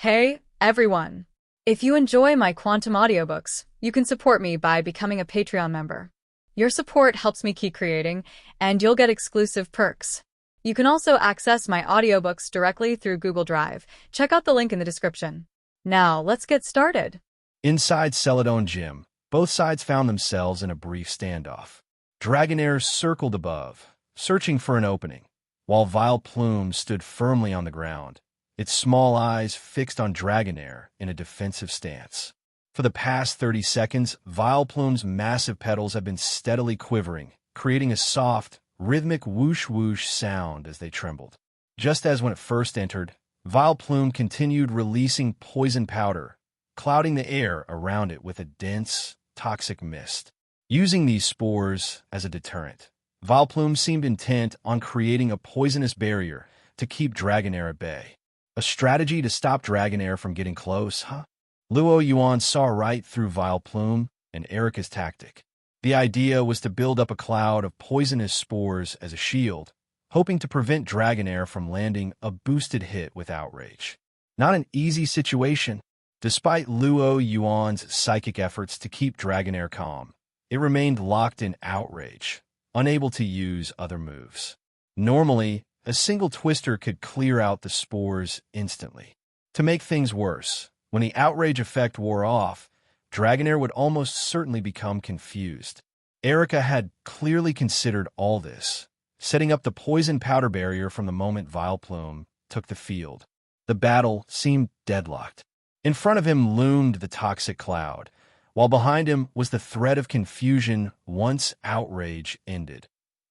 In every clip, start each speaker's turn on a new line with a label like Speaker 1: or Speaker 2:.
Speaker 1: Hey, everyone! If you enjoy my quantum audiobooks, you can support me by becoming a Patreon member. Your support helps me keep creating, and you'll get exclusive perks. You can also access my audiobooks directly through Google Drive. Check out the link in the description. Now, let's get started.
Speaker 2: Inside Celadon Gym, both sides found themselves in a brief standoff. Dragonair circled above, searching for an opening, while Vile Plume stood firmly on the ground, its small eyes fixed on Dragonair in a defensive stance. For the past 30 seconds, Vile Plume's massive petals have been steadily quivering, creating a soft, rhythmic whoosh-whoosh sound as they trembled. Just as when it first entered, Vile Plume continued releasing poison powder, clouding the air around it with a dense, toxic mist. Using these spores as a deterrent, Vile Plume seemed intent on creating a poisonous barrier to keep Dragonair at bay. A strategy to stop Dragonair from getting close, huh? Luo Yuan saw right through Vile Plume and Erica's tactic. The idea was to build up a cloud of poisonous spores as a shield, hoping to prevent Dragonair from landing a boosted hit with outrage. Not an easy situation. Despite Luo Yuan's psychic efforts to keep Dragonair calm, it remained locked in outrage, unable to use other moves. Normally, a single twister could clear out the spores instantly. To make things worse, when the outrage effect wore off, Dragonair would almost certainly become confused. Erica had clearly considered all this, setting up the poison powder barrier from the moment Vile Plume took the field. The battle seemed deadlocked. In front of him loomed the toxic cloud, while behind him was the threat of confusion once outrage ended.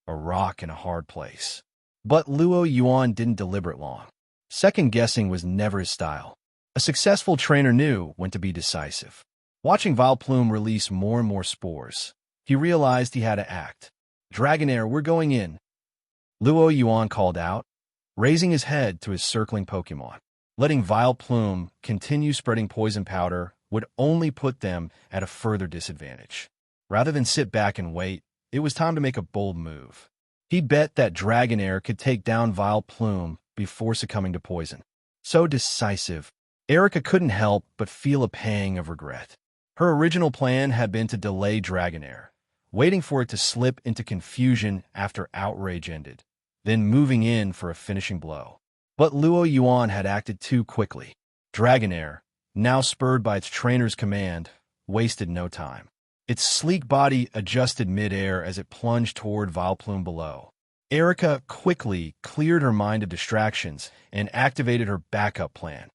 Speaker 2: A rock in a hard place. But Luo Yuan didn't deliberate long. Second-guessing was never his style. A successful trainer knew when to be decisive. Watching Vile Plume release more and more spores, he realized he had to act. "Dragonair, we're going in," Luo Yuan called out, raising his head to his circling Pokémon. Letting Vile Plume continue spreading poison powder would only put them at a further disadvantage. Rather than sit back and wait, it was time to make a bold move. He bet that Dragonair could take down Vile Plume before succumbing to poison. So decisive, Erica couldn't help but feel a pang of regret. Her original plan had been to delay Dragonair, waiting for it to slip into confusion after outrage ended, then moving in for a finishing blow. But Luo Yuan had acted too quickly. Dragonair, now spurred by its trainer's command, wasted no time. Its sleek body adjusted mid-air as it plunged toward Vile Plume below. Erica quickly cleared her mind of distractions and activated her backup plan.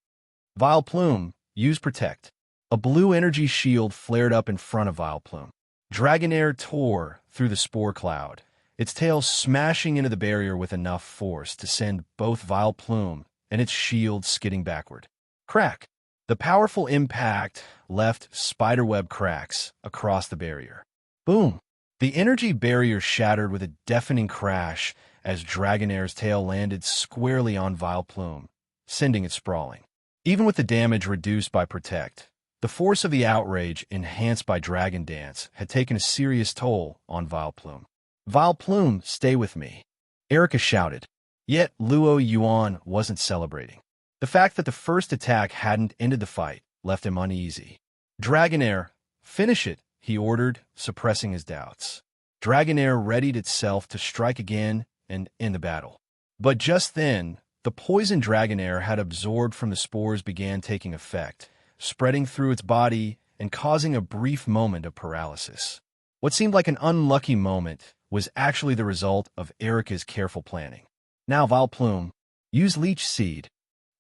Speaker 2: Vile Plume, use Protect. A blue energy shield flared up in front of Vile Plume. Dragonair tore through the spore cloud, its tail smashing into the barrier with enough force to send both Vile Plume and its shield skidding backward. Crack! The powerful impact left spiderweb cracks across the barrier. Boom! The energy barrier shattered with a deafening crash as Dragonair's tail landed squarely on Vile Plume, sending it sprawling. Even with the damage reduced by Protect, the force of the outrage enhanced by Dragon Dance had taken a serious toll on Vile Plume. "Vile Plume, stay with me," Erica shouted. Yet Luo Yuan wasn't celebrating. The fact that the first attack hadn't ended the fight left him uneasy. "Dragonair, finish it," he ordered, suppressing his doubts. Dragonair readied itself to strike again and end the battle. But just then, the poison Dragonair had absorbed from the spores began taking effect, spreading through its body and causing a brief moment of paralysis. What seemed like an unlucky moment was actually the result of Erica's careful planning. "Now, Vile Plume, use Leech Seed."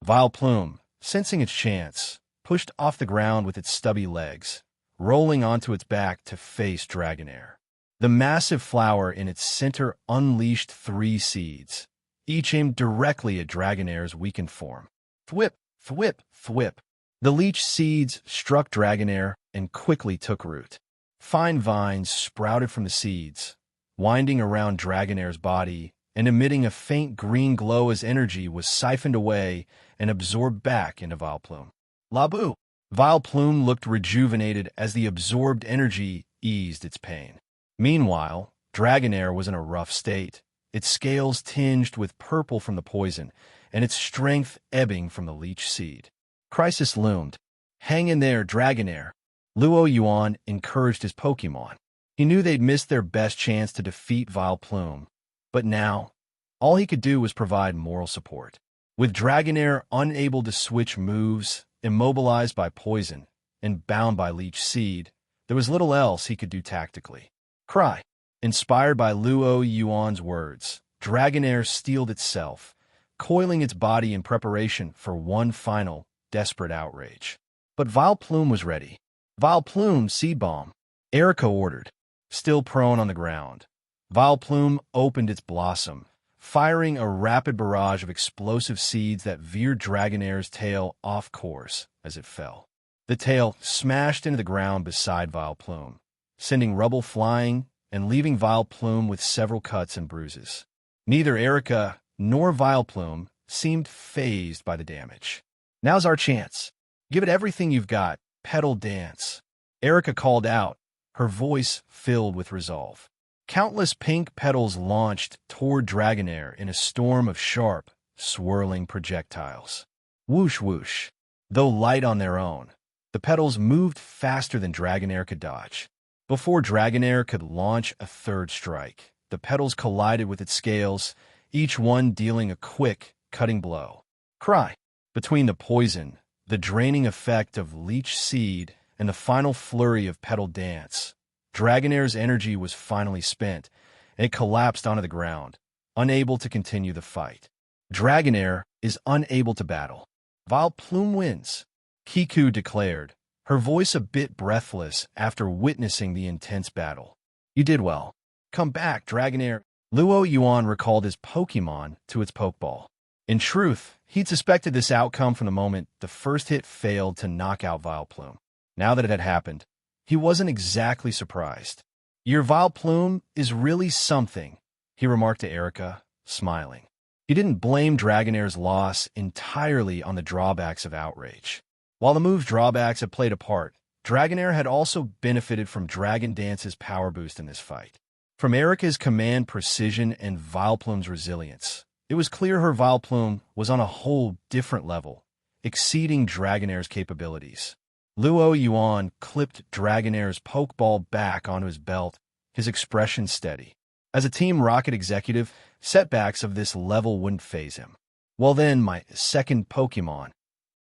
Speaker 2: Vile Plume, sensing its chance, pushed off the ground with its stubby legs, rolling onto its back to face Dragonair. The massive flower in its center unleashed 3 seeds, each aimed directly at Dragonair's weakened form. Thwip, thwip, thwip. The leech seeds struck Dragonair and quickly took root. Fine vines sprouted from the seeds, winding around Dragonair's body and emitting a faint green glow as energy was siphoned away and absorbed back into Vile Plume. Labu! Vile Plume looked rejuvenated as the absorbed energy eased its pain. Meanwhile, Dragonair was in a rough state, its scales tinged with purple from the poison, and its strength ebbing from the leech seed. Crisis loomed. Hang in there, Dragonair. Luo Yuan encouraged his Pokemon. He knew they'd missed their best chance to defeat Vileplume, but now, all he could do was provide moral support. With Dragonair unable to switch moves, immobilized by poison, and bound by Leech Seed, there was little else he could do tactically. Cry. Inspired by Luo Yuan's words, Dragonair steeled itself, coiling its body in preparation for one final, desperate outrage. But Vileplume was ready. Vileplume, Seed Bomb, Erica ordered. Still prone on the ground, Vileplume opened its blossom, firing a rapid barrage of explosive seeds that veered Dragonair's tail off course as it fell. The tail smashed into the ground beside Vileplume, sending rubble flying and leaving Vileplume with several cuts and bruises. Neither Erica nor Vileplume seemed fazed by the damage. Now's our chance. Give it everything you've got, Petal Dance. Erica called out, her voice filled with resolve. Countless pink petals launched toward Dragonair in a storm of sharp, swirling projectiles. Whoosh whoosh. Though light on their own, the petals moved faster than Dragonair could dodge. Before Dragonair could launch a third strike, the petals collided with its scales, each one dealing a quick, cutting blow. Cry. Between the poison, the draining effect of Leech Seed, and the final flurry of Petal Dance, Dragonair's energy was finally spent, and it collapsed onto the ground, unable to continue the fight. Dragonair is unable to battle. Vileplume wins, Kiku declared, her voice a bit breathless after witnessing the intense battle. You did well. Come back, Dragonair. Luo Yuan recalled his Pokemon to its Pokeball. In truth, he'd suspected this outcome from the moment the first hit failed to knock out Vileplume. Now that it had happened, he wasn't exactly surprised. Your Vileplume is really something, he remarked to Erica, smiling. He didn't blame Dragonair's loss entirely on the drawbacks of Outrage. While the move's drawbacks had played a part, Dragonair had also benefited from Dragon Dance's power boost in this fight. From Erica's command precision and Vileplume's resilience, it was clear her Vileplume was on a whole different level, exceeding Dragonair's capabilities. Luo Yuan clipped Dragonair's Pokeball back onto his belt, his expression steady. As a Team Rocket executive, setbacks of this level wouldn't faze him. Well then, my second Pokemon.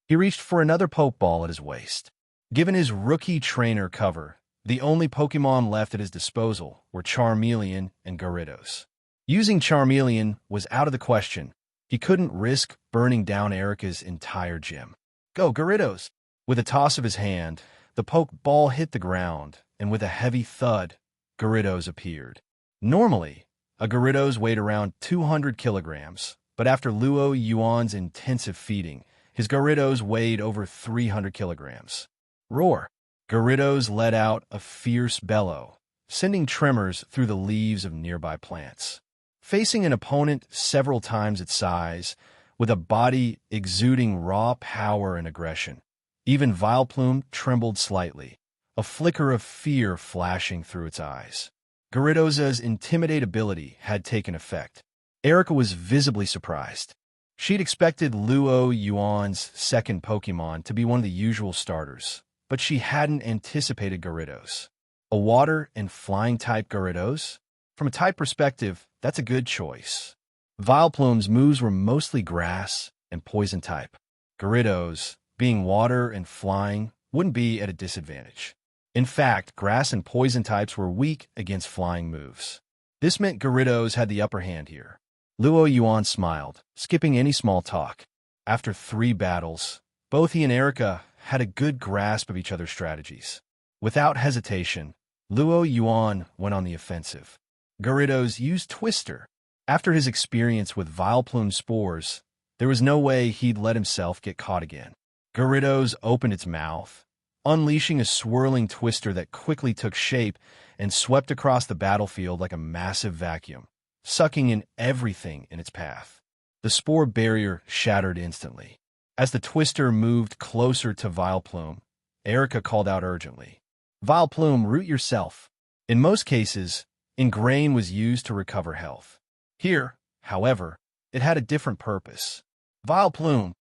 Speaker 2: He reached for another Pokeball at his waist. Given his rookie trainer cover, the only Pokemon left at his disposal were Charmeleon and Gyarados. Using Charmeleon was out of the question. He couldn't risk burning down Erica's entire gym. Go, Gyarados! With a toss of his hand, the Pokeball hit the ground, and with a heavy thud, Gyarados appeared. Normally, a Gyarados weighed around 200 kilograms, but after Luo Yuan's intensive feeding, his Gyarados weighed over 300 kilograms. Roar! Gyarados let out a fierce bellow, sending tremors through the leaves of nearby plants. Facing an opponent several times its size, with a body exuding raw power and aggression, even Vileplume trembled slightly, a flicker of fear flashing through its eyes. Gyarados' intimidatability had taken effect. Erica was visibly surprised. She'd expected Luo Yuan's second Pokemon to be one of the usual starters, but she hadn't anticipated Gyarados. A water and flying type Gyarados? From a type perspective, that's a good choice. Vileplume's moves were mostly grass and poison type. Gyarados, being water and flying, wouldn't be at a disadvantage. In fact, grass and poison types were weak against flying moves. This meant Gyarados had the upper hand here. Luo Yuan smiled, skipping any small talk. After 3 battles, both he and Erica had a good grasp of each other's strategies. Without hesitation, Luo Yuan went on the offensive. Gyarados used Twister. After his experience with Vileplume spores, there was no way he'd let himself get caught again. Gyarados opened its mouth, unleashing a swirling twister that quickly took shape and swept across the battlefield like a massive vacuum, sucking in everything in its path. The spore barrier shattered instantly. As the twister moved closer to Vileplume, Erica called out urgently, "Vileplume, root yourself." In most cases, Ingrain was used to recover health. Here, however, it had a different purpose. Vileplume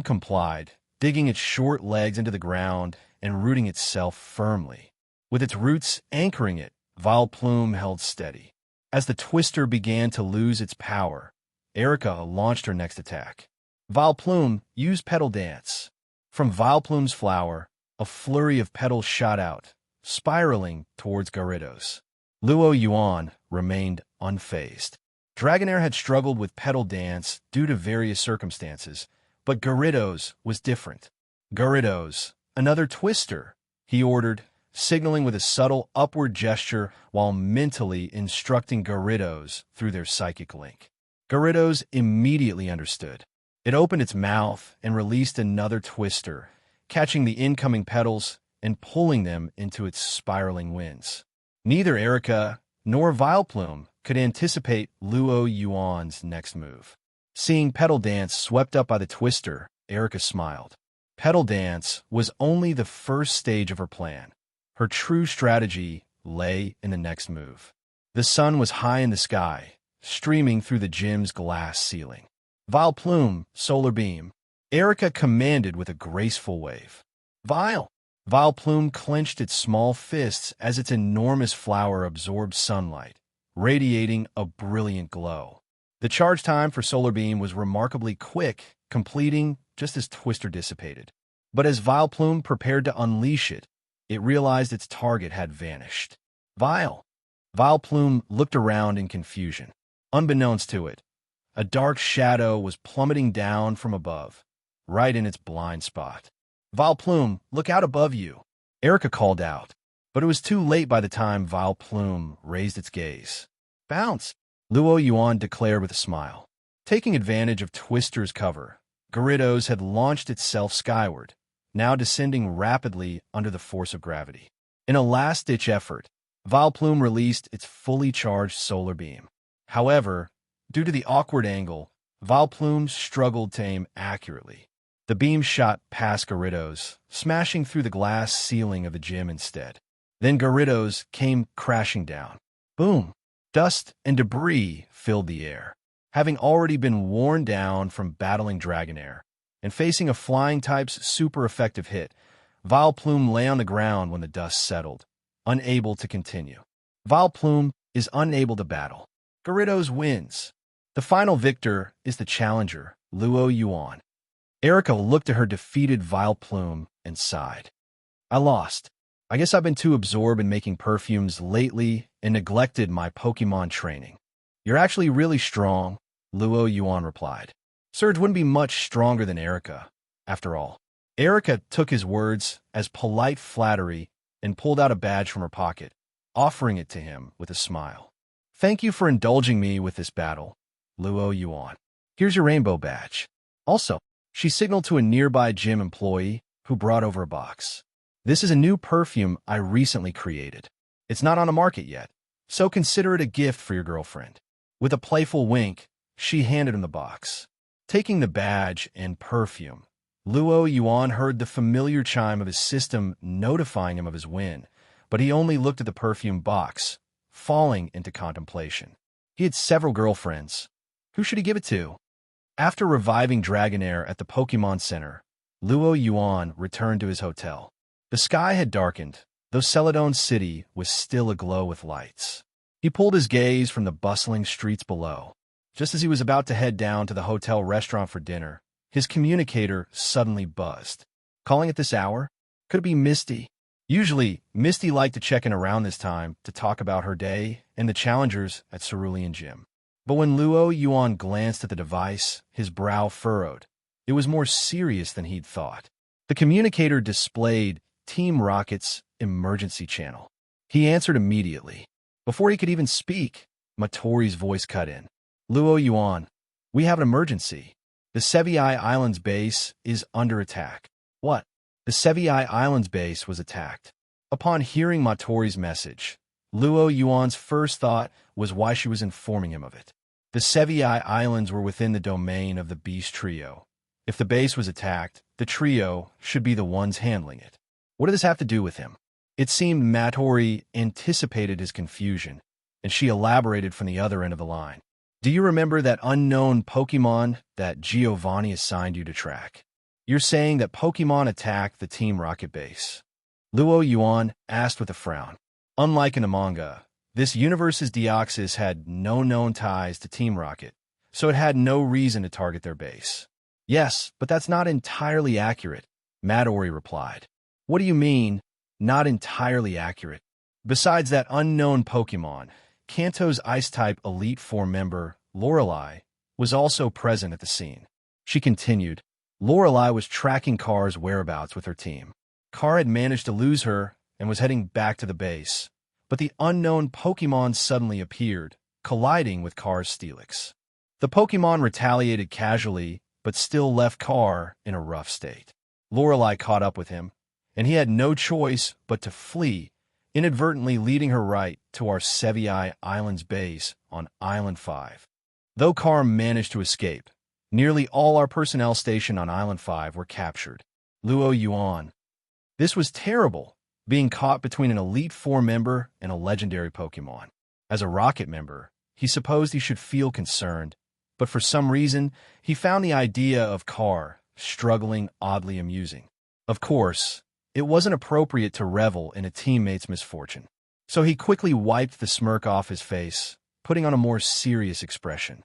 Speaker 2: complied, digging its short legs into the ground and rooting itself firmly. With its roots anchoring it, Vileplume held steady. As the twister began to lose its power, Erica launched her next attack. Vileplume used Petal Dance. From Vileplume's flower, a flurry of petals shot out, spiraling towards Gyarados. Yuan remained unfazed. Dragonair had struggled with Petal Dance due to various circumstances, but Gyarados was different. Gyarados, another twister, he ordered, signaling with a subtle upward gesture while mentally instructing Gyarados through their psychic link. Gyarados immediately understood. It opened its mouth and released another twister, catching the incoming petals and pulling them into its spiraling winds. Neither Erica nor Vileplume could anticipate Yuan's next move. Seeing Petal Dance swept up by the twister, Erica smiled. Petal Dance was only the first stage of her plan. Her true strategy lay in the next move. The sun was high in the sky, streaming through the gym's glass ceiling. Vileplume, Solar Beam. Erica commanded with a graceful wave. Vileplume clenched its small fists as its enormous flower absorbed sunlight, radiating a brilliant glow. The charge time for Solar Beam was remarkably quick, completing just as Twister dissipated. But as Vileplume prepared to unleash it, it realized its target had vanished. Vileplume looked around in confusion. Unbeknownst to it, a dark shadow was plummeting down from above, right in its blind spot. Vileplume, look out above you, Erica called out, but it was too late by the time Vileplume raised its gaze. Bounce, Yuan declared with a smile. Taking advantage of Twister's cover, Gyarados had launched itself skyward, now descending rapidly under the force of gravity. In a last-ditch effort, Vileplume released its fully charged solar beam. However, due to the awkward angle, Vileplume struggled to aim accurately. The beam shot past Gyarados, smashing through the glass ceiling of the gym instead. Then Gyarados came crashing down. Boom! Dust and debris filled the air. Having already been worn down from battling Dragonair and facing a flying-type's super-effective hit, Vileplume lay on the ground when the dust settled, unable to continue. Vileplume is unable to battle. Gyarados wins. The final victor is the challenger, Yuan. Erica looked at her defeated Vileplume and sighed. I lost. I guess I've been too absorbed in making perfumes lately and neglected my Pokemon training. You're actually really strong, Yuan replied. Surge wouldn't be much stronger than Erica, after all. Erica took his words as polite flattery and pulled out a badge from her pocket, offering it to him with a smile. Thank you for indulging me with this battle, Yuan. Here's your rainbow badge. Also, she signaled to a nearby gym employee who brought over a box. This is a new perfume I recently created. It's not on the market yet, so consider it a gift for your girlfriend. With a playful wink, she handed him the box. Taking the badge and perfume, Yuan heard the familiar chime of his system notifying him of his win, but he only looked at the perfume box, falling into contemplation. He had several girlfriends. Who should he give it to? After reviving Dragonair at the Pokemon Center, Yuan returned to his hotel. The sky had darkened, though Celadon City was still aglow with lights. He pulled his gaze from the bustling streets below. Just as he was about to head down to the hotel restaurant for dinner, his communicator suddenly buzzed. Calling at this hour? Could it be Misty? Usually, Misty liked to check in around this time to talk about her day and the challengers at Cerulean Gym. But when Yuan glanced at the device, his brow furrowed. It was more serious than he'd thought. The communicator displayed Team Rocket's emergency channel. He answered immediately. Before he could even speak, Matori's voice cut in. Yuan, we have an emergency. The Sevi Islands base is under attack. What? The Sevi Islands base was attacked. Upon hearing Matori's message, Yuan's first thought was why she was informing him of it. The Sevi Islands were within the domain of the Beast Trio. If the base was attacked, the trio should be the ones handling it. What did this have to do with him? It seemed Matori anticipated his confusion, and she elaborated from the other end of the line. Do you remember that unknown Pokemon that Giovanni assigned you to track? You're saying that Pokemon attacked the Team Rocket base? Luo Yuan asked with a frown. Unlike in the manga, this universe's Deoxys had no known ties to Team Rocket, so it had no reason to target their base. Yes, but that's not entirely accurate, Midori replied. What do you mean, not entirely accurate? Besides that unknown Pokemon, Kanto's Ice-type Elite Four member, Lorelei, was also present at the scene. She continued, Lorelei was tracking Car's whereabouts with her team. Car had managed to lose her and was heading back to the base, but the unknown Pokemon suddenly appeared, colliding with Car's Steelix. The Pokemon retaliated casually, but still left Car in a rough state. Lorelei caught up with him, and he had no choice but to flee, inadvertently leading her right to our Sevi Islands base on Island 5. Though Car managed to escape, nearly all our personnel stationed on Island 5 were captured. Luo Yuan. This was terrible, being caught between an Elite Four member and a legendary Pokemon. As a Rocket member, he supposed he should feel concerned, but for some reason, he found the idea of Car struggling oddly amusing. Of course, it wasn't appropriate to revel in a teammate's misfortune, so he quickly wiped the smirk off his face, putting on a more serious expression.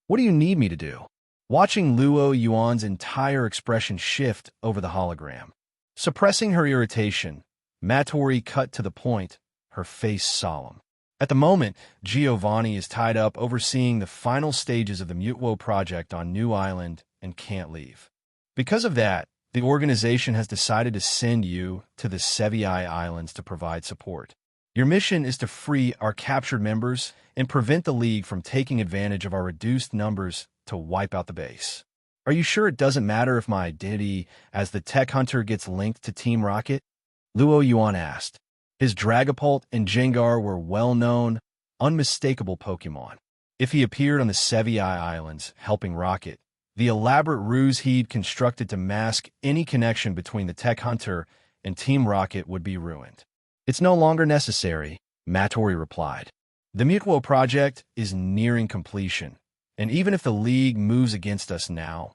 Speaker 2: What do you need me to do? Watching Luo Yuan's entire expression shift over the hologram. Suppressing her irritation, Midori cut to the point, her face solemn. At the moment, Giovanni is tied up overseeing the final stages of the Mutwo project on New Island and can't leave. Because of that, the organization has decided to send you to the Sevi Islands to provide support. Your mission is to free our captured members and prevent the League from taking advantage of our reduced numbers to wipe out the base. Are you sure it doesn't matter if my identity as the Tech Hunter gets linked to Team Rocket? Luo Yuan asked. His Dragapult and Gengar were well-known, unmistakable Pokemon. If he appeared on the Sevi Islands helping Rocket, the elaborate ruse he'd constructed to mask any connection between the Tech Hunter and Team Rocket would be ruined. It's no longer necessary, Midori replied. The Mutwo project is nearing completion, and even if the League moves against us now,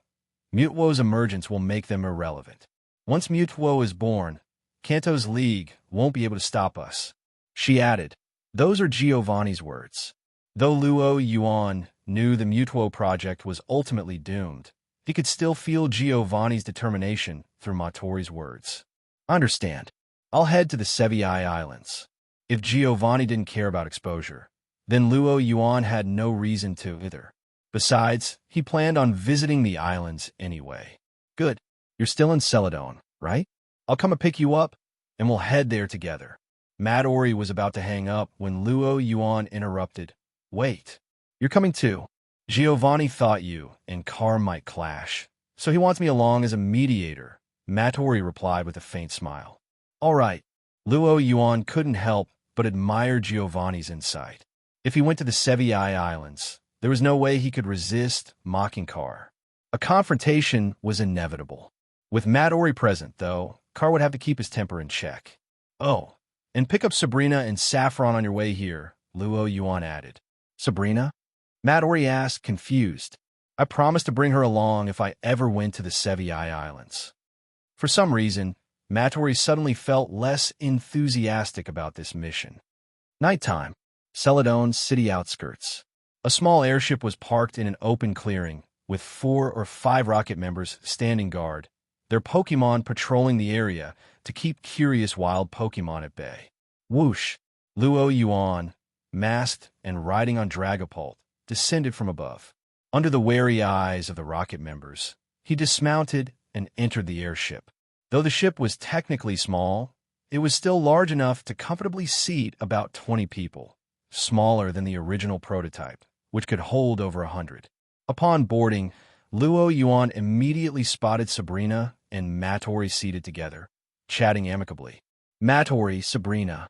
Speaker 2: Mutwo's emergence will make them irrelevant. Once Mutwo is born, Kanto's League won't be able to stop us. She added, those are Giovanni's words. Though Luo Yuan knew the Mutwo project was ultimately doomed, he could still feel Giovanni's determination through Midori's words. Understand. I'll head to the Sevi Islands. If Giovanni didn't care about exposure, then Luo Yuan had no reason to either. Besides, he planned on visiting the islands anyway. Good. You're still in Celadon, right? I'll come and pick you up, and we'll head there together. Midori was about to hang up when Luo Yuan interrupted. Wait. You're coming too. Giovanni thought you and Car might clash, so he wants me along as a mediator, Midori replied with a faint smile. All right. Luo Yuan couldn't help but admire Giovanni's insight. If he went to the Sevi Islands, there was no way he could resist mocking Car. A confrontation was inevitable. With Midori present, though, Car would have to keep his temper in check. Oh, and pick up Sabrina and Saffron on your way here, Luo Yuan added. Sabrina? Midori asked, confused. I promised to bring her along if I ever went to the Sevi Islands. For some reason, Midori suddenly felt less enthusiastic about this mission. Nighttime. Celadon's city outskirts. A small airship was parked in an open clearing, with 4 or 5 Rocket members standing guard, their Pokemon patrolling the area to keep curious wild Pokemon at bay. Whoosh! Luo Yuan, masked and riding on Dragapult, descended from above. Under the wary eyes of the Rocket members, he dismounted and entered the airship. Though the ship was technically small, it was still large enough to comfortably seat about 20 people, smaller than the original prototype, which could hold over 100. Upon boarding, Luo Yuan immediately spotted Sabrina and Midori seated together, chatting amicably. Midori, Sabrina.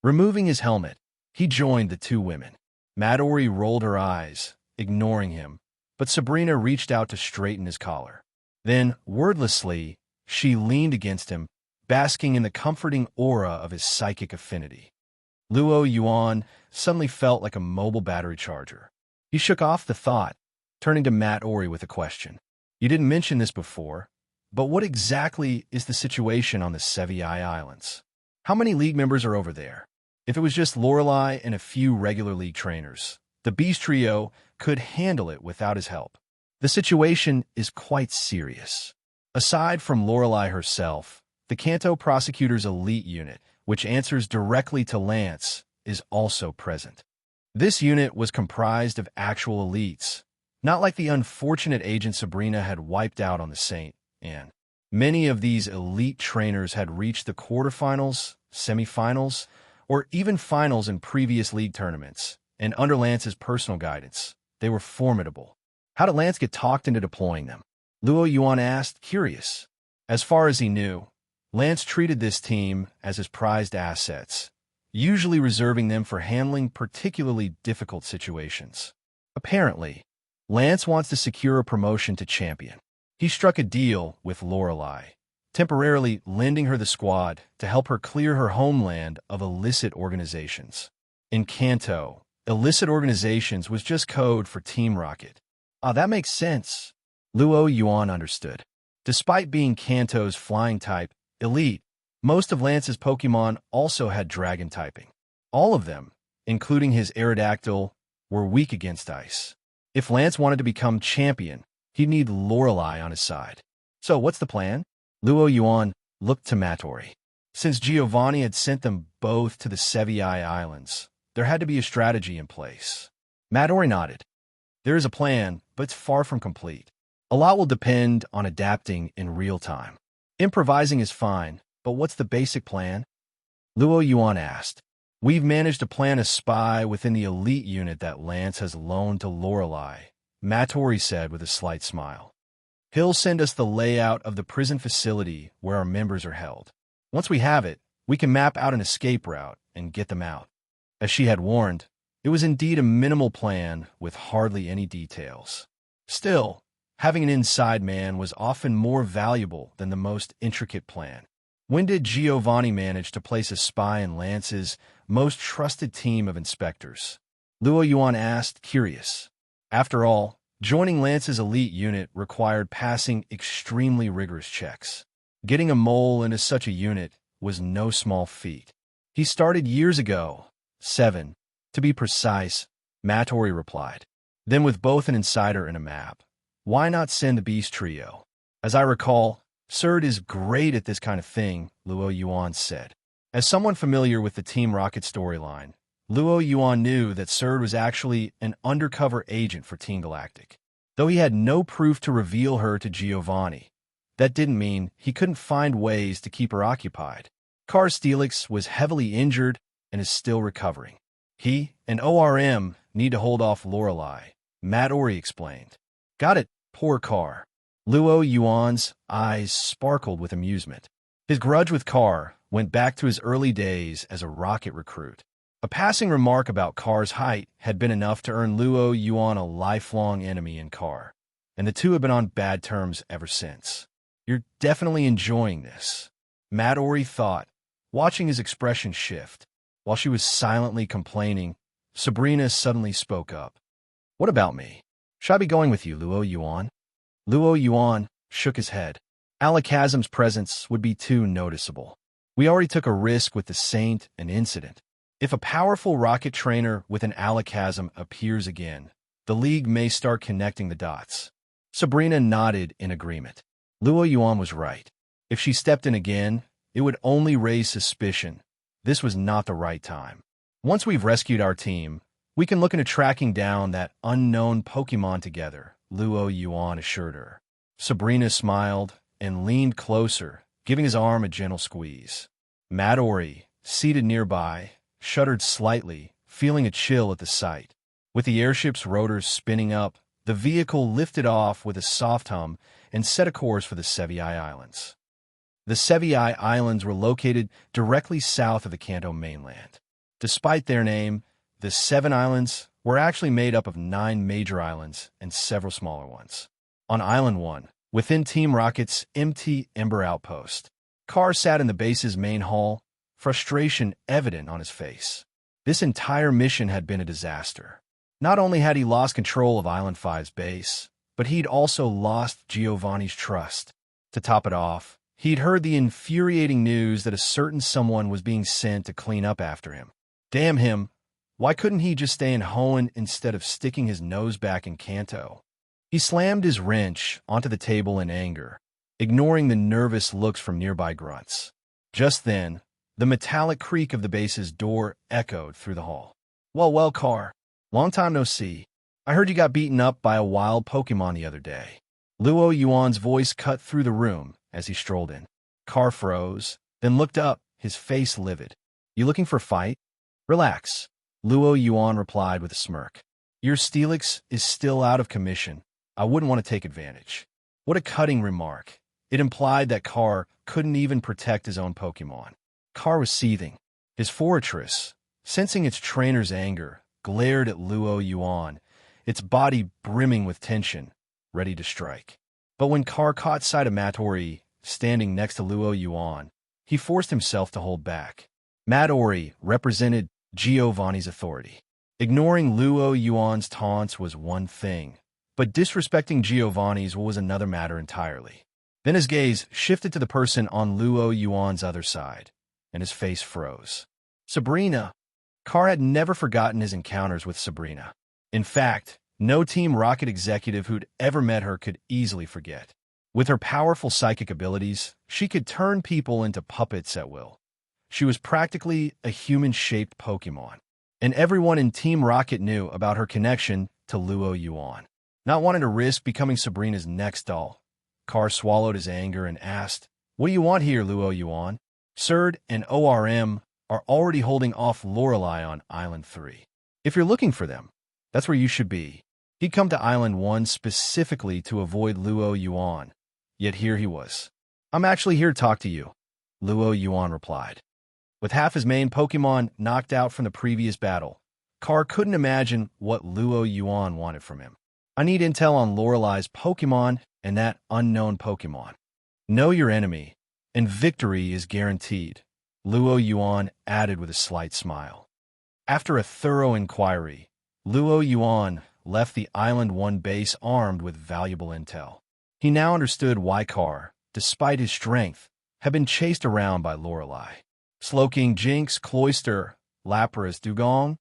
Speaker 2: Removing his helmet, he joined the two women. Midori rolled her eyes, ignoring him, but Sabrina reached out to straighten his collar. Then, wordlessly, she leaned against him, basking in the comforting aura of his psychic affinity. Luo Yuan suddenly felt like a mobile battery charger. He shook off the thought, turning to Midori with a question. You didn't mention this before, But what exactly is the situation on the Sevi Islands? How many league members are over there? If it was just Lorelei and a few regular league trainers, the Beast Trio could handle it without his help. The situation is quite serious. Aside from Lorelei herself, the Kanto Prosecutor's elite unit, which answers directly to Lance, is also present. This unit was comprised of actual elites, not like the unfortunate agent Sabrina had wiped out on the Saint, and many of these elite trainers had reached the quarterfinals, semifinals, or even finals in previous league tournaments, and under Lance's personal guidance, they were formidable. How did Lance get talked into deploying them? Luo Yuan asked, curious. As far as he knew, Lance treated this team as his prized assets, usually reserving them for handling particularly difficult situations. Apparently, Lance wants to secure a promotion to champion. He struck a deal with Lorelei, temporarily lending her the squad to help her clear her homeland of illicit organizations. In Kanto, illicit organizations was just code for Team Rocket. Ah, that makes sense. Luo Yuan understood. Despite being Kanto's flying type, elite, most of Lance's Pokemon also had dragon typing. All of them, including his Aerodactyl, were weak against ice. If Lance wanted to become champion, he'd need Lorelei on his side. So what's the plan? Luo Yuan looked to Mattori. Since Giovanni had sent them both to the Sevi Islands, there had to be a strategy in place. Mattori nodded. There is a plan, but it's far from complete. A lot will depend on adapting in real time. Improvising is fine, but what's the basic plan? Luo Yuan asked. We've managed to plant a spy within the elite unit that Lance has loaned to Lorelei, Mattori said with a slight smile. He'll send us the layout of the prison facility where our members are held. Once we have it, we can map out an escape route and get them out. As she had warned, it was indeed a minimal plan with hardly any details. Still, having an inside man was often more valuable than the most intricate plan. When did Giovanni manage to place a spy in Lance's most trusted team of inspectors? Luo Yuan asked, curious. After all, joining Lance's elite unit required passing extremely rigorous checks. Getting a mole into such a unit was no small feat. He started years ago, 7, to be precise, Mattori replied. Then with both an insider and a map, why not send the Beast Trio? As I recall, Surd is great at this kind of thing, Luo Yuan said. As someone familiar with the Team Rocket storyline, Luo Yuan knew that Surd was actually an undercover agent for Team Galactic. Though he had no proof to reveal her to Giovanni, that didn't mean he couldn't find ways to keep her occupied. Car Steelix was heavily injured and is still recovering. He and ORM need to hold off Lorelei, Mattori explained. Got it, poor Car. Luo Yuan's eyes sparkled with amusement. His grudge with Car went back to his early days as a rocket recruit. A passing remark about Car's height had been enough to earn Luo Yuan a lifelong enemy in Car, and the two have been on bad terms ever since. You're definitely enjoying this, Mattori thought, watching his expression shift. While she was silently complaining, Sabrina suddenly spoke up. What about me? Should I be going with you, Luo Yuan? Luo Yuan shook his head. Alakazam's presence would be too noticeable. We already took a risk with the Saint and Incident. If a powerful rocket trainer with an Alakazam appears again, the League may start connecting the dots. Sabrina nodded in agreement. Luo Yuan was right. If she stepped in again, it would only raise suspicion. This was not the right time. Once we've rescued our team, we can look into tracking down that unknown Pokemon together, Luo Yuan assured her. Sabrina smiled and leaned closer, giving his arm a gentle squeeze. Mattori, seated nearby, shuddered slightly, feeling a chill at the sight. With the airship's rotors spinning up, the vehicle lifted off with a soft hum and set a course for the Sevi Islands. The Sevi Islands were located directly south of the Kanto mainland. Despite their name, the 7 islands were actually made up of 9 major islands and several smaller ones. On Island 1, within Team Rocket's empty Ember outpost, Carr sat in the base's main hall, frustration evident on his face. This entire mission had been a disaster. Not only had he lost control of Island 5's base, but he'd also lost Giovanni's trust. To top it off, he'd heard the infuriating news that a certain someone was being sent to clean up after him. Damn him, why couldn't he just stay in Hoenn instead of sticking his nose back in Kanto? He slammed his wrench onto the table in anger, ignoring the nervous looks from nearby grunts. Just then, the metallic creak of the base's door echoed through the hall. Well, Carr. Long time no see. I heard you got beaten up by a wild Pokemon the other day. Luo Yuan's voice cut through the room as he strolled in. Carr froze, then looked up, his face livid. You looking for a fight? Relax, Luo Yuan replied with a smirk. Your Steelix is still out of commission. I wouldn't want to take advantage. What a cutting remark. It implied that Carr couldn't even protect his own Pokemon. Carr was seething. His fortress, sensing its trainer's anger, glared at Luo Yuan, its body brimming with tension, ready to strike. But when Carr caught sight of Mattori standing next to Luo Yuan, he forced himself to hold back. Mattori represented Giovanni's authority. Ignoring Luo Yuan's taunts was one thing, but disrespecting Giovanni's was another matter entirely. Then his gaze shifted to the person on Luo Yuan's other side, and his face froze. Sabrina. Carr had never forgotten his encounters with Sabrina. In fact, no Team Rocket executive who'd ever met her could easily forget. With her powerful psychic abilities, she could turn people into puppets at will. She was practically a human-shaped Pokemon, and everyone in Team Rocket knew about her connection to Luo Yuan. Not wanting to risk becoming Sabrina's next doll, Carr swallowed his anger and asked, What do you want here, Luo Yuan? Surd and ORM are already holding off Lorelei on Island 3. If you're looking for them, that's where you should be. He'd come to Island 1 specifically to avoid Luo Yuan, yet here he was. I'm actually here to talk to you, Luo Yuan replied. With half his main Pokemon knocked out from the previous battle, Carr couldn't imagine what Luo Yuan wanted from him. I need intel on Lorelei's Pokemon and that unknown Pokemon. Know your enemy, and victory is guaranteed, Luo Yuan added with a slight smile. After a thorough inquiry, Luo Yuan left the Island 1 base armed with valuable intel. He now understood why Carr, despite his strength, had been chased around by Lorelei. Slowking Jinx, Cloyster, Lapras, Dugong,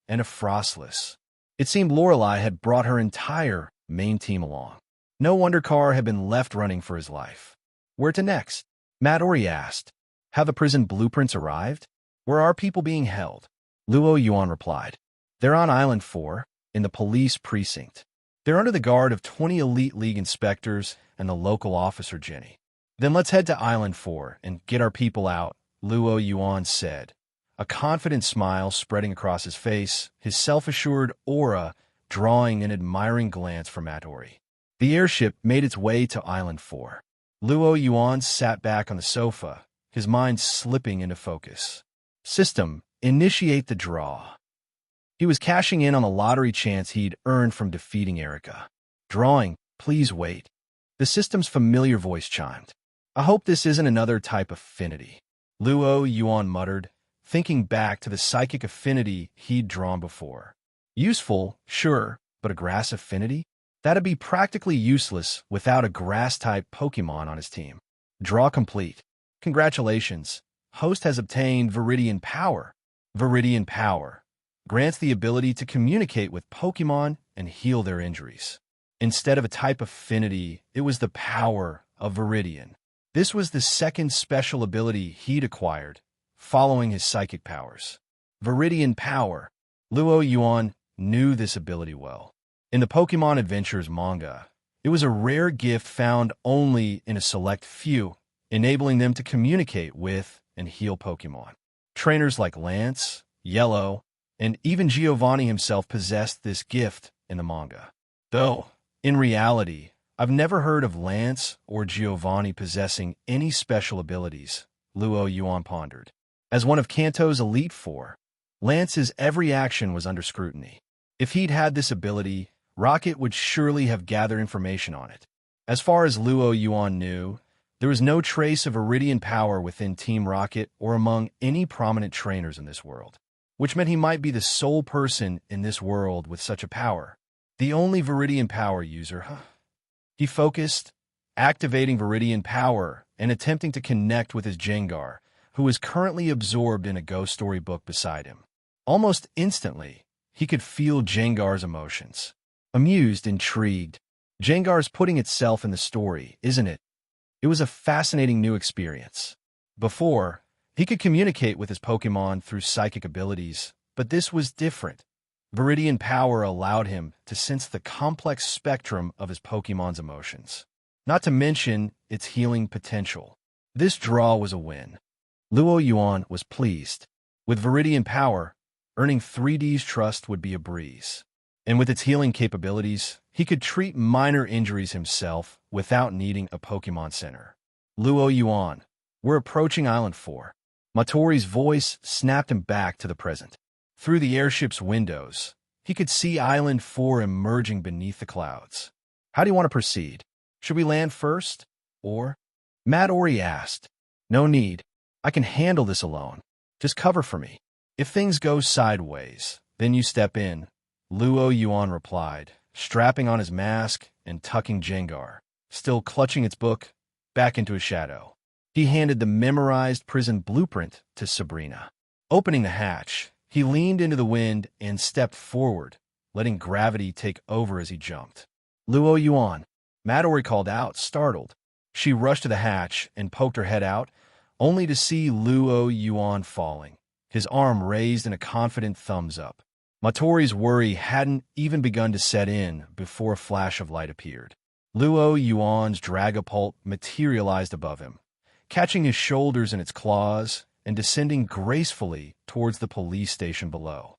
Speaker 2: and a Frostless. It seemed Lorelei had brought her entire main team along. No wonder Carr had been left running for his life. Where to next? Mattori asked. Have the prison blueprints arrived? Where are people being held? Luo Yuan replied. They're on Island 4, in the police precinct. They're under the guard of 20 Elite League inspectors and the local officer Jenny. Then let's head to Island 4 and get our people out, Luo Yuan said, a confident smile spreading across his face, his self-assured aura drawing an admiring glance from Mattori. The airship made its way to Island 4. Luo Yuan sat back on the sofa, his mind slipping into focus. System, initiate the draw. He was cashing in on the lottery chance he'd earned from defeating Erica. Drawing, please wait. The system's familiar voice chimed. I hope this isn't another type of affinity. Luo Yuan muttered, thinking back to the psychic affinity he'd drawn before. Useful, sure, but a grass affinity? That'd be practically useless without a grass-type Pokemon on his team. Draw complete. Congratulations. Host has obtained Viridian Power. Viridian Power grants the ability to communicate with Pokemon and heal their injuries. Instead of a type affinity, it was the power of Viridian. This was the second special ability he'd acquired, following his psychic powers. Viridian Power. Luo Yuan knew this ability well. In the Pokemon Adventures manga, it was a rare gift found only in a select few, enabling them to communicate with and heal Pokemon. Trainers like Lance, Yellow, and even Giovanni himself possessed this gift in the manga. Though, in reality, I've never heard of Lance or Giovanni possessing any special abilities, Luo Yuan pondered. As one of Kanto's Elite Four, Lance's every action was under scrutiny. If he'd had this ability, Rocket would surely have gathered information on it. As far as Luo Yuan knew, there was no trace of Viridian Power within Team Rocket or among any prominent trainers in this world, which meant he might be the sole person in this world with such a power. The only Viridian Power user, He focused, activating Viridian power and attempting to connect with his Jengar, who is currently absorbed in a ghost story book beside him. Almost instantly, he could feel Jengar's emotions. Amused, intrigued. Jengar's putting itself in the story, isn't it? It was a fascinating new experience. Before, he could communicate with his Pokémon through psychic abilities, but this was different. Viridian power allowed him to sense the complex spectrum of his Pokémon's emotions, not to mention its healing potential. This draw was a win. Luo Yuan was pleased. With Viridian power, earning 3D's trust would be a breeze. And with its healing capabilities, he could treat minor injuries himself without needing a Pokémon Center. Luo Yuan, we're approaching Island 4. Matori's voice snapped him back to the present. Through the airship's windows, he could see Island 4 emerging beneath the clouds. How do you want to proceed? Should we land first? Or? Matori asked. No need. I can handle this alone. Just cover for me. If things go sideways, then you step in, Luo Yuan replied, strapping on his mask and tucking Jengar, still clutching its book, back into his shadow. He handed the memorized prison blueprint to Sabrina. Opening the hatch, he leaned into the wind and stepped forward, letting gravity take over as he jumped. Luo Yuan, Matori called out, startled. She rushed to the hatch and poked her head out, only to see Luo Yuan falling, his arm raised in a confident thumbs up. Matori's worry hadn't even begun to set in before a flash of light appeared. Luo Yuan's Dragapult materialized above him, catching his shoulders in its claws and descending gracefully towards the police station below.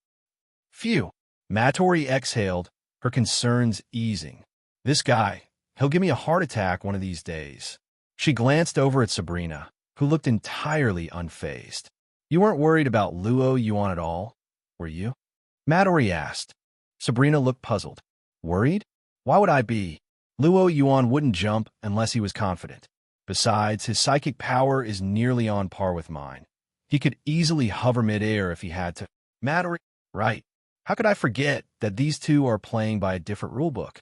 Speaker 2: Phew! Matori exhaled, her concerns easing. This guy, he'll give me a heart attack one of these days. She glanced over at Sabrina, who looked entirely unfazed. You weren't worried about Luo Yuan at all, were you? Matori asked. Sabrina looked puzzled. Worried? Why would I be? Luo Yuan wouldn't jump unless he was confident. Besides, his psychic power is nearly on par with mine. He could easily hover midair if he had to. Matori, right. How could I forget that these two are playing by a different rulebook?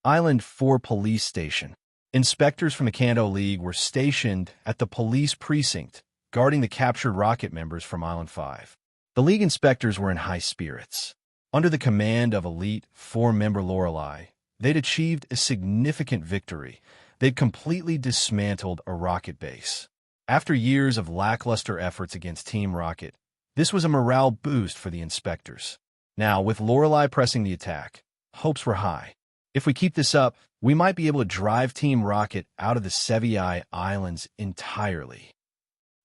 Speaker 2: Island 4 Police Station. Inspectors from the Kanto League were stationed at the police precinct, guarding the captured rocket members from Island 5. The League inspectors were in high spirits. Under the command of elite 4-member Lorelei, they'd achieved a significant victory. They'd completely dismantled a rocket base. After years of lackluster efforts against Team Rocket, this was a morale boost for the inspectors. Now, with Lorelei pressing the attack, hopes were high. If we keep this up, we might be able to drive Team Rocket out of the Sevi Islands entirely.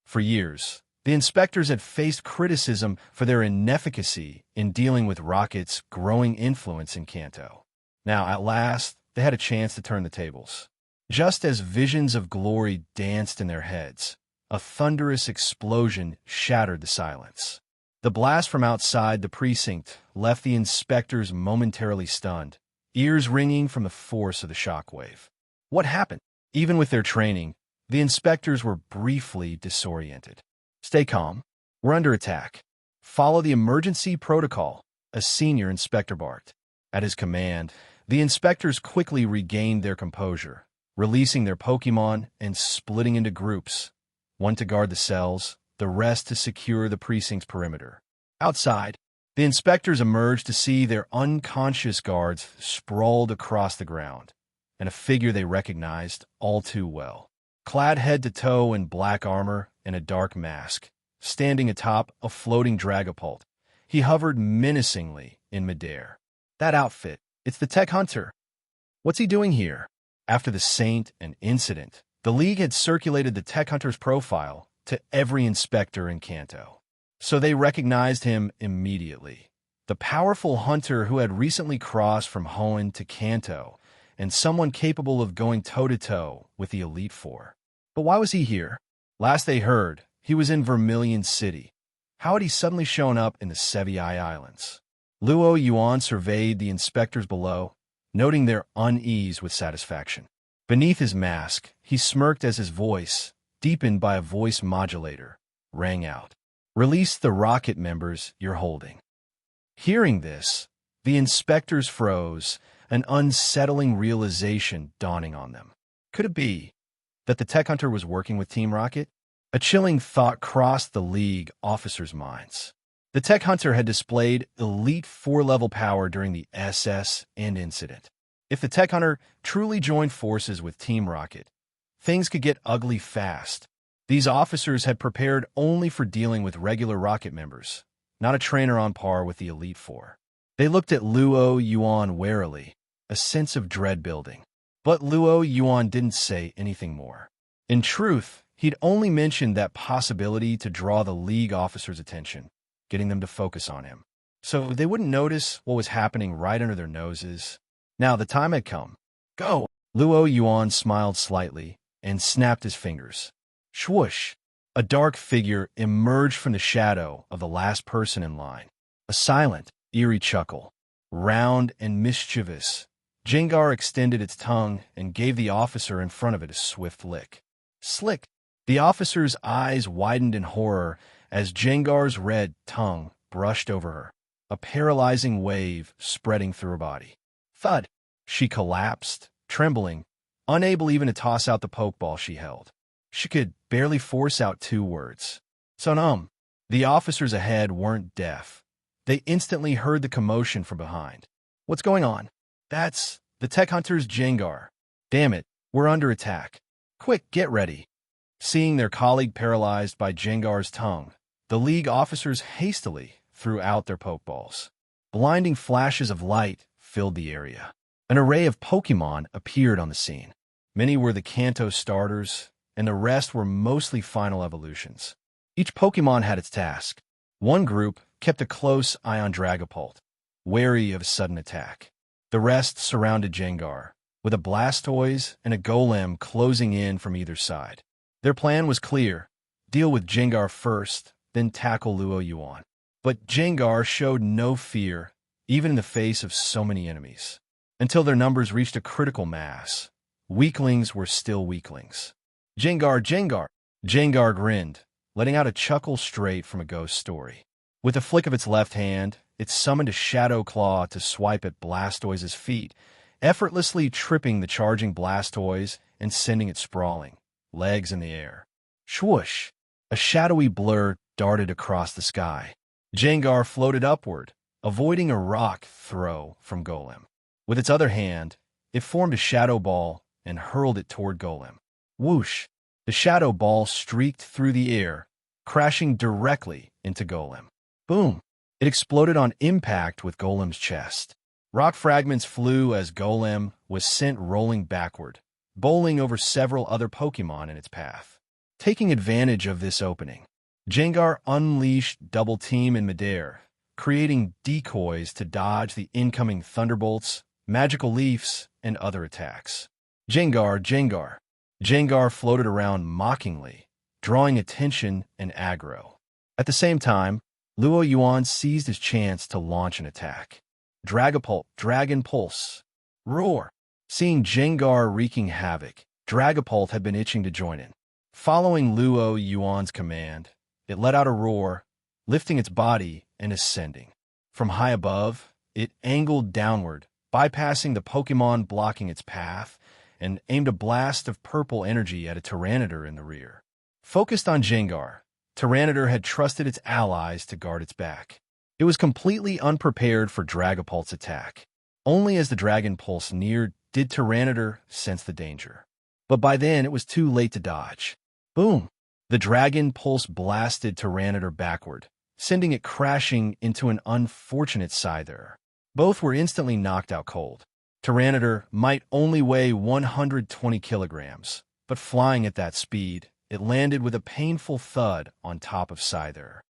Speaker 2: For years, the inspectors had faced criticism for their inefficacy in dealing with Rocket's growing influence in Kanto. Now, at last, they had a chance to turn the tables. Just as visions of glory danced in their heads, a thunderous explosion shattered the silence. The blast from outside the precinct left the inspectors momentarily stunned, ears ringing from the force of the shockwave. What happened? Even with their training, the inspectors were briefly disoriented. Stay calm. We're under attack. Follow the emergency protocol, a senior inspector barked. At his command, the inspectors quickly regained their composure, releasing their Pokémon and splitting into groups, one to guard the cells, the rest to secure the precinct's perimeter. Outside, the inspectors emerged to see their unconscious guards sprawled across the ground, and a figure they recognized all too well. Clad head to toe in black armor and a dark mask, standing atop a floating Dragapult, he hovered menacingly in midair. That outfit, it's the Tech Hunter. What's he doing here? After the Saint and incident, the League had circulated the Tech Hunter's profile to every inspector in Kanto, so they recognized him immediately. The powerful hunter who had recently crossed from Hoenn to Kanto, and someone capable of going toe-to-toe with the Elite Four. But why was he here? Last they heard, he was in Vermilion City. How had he suddenly shown up in the Sevi Islands? Luo Yuan surveyed the inspectors below, noting their unease with satisfaction. Beneath his mask, he smirked as his voice, deepened by a voice modulator, rang out. Release the rocket members you're holding. Hearing this, the inspectors froze, an unsettling realization dawning on them. Could it be that the tech hunter was working with Team Rocket? A chilling thought crossed the League officers' minds. The tech hunter had displayed elite 4-level power during the SS and incident. If the tech hunter truly joined forces with Team Rocket, things could get ugly fast. These officers had prepared only for dealing with regular Rocket members, not a trainer on par with the Elite Four. They looked at Luo Yuan warily, a sense of dread building. But Luo Yuan didn't say anything more. In truth, he'd only mentioned that possibility to draw the League officers' attention, getting them to focus on him, so they wouldn't notice what was happening right under their noses. Now the time had come. Go! Luo Yuan smiled slightly and snapped his fingers. Swoosh! A dark figure emerged from the shadow of the last person in line. A silent, eerie chuckle. Round and mischievous, Jengar extended its tongue and gave the officer in front of it a swift lick. Slick! The officer's eyes widened in horror as Jengar's red tongue brushed over her, a paralyzing wave spreading through her body. Thud! She collapsed, trembling, unable even to toss out the pokeball she held. She could barely force out 2 words. Sonum! The officers ahead weren't deaf. They instantly heard the commotion from behind. What's going on? That's the tech hunter's Jengar. Damn it, we're under attack. Quick, get ready. Seeing their colleague paralyzed by Jengar's tongue, the League officers hastily threw out their pokeballs. Blinding flashes of light filled the area. An array of Pokemon appeared on the scene. Many were the Kanto starters, and the rest were mostly final evolutions. Each Pokemon had its task. One group kept a close eye on Dragapult, wary of a sudden attack. The rest surrounded Jengar, with a Blastoise and a Golem closing in from either side. Their plan was clear: deal with Jengar first, then tackle Luo Yuan. But Jengar showed no fear, even in the face of so many enemies. Until their numbers reached a critical mass, weaklings were still weaklings. Jengar, Jengar! Jengar grinned, letting out a chuckle straight from a ghost story. With a flick of its left hand, it summoned a Shadow Claw to swipe at Blastoise's feet, effortlessly tripping the charging Blastoise and sending it sprawling, legs in the air. Swoosh! A shadowy blur darted across the sky. Jengar floated upward, avoiding a rock throw from Golem. With its other hand, it formed a shadow ball and hurled it toward Golem. Whoosh! The shadow ball streaked through the air, crashing directly into Golem. Boom! It exploded on impact with Golem's chest. Rock fragments flew as Golem was sent rolling backward, bowling over several other Pokemon in its path. Taking advantage of this opening, Jengar unleashed Double Team in midair, creating decoys to dodge the incoming Thunderbolts, Magical Leafs, and other attacks. Jengar, Jengar! Jengar floated around mockingly, drawing attention and aggro. At the same time, Luo Yuan seized his chance to launch an attack. Dragapult, Dragon Pulse. Roar! Seeing Jengar wreaking havoc, Dragapult had been itching to join in. Following Luo Yuan's command, it let out a roar, lifting its body and ascending. From high above, it angled downward, bypassing the Pokemon blocking its path, and aimed a blast of purple energy at a Tyranitar in the rear. Focused on Jengar, Tyranitar had trusted its allies to guard its back. It was completely unprepared for Dragapult's attack. Only as the Dragon Pulse neared did Tyranitar sense the danger. But by then it was too late to dodge. Boom! The Dragon Pulse blasted Tyranitar backward, sending it crashing into an unfortunate Scyther. Both were instantly knocked out cold. Tyranitar might only weigh 120 kilograms, but flying at that speed, it landed with a painful thud on top of Scyther.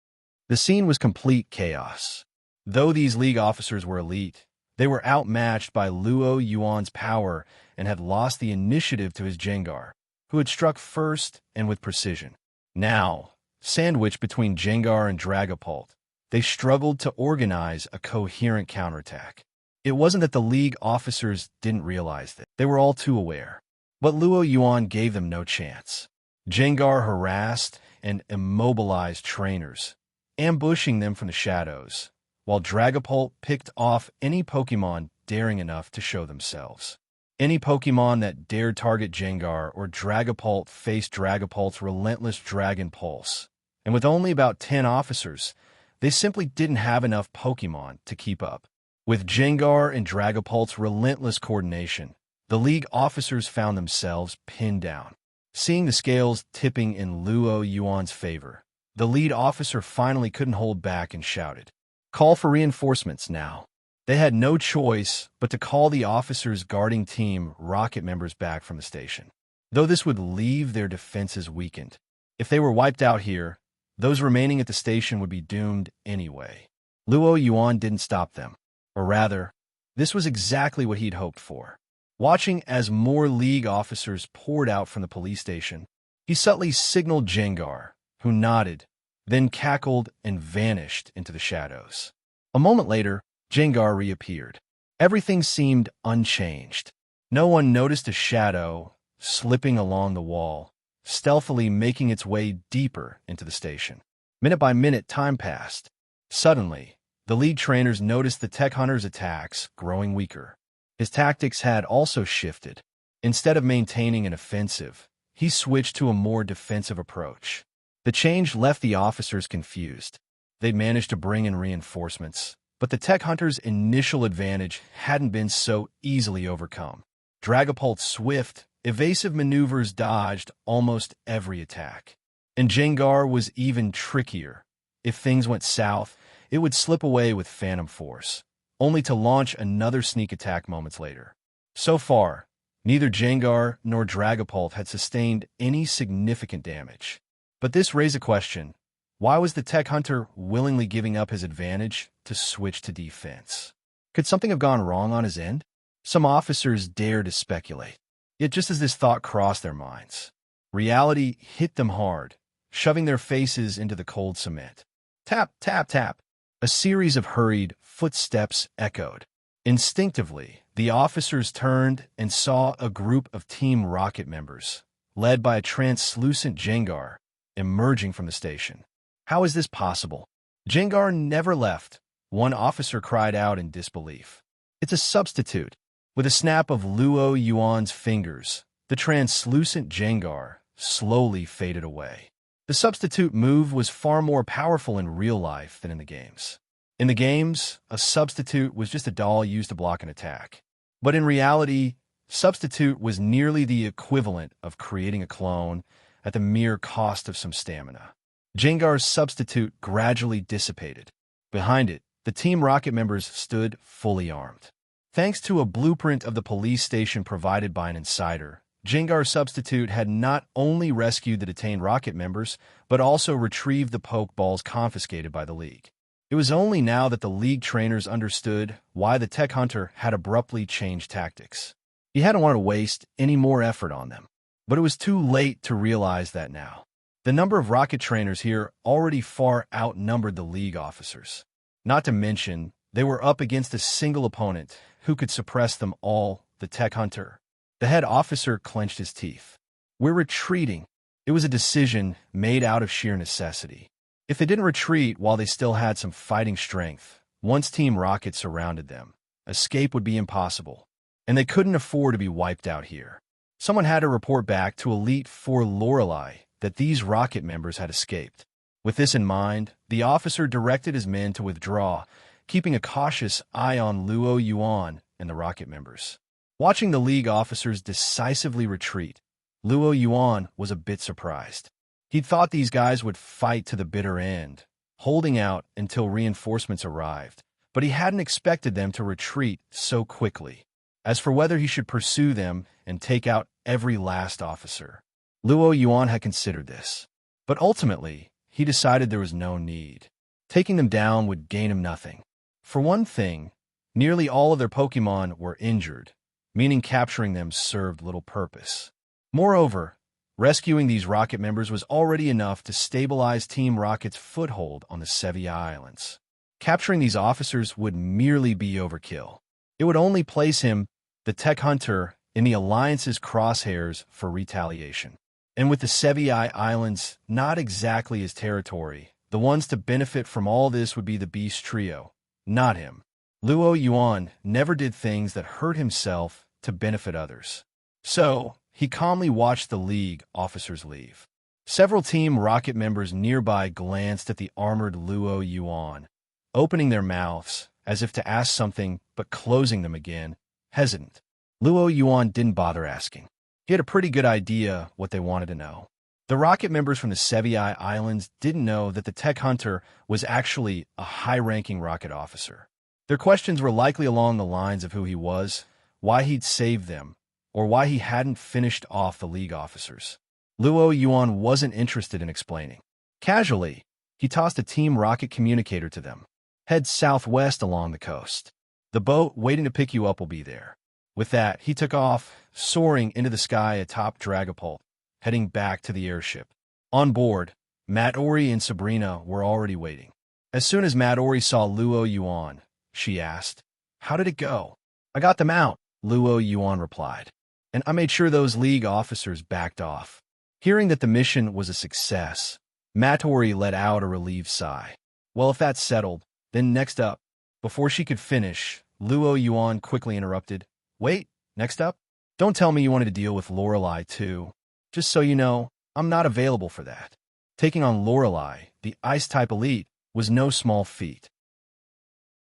Speaker 2: The scene was complete chaos. Though these League officers were elite, they were outmatched by Luo Yuan's power and had lost the initiative to his Jengar, who had struck first and with precision. Now, sandwiched between Jengar and Dragapult, they struggled to organize a coherent counterattack. It wasn't that the League officers didn't realize that. They were all too aware. But Luo Yuan gave them no chance. Jengar harassed and immobilized trainers, ambushing them from the shadows, while Dragapult picked off any Pokemon daring enough to show themselves. Any Pokemon that dared target Gengar or Dragapult faced Dragapult's relentless Dragon Pulse. And with only about 10 officers, they simply didn't have enough Pokemon to keep up. With Gengar and Dragapult's relentless coordination, the League officers found themselves pinned down. Seeing the scales tipping in Luo Yuan's favor, the lead officer finally couldn't hold back and shouted, "Call for reinforcements now." They had no choice but to call the officers guarding Team Rocket members back from the station, though this would leave their defenses weakened. If they were wiped out here, those remaining at the station would be doomed anyway. Luo Yuan didn't stop them. Or rather, this was exactly what he'd hoped for. Watching as more League officers poured out from the police station, he subtly signaled Gengar, who nodded, then cackled and vanished into the shadows. A moment later, Gengar reappeared. Everything seemed unchanged. No one noticed a shadow slipping along the wall, stealthily making its way deeper into the station. Minute by minute, time passed. Suddenly, the lead trainers noticed the tech hunter's attacks growing weaker. His tactics had also shifted. Instead of maintaining an offensive, he switched to a more defensive approach. The change left the officers confused. They'd managed to bring in reinforcements, but the tech hunter's initial advantage hadn't been so easily overcome. Dragapult's swift, evasive maneuvers dodged almost every attack. And Gengar was even trickier. If things went south, it would slip away with Phantom Force, only to launch another sneak attack moments later. So far, neither Gengar nor Dragapult had sustained any significant damage. But this raised a question. Why was the tech hunter willingly giving up his advantage to switch to defense? Could something have gone wrong on his end? Some officers dared to speculate. Yet just as this thought crossed their minds, reality hit them hard, shoving their faces into the cold cement. Tap, tap, tap. A series of hurried footsteps echoed. Instinctively, the officers turned and saw a group of Team Rocket members, led by a translucent Gengar, emerging from the station. How is this possible? Gengar never left, one officer cried out in disbelief. It's a substitute. With a snap of Luo Yuan's fingers, the translucent Gengar slowly faded away. The substitute move was far more powerful in real life than in the games. In the games, a substitute was just a doll used to block an attack. But in reality, substitute was nearly the equivalent of creating a clone at the mere cost of some stamina. Gengar's substitute gradually dissipated. Behind it, the Team Rocket members stood fully armed. Thanks to a blueprint of the police station provided by an insider, Gengar's substitute had not only rescued the detained Rocket members, but also retrieved the Pokeballs confiscated by the League. It was only now that the League trainers understood why the tech hunter had abruptly changed tactics. He hadn't wanted to waste any more effort on them. But it was too late to realize that now. The number of Rocket trainers here already far outnumbered the League officers. Not to mention, they were up against a single opponent who could suppress them all, the tech hunter. The head officer clenched his teeth. We're retreating. It was a decision made out of sheer necessity. If they didn't retreat while they still had some fighting strength, once Team Rocket surrounded them, escape would be impossible. And they couldn't afford to be wiped out here. Someone had to report back to Elite Four Lorelei that these Rocket members had escaped. With this in mind, the officer directed his men to withdraw, keeping a cautious eye on Luo Yuan and the Rocket members. Watching the League officers decisively retreat, Luo Yuan was a bit surprised. He'd thought these guys would fight to the bitter end, holding out until reinforcements arrived, but he hadn't expected them to retreat so quickly. As for whether he should pursue them and take out every last officer, Luo Yuan had considered this. But ultimately, he decided there was no need. Taking them down would gain him nothing. For one thing, nearly all of their Pokemon were injured, meaning capturing them served little purpose. Moreover, rescuing these Rocket members was already enough to stabilize Team Rocket's foothold on the Sevi Islands. Capturing these officers would merely be overkill. It would only place him, the tech hunter, in the Alliance's crosshairs for retaliation. And with the Sevi Islands not exactly his territory, the ones to benefit from all this would be the Beast Trio, not him. Luo Yuan never did things that hurt himself to benefit others. So, he calmly watched the League officers leave. Several Team Rocket members nearby glanced at the armored Luo Yuan, opening their mouths as if to ask something but closing them again, hesitant. Luo Yuan didn't bother asking. He had a pretty good idea what they wanted to know. The rocket members from the Sevi Islands didn't know that the tech hunter was actually a high-ranking rocket officer. Their questions were likely along the lines of who he was, why he'd saved them, or why he hadn't finished off the League officers. Luo Yuan wasn't interested in explaining. Casually, he tossed a Team Rocket communicator to them. Head southwest along the coast. The boat waiting to pick you up will be there. With that, he took off, soaring into the sky atop Dragapult, heading back to the airship. On board, Matori and Sabrina were already waiting. As soon as Matori saw Luo Yuan, she asked, "How did it go?" "I got them out," Luo Yuan replied. "And I made sure those League officers backed off." Hearing that the mission was a success, Matori let out a relieved sigh. Well, if that's settled, then next up. Before she could finish, Luo Yuan quickly interrupted. "Wait, next up? Don't tell me you wanted to deal with Lorelei, too. Just so you know, I'm not available for that." Taking on Lorelei, the Ice-type elite, was no small feat.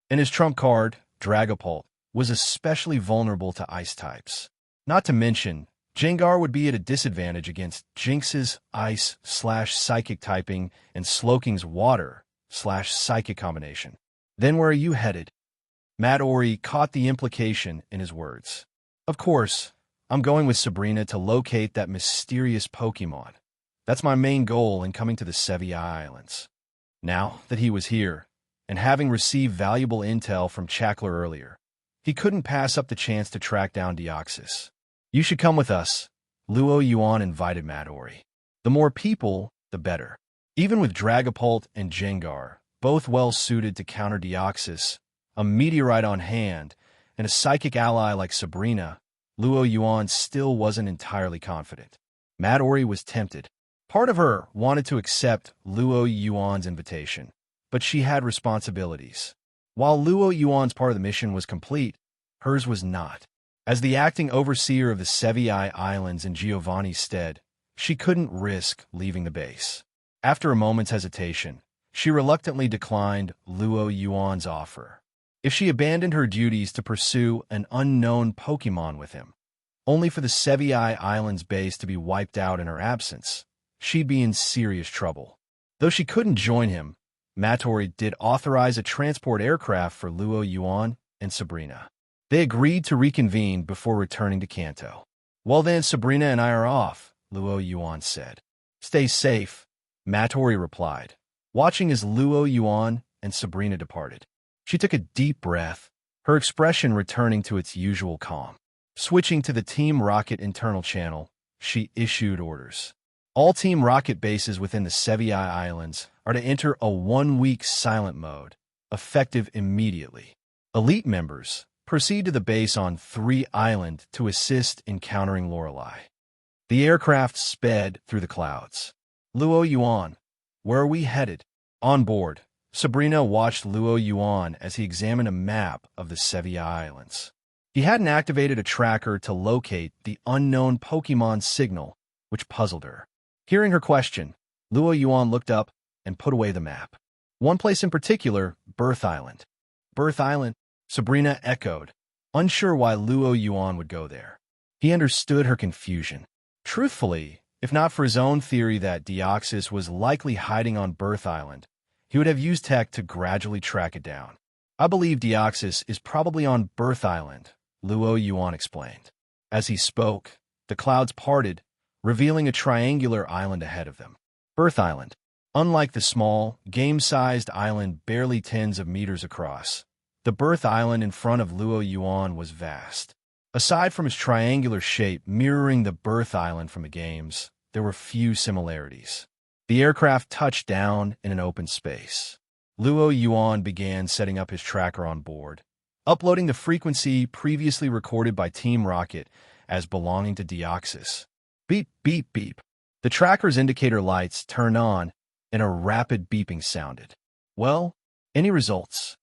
Speaker 2: And his trump card, Dragapult, was especially vulnerable to Ice types. Not to mention, Jengar would be at a disadvantage against Jinx's Ice/Psychic typing and Sloking's Water/Psychic combination. "Then where are you headed?" Matori caught the implication in his words. "Of course, I'm going with Sabrina to locate that mysterious Pokemon. That's my main goal in coming to the Sevi Islands." Now that he was here, and having received valuable intel from Chakler earlier, he couldn't pass up the chance to track down Deoxys. "You should come with us," Luo Yuan invited Matori. "The more people, the better." Even with Dragapult and Jengar, both well-suited to counter Deoxys, a meteorite on hand, and a psychic ally like Sabrina, Luo Yuan still wasn't entirely confident. Matori was tempted. Part of her wanted to accept Luo Yuan's invitation, but she had responsibilities. While Luo Yuan's part of the mission was complete, hers was not. As the acting overseer of the Sevi Islands in Giovanni's stead, she couldn't risk leaving the base. After a moment's hesitation, she reluctantly declined Luo Yuan's offer. If she abandoned her duties to pursue an unknown Pokemon with him, only for the Sevi Islands base to be wiped out in her absence, she'd be in serious trouble. Though she couldn't join him, Matori did authorize a transport aircraft for Luo Yuan and Sabrina. They agreed to reconvene before returning to Kanto. "Well then, Sabrina and I are off," Luo Yuan said. "Stay safe," Matori replied, watching as Luo Yuan and Sabrina departed. She took a deep breath, her expression returning to its usual calm. Switching to the Team Rocket internal channel, she issued orders. All Team Rocket bases within the Sevi Islands are to enter a 1-week silent mode, effective immediately. Elite members proceed to the base on 3 Island to assist in countering Lorelei. The aircraft sped through the clouds. "Luo Yuan, where are we headed?" On board, Sabrina watched Luo Yuan as he examined a map of the Sevi Islands. He hadn't activated a tracker to locate the unknown Pokemon signal, which puzzled her. Hearing her question, Luo Yuan looked up and put away the map. One place in particular, Birth Island. "Birth Island?" Sabrina echoed, unsure why Luo Yuan would go there. He understood her confusion. Truthfully, if not for his own theory that Deoxys was likely hiding on Birth Island, he would have used tech to gradually track it down. "I believe Deoxys is probably on Birth Island," Luo Yuan explained. As he spoke, the clouds parted, revealing a triangular island ahead of them. Birth Island. Unlike the small, game-sized island barely tens of meters across, the Birth Island in front of Luo Yuan was vast. Aside from its triangular shape mirroring the Birth Island from the games, there were few similarities. The aircraft touched down in an open space. Luo Yuan began setting up his tracker on board, uploading the frequency previously recorded by Team Rocket as belonging to Deoxys. Beep, beep, beep. The tracker's indicator lights turned on, and a rapid beeping sounded. "Well, any results?"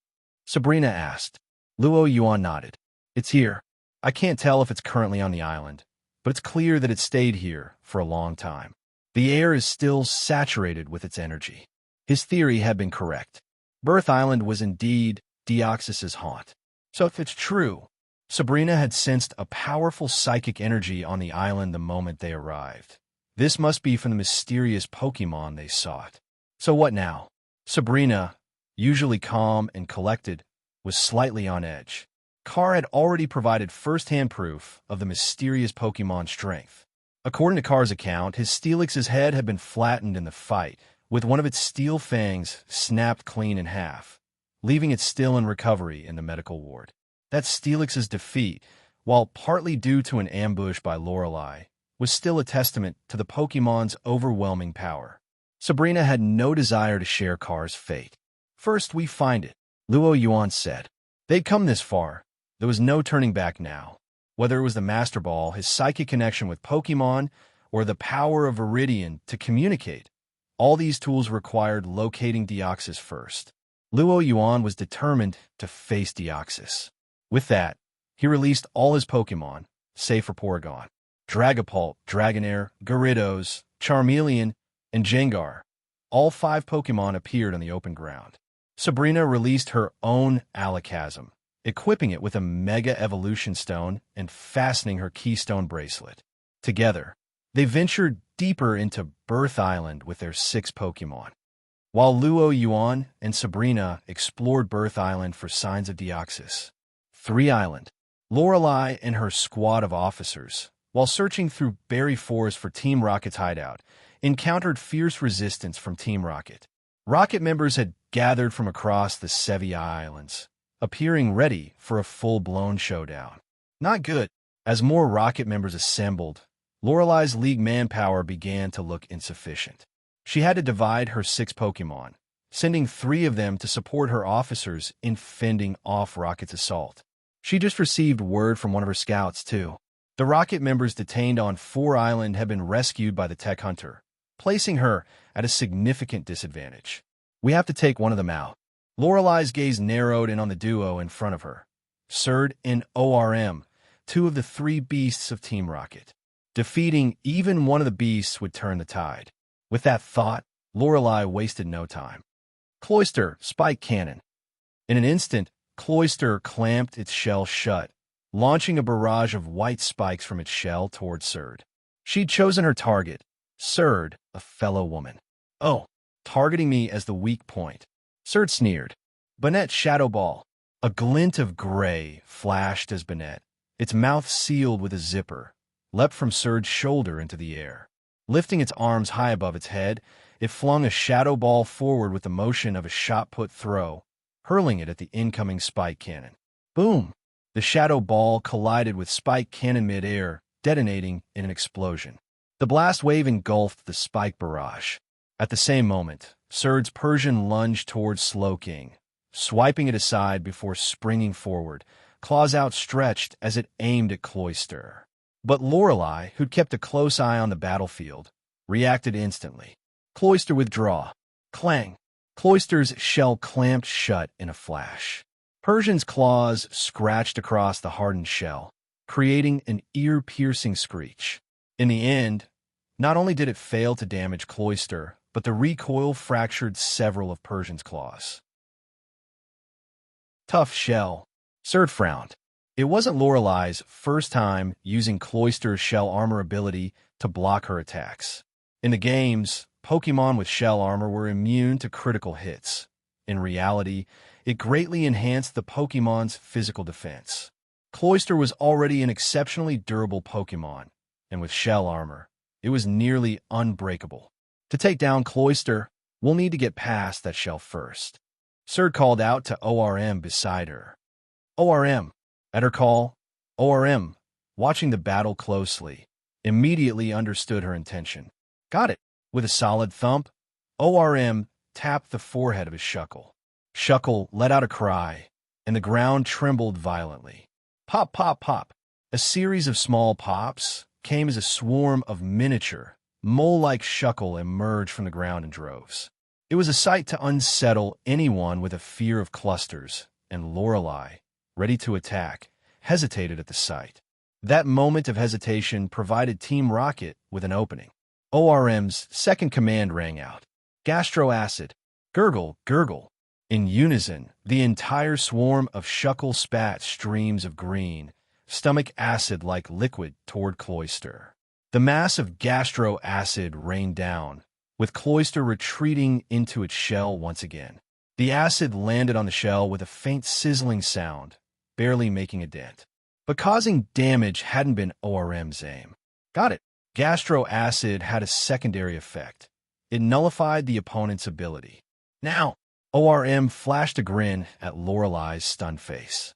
Speaker 2: Sabrina asked. Luo Yuan nodded. "It's here. I can't tell if it's currently on the island, but it's clear that it stayed here for a long time. The air is still saturated with its energy. His theory had been correct. Birth Island was indeed Deoxys' haunt. So if it's true, Sabrina had sensed a powerful psychic energy on the island the moment they arrived. This must be from the mysterious Pokemon they sought. So what now? Sabrina, usually calm and collected, was slightly on edge. Carr had already provided first-hand proof of the mysterious Pokemon's strength. According to Carr's account, his Steelix's head had been flattened in the fight, with one of its steel fangs snapped clean in half, leaving it still in recovery in the medical ward. That Steelix's defeat, while partly due to an ambush by Lorelei, was still a testament to the Pokemon's overwhelming power. Sabrina had no desire to share Carr's fate. First we find it, Yuan said. They'd come this far. There was no turning back now. Whether it was the Master Ball, his psychic connection with Pokemon, or the power of Viridian to communicate, all these tools required locating Deoxys first. Yuan was determined to face Deoxys. With that, he released all his Pokemon, save for Porygon. Dragapult, Dragonair, Gyarados, Charmeleon, and Jengar. All 5 Pokemon appeared on the open ground. Sabrina released her own Alakazam, equipping it with a Mega Evolution Stone and fastening her Keystone Bracelet. Together, they ventured deeper into Birth Island with their 6 Pokemon. While Yuan and Sabrina explored Birth Island for signs of Deoxys, 3 Island, Lorelei and her squad of officers, while searching through Berry Forest for Team Rocket's hideout, encountered fierce resistance from Team Rocket. Rocket members had gathered from across the Sevi Islands, appearing ready for a full-blown showdown. Not good. As more Rocket members assembled, Lorelei's League manpower began to look insufficient. She had to divide her 6 Pokemon, sending 3 of them to support her officers in fending off Rocket's assault. She just received word from one of her scouts, too. The Rocket members detained on 4 Island had been rescued by the Tech Hunter, placing her at a significant disadvantage. We have to take one of them out. Lorelei's gaze narrowed in on the duo in front of her. Surd and ORM, 2 of the 3 beasts of Team Rocket. Defeating even one of the beasts would turn the tide. With that thought, Lorelei wasted no time. Cloyster, Spike Cannon. In an instant, Cloyster clamped its shell shut, launching a barrage of white spikes from its shell toward Surd. She'd chosen her target, Surd, a fellow woman. Oh, targeting me as the weak point. Surd sneered. Banette Shadow Ball. A glint of gray flashed as Banette, its mouth sealed with a zipper, leapt from Surd's shoulder into the air. Lifting its arms high above its head, it flung a shadow ball forward with the motion of a shot-put throw, hurling it at the incoming Spike Cannon. Boom! The shadow ball collided with Spike Cannon mid-air, detonating in an explosion. The blast wave engulfed the spike barrage. At the same moment, Surd's Persian lunged towards Slowking, swiping it aside before springing forward, claws outstretched as it aimed at Cloyster. But Lorelei, who'd kept a close eye on the battlefield, reacted instantly. Cloyster withdraw. Clang! Cloyster's shell clamped shut in a flash. Persian's claws scratched across the hardened shell, creating an ear-piercing screech. In the end, not only did it fail to damage Cloyster, but the recoil fractured several of Persian's claws. Tough shell. Surd frowned. It wasn't Lorelei's first time using Cloyster's shell armor ability to block her attacks. In the games, Pokemon with shell armor were immune to critical hits. In reality, it greatly enhanced the Pokemon's physical defense. Cloyster was already an exceptionally durable Pokemon, and with shell armor, it was nearly unbreakable. To take down Cloyster, we'll need to get past that shell first. Surd called out to ORM beside her. ORM. At her call, ORM, watching the battle closely, immediately understood her intention. Got it. With a solid thump, ORM tapped the forehead of his Shuckle. Shuckle let out a cry, and the ground trembled violently. Pop, pop, pop. A series of small pops came as a swarm of miniature, mole-like Shuckle emerged from the ground in droves. It was a sight to unsettle anyone with a fear of clusters, and Lorelei, ready to attack, hesitated at the sight. That moment of hesitation provided Team Rocket with an opening. ORM's second command rang out. Gastro acid. Gurgle, gurgle. In unison, the entire swarm of Shuckle spat streams of green, stomach acid-like liquid toward Cloyster. The mass of gastro acid rained down, with Cloyster retreating into its shell once again. The acid landed on the shell with a faint sizzling sound, barely making a dent. But causing damage hadn't been ORM's aim. Got it. Gastro acid had a secondary effect. It nullified the opponent's ability. Now, ORM flashed a grin at Lorelei's stunned face.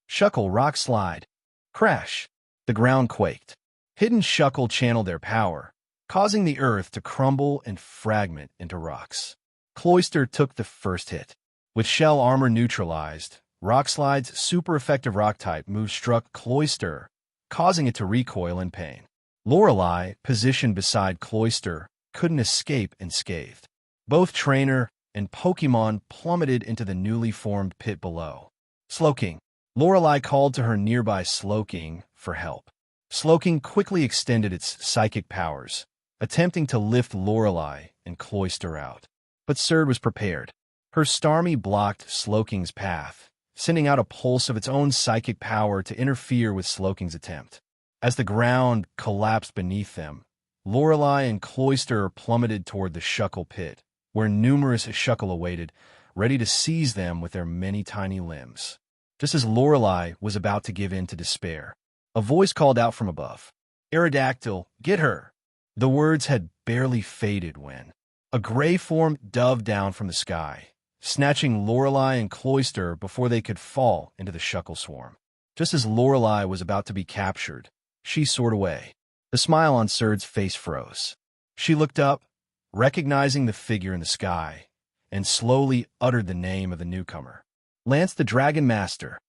Speaker 2: Shuckle rock slide. Crash. The ground quaked. Hidden Shuckle channeled their power, causing the earth to crumble and fragment into rocks. Cloyster took the first hit. With shell armor neutralized, Rockslide's super-effective rock-type move struck Cloyster, causing it to recoil in pain. Lorelei, positioned beside Cloyster, couldn't escape unscathed. Both trainer and Pokémon plummeted into the newly formed pit below. Slowking. Lorelei called to her nearby Slowking for help. Slowking quickly extended its psychic powers, attempting to lift Lorelei and Cloyster out. But Surd was prepared. Her Starmie blocked Slowking's path, sending out a pulse of its own psychic power to interfere with Slowking's attempt. As the ground collapsed beneath them, Lorelei and Cloyster plummeted toward the Shuckle pit, where numerous Shuckle awaited, ready to seize them with their many tiny limbs. Just as Lorelei was about to give in to despair, a voice called out from above. "Aerodactyl, get her!" The words had barely faded when a gray form dove down from the sky, snatching Lorelei and Cloyster before they could fall into the Shuckle swarm. Just as Lorelei was about to be captured, she soared away. The smile on Surd's face froze. She looked up, recognizing the figure in the sky, and slowly uttered the name of the newcomer. Lance the Dragon Master.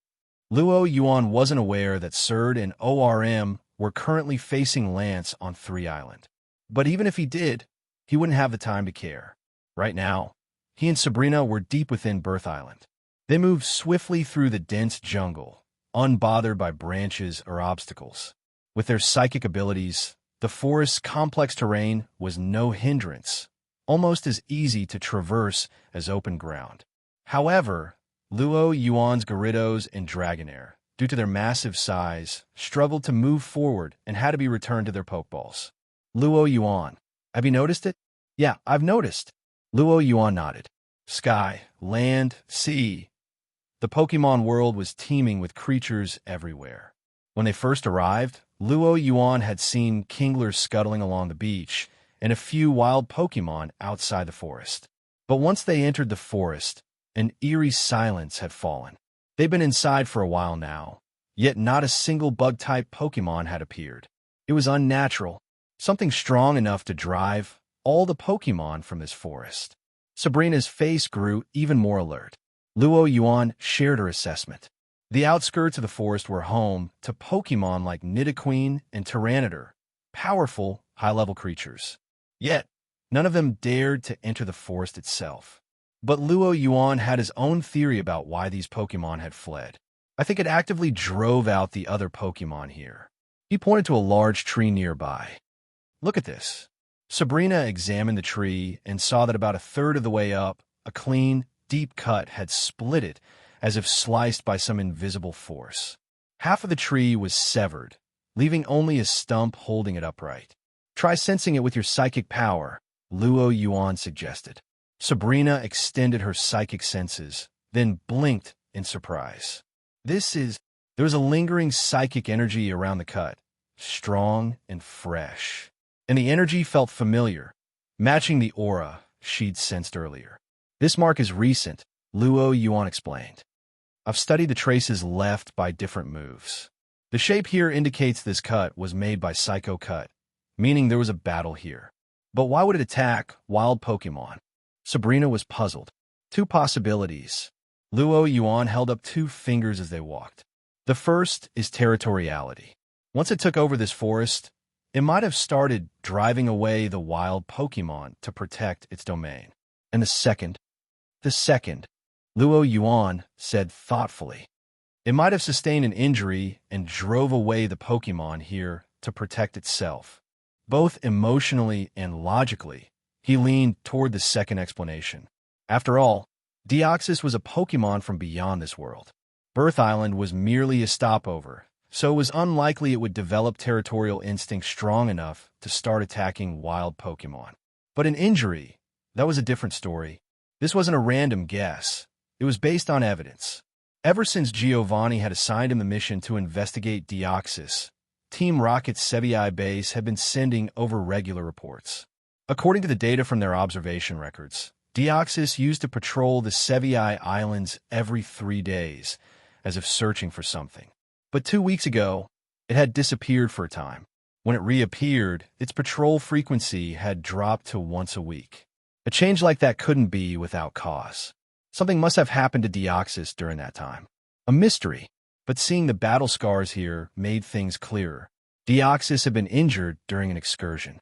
Speaker 2: Luo Yuan wasn't aware that Surd and ORM were currently facing Lance on 3 Island. But even if he did, he wouldn't have the time to care. Right now, he and Sabrina were deep within Birth Island. They moved swiftly through the dense jungle, unbothered by branches or obstacles. With their psychic abilities, the forest's complex terrain was no hindrance, almost as easy to traverse as open ground. However, Luo Yuan's Gyarados and Dragonair, due to their massive size, struggled to move forward and had to be returned to their Pokeballs. Luo Yuan, have you noticed it? Yeah, I've noticed. Luo Yuan nodded. Sky, land, sea. The Pokemon world was teeming with creatures everywhere. When they first arrived, Luo Yuan had seen Kinglers scuttling along the beach and a few wild Pokemon outside the forest. But once they entered the forest, an eerie silence had fallen. They'd been inside for a while now, yet not a single bug-type Pokemon had appeared. It was unnatural, something strong enough to drive all the Pokemon from this forest. Sabrina's face grew even more alert. Luo Yuan shared her assessment. The outskirts of the forest were home to Pokemon like Nidoqueen and Tyranitar, powerful, high-level creatures. Yet, none of them dared to enter the forest itself. But Luo Yuan had his own theory about why these Pokemon had fled. I think it actively drove out the other Pokemon here. He pointed to a large tree nearby. Look at this. Sabrina examined the tree and saw that about a third of the way up, a clean, deep cut had split it, as if sliced by some invisible force. Half of the tree was severed, leaving only a stump holding it upright. Try sensing it with your psychic power, Luo Yuan suggested. Sabrina extended her psychic senses, then blinked in surprise. There was a lingering psychic energy around the cut, strong and fresh. And the energy felt familiar, matching the aura she'd sensed earlier. This mark is recent, Luo Yuan explained. I've studied the traces left by different moves. The shape here indicates this cut was made by Psycho Cut, meaning there was a battle here. But why would it attack wild Pokemon? Sabrina was puzzled. 2 possibilities. Luo Yuan held up 2 fingers as they walked. The first is territoriality. Once it took over this forest, it might have started driving away the wild Pokemon to protect its domain. And the second, Luo Yuan said thoughtfully. It might have sustained an injury and drove away the Pokemon here to protect itself. Both emotionally and logically, he leaned toward the second explanation. After all, Deoxys was a Pokemon from beyond this world. Birth Island was merely a stopover, so it was unlikely it would develop territorial instincts strong enough to start attacking wild Pokemon. But an injury, that was a different story. This wasn't a random guess. It was based on evidence. Ever since Giovanni had assigned him the mission to investigate Deoxys, Team Rocket's Sevi Islands base had been sending over regular reports. According to the data from their observation records, Deoxys used to patrol the Sevi Islands every 3 days, as if searching for something. But 2 weeks ago, it had disappeared for a time. When it reappeared, its patrol frequency had dropped to once a week. A change like that couldn't be without cause. Something must have happened to Deoxys during that time. A mystery, but seeing the battle scars here made things clearer. Deoxys had been injured during an excursion.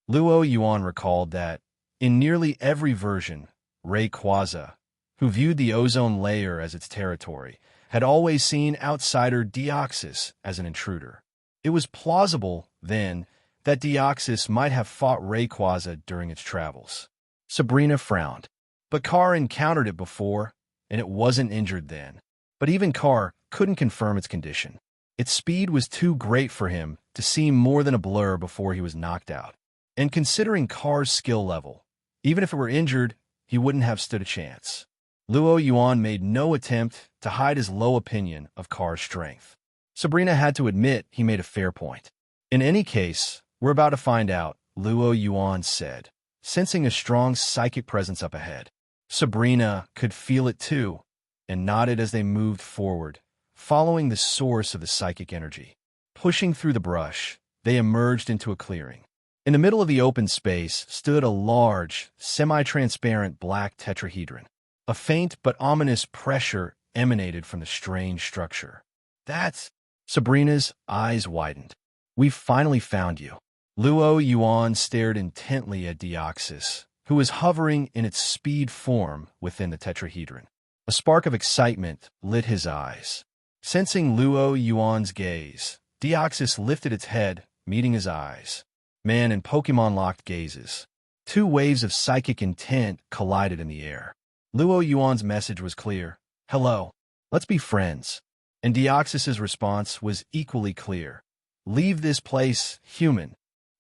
Speaker 2: Yuan recalled that, in nearly every version, Rayquaza, who viewed the ozone layer as its territory, had always seen outsider Deoxys as an intruder. It was plausible, then, that Deoxys might have fought Rayquaza during its travels. Sabrina frowned. But Carr encountered it before, and it wasn't injured then. But even Carr couldn't confirm its condition. Its speed was too great for him to seem more than a blur before he was knocked out. And considering Carr's skill level, even if it were injured, he wouldn't have stood a chance. Yuan made no attempt to hide his low opinion of Carr's strength. Sabrina had to admit he made a fair point. In any case, we're about to find out, Yuan said, sensing a strong psychic presence up ahead. Sabrina could feel it too, and nodded as they moved forward, following the source of the psychic energy. Pushing through the brush, they emerged into a clearing. In the middle of the open space stood a large, semi-transparent black tetrahedron. A faint but ominous pressure emanated from the strange structure. That's... Sabrina's eyes widened. We've finally found you. Yuan stared intently at Deoxys, who was hovering in its speed form within the tetrahedron. A spark of excitement lit his eyes. Sensing Yuan's gaze, Deoxys lifted its head, meeting his eyes. Man and Pokemon locked gazes. 2 waves of psychic intent collided in the air. Yuan's message was clear. Hello. Let's be friends. And Deoxys' response was equally clear. Leave this place, human.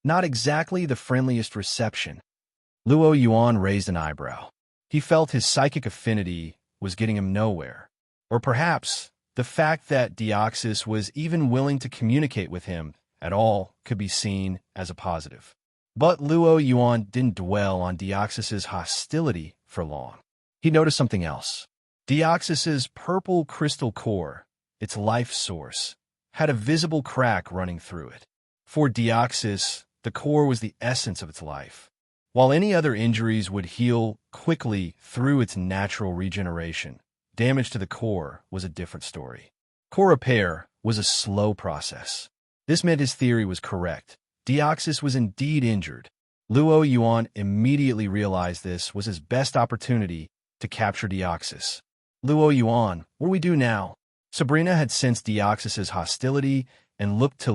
Speaker 2: Not exactly the friendliest reception. Yuan raised an eyebrow. He felt his psychic affinity was getting him nowhere. Or perhaps the fact that Deoxys was even willing to communicate with him at all could be seen as a positive. But Yuan didn't dwell on Deoxys' hostility for long. He noticed something else. Deoxys' purple crystal core, its life source, had a visible crack running through it. For Deoxys, the core was the essence of its life. While any other injuries would heal quickly through its natural regeneration, damage to the core was a different story. Core repair was a slow process. This meant his theory was correct. Deoxys was indeed injured. Yuan immediately realized this was his best opportunity to capture Deoxys. Yuan, what do we do now? Sabrina had sensed Deoxys' hostility and looked to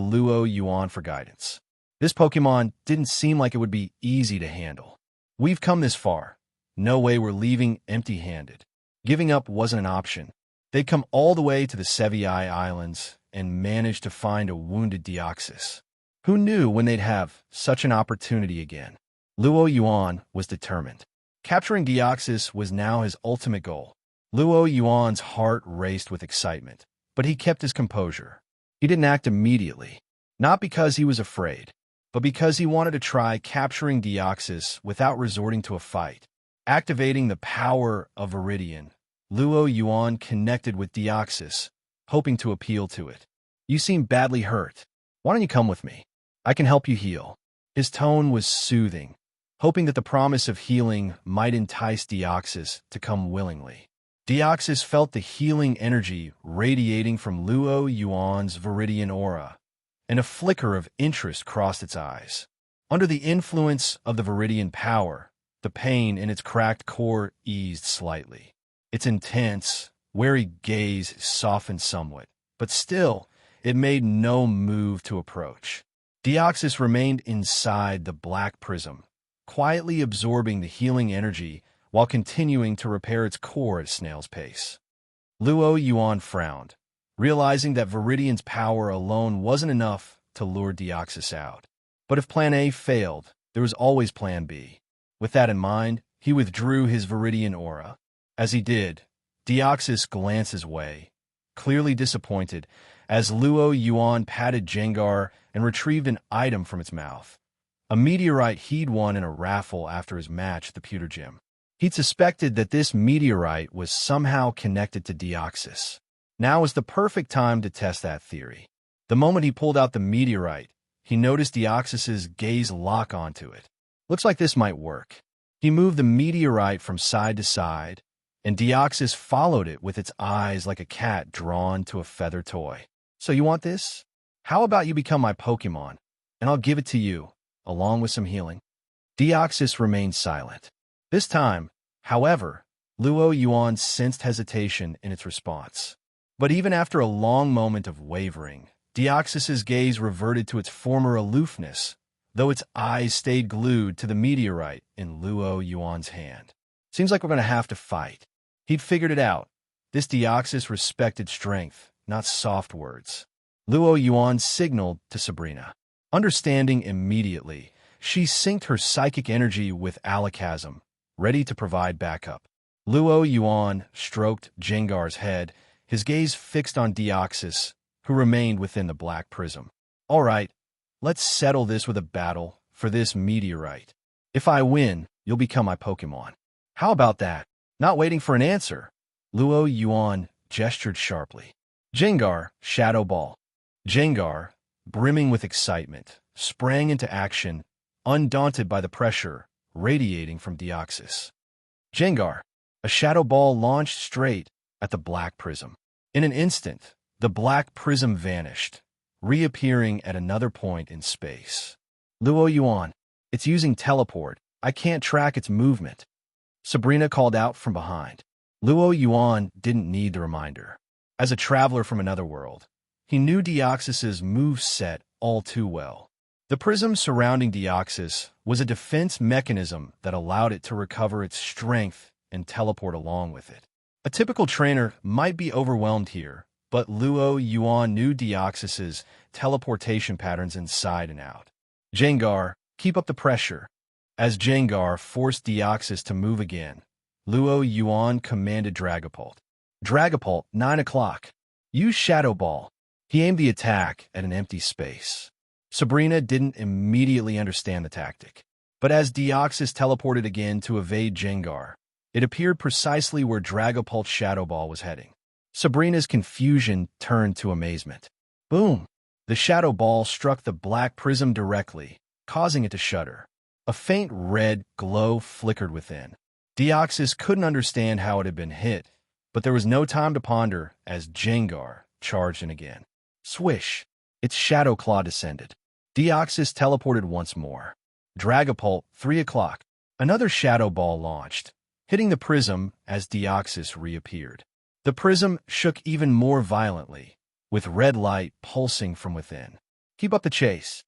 Speaker 2: Yuan for guidance. This Pokemon didn't seem like it would be easy to handle. We've come this far. No way we're leaving empty-handed. Giving up wasn't an option. They'd come all the way to the Sevi Islands and managed to find a wounded Deoxys. Who knew when they'd have such an opportunity again? Yuan was determined. Capturing Deoxys was now his ultimate goal. Yuan's heart raced with excitement, but he kept his composure. He didn't act immediately, not because he was afraid, but because he wanted to try capturing Deoxys without resorting to a fight. Activating the power of Viridian, Yuan connected with Deoxys, hoping to appeal to it. You seem badly hurt. Why don't you come with me? I can help you heal. His tone was soothing, hoping that the promise of healing might entice Deoxys to come willingly. Deoxys felt the healing energy radiating from Yuan's Viridian aura, and a flicker of interest crossed its eyes. Under the influence of the Viridian power, the pain in its cracked core eased slightly. Its intense, wary gaze softened somewhat, but still, it made no move to approach. Deoxys remained inside the black prism, quietly absorbing the healing energy while continuing to repair its core at a snail's pace. Yuan frowned, realizing that Viridian's power alone wasn't enough to lure Deoxys out. But if Plan A failed, there was always Plan B. With that in mind, he withdrew his Viridian aura. As he did, Deoxys glanced his way, clearly disappointed, as Yuan patted Jengar and retrieved an item from its mouth. A meteorite he'd won in a raffle after his match at the Pewter Gym. He'd suspected that this meteorite was somehow connected to Deoxys. Now was the perfect time to test that theory. The moment he pulled out the meteorite, he noticed Deoxys's gaze lock onto it. Looks like this might work. He moved the meteorite from side to side, and Deoxys followed it with its eyes like a cat drawn to a feather toy. So you want this? How about you become my Pokemon, and I'll give it to you, along with some healing? Deoxys remained silent. This time, however, Yuan sensed hesitation in its response. But even after a long moment of wavering, Deoxys's gaze reverted to its former aloofness, though its eyes stayed glued to the meteorite in Yuan's hand. Seems like we're going to have to fight. He'd figured it out. This Deoxys respected strength, not soft words. Yuan signaled to Sabrina. Understanding immediately, she synced her psychic energy with Alakazam, ready to provide backup. Yuan stroked Jengar's head, his gaze fixed on Deoxys, who remained within the black prism. All right, let's settle this with a battle for this meteorite. If I win, you'll become my Pokemon. How about that? Not waiting for an answer, Yuan gestured sharply. Jengar, Shadow Ball. Jengar, brimming with excitement, sprang into action, undaunted by the pressure radiating from Deoxys. Jengar, a shadow ball launched straight at the black prism. In an instant, the black prism vanished, reappearing at another point in space. Yuan, it's using teleport. I can't track its movement, Sabrina called out from behind. Yuan didn't need the reminder. As a traveler from another world, he knew Deoxys's moveset all too well. The prism surrounding Deoxys was a defense mechanism that allowed it to recover its strength and teleport along with it. A typical trainer might be overwhelmed here, but Yuan knew Deoxys's teleportation patterns inside and out. Jengar, keep up the pressure. As Jengar forced Deoxys to move again, Yuan commanded Dragapult. Dragapult, 9 o'clock. Use Shadow Ball. He aimed the attack at an empty space. Sabrina didn't immediately understand the tactic, but as Deoxys teleported again to evade Jengar, it appeared precisely where Dragapult's Shadow Ball was heading. Sabrina's confusion turned to amazement. Boom! The Shadow Ball struck the black prism directly, causing it to shudder. A faint red glow flickered within. Deoxys couldn't understand how it had been hit, but there was no time to ponder as Jengar charged in again. Swish! Its Shadow Claw descended. Deoxys teleported once more. Dragapult, 3 o'clock. Another Shadow Ball launched, hitting the prism as Deoxys reappeared. The prism shook even more violently, with red light pulsing from within. Keep up the chase.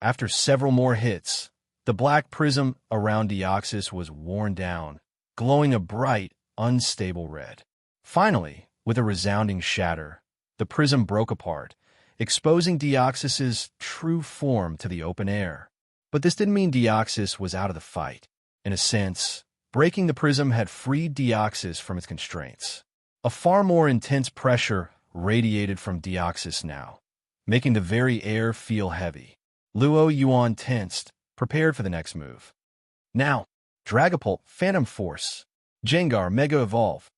Speaker 2: After several more hits, the black prism around Deoxys was worn down, glowing a bright, unstable red. Finally, with a resounding shatter, the prism broke apart, exposing Deoxys's true form to the open air. But this didn't mean Deoxys was out of the fight. In a sense, breaking the prism had freed Deoxys from its constraints. A far more intense pressure radiated from Deoxys now, making the very air feel heavy. Yuan tensed, prepared for the next move. Now, Dragapult, Phantom Force. Jengar, Mega Evolve.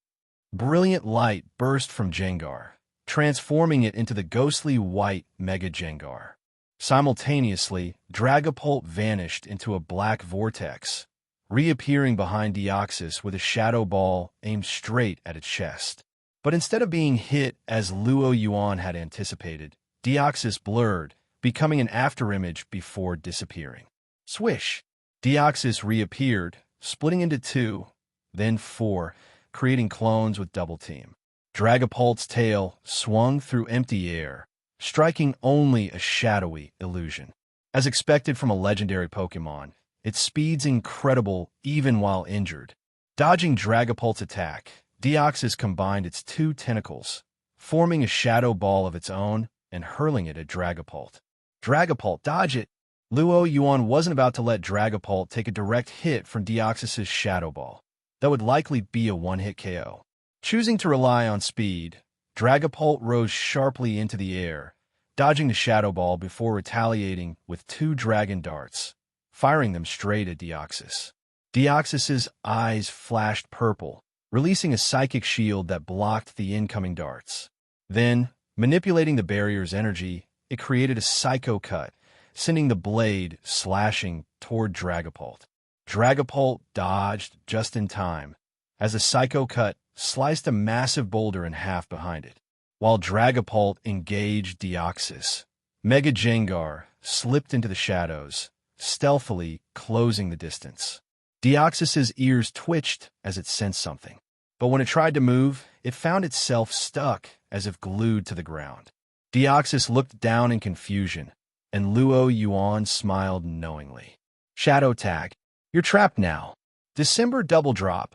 Speaker 2: Brilliant light burst from Jengar, transforming it into the ghostly white Mega Jengar. Simultaneously, Dragapult vanished into a black vortex, reappearing behind Deoxys with a shadow ball aimed straight at its chest. But instead of being hit as Yuan had anticipated, Deoxys blurred, becoming an afterimage before disappearing. Swish! Deoxys reappeared, splitting into 2, then 4, creating clones with Double Team. Dragapult's tail swung through empty air, striking only a shadowy illusion. As expected from a legendary Pokémon, its speed's incredible even while injured. Dodging Dragapult's attack, Deoxys combined its two tentacles, forming a shadow ball of its own and hurling it at Dragapult. Dragapult, dodge it! Yuan wasn't about to let Dragapult take a direct hit from Deoxys' shadow ball. That would likely be a one-hit KO. Choosing to rely on speed, Dragapult rose sharply into the air, dodging the shadow ball before retaliating with two dragon darts, firing them straight at Deoxys. Deoxys' eyes flashed purple, releasing a psychic shield that blocked the incoming darts. Then, manipulating the barrier's energy, it created a psycho cut, sending the blade slashing toward Dragapult. Dragapult dodged just in time, as the psycho cut sliced a massive boulder in half behind it. While Dragapult engaged Deoxys, Mega Gengar slipped into the shadows, stealthily closing the distance. Deoxys' ears twitched as it sensed something, but when it tried to move, it found itself stuck as if glued to the ground. Deoxys looked down in confusion, and Yuan smiled knowingly. Shadow Tag, you're trapped now. December Double Drop.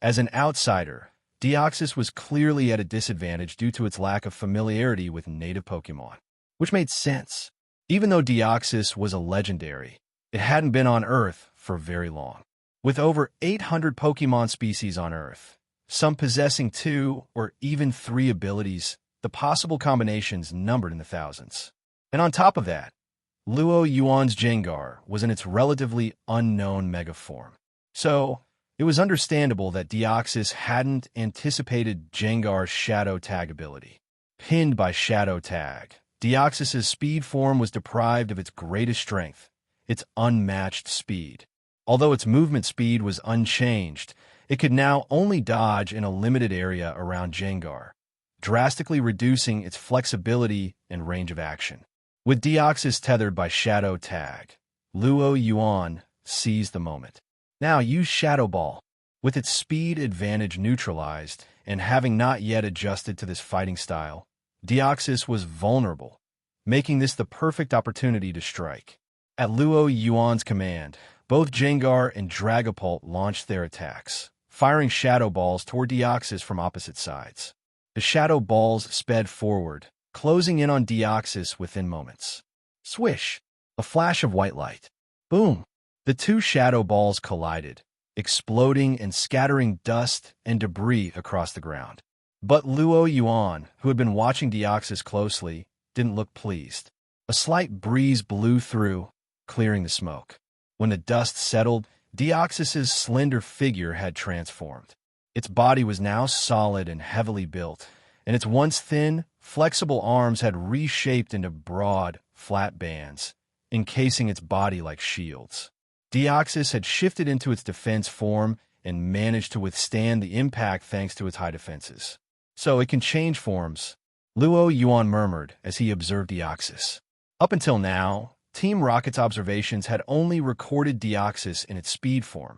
Speaker 2: As an outsider, Deoxys was clearly at a disadvantage due to its lack of familiarity with native Pokémon, which made sense. Even though Deoxys was a legendary, it hadn't been on Earth for very long. With over 800 Pokémon species on Earth, some possessing 2 or even 3 abilities, the possible combinations numbered in the thousands. And on top of that, Yuan's Gengar was in its relatively unknown mega form. So, it was understandable that Deoxys hadn't anticipated Gengar's Shadow Tag ability. Pinned by Shadow Tag, Deoxys' speed form was deprived of its greatest strength, its unmatched speed. Although its movement speed was unchanged, it could now only dodge in a limited area around Gengar, drastically reducing its flexibility and range of action. With Deoxys tethered by Shadow Tag, Yuan seized the moment. Now use Shadow Ball. With its speed advantage neutralized, and having not yet adjusted to this fighting style, Deoxys was vulnerable, making this the perfect opportunity to strike. At Yuan's command, both Gengar and Dragapult launched their attacks, firing Shadow Balls toward Deoxys from opposite sides. The Shadow Balls sped forward, closing in on Deoxys within moments. Swish! A flash of white light. Boom! The two Shadow Balls collided, exploding and scattering dust and debris across the ground. But Yuan, who had been watching Deoxys closely, didn't look pleased. A slight breeze blew through, clearing the smoke. When the dust settled, Deoxys' slender figure had transformed. Its body was now solid and heavily built, and its once thin, flexible arms had reshaped into broad, flat bands, encasing its body like shields. Deoxys had shifted into its defense form and managed to withstand the impact thanks to its high defenses. So it can change forms, Yuan murmured as he observed Deoxys. Up until now, Team Rocket's observations had only recorded Deoxys in its speed form,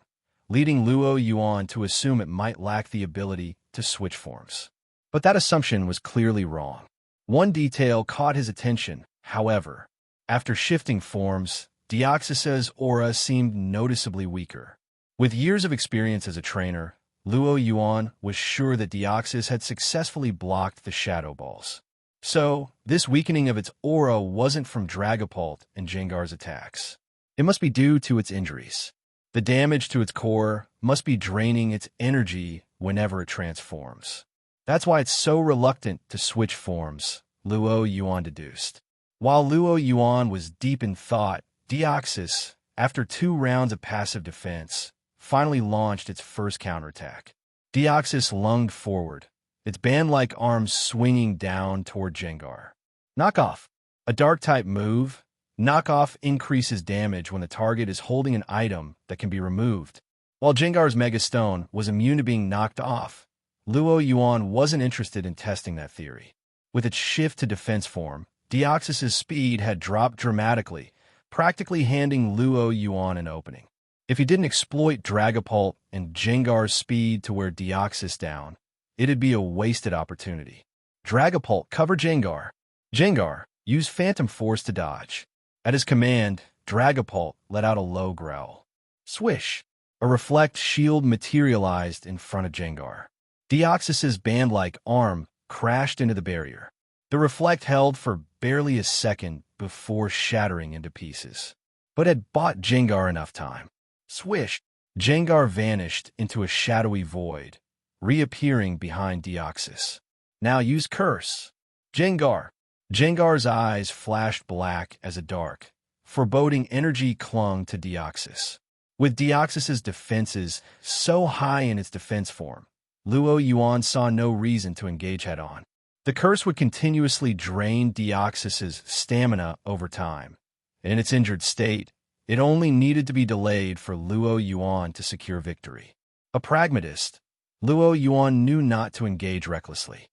Speaker 2: leading Yuan to assume it might lack the ability to switch forms. But that assumption was clearly wrong. One detail caught his attention, however. After shifting forms, Deoxys' aura seemed noticeably weaker. With years of experience as a trainer, Yuan was sure that Deoxys had successfully blocked the Shadow Balls. So, this weakening of its aura wasn't from Dragapult and Gengar's attacks. It must be due to its injuries. The damage to its core must be draining its energy whenever it transforms. That's why it's so reluctant to switch forms, Yuan deduced. While Yuan was deep in thought, Deoxys, after 2 rounds of passive defense, finally launched its first counterattack. Deoxys lunged forward, its band-like arms swinging down toward Gengar. Knockoff. A Dark-type move, Knockoff increases damage when the target is holding an item that can be removed. While Gengar's Mega Stone was immune to being knocked off, Yuan wasn't interested in testing that theory. With its shift to defense form, Deoxys' speed had dropped dramatically, practically handing Yuan an opening. If he didn't exploit Dragapult and Jengar's speed to wear Deoxys down, it'd be a wasted opportunity. Dragapult cover Jengar. Jengar used Phantom Force to dodge. At his command, Dragapult let out a low growl. Swish! A reflect shield materialized in front of Jengar. Deoxys's band-like arm crashed into the barrier. The reflect held for barely a second before shattering into pieces, but had bought Jengar enough time. Swish! Jengar vanished into a shadowy void, reappearing behind Deoxys. Now use Curse. Jengar. Jengar's eyes flashed black as a dark, foreboding energy clung to Deoxys. With Deoxys's defenses so high in its defense form, Luo Yuan saw no reason to engage head-on. The curse would continuously drain Deoxys's stamina over time. In its injured state, it only needed to be delayed for Luo Yuan to secure victory. A pragmatist, Luo Yuan knew not to engage recklessly.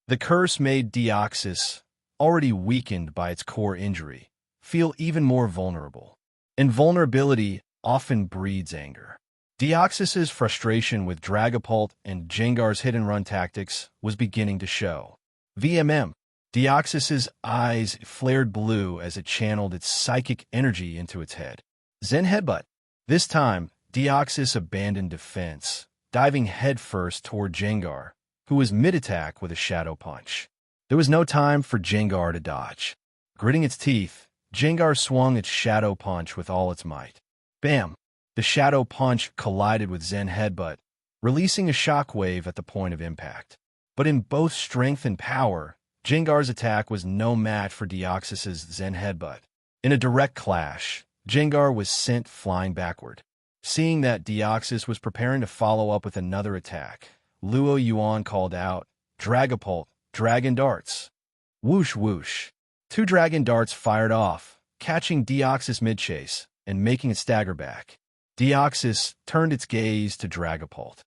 Speaker 2: The curse made Deoxys, already weakened by its core injury, feel even more vulnerable. And vulnerability often breeds anger. Deoxys's frustration with Dragapult and Jengar's hit-and-run tactics was beginning to show. VMM. Deoxys's eyes flared blue as it channeled its psychic energy into its head. Zen Headbutt. This time, Deoxys abandoned defense, diving headfirst toward Jengar, who was mid-attack with a shadow punch. There was no time for Jengar to dodge. Gritting its teeth, Jengar swung its shadow punch with all its might. Bam! The shadow punch collided with Zen Headbutt, releasing a shockwave at the point of impact. But in both strength and power, Jengar's attack was no match for Deoxys's Zen Headbutt. In a direct clash, Jengar was sent flying backward. Seeing that Deoxys was preparing to follow up with another attack, Luo Yuan called out, Dragapult, Dragon Darts. Whoosh whoosh. 2 dragon darts fired off, catching Deoxys mid-chase and making it stagger back. Deoxys turned its gaze to Dragapult.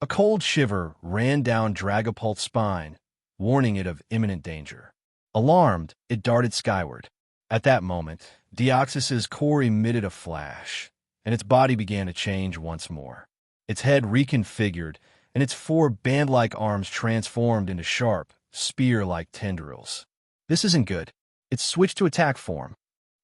Speaker 2: A cold shiver ran down Dragapult's spine, warning it of imminent danger. Alarmed, it darted skyward. At that moment, Deoxys's core emitted a flash, and its body began to change once more. Its head reconfigured, and its 4 band-like arms transformed into sharp, spear-like tendrils. This isn't good. It switched to attack form.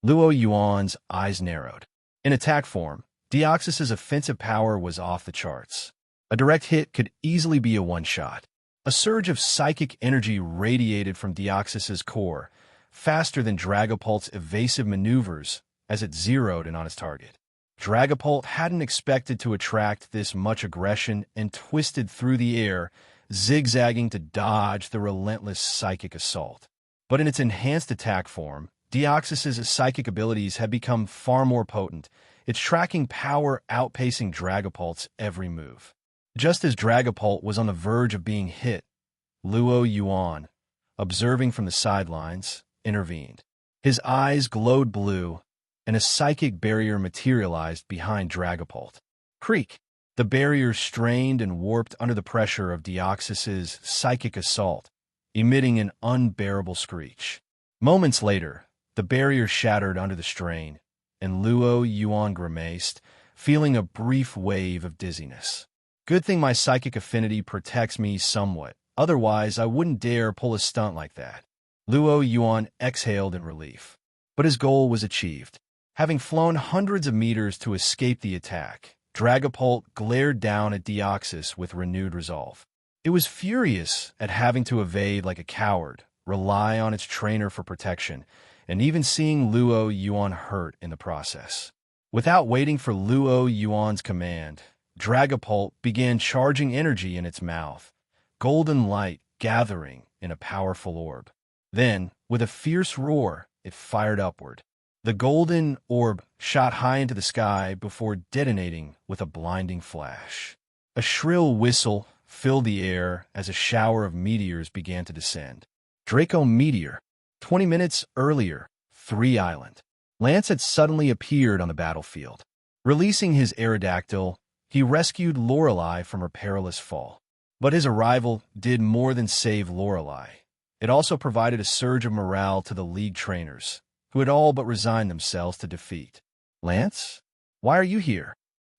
Speaker 2: Luo Yuan's eyes narrowed. In attack form, Deoxys's offensive power was off the charts. A direct hit could easily be a one-shot. A surge of psychic energy radiated from Deoxys's core, faster than Dragapult's evasive maneuvers as it zeroed in on its target. Dragapult hadn't expected to attract this much aggression and twisted through the air, zigzagging to dodge the relentless psychic assault. But in its enhanced attack form, Deoxys's psychic abilities had become far more potent, its tracking power outpacing Dragapult's every move. Just as Dragapult was on the verge of being hit, Luo Yuan, observing from the sidelines, intervened. His eyes glowed blue, and a psychic barrier materialized behind Dragapult. Creak! The barrier strained and warped under the pressure of Deoxys's psychic assault, emitting an unbearable screech. Moments later, the barrier shattered under the strain, and Luo Yuan grimaced, feeling a brief wave of dizziness. Good thing my psychic affinity protects me somewhat, otherwise I wouldn't dare pull a stunt like that. Luo Yuan exhaled in relief. But his goal was achieved. Having flown hundreds of meters to escape the attack, Dragapult glared down at Deoxys with renewed resolve. It was furious at having to evade like a coward, rely on its trainer for protection, and even seeing Luo Yuan hurt in the process. Without waiting for Luo Yuan's command, Dragapult began charging energy in its mouth, golden light gathering in a powerful orb. Then, with a fierce roar, it fired upward. The golden orb shot high into the sky before detonating with a blinding flash. A shrill whistle filled the air as a shower of meteors began to descend. Draco Meteor. 20 minutes earlier, 3 Island. Lance had suddenly appeared on the battlefield. Releasing his Aerodactyl, he rescued Lorelei from her perilous fall. But his arrival did more than save Lorelei. It also provided a surge of morale to the League trainers, who had all but resigned themselves to defeat. "Lance? Why are you here?"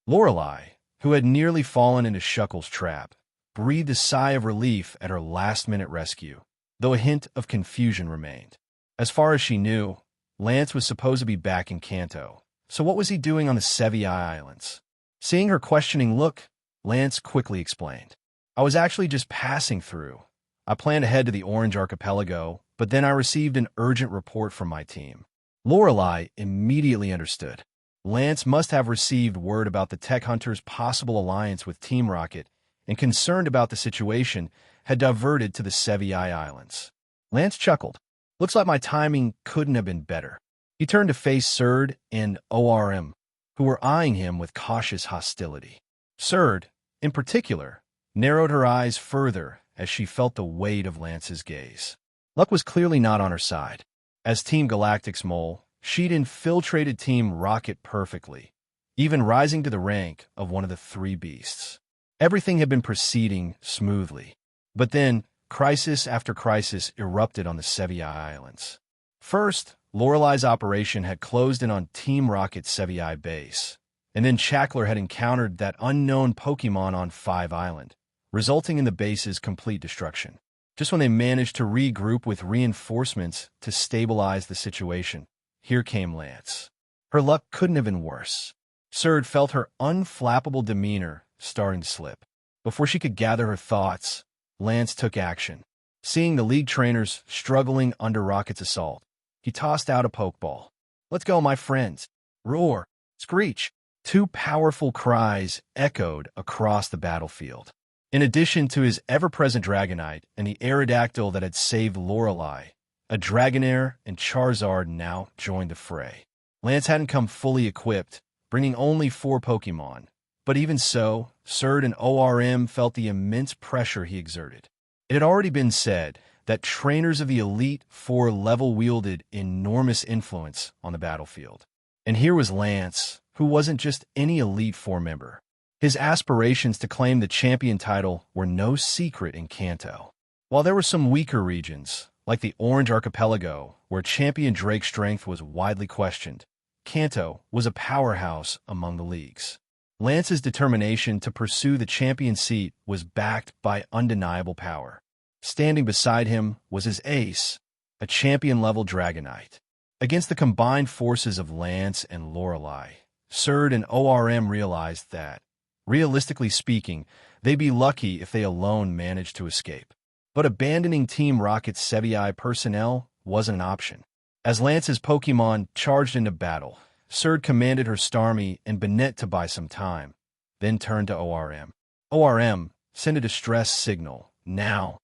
Speaker 2: Lorelei, who had nearly fallen into Shuckle's trap, breathed a sigh of relief at her last-minute rescue, though a hint of confusion remained. As far as she knew, Lance was supposed to be back in Kanto, so what was he doing on the Sevi Islands? Seeing her questioning look, Lance quickly explained. "I was actually just passing through. I planned to head to the Orange Archipelago, but then I received an urgent report from my team." Lorelei immediately understood. Lance must have received word about the tech hunters' possible alliance with Team Rocket, and concerned about the situation, had diverted to the Sevi Islands. Lance chuckled. "Looks like my timing couldn't have been better." He turned to face Serd and ORM, who were eyeing him with cautious hostility. Serd, in particular, narrowed her eyes further as she felt the weight of Lance's gaze. Luck was clearly not on her side. As Team Galactic's mole, she'd infiltrated Team Rocket perfectly, even rising to the rank of one of the three beasts. Everything had been proceeding smoothly. But then, crisis after crisis erupted on the Sevi Islands. First, Lorelei's operation had closed in on Team Rocket's Sevi base, and then Chackler had encountered that unknown Pokemon on 5 Island, resulting in the base's complete destruction. Just when they managed to regroup with reinforcements to stabilize the situation, here came Lance. Her luck couldn't have been worse. Serd felt her unflappable demeanor starting to slip. Before she could gather her thoughts, Lance took action. Seeing the league trainers struggling under Rocket's assault, he tossed out a Pokeball. "Let's go, my friends!" Roar! Screech! Two powerful cries echoed across the battlefield. In addition to his ever-present Dragonite and the Aerodactyl that had saved Lorelei, a Dragonair and Charizard now joined the fray. Lance hadn't come fully equipped, bringing only 4 Pokemon, but even so, Serd and ORM felt the immense pressure he exerted. It had already been said that trainers of the Elite Four level wielded enormous influence on the battlefield. And here was Lance, who wasn't just any Elite Four member. His aspirations to claim the champion title were no secret in Kanto. While there were some weaker regions, like the Orange Archipelago, where Champion Drake's strength was widely questioned, Kanto was a powerhouse among the leagues. Lance's determination to pursue the champion seat was backed by undeniable power. Standing beside him was his ace, a champion-level Dragonite. Against the combined forces of Lance and Lorelei, Serd and ORM realized that, realistically speaking, they'd be lucky if they alone managed to escape. But abandoning Team Rocket's Sevi personnel wasn't an option. As Lance's Pokemon charged into battle, Serd commanded her Starmie and Banette to buy some time, then turned to ORM. ORM, send a distress signal, now.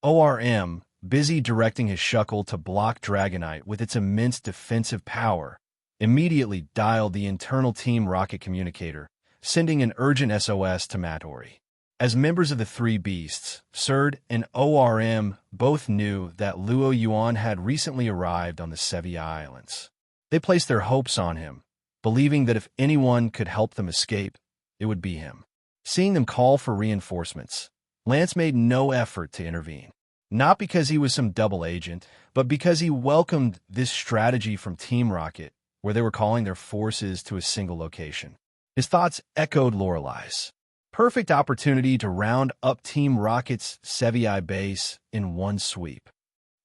Speaker 2: ORM, busy directing his Shuckle to block Dragonite with its immense defensive power, immediately dialed the internal Team Rocket communicator, sending an urgent SOS to Mattori. As members of the three beasts, Serd and ORM both knew that Luo Yuan had recently arrived on the Sevi Islands. They placed their hopes on him, believing that if anyone could help them escape, it would be him. Seeing them call for reinforcements, Lance made no effort to intervene. Not because he was some double agent, but because he welcomed this strategy from Team Rocket, where they were calling their forces to a single location. His thoughts echoed Lorelei's. Perfect opportunity to round up Team Rocket's Sevi base in one sweep.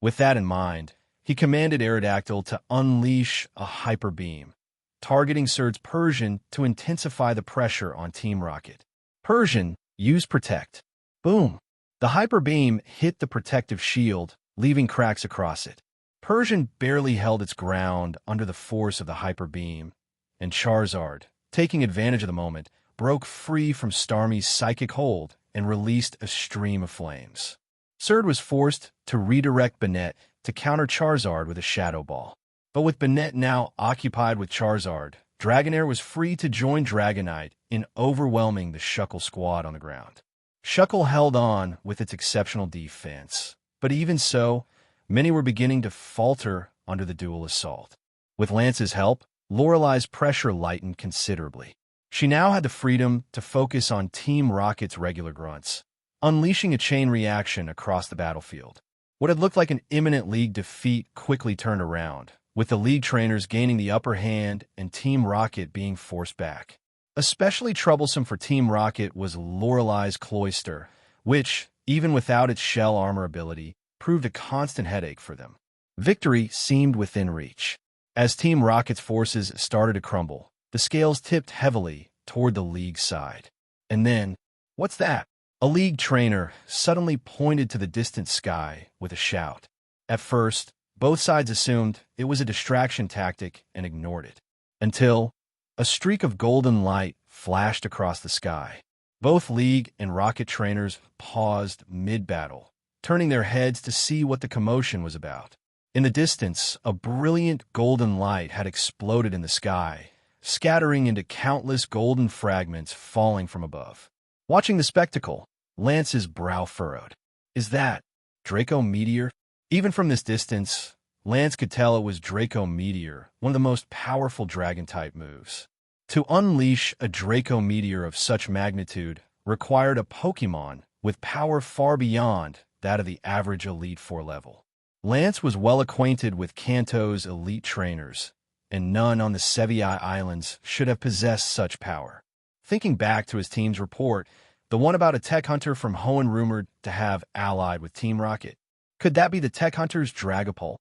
Speaker 2: With that in mind, he commanded Aerodactyl to unleash a Hyper Beam, targeting Serd's Persian to intensify the pressure on Team Rocket. Persian, use Protect. Boom! The Hyper Beam hit the protective shield, leaving cracks across it. Persian barely held its ground under the force of the Hyper Beam, and Charizard, taking advantage of the moment, broke free from Starmie's psychic hold and released a stream of flames. Serd was forced to redirect Banette to counter Charizard with a Shadow Ball. But with Banette now occupied with Charizard, Dragonair was free to join Dragonite in overwhelming the Shuckle squad on the ground. Shuckle held on with its exceptional defense, but even so, many were beginning to falter under the dual assault. With Lance's help, Lorelei's pressure lightened considerably. She now had the freedom to focus on Team Rocket's regular grunts, unleashing a chain reaction across the battlefield. What had looked like an imminent league defeat quickly turned around, with the League trainers gaining the upper hand and Team Rocket being forced back. Especially troublesome for Team Rocket was Lorelei's Cloister, which, even without its shell armor ability, proved a constant headache for them. Victory seemed within reach. As Team Rocket's forces started to crumble, the scales tipped heavily toward the League's side. And then, what's that? A League trainer suddenly pointed to the distant sky with a shout. At first, both sides assumed it was a distraction tactic and ignored it, until a streak of golden light flashed across the sky. Both League and Rocket trainers paused mid-battle, turning their heads to see what the commotion was about. In the distance, a brilliant golden light had exploded in the sky, scattering into countless golden fragments falling from above. Watching the spectacle, Lance's brow furrowed. Is that Draco Meteor? Even from this distance, Lance could tell it was Draco Meteor, one of the most powerful Dragon-type moves. To unleash a Draco Meteor of such magnitude required a Pokémon with power far beyond that of the average Elite Four level. Lance was well acquainted with Kanto's elite trainers, and none on the Sevi Islands should have possessed such power. Thinking back to his team's report, the one about a tech hunter from Hoenn rumored to have allied with Team Rocket. Could that be the tech hunter's Dragapult?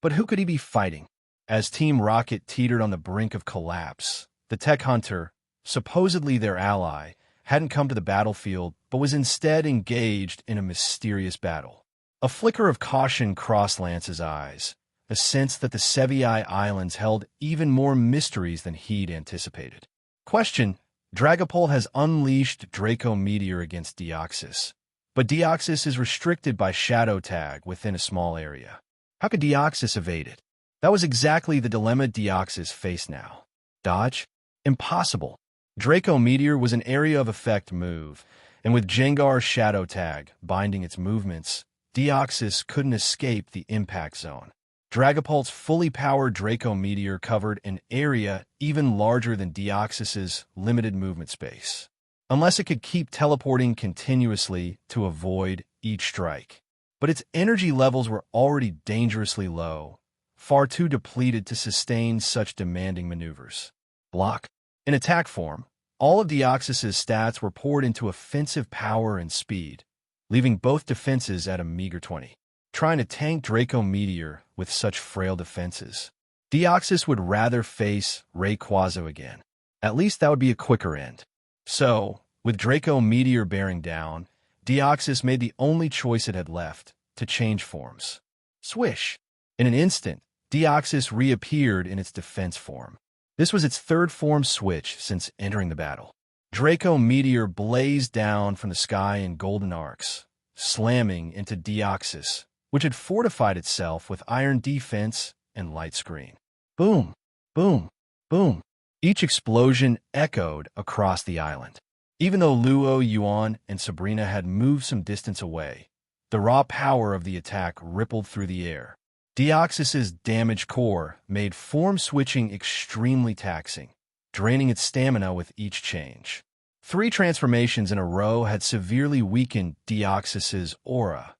Speaker 2: But who could he be fighting? As Team Rocket teetered on the brink of collapse, the tech hunter, supposedly their ally, hadn't come to the battlefield but was instead engaged in a mysterious battle. A flicker of caution crossed Lance's eyes, a sense that the Sevi Islands held even more mysteries than he'd anticipated. Question: Dragapult has unleashed Draco Meteor against Deoxys, but Deoxys is restricted by Shadow Tag within a small area. How could Deoxys evade it? That was exactly the dilemma Deoxys faced now. Dodge? Impossible. Draco Meteor was an area of effect move, and with Jengar's Shadow Tag binding its movements, Deoxys couldn't escape the impact zone. Dragapult's fully powered Draco Meteor covered an area even larger than Deoxys's limited movement space, unless it could keep teleporting continuously to avoid each strike. But its energy levels were already dangerously low, far too depleted to sustain such demanding maneuvers. Block. In attack form, all of Deoxys's stats were poured into offensive power and speed, leaving both defenses at a meager 20. Trying to tank Draco Meteor with such frail defenses, Deoxys would rather face Rayquaza again. At least that would be a quicker end. So, with Draco Meteor bearing down, Deoxys made the only choice it had left, to change forms. Swish! In an instant, Deoxys reappeared in its defense form. This was its third form switch since entering the battle. Draco Meteor blazed down from the sky in golden arcs, slamming into Deoxys, which had fortified itself with iron defense and light screen. Boom! Boom! Boom! Each explosion echoed across the island. Even though Luo, Yuan, and Sabrina had moved some distance away, the raw power of the attack rippled through the air. Deoxys's damaged core made form switching extremely taxing, draining its stamina with each change. 3 transformations in a row had severely weakened Deoxys's aura,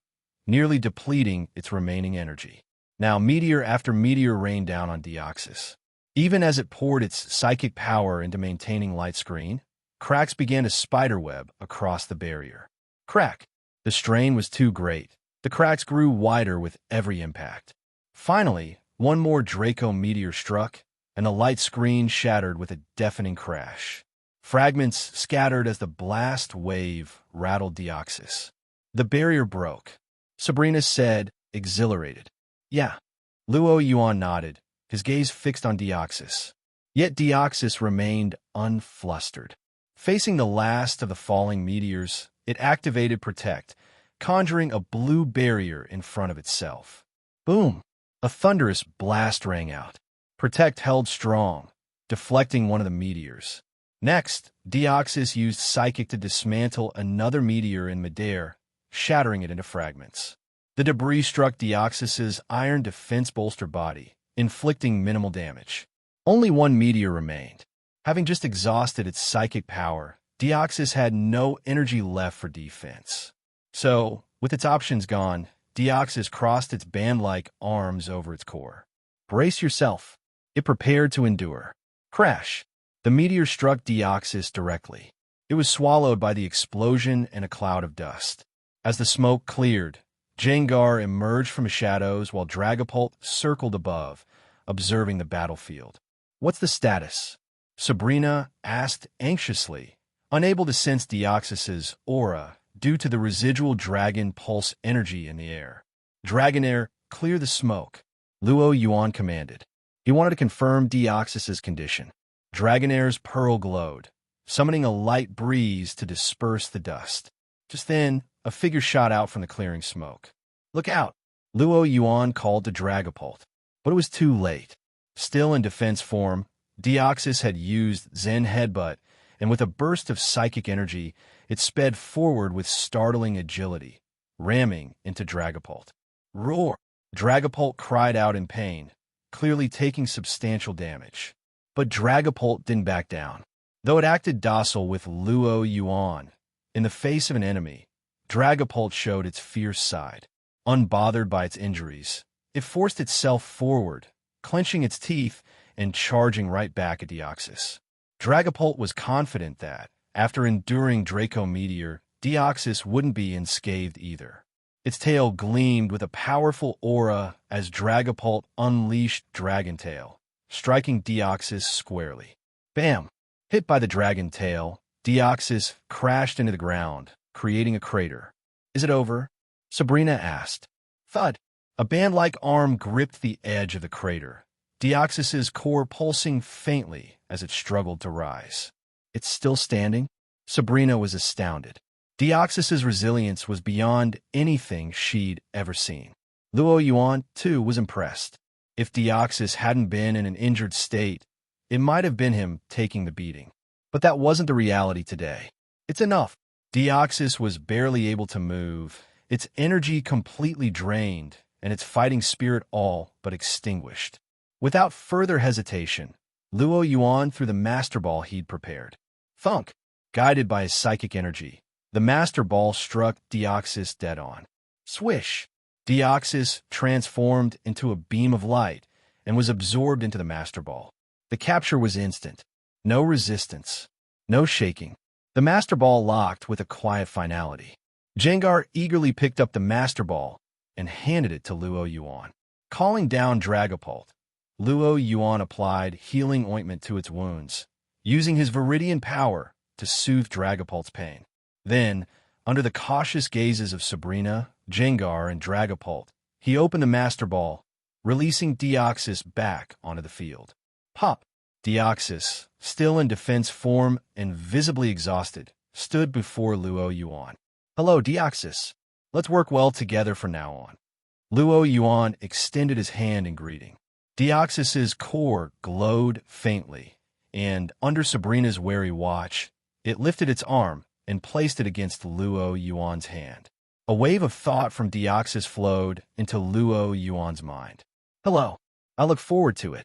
Speaker 2: nearly depleting its remaining energy. Now meteor after meteor rained down on Deoxys. Even as it poured its psychic power into maintaining light screen, cracks began to spiderweb across the barrier. Crack! The strain was too great. The cracks grew wider with every impact. Finally, one more Draco Meteor struck, and the light screen shattered with a deafening crash. Fragments scattered as the blast wave rattled Deoxys. The barrier broke. Sabrina said, exhilarated. Yeah. Luo Yuan nodded, his gaze fixed on Deoxys. Yet Deoxys remained unflustered. Facing the last of the falling meteors, it activated Protect, conjuring a blue barrier in front of itself. Boom! A thunderous blast rang out. Protect held strong, deflecting one of the meteors. Next, Deoxys used Psychic to dismantle another meteor in midair, shattering it into fragments. The debris struck Deoxys's iron defense bolster body, inflicting minimal damage. Only one meteor remained. Having just exhausted its psychic power, Deoxys had no energy left for defense. So, with its options gone, Deoxys crossed its band-like arms over its core. Brace yourself. It prepared to endure. Crash. The meteor struck Deoxys directly. It was swallowed by the explosion and a cloud of dust. As the smoke cleared, Jengar emerged from the shadows while Dragapult circled above, observing the battlefield. "What's the status?" Sabrina asked anxiously, unable to sense Deoxys's aura due to the residual dragon pulse energy in the air. "Dragonair, clear the smoke," Luo Yuan commanded. He wanted to confirm Deoxys's condition. Dragonair's pearl glowed, summoning a light breeze to disperse the dust. Just then, a figure shot out from the clearing smoke. "Look out!" Luo Yuan called to Dragapult, but it was too late. Still in defense form, Deoxys had used Zen Headbutt, and with a burst of psychic energy, it sped forward with startling agility, ramming into Dragapult. "Roar!" Dragapult cried out in pain, clearly taking substantial damage. But Dragapult didn't back down. Though it acted docile with Luo Yuan, in the face of an enemy, Dragapult showed its fierce side. Unbothered by its injuries, it forced itself forward, clenching its teeth and charging right back at Deoxys. Dragapult was confident that, after enduring Draco Meteor, Deoxys wouldn't be unscathed either. Its tail gleamed with a powerful aura as Dragapult unleashed Dragon Tail, striking Deoxys squarely. Bam! Hit by the Dragon Tail, Deoxys crashed into the ground, creating a crater. "Is it over?" Sabrina asked. Thud! A band-like arm gripped the edge of the crater, Deoxys's core pulsing faintly as it struggled to rise. "It's still standing?" Sabrina was astounded. Deoxys's resilience was beyond anything she'd ever seen. Luo Yuan, too, was impressed. If Deoxys hadn't been in an injured state, it might have been him taking the beating. But that wasn't the reality today. "It's enough." Deoxys was barely able to move, its energy completely drained, and its fighting spirit all but extinguished. Without further hesitation, Luo Yuan threw the Master Ball he'd prepared. Thunk! Guided by his psychic energy, the Master Ball struck Deoxys dead on. Swish! Deoxys transformed into a beam of light and was absorbed into the Master Ball. The capture was instant. No resistance. No shaking. The Master Ball locked with a quiet finality. Jengar eagerly picked up the Master Ball and handed it to Luo Yuan. Calling down Dragapult, Luo Yuan applied healing ointment to its wounds, using his Viridian power to soothe Dragapult's pain. Then, under the cautious gazes of Sabrina, Jengar, and Dragapult, he opened the Master Ball, releasing Deoxys back onto the field. Pop! Deoxys, still in defense form and visibly exhausted, stood before Luo Yuan. "Hello, Deoxys. Let's work well together from now on." Luo Yuan extended his hand in greeting. Deoxys's core glowed faintly, and under Sabrina's wary watch, it lifted its arm and placed it against Luo Yuan's hand. A wave of thought from Deoxys flowed into Luo Yuan's mind. "Hello. I look forward to it."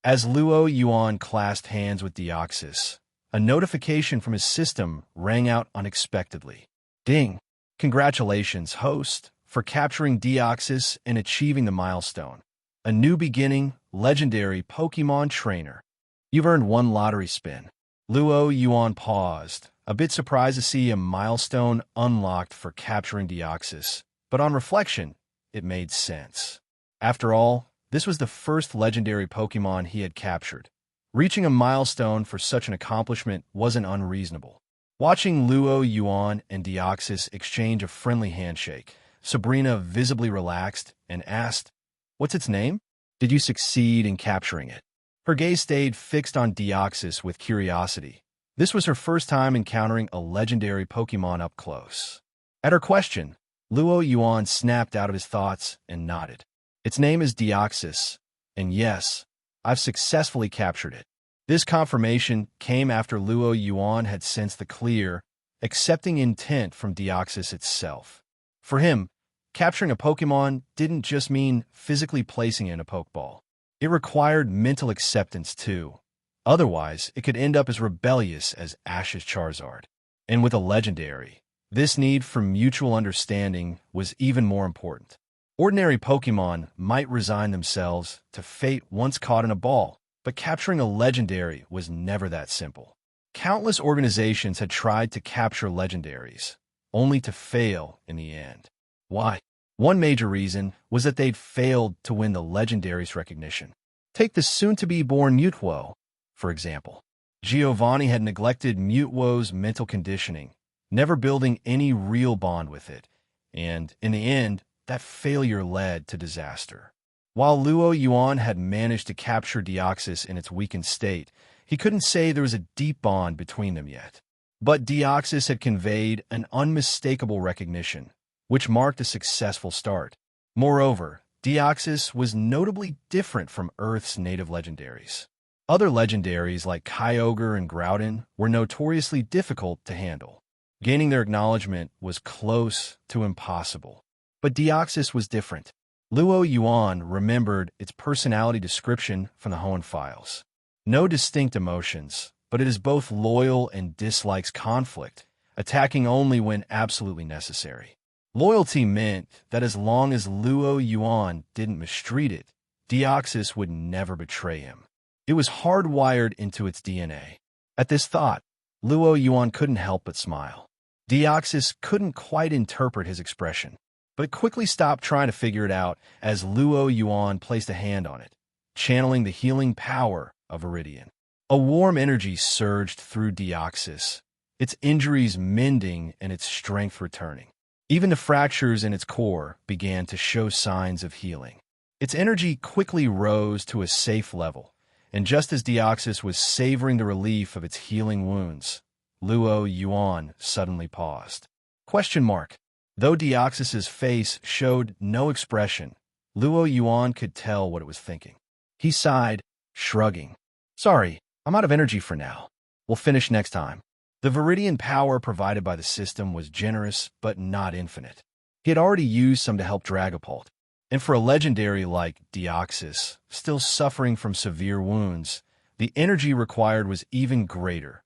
Speaker 2: As Luo Yuan clasped hands with Deoxys, a notification from his system rang out unexpectedly. "Ding! Congratulations, host, for capturing Deoxys and achieving the milestone. A new beginning, legendary Pokemon trainer. You've earned 1 lottery spin." Luo Yuan paused, a bit surprised to see a milestone unlocked for capturing Deoxys, but on reflection, it made sense. After all, this was the first legendary Pokemon he had captured. Reaching a milestone for such an accomplishment wasn't unreasonable. Watching Luo Yuan and Deoxys exchange a friendly handshake, Sabrina visibly relaxed and asked, "What's its name? Did you succeed in capturing it?" Her gaze stayed fixed on Deoxys with curiosity. This was her first time encountering a legendary Pokemon up close. At her question, Luo Yuan snapped out of his thoughts and nodded. "Its name is Deoxys, and yes, I've successfully captured it." This confirmation came after Luo Yuan had sensed the clear, accepting intent from Deoxys itself. For him, capturing a Pokemon didn't just mean physically placing it in a Pokeball. It required mental acceptance too. Otherwise, it could end up as rebellious as Ash's Charizard. And with a legendary, this need for mutual understanding was even more important. Ordinary Pokemon might resign themselves to fate once caught in a ball, but capturing a legendary was never that simple. Countless organizations had tried to capture legendaries, only to fail in the end. Why? One major reason was that they'd failed to win the legendary's recognition. Take the soon-to-be-born Mutwo, for example. Giovanni had neglected Mutwo's mental conditioning, never building any real bond with it, and, in the end, that failure led to disaster. While Luo Yuan had managed to capture Deoxys in its weakened state, he couldn't say there was a deep bond between them yet. But Deoxys had conveyed an unmistakable recognition, which marked a successful start. Moreover, Deoxys was notably different from Earth's native legendaries. Other legendaries like Kyogre and Groudon were notoriously difficult to handle. Gaining their acknowledgement was close to impossible. But Deoxys was different. Luo Yuan remembered its personality description from the Hoenn files. No distinct emotions, but it is both loyal and dislikes conflict, attacking only when absolutely necessary. Loyalty meant that as long as Luo Yuan didn't mistreat it, Deoxys would never betray him. It was hardwired into its DNA. At this thought, Luo Yuan couldn't help but smile. Deoxys couldn't quite interpret his expression, but it quickly stopped trying to figure it out as Luo Yuan placed a hand on it, channeling the healing power of Viridian. A warm energy surged through Deoxys, its injuries mending and its strength returning. Even the fractures in its core began to show signs of healing. Its energy quickly rose to a safe level, and just as Deoxys was savoring the relief of its healing wounds, Luo Yuan suddenly paused. Question mark. Though Deoxys's face showed no expression, Luo Yuan could tell what it was thinking. He sighed, shrugging. Sorry, I'm out of energy for now. We'll finish next time. The Viridian power provided by the system was generous, but not infinite. He had already used some to help Dragapult, and for a legendary like Deoxys, still suffering from severe wounds, the energy required was even greater.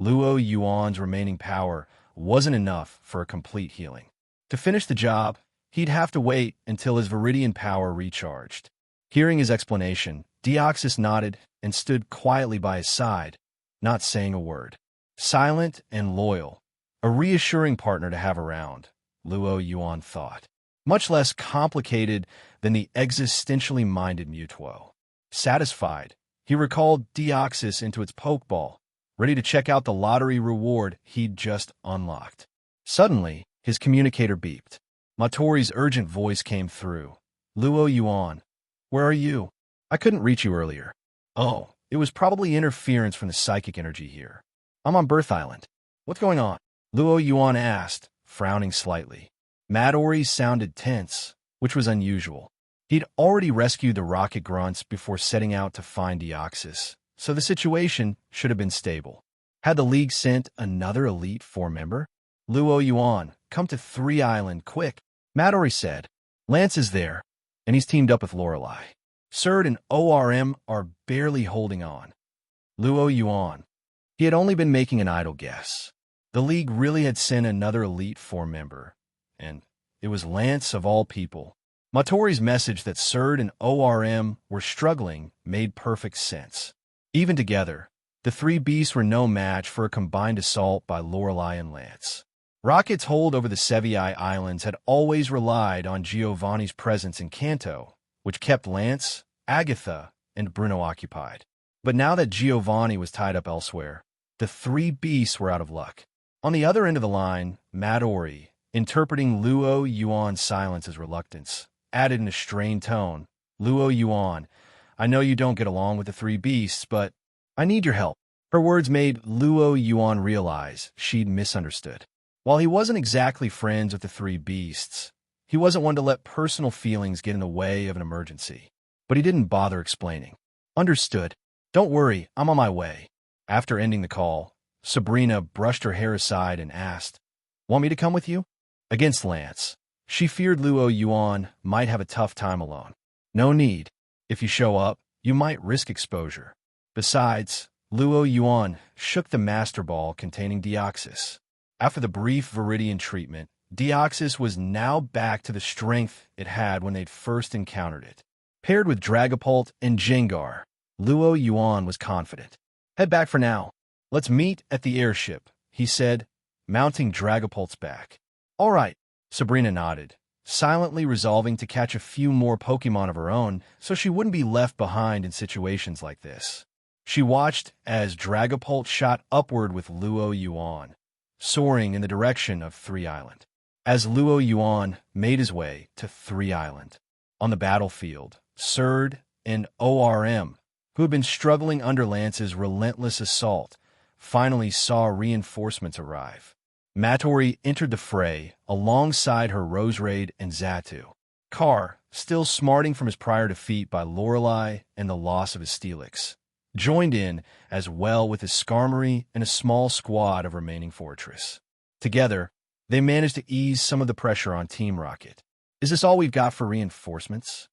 Speaker 2: Luo Yuan's remaining power wasn't enough for a complete healing. To finish the job, he'd have to wait until his Viridian power recharged. Hearing his explanation, Deoxys nodded and stood quietly by his side, not saying a word. Silent and loyal, a reassuring partner to have around, Luo Yuan thought. Much less complicated than the existentially minded Mutwo. Satisfied, he recalled Deoxys into its Pokeball, ready to check out the lottery reward he'd just unlocked. Suddenly, his communicator beeped. Matori's urgent voice came through. Luo Yuan, where are you? I couldn't reach you earlier. Oh, it was probably interference from the psychic energy here. I'm on Birth Island. What's going on? Luo Yuan asked, frowning slightly. Matori sounded tense, which was unusual. He'd already rescued the rocket grunts before setting out to find Deoxys, so the situation should have been stable. Had the League sent another Elite Four member? Luo Yuan, come to 3 Island, quick. Matori said. Lance is there, and he's teamed up with Lorelei. Surd and ORM are barely holding on. Luo Yuan. He had only been making an idle guess. The League really had sent another Elite Four member, and it was Lance of all people. Matori's message that Surd and ORM were struggling made perfect sense. Even together, the 3 beasts were no match for a combined assault by Lorelei and Lance. Rocket's hold over the Sevi Islands had always relied on Giovanni's presence in Kanto, which kept Lance, Agatha, and Bruno occupied. But now that Giovanni was tied up elsewhere, the 3 beasts were out of luck. On the other end of the line, Matori, interpreting Luo Yuan's silence as reluctance, added in a strained tone, Luo Yuan, I know you don't get along with the 3 beasts, but I need your help. Her words made Luo Yuan realize she'd misunderstood. While he wasn't exactly friends with the 3 beasts, he wasn't one to let personal feelings get in the way of an emergency. But he didn't bother explaining. Understood. Don't worry, I'm on my way. After ending the call, Sabrina brushed her hair aside and asked, Want me to come with you? Against Lance. She feared Luo Yuan might have a tough time alone. No need. If you show up, you might risk exposure. Besides, Luo Yuan shook the Master Ball containing Deoxys. After the brief Viridian treatment, Deoxys was now back to the strength it had when they'd first encountered it. Paired with Dragapult and Jengar, Luo Yuan was confident. "Head back for now. Let's meet at the airship," he said, mounting Dragapult's back. "All right," Sabrina nodded, silently resolving to catch a few more Pokemon of her own so she wouldn't be left behind in situations like this. She watched as Dragapult shot upward with Luo Yuan, soaring in the direction of 3 Island. As Luo Yuan made his way to 3 Island, on the battlefield, Surd and ORM, who had been struggling under Lance's relentless assault, finally saw reinforcements arrive. Matori entered the fray alongside her Roserade and Xatu. Carr, still smarting from his prior defeat by Lorelei and the loss of his Steelix, joined in as well with his Skarmory and a small squad of remaining Fortress. Together, they managed to ease some of the pressure on Team Rocket. "Is this all we've got for reinforcements?"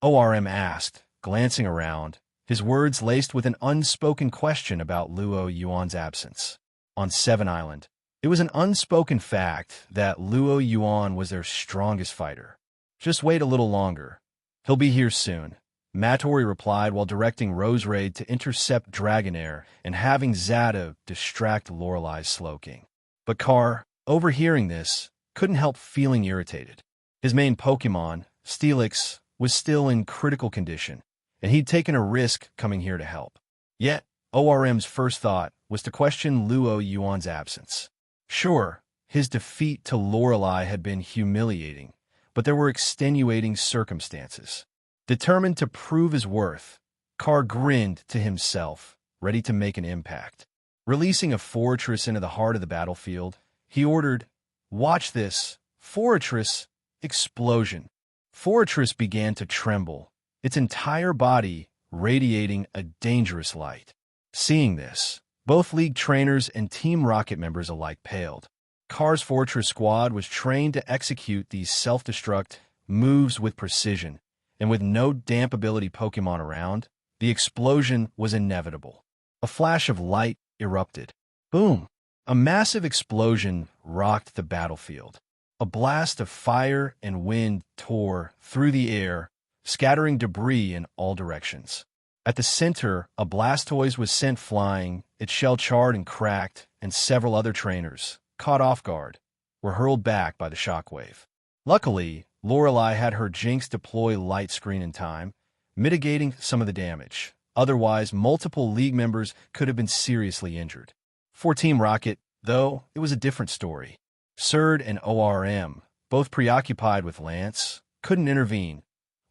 Speaker 2: ORM asked, glancing around, his words laced with an unspoken question about Luo Yuan's absence. On 7 Island, it was an unspoken fact that Luo Yuan was their strongest fighter. "Just wait a little longer. He'll be here soon," Matori replied while directing Roserade to intercept Dragonair and having Zata distract Lorelei's Slowking. But Carr, overhearing this, couldn't help feeling irritated. His main Pokemon, Steelix, was still in critical condition, and he'd taken a risk coming here to help. Yet, ORM's first thought was to question Luo Yuan's absence. Sure, his defeat to Lorelei had been humiliating, but there were extenuating circumstances. Determined to prove his worth, Carr grinned to himself, ready to make an impact. Releasing a Fortress into the heart of the battlefield, he ordered, "Watch this, Fortress, explosion." Fortress began to tremble, its entire body radiating a dangerous light. Seeing this, both League trainers and Team Rocket members alike paled. Carr's Fortress squad was trained to execute these self-destruct moves with precision, and with no damp ability Pokemon around, the explosion was inevitable. A flash of light erupted. Boom! A massive explosion rocked the battlefield. A blast of fire and wind tore through the air, scattering debris in all directions. At the center, a Blastoise was sent flying, its shell charred and cracked, and several other trainers, caught off guard, were hurled back by the shockwave. Luckily, Lorelei had her Jinx deploy light screen in time, mitigating some of the damage. Otherwise, multiple League members could have been seriously injured. For Team Rocket, though, it was a different story. Surd and ORM, both preoccupied with Lance, couldn't intervene,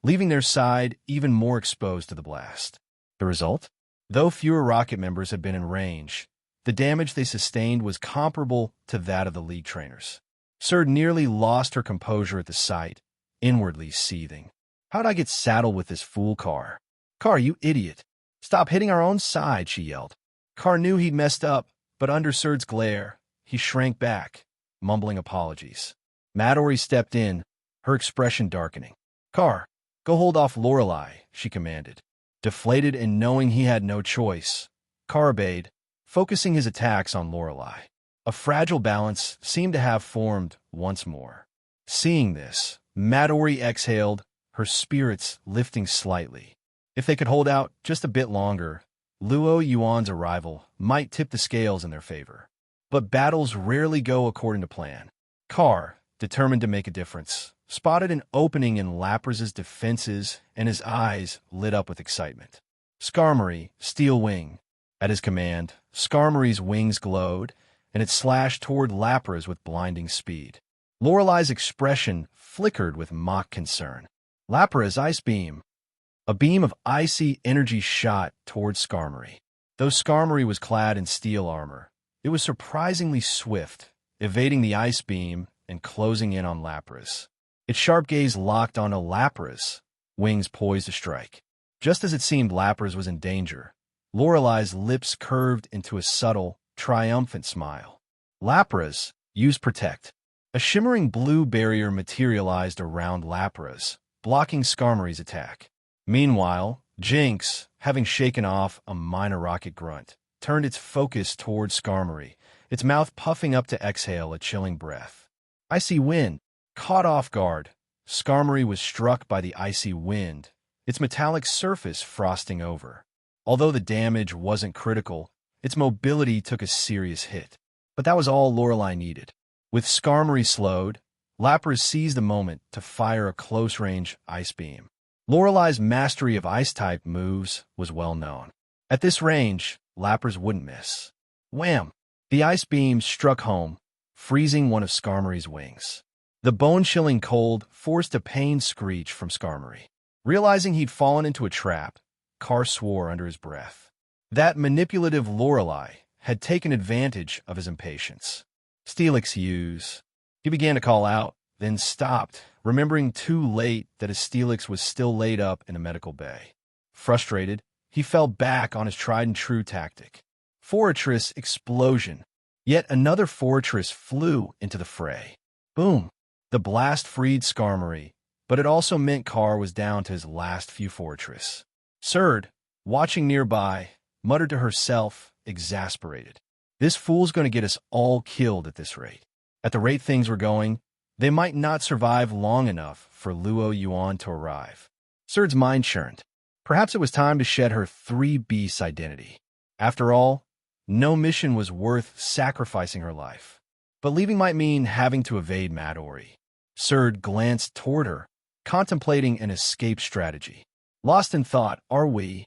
Speaker 2: leaving their side even more exposed to the blast. The result? Though fewer Rocket members had been in range, the damage they sustained was comparable to that of the League trainers. Surd nearly lost her composure at the sight, inwardly seething. "How'd I get saddled with this fool car? Carr, you idiot! Stop hitting our own side," she yelled. Carr knew he'd messed up, but under Surd's glare, he shrank back, mumbling apologies. Matori stepped in, her expression darkening. "Carr, go hold off Lorelei," she commanded. Deflated and knowing he had no choice, Carr obeyed, focusing his attacks on Lorelei. A fragile balance seemed to have formed once more. Seeing this, Matori exhaled, her spirits lifting slightly. If they could hold out just a bit longer, Luo Yuan's arrival might tip the scales in their favor. But battles rarely go according to plan. Carr, determined to make a difference, spotted an opening in Lapras's defenses, and his eyes lit up with excitement. Skarmory, Steel Wing. At his command, Skarmory's wings glowed, and it slashed toward Lapras with blinding speed. Lorelei's expression flickered with mock concern. Lapras Ice Beam. A beam of icy energy shot toward Skarmory. Though Skarmory was clad in steel armor, it was surprisingly swift, evading the ice beam and closing in on Lapras. Its sharp gaze locked onto Lapras, wings poised to strike. Just as it seemed Lapras was in danger, Lorelei's lips curved into a subtle, triumphant smile. Lapras, use Protect. A shimmering blue barrier materialized around Lapras, blocking Skarmory's attack. Meanwhile, Jinx, having shaken off a minor rocket grunt, turned its focus toward Skarmory, its mouth puffing up to exhale a chilling breath. Icy wind. Caught off guard, Skarmory was struck by the icy wind, its metallic surface frosting over. Although the damage wasn't critical, its mobility took a serious hit. But that was all Lorelei needed. With Skarmory slowed, Lapras seized the moment to fire a close-range ice beam. Lorelei's mastery of ice-type moves was well known. At this range, Lapras wouldn't miss. Wham! The ice beam struck home, freezing one of Skarmory's wings. The bone-chilling cold forced a pained screech from Skarmory. Realizing he'd fallen into a trap, Carr swore under his breath. That manipulative Lorelei had taken advantage of his impatience. Steelix use. He began to call out, then stopped, remembering too late that his Steelix was still laid up in a medical bay. Frustrated, he fell back on his tried-and-true tactic. Fortress explosion. Yet another Fortress flew into the fray. Boom! The blast freed Skarmory, but it also meant Carr was down to his last few Fortress. Surd, watching nearby, muttered to herself, exasperated. This fool's going to get us all killed at this rate. At the rate things were going, they might not survive long enough for Luo Yuan to arrive. Surd's mind churned. Perhaps it was time to shed her three beasts identity. After all, no mission was worth sacrificing her life. But leaving might mean having to evade Madori. Surd glanced toward her, contemplating an escape strategy. Lost in thought, are we?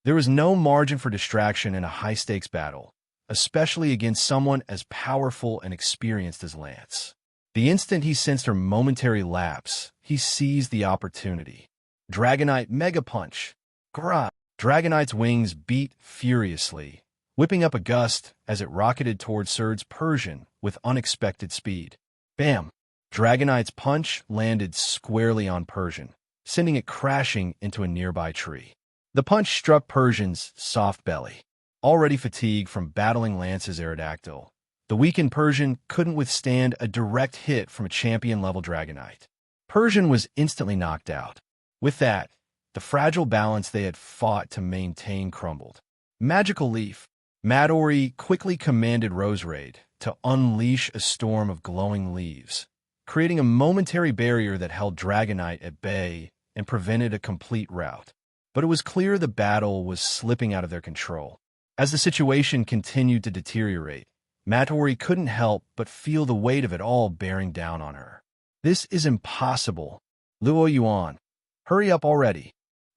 Speaker 2: There was no margin for distraction in a high-stakes battle, especially against someone as powerful and experienced as Lance. The instant he sensed her momentary lapse, he seized the opportunity. Dragonite Mega Punch. Grah! Dragonite's wings beat furiously, whipping up a gust as it rocketed toward Surd's Persian with unexpected speed. Bam! Dragonite's punch landed squarely on Persian, sending it crashing into a nearby tree. The punch struck Persian's soft belly. Already fatigued from battling Lance's Aerodactyl, the weakened Persian couldn't withstand a direct hit from a champion-level Dragonite. Persian was instantly knocked out. With that, the fragile balance they had fought to maintain crumbled. Magical Leaf. Madori quickly commanded Roserade to unleash a storm of glowing leaves, creating a momentary barrier that held Dragonite at bay and prevented a complete rout. But it was clear the battle was slipping out of their control. As the situation continued to deteriorate, Madori couldn't help but feel the weight of it all bearing down on her. This is impossible. Luo Yuan, hurry up already.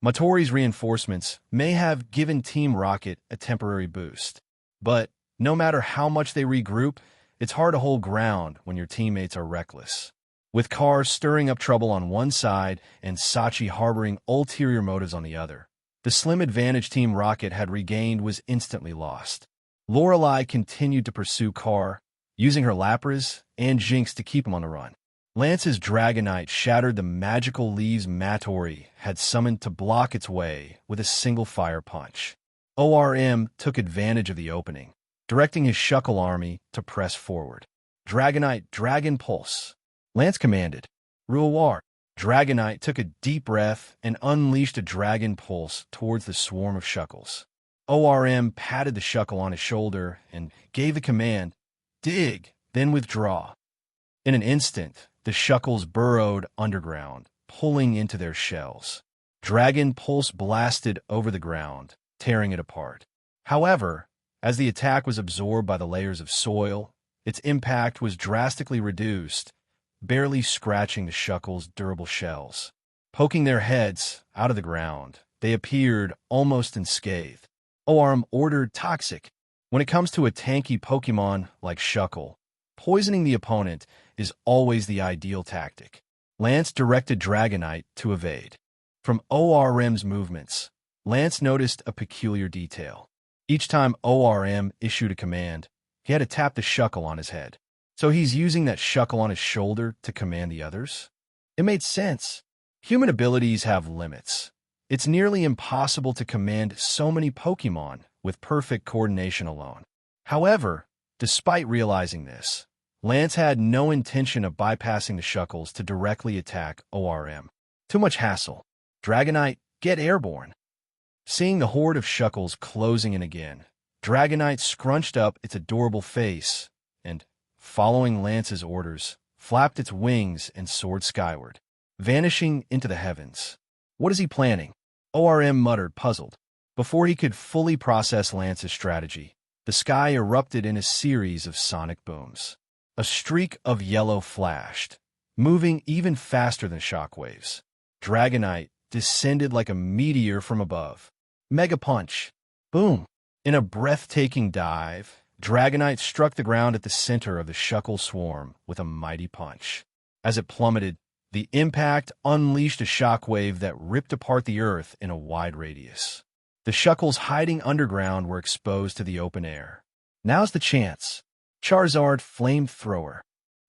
Speaker 2: Matori's reinforcements may have given Team Rocket a temporary boost, but no matter how much they regroup, it's hard to hold ground when your teammates are reckless. With Carr stirring up trouble on one side and Sachi harboring ulterior motives on the other, the slim advantage Team Rocket had regained was instantly lost. Lorelei continued to pursue Carr, using her Lapras and Jinx to keep him on the run. Lance's Dragonite shattered the magical leaves Matori had summoned to block its way with a single fire punch. ORM took advantage of the opening, directing his Shuckle army to press forward. Dragonite Dragon Pulse. Lance commanded. Ruawar. Dragonite took a deep breath and unleashed a Dragon Pulse towards the swarm of Shuckles. ORM patted the Shuckle on his shoulder and gave the command, dig, then withdraw. In an instant, the Shuckles burrowed underground, pulling into their shells. Dragon Pulse blasted over the ground, tearing it apart. However, as the attack was absorbed by the layers of soil, its impact was drastically reduced, barely scratching the Shuckles' durable shells. Poking their heads out of the ground, they appeared almost unscathed. ORM ordered Toxic. When it comes to a tanky Pokemon like Shuckle, poisoning the opponent is always the ideal tactic. Lance directed Dragonite to evade. From ORM's movements, Lance noticed a peculiar detail. Each time ORM issued a command, he had to tap the Shuckle on his head. So he's using that Shuckle on his shoulder to command the others? It made sense. Human abilities have limits. It's nearly impossible to command so many Pokemon with perfect coordination alone. However, despite realizing this, Lance had no intention of bypassing the Shuckles to directly attack ORM. Too much hassle. Dragonite, get airborne. Seeing the horde of Shuckles closing in again, Dragonite scrunched up its adorable face and, following Lance's orders, flapped its wings and soared skyward, vanishing into the heavens. What is he planning? ORM muttered, puzzled. Before he could fully process Lance's strategy, the sky erupted in a series of sonic booms. A streak of yellow flashed, moving even faster than shockwaves. Dragonite descended like a meteor from above. Mega punch. Boom. In a breathtaking dive, Dragonite struck the ground at the center of the Shuckle swarm with a mighty punch. As it plummeted, the impact unleashed a shockwave that ripped apart the earth in a wide radius. The Shuckles hiding underground were exposed to the open air. Now's the chance. Charizard Flamethrower.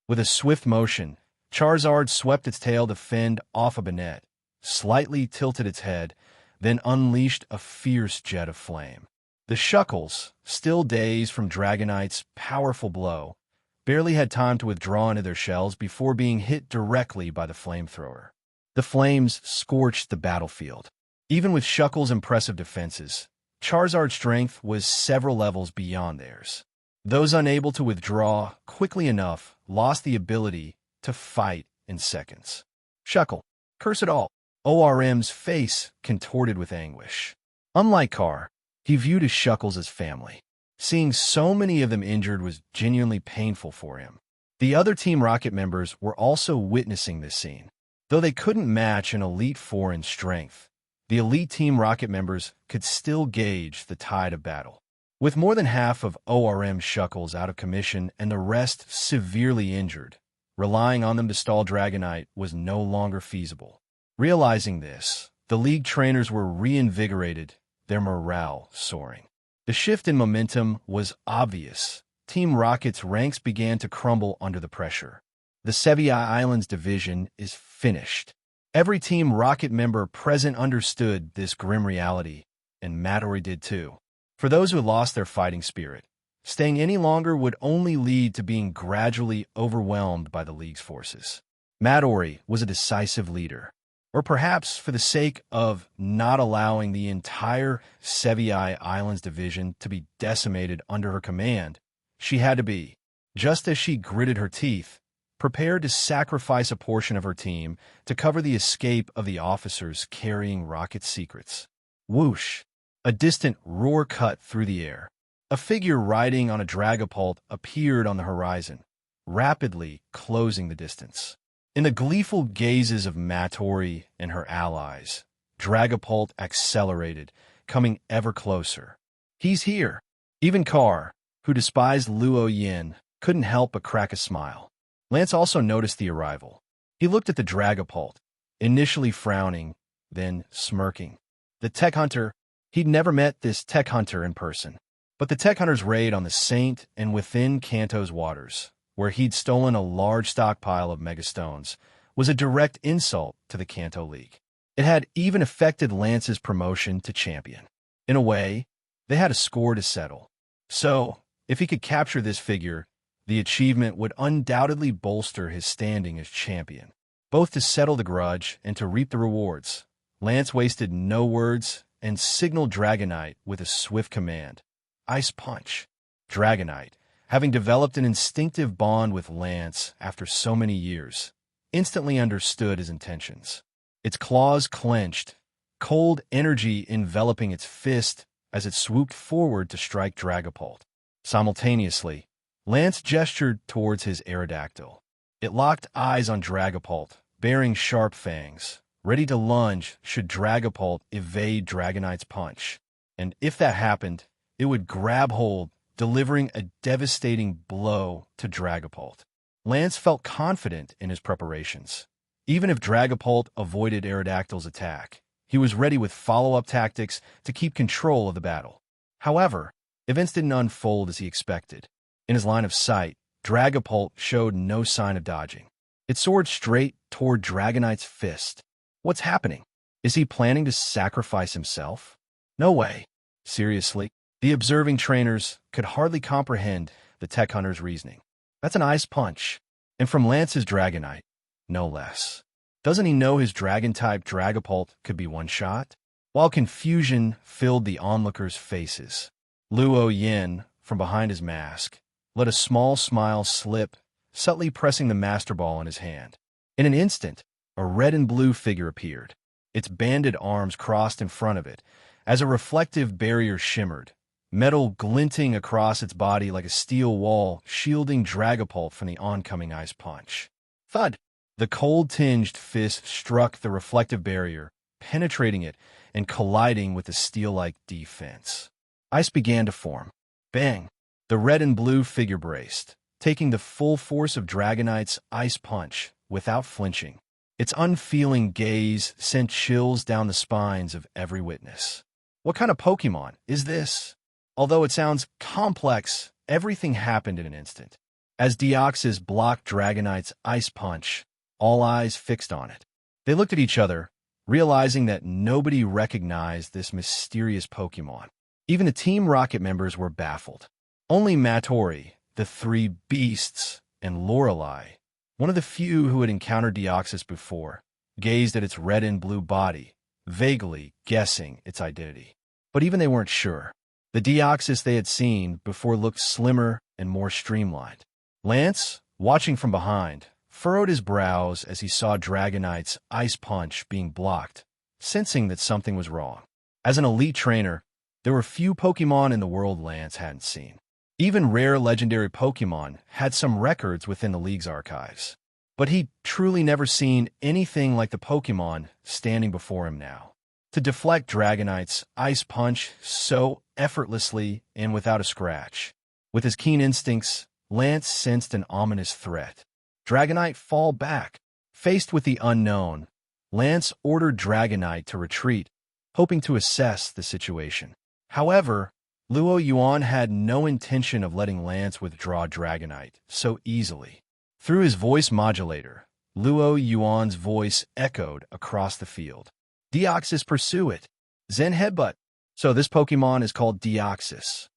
Speaker 2: With a swift motion, Charizard swept its tail to fend off a Banette, slightly tilted its head, then unleashed a fierce jet of flame. The Shuckles, still dazed from Dragonite's powerful blow, barely had time to withdraw into their shells before being hit directly by the flamethrower. The flames scorched the battlefield. Even with Shuckle's impressive defenses, Charizard's strength was several levels beyond theirs. Those unable to withdraw quickly enough lost the ability to fight in seconds. Shuckle, curse it all. ORM's face contorted with anguish. Unlike Carr, he viewed his Shuckles as family. Seeing so many of them injured was genuinely painful for him. The other Team Rocket members were also witnessing this scene. Though they couldn't match an Elite Four in strength, the Elite Team Rocket members could still gauge the tide of battle. With more than half of ORM's Shuckles out of commission and the rest severely injured, relying on them to stall Dragonite was no longer feasible. Realizing this, the League trainers were reinvigorated, their morale soaring. The shift in momentum was obvious. Team Rocket's ranks began to crumble under the pressure. The Sevi Islands division is finished. Every Team Rocket member present understood this grim reality, and Matori did too. For those who lost their fighting spirit, staying any longer would only lead to being gradually overwhelmed by the League's forces. Matori was a decisive leader, or perhaps for the sake of not allowing the entire Sevi Islands division to be decimated under her command, she had to be, just as she gritted her teeth, prepared to sacrifice a portion of her team to cover the escape of the officers carrying Rocket's secrets. Whoosh! A distant roar cut through the air. A figure riding on a Dragapult appeared on the horizon, rapidly closing the distance. In the gleeful gazes of Matori and her allies, Dragapult accelerated, coming ever closer. He's here! Even Carr, who despised Luo Yin, couldn't help but crack a smile. Lance also noticed the arrival. He looked at the Dragapult, initially frowning, then smirking. The Tech Hunter. He'd never met this Tech Hunter in person, but the Tech Hunter's raid on the Saint and within Kanto's waters, where he'd stolen a large stockpile of Megastones, was a direct insult to the Kanto League. It had even affected Lance's promotion to champion. In a way, they had a score to settle. So, if he could capture this figure, the achievement would undoubtedly bolster his standing as champion. Both to settle the grudge and to reap the rewards, Lance wasted no words and signaled Dragonite with a swift command. Ice Punch. Dragonite, having developed an instinctive bond with Lance after so many years, instantly understood his intentions. Its claws clenched, cold energy enveloping its fist as it swooped forward to strike Dragapult. Simultaneously, Lance gestured towards his Aerodactyl. It locked eyes on Dragapult, bearing sharp fangs, ready to lunge should Dragapult evade Dragonite's punch. And if that happened, it would grab hold, delivering a devastating blow to Dragapult. Lance felt confident in his preparations. Even if Dragapult avoided Aerodactyl's attack, he was ready with follow-up tactics to keep control of the battle. However, events didn't unfold as he expected. In his line of sight, Dragapult showed no sign of dodging. It soared straight toward Dragonite's fist. What's happening? Is he planning to sacrifice himself? No way. Seriously, the observing trainers could hardly comprehend the Tech Hunter's reasoning. That's an ice punch, and from Lance's Dragonite, no less. Doesn't he know his Dragon-type Dragapult could be one-shot? While confusion filled the onlookers' faces, Luo Yin, from behind his mask, let a small smile slip, subtly pressing the Master Ball in his hand. In an instant, a red and blue figure appeared. Its banded arms crossed in front of it, as a reflective barrier shimmered, metal glinting across its body like a steel wall, shielding Dragapult from the oncoming ice punch. Thud! The cold-tinged fist struck the reflective barrier, penetrating it and colliding with the steel-like defense. Ice began to form. Bang! The red and blue figure braced, taking the full force of Dragonite's ice punch without flinching. Its unfeeling gaze sent chills down the spines of every witness. What kind of Pokemon is this? Although it sounds complex, everything happened in an instant. As Deoxys blocked Dragonite's ice punch, all eyes fixed on it. They looked at each other, realizing that nobody recognized this mysterious Pokemon. Even the Team Rocket members were baffled. Only Mattori, the three beasts, and Lorelei, one of the few who had encountered Deoxys before, gazed at its red and blue body, vaguely guessing its identity. But even they weren't sure. The Deoxys they had seen before looked slimmer and more streamlined. Lance, watching from behind, furrowed his brows as he saw Dragonite's ice punch being blocked, sensing that something was wrong. As an elite trainer, there were few Pokemon in the world Lance hadn't seen. Even rare legendary Pokemon had some records within the League's archives. But he'd truly never seen anything like the Pokemon standing before him now. To deflect Dragonite's ice punch so effortlessly and without a scratch. With his keen instincts, Lance sensed an ominous threat. Dragonite fall back. Faced with the unknown, Lance ordered Dragonite to retreat, hoping to assess the situation. However, Yuan had no intention of letting Lance withdraw Dragonite so easily. Through his voice modulator, Yuan's voice echoed across the field. Deoxys, pursue it. Zen Headbutt. So this Pokemon is called Deoxys.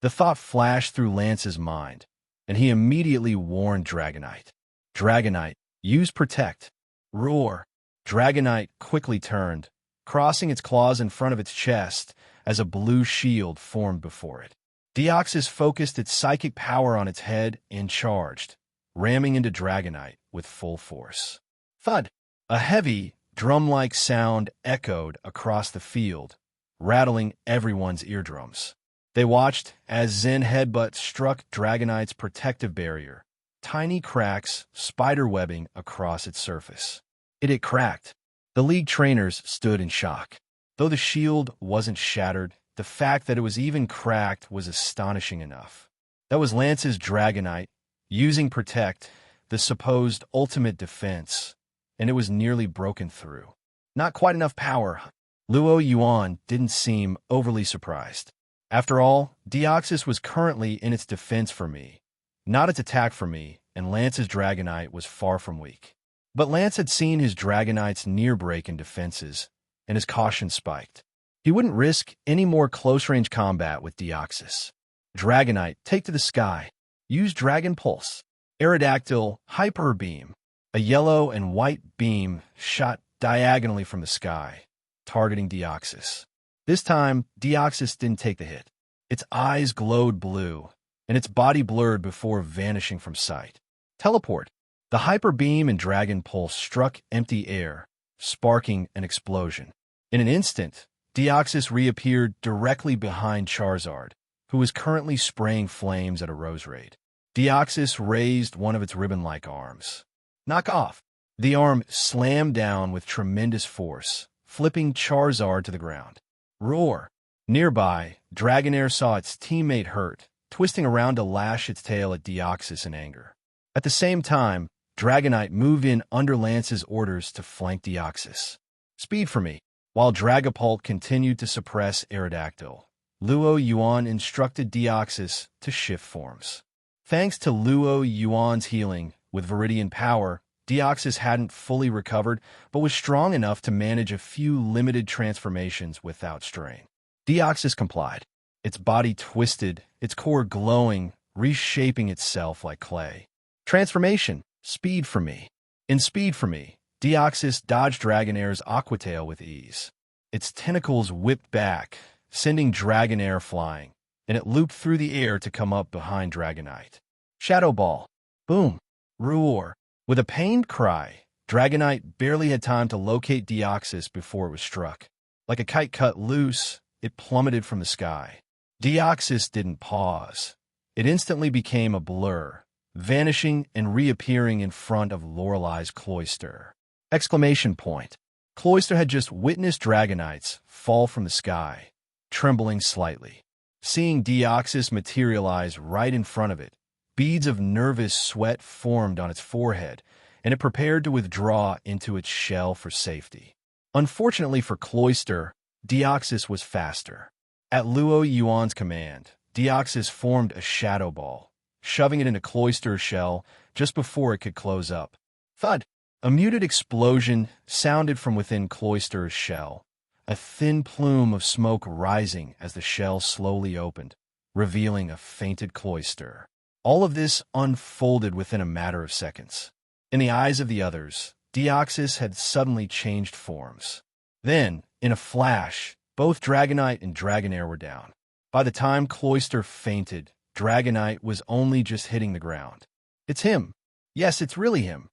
Speaker 2: The thought flashed through Lance's mind, and he immediately warned Dragonite. Dragonite, use Protect. Roar. Dragonite quickly turned, crossing its claws in front of its chest as a blue shield formed before it. Deoxys focused its psychic power on its head and charged, ramming into Dragonite with full force. Thud! A heavy, drum-like sound echoed across the field, rattling everyone's eardrums. They watched as Zen Headbutt struck Dragonite's protective barrier, tiny cracks spiderwebbing across its surface. It had cracked. The League trainers stood in shock. Though the shield wasn't shattered, the fact that it was even cracked was astonishing enough. That was Lance's Dragonite, using Protect, the supposed ultimate defense, and it was nearly broken through. Not quite enough power. Yuan didn't seem overly surprised. After all, Deoxys was currently in its defense for me, not its attack for me, and Lance's Dragonite was far from weak. But Lance had seen his Dragonite's near break in defenses, and his caution spiked. He wouldn't risk any more close-range combat with Deoxys. Dragonite, take to the sky. Use Dragon Pulse. Aerodactyl, Hyper Beam. A yellow and white beam shot diagonally from the sky, targeting Deoxys. This time, Deoxys didn't take the hit. Its eyes glowed blue, and its body blurred before vanishing from sight. Teleport. The Hyper Beam and Dragon Pulse struck empty air, sparking an explosion. In an instant, Deoxys reappeared directly behind Charizard, who was currently spraying flames at a rose raid. Deoxys raised one of its ribbon-like arms. Knock off! The arm slammed down with tremendous force, flipping Charizard to the ground. Roar! Nearby, Dragonair saw its teammate hurt, twisting around to lash its tail at Deoxys in anger. At the same time, Dragonite moved in under Lance's orders to flank Deoxys. Speed for me. While Dragapult continued to suppress Aerodactyl, Yuan instructed Deoxys to shift forms. Thanks to Yuan's healing, with Viridian power, Deoxys hadn't fully recovered, but was strong enough to manage a few limited transformations without strain. Deoxys complied. Its body twisted, its core glowing, reshaping itself like clay. Transformation. Speed for me. In Speed for me, Deoxys dodged Dragonair's Aqua Tail with ease. Its tentacles whipped back, sending Dragonair flying, and it looped through the air to come up behind Dragonite. Shadow Ball. Boom. Roar. With a pained cry, Dragonite barely had time to locate Deoxys before it was struck. Like a kite cut loose, it plummeted from the sky. Deoxys didn't pause. It instantly became a blur, vanishing and reappearing in front of Lorelei's cloister. Exclamation point. Cloister had just witnessed Dragonites fall from the sky, trembling slightly. Seeing Deoxys materialize right in front of it, beads of nervous sweat formed on its forehead, and it prepared to withdraw into its shell for safety. Unfortunately for Cloister, Deoxys was faster. At Luo Yuan's command, Deoxys formed a shadow ball, shoving it into Cloister's shell just before it could close up. Thud! A muted explosion sounded from within Cloister's shell, a thin plume of smoke rising as the shell slowly opened, revealing a fainted Cloister. All of this unfolded within a matter of seconds. In the eyes of the others, Deoxys had suddenly changed forms. Then, in a flash, both Dragonite and Dragonair were down. By the time Cloister fainted, Dragonite was only just hitting the ground. It's him. Yes, it's really him.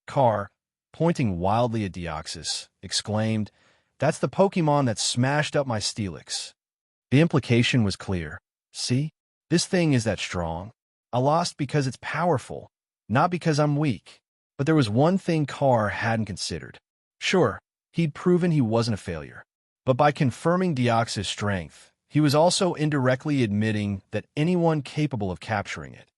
Speaker 2: Carr, pointing wildly at Deoxys, exclaimed, "That's the Pokemon that smashed up my Steelix." The implication was clear. See? This thing is that strong. I lost because it's powerful, not because I'm weak. But there was one thing Carr hadn't considered. Sure, he'd proven he wasn't a failure. But by confirming Deoxys' strength, he was also indirectly admitting that anyone capable of capturing it,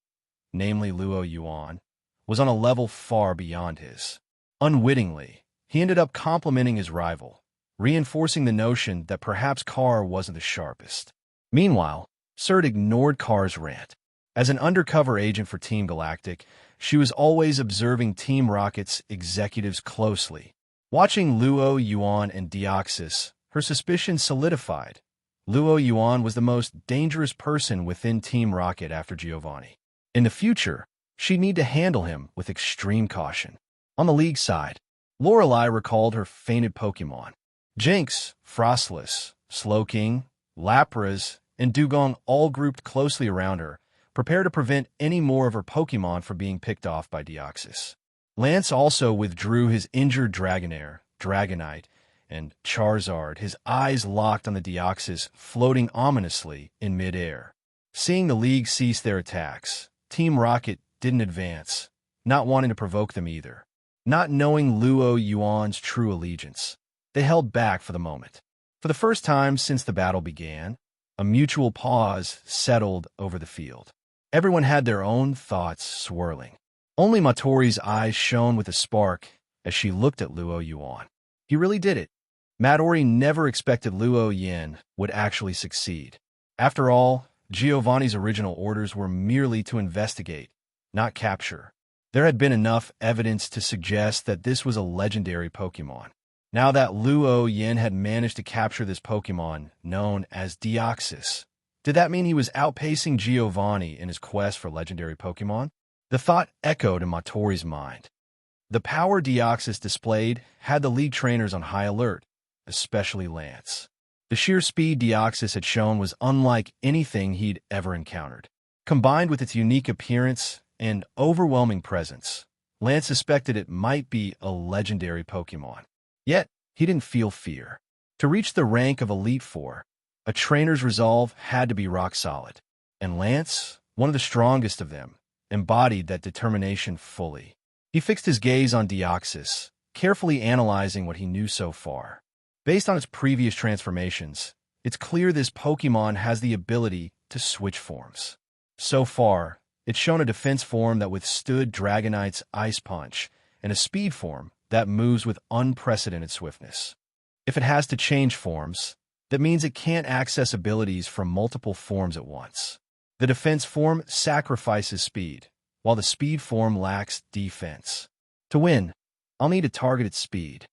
Speaker 2: namely Luo Yuan, was on a level far beyond his. Unwittingly, he ended up complimenting his rival, reinforcing the notion that perhaps Carr wasn't the sharpest. Meanwhile, Cert ignored Carr's rant. As an undercover agent for Team Galactic, she was always observing Team Rocket's executives closely. Watching Luo Yuan and Deoxys, her suspicions solidified. Luo Yuan was the most dangerous person within Team Rocket after Giovanni. In the future, she'd need to handle him with extreme caution. On the League side, Lorelei recalled her fainted Pokemon. Jinx, Frostless, Slowking, Lapras, and Dugong all grouped closely around her, prepared to prevent any more of her Pokemon from being picked off by Deoxys. Lance also withdrew his injured Dragonair, Dragonite, and Charizard, his eyes locked on the Deoxys floating ominously in midair. Seeing the League cease their attacks, Team Rocket didn't advance, not wanting to provoke them either. Not knowing Luo Yuan's true allegiance, they held back for the moment. For the first time since the battle began, a mutual pause settled over the field. Everyone had their own thoughts swirling. Only Matori's eyes shone with a spark as she looked at Luo Yuan. He really did it. Matori never expected Luo Yin would actually succeed. After all, Giovanni's original orders were merely to investigate, not capture. There had been enough evidence to suggest that this was a legendary Pokemon. Now that Luo Yin had managed to capture this Pokemon, known as Deoxys, did that mean he was outpacing Giovanni in his quest for legendary Pokemon? The thought echoed in Matori's mind. The power Deoxys displayed had the League trainers on high alert, especially Lance. The sheer speed Deoxys had shown was unlike anything he'd ever encountered. Combined with its unique appearance and overwhelming presence, Lance suspected it might be a legendary Pokemon. Yet, he didn't feel fear. To reach the rank of Elite Four, a trainer's resolve had to be rock solid. And Lance, one of the strongest of them, embodied that determination fully. He fixed his gaze on Deoxys, carefully analyzing what he knew so far. Based on its previous transformations, it's clear this Pokemon has the ability to switch forms. So far, it's shown a defense form that withstood Dragonite's Ice Punch and a speed form that moves with unprecedented swiftness. If it has to change forms, that means it can't access abilities from multiple forms at once. The defense form sacrifices speed, while the speed form lacks defense. To win, I'll need to target its speed.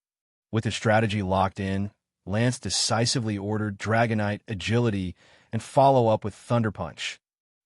Speaker 2: With his strategy locked in, Lance decisively ordered Dragonite agility and follow up with Thunder Punch.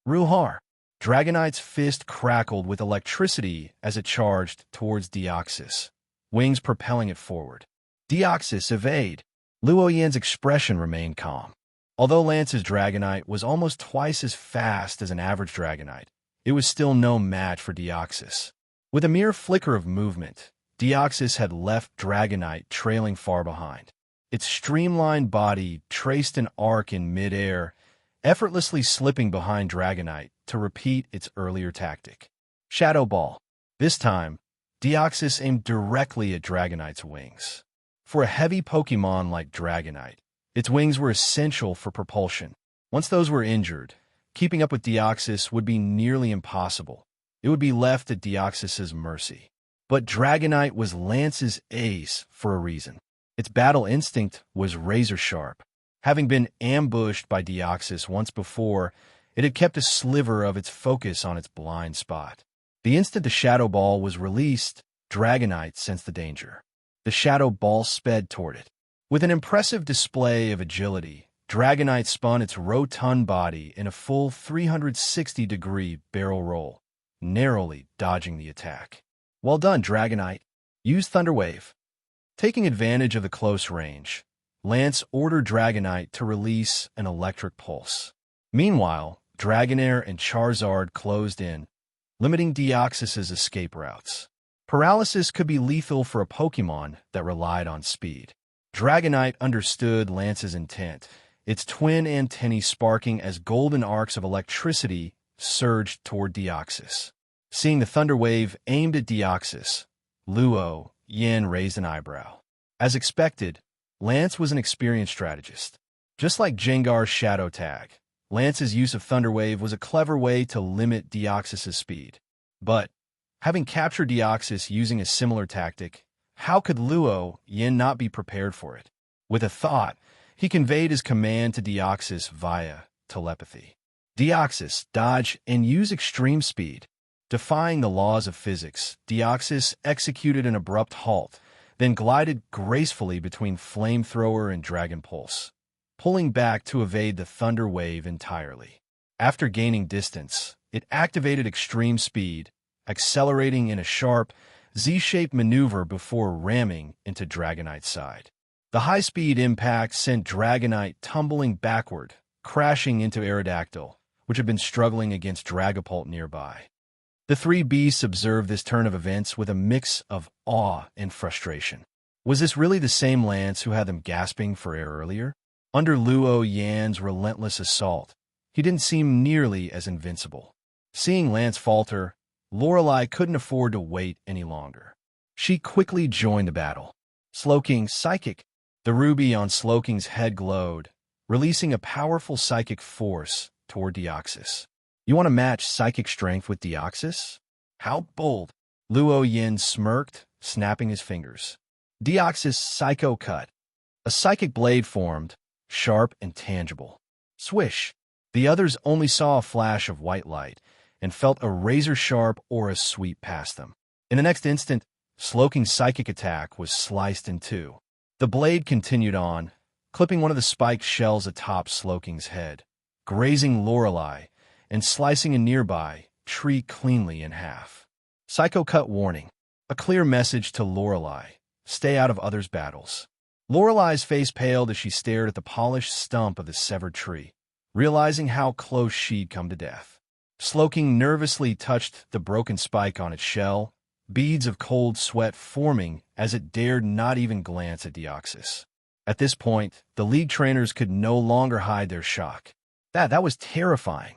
Speaker 2: Ruhar! Dragonite's fist crackled with electricity as it charged towards Deoxys, wings propelling it forward. Deoxys evade. Luo Yan's expression remained calm. Although Lance's Dragonite was almost twice as fast as an average Dragonite, it was still no match for Deoxys. With a mere flicker of movement, Deoxys had left Dragonite trailing far behind. Its streamlined body traced an arc in midair, effortlessly slipping behind Dragonite to repeat its earlier tactic. Shadow Ball. This time, Deoxys aimed directly at Dragonite's wings. For a heavy Pokémon like Dragonite, its wings were essential for propulsion. Once those were injured, keeping up with Deoxys would be nearly impossible. It would be left at Deoxys's mercy. But Dragonite was Lance's ace for a reason. Its battle instinct was razor-sharp. Having been ambushed by Deoxys once before, it had kept a sliver of its focus on its blind spot. The instant the Shadow Ball was released, Dragonite sensed the danger. The Shadow Ball sped toward it. With an impressive display of agility, Dragonite spun its rotund body in a full 360-degree barrel roll, narrowly dodging the attack. Well done, Dragonite. Use Thunder Wave. Taking advantage of the close range, Lance ordered Dragonite to release an electric pulse. Meanwhile, Dragonair and Charizard closed in, limiting Deoxys's escape routes. Paralysis could be lethal for a Pokémon that relied on speed. Dragonite understood Lance's intent, its twin antennae sparking as golden arcs of electricity surged toward Deoxys. Seeing the Thunder Wave aimed at Deoxys, Yuan raised an eyebrow. As expected, Lance was an experienced strategist. Just like Jengar's Shadow Tag, Lance's use of Thunder Wave was a clever way to limit Deoxys's speed. But, having captured Deoxys using a similar tactic, how could Yuan not be prepared for it? With a thought, he conveyed his command to Deoxys via telepathy. Deoxys, dodge and use extreme speed. Defying the laws of physics, Deoxys executed an abrupt halt, then glided gracefully between Flamethrower and Dragon Pulse, pulling back to evade the Thunder Wave entirely. After gaining distance, it activated extreme speed, accelerating in a sharp, Z-shaped maneuver before ramming into Dragonite's side. The high-speed impact sent Dragonite tumbling backward, crashing into Aerodactyl, which had been struggling against Dragapult nearby. The three beasts observed this turn of events with a mix of awe and frustration. Was this really the same Lance who had them gasping for air earlier? Under Yuan's relentless assault, he didn't seem nearly as invincible. Seeing Lance falter, Lorelei couldn't afford to wait any longer. She quickly joined the battle. Slowking Psychic. The ruby on Slowking's head glowed, releasing a powerful psychic force toward Deoxys. You want to match psychic strength with Deoxys? How bold! Yuan smirked, snapping his fingers. Deoxys Psycho Cut. A psychic blade formed, sharp and tangible. Swish! The others only saw a flash of white light and felt a razor-sharp aura sweep past them. In the next instant, Slowking's psychic attack was sliced in two. The blade continued on, clipping one of the spiked shells atop Slowking's head, grazing Lorelei, and slicing a nearby tree cleanly in half. Psycho Cut warning. A clear message to Lorelei. Stay out of others' battles. Lorelei's face paled as she stared at the polished stump of the severed tree, realizing how close she'd come to death. Slowking nervously touched the broken spike on its shell, beads of cold sweat forming as it dared not even glance at Deoxys. At this point, the league trainers could no longer hide their shock. That was terrifying.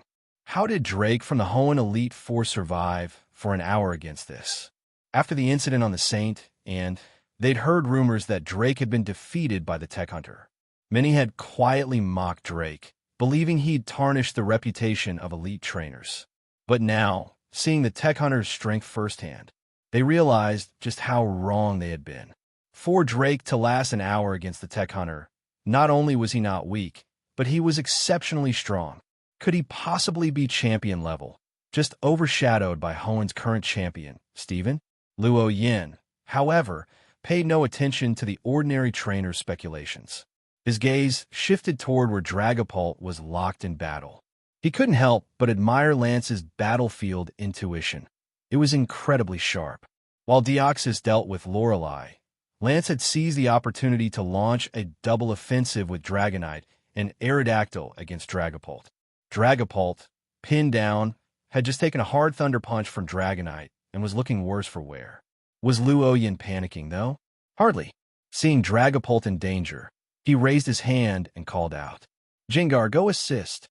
Speaker 2: How did Drake from the Hoenn Elite Four survive for an hour against this? After the incident on the Saint, they'd heard rumors that Drake had been defeated by the Tech Hunter. Many had quietly mocked Drake, believing he'd tarnished the reputation of elite trainers. But now, seeing the Tech Hunter's strength firsthand, they realized just how wrong they had been. For Drake to last an hour against the Tech Hunter, not only was he not weak, but he was exceptionally strong. Could he possibly be champion level, just overshadowed by Hoenn's current champion, Steven? Yuan, however, paid no attention to the ordinary trainer's speculations. His gaze shifted toward where Dragapult was locked in battle. He couldn't help but admire Lance's battlefield intuition. It was incredibly sharp. While Deoxys dealt with Lorelei, Lance had seized the opportunity to launch a double offensive with Dragonite and Aerodactyl against Dragapult. Dragapult, pinned down, had just taken a hard thunder punch from Dragonite and was looking worse for wear. Was Luoyin panicking, though? Hardly. Seeing Dragapult in danger, he raised his hand and called out, "Gengar, go assist.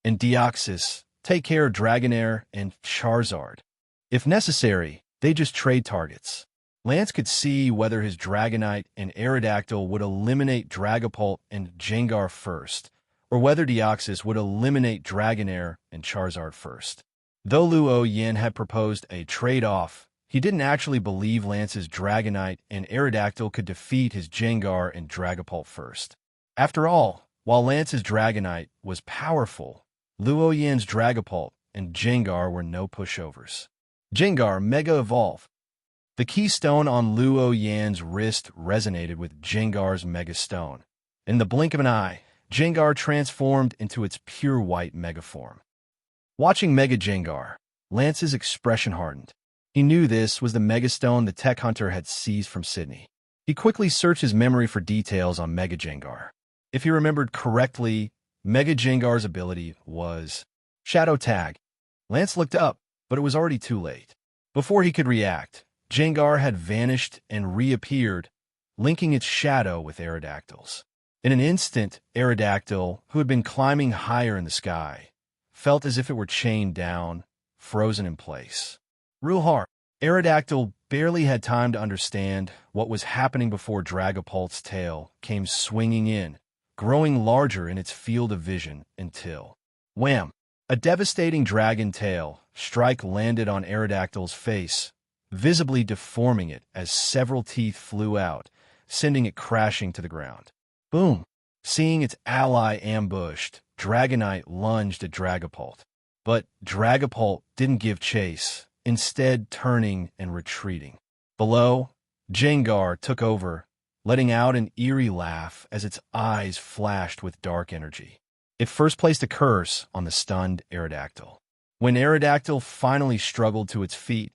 Speaker 2: And Deoxys, take care of Dragonair and Charizard. If necessary, they just trade targets." Lance could see whether his Dragonite and Aerodactyl would eliminate Dragapult and Gengar first, or whether Deoxys would eliminate Dragonair and Charizard first. Though Luoyin had proposed a trade-off, he didn't actually believe Lance's Dragonite and Aerodactyl could defeat his Gengar and Dragapult first. After all, while Lance's Dragonite was powerful, Luoyin's Dragapult and Gengar were no pushovers. Gengar Mega Evolve. The keystone on Luoyin's wrist resonated with Gengar's Mega Stone. In the blink of an eye, Gengar transformed into its pure white Mega form. Watching Mega Gengar, Lance's expression hardened. He knew this was the Mega Stone the tech hunter had seized from Sydney. He quickly searched his memory for details on Mega Gengar. If he remembered correctly, Mega Gengar's ability was Shadow Tag. Lance looked up, but it was already too late. Before he could react, Gengar had vanished and reappeared, linking its shadow with Aerodactyl's. In an instant, Aerodactyl, who had been climbing higher in the sky, felt as if it were chained down, frozen in place. Real hard. Aerodactyl barely had time to understand what was happening before Dragapult's tail came swinging in, growing larger in its field of vision until, wham! A devastating dragon tail strike landed on Aerodactyl's face, visibly deforming it as several teeth flew out, sending it crashing to the ground. Boom! Seeing its ally ambushed, Dragonite lunged at Dragapult. But Dragapult didn't give chase, instead turning and retreating. Below, Gengar took over, letting out an eerie laugh as its eyes flashed with dark energy. It first placed a curse on the stunned Aerodactyl. When Aerodactyl finally struggled to its feet,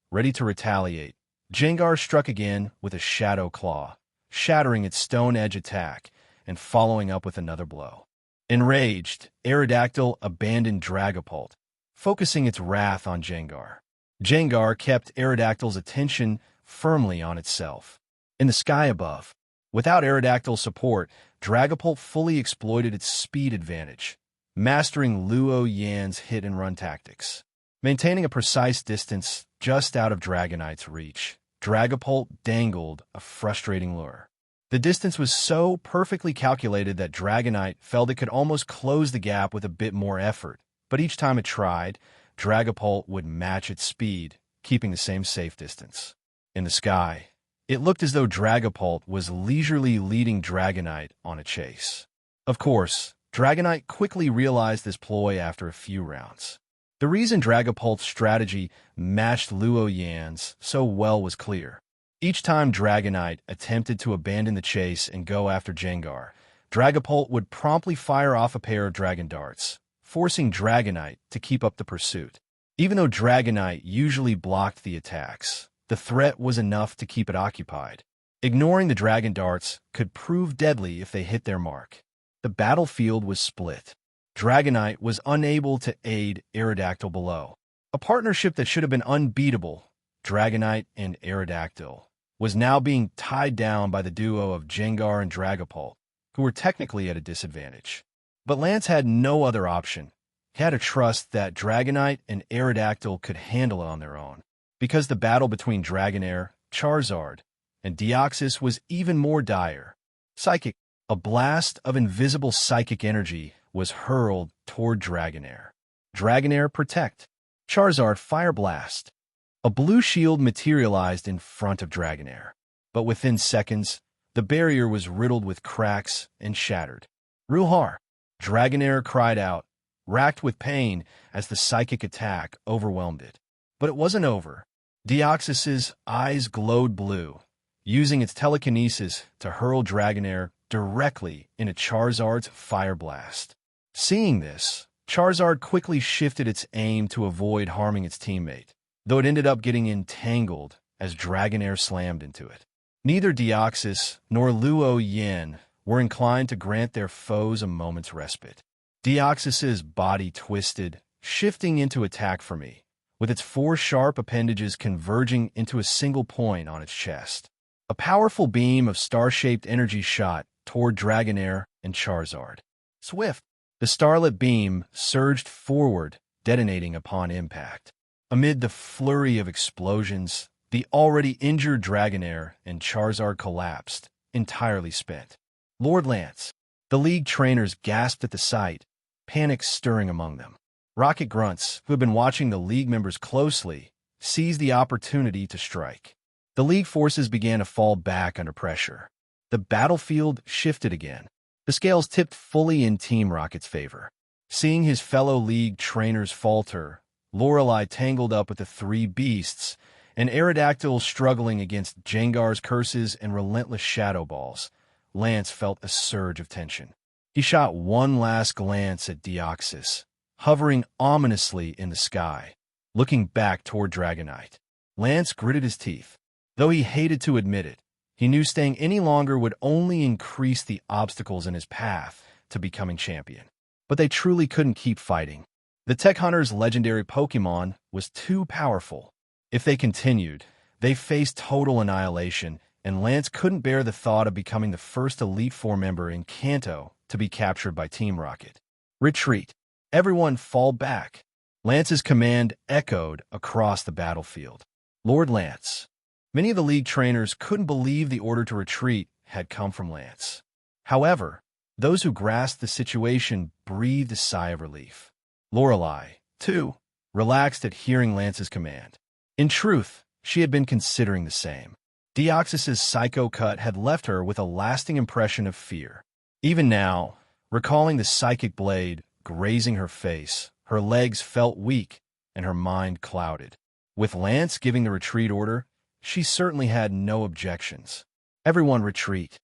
Speaker 2: ready to retaliate, Gengar struck again with a Shadow Claw, shattering its Stone Edge attack and following up with another blow. Enraged, Aerodactyl abandoned Dragapult, focusing its wrath on Gengar. Gengar kept Aerodactyl's attention firmly on itself. In the sky above, without Aerodactyl's support, Dragapult fully exploited its speed advantage, mastering Luoyin's hit-and-run tactics. Maintaining a precise distance just out of Dragonite's reach, Dragapult dangled a frustrating lure. The distance was so perfectly calculated that Dragonite felt it could almost close the gap with a bit more effort, but each time it tried, Dragapult would match its speed, keeping the same safe distance. In the sky, it looked as though Dragapult was leisurely leading Dragonite on a chase. Of course, Dragonite quickly realized this ploy after a few rounds. The reason Dragapult's strategy matched Luoyin's so well was clear. Each time Dragonite attempted to abandon the chase and go after Gengar, Dragapult would promptly fire off a pair of Dragon Darts, forcing Dragonite to keep up the pursuit. Even though Dragonite usually blocked the attacks, the threat was enough to keep it occupied. Ignoring the Dragon Darts could prove deadly if they hit their mark. The battlefield was split. Dragonite was unable to aid Aerodactyl below. A partnership that should have been unbeatable, Dragonite and Aerodactyl, was now being tied down by the duo of Gengar and Dragapult, who were technically at a disadvantage. But Lance had no other option. He had to trust that Dragonite and Aerodactyl could handle it on their own, because the battle between Dragonair, Charizard, and Deoxys was even more dire. Psychic. A blast of invisible psychic energy was hurled toward Dragonair. Dragonair Protect. Charizard Fire Blast. A blue shield materialized in front of Dragonair, but within seconds, the barrier was riddled with cracks and shattered. Ruhar! Dragonair cried out, racked with pain as the psychic attack overwhelmed it. But it wasn't over. Deoxys's eyes glowed blue, using its telekinesis to hurl Dragonair directly into Charizard's Fire Blast. Seeing this, Charizard quickly shifted its aim to avoid harming its teammate, though it ended up getting entangled as Dragonair slammed into it. Neither Deoxys nor Luoyin were inclined to grant their foes a moment's respite. Deoxys's body twisted, shifting into attack for me, with its four sharp appendages converging into a single point on its chest. A powerful beam of star-shaped energy shot toward Dragonair and Charizard. Swift, the starlit beam surged forward, detonating upon impact. Amid the flurry of explosions, the already injured Dragonair and Charizard collapsed, entirely spent. Lord Lance. The League trainers gasped at the sight, panic stirring among them. Rocket Grunts, who had been watching the League members closely, seized the opportunity to strike. The League forces began to fall back under pressure. The battlefield shifted again. The scales tipped fully in Team Rocket's favor. Seeing his fellow League trainers falter, Lorelei tangled up with the three beasts, and Aerodactyl struggling against Jengar's curses and relentless shadow balls, Lance felt a surge of tension. He shot one last glance at Deoxys, hovering ominously in the sky, looking back toward Dragonite. Lance gritted his teeth. Though he hated to admit it, he knew staying any longer would only increase the obstacles in his path to becoming champion. But they truly couldn't keep fighting. The Tech Hunter's legendary Pokémon was too powerful. If they continued, they faced total annihilation, and Lance couldn't bear the thought of becoming the first Elite Four member in Kanto to be captured by Team Rocket. Retreat. Everyone fall back. Lance's command echoed across the battlefield. Lord Lance. Many of the League trainers couldn't believe the order to retreat had come from Lance. However, those who grasped the situation breathed a sigh of relief. Lorelei, too, relaxed at hearing Lance's command. In truth, she had been considering the same. Deoxys' psycho cut had left her with a lasting impression of fear. Even now, recalling the psychic blade grazing her face, her legs felt weak and her mind clouded. With Lance giving the retreat order, she certainly had no objections. Everyone retreat,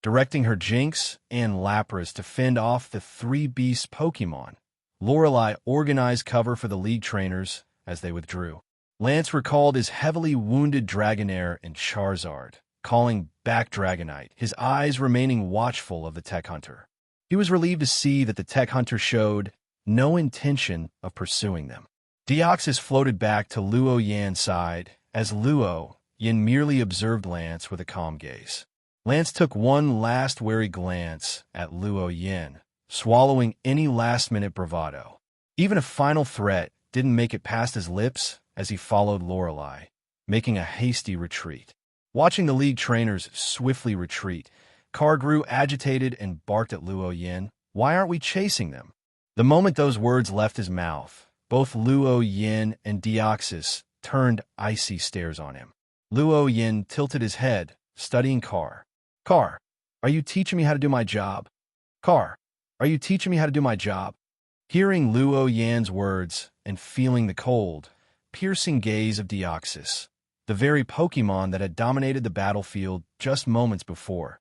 Speaker 2: directing her Jinx and Lapras to fend off the three beast Pokémon. Lorelei organized cover for the League trainers as they withdrew. Lance recalled his heavily wounded Dragonair and Charizard, calling back Dragonite, his eyes remaining watchful of the Tech Hunter. He was relieved to see that the Tech Hunter showed no intention of pursuing them. Deoxys floated back to Luo Yan's side as Luo Yan merely observed Lance with a calm gaze. Lance took one last wary glance at Luo Yan, swallowing any last-minute bravado. Even a final threat didn't make it past his lips as he followed Lorelei, making a hasty retreat. Watching the League trainers swiftly retreat, Carr grew agitated and barked at Luo Yan. "Why aren't we chasing them?" The moment those words left his mouth, both Luo Yan and Deoxys turned icy stares on him. Luo Yan tilted his head, studying Carr. "Carr, are you teaching me how to do my job? Carr, are you teaching me how to do my job?" Hearing Luo Yan's words and feeling the cold, piercing gaze of Deoxys, the very Pokémon that had dominated the battlefield just moments before,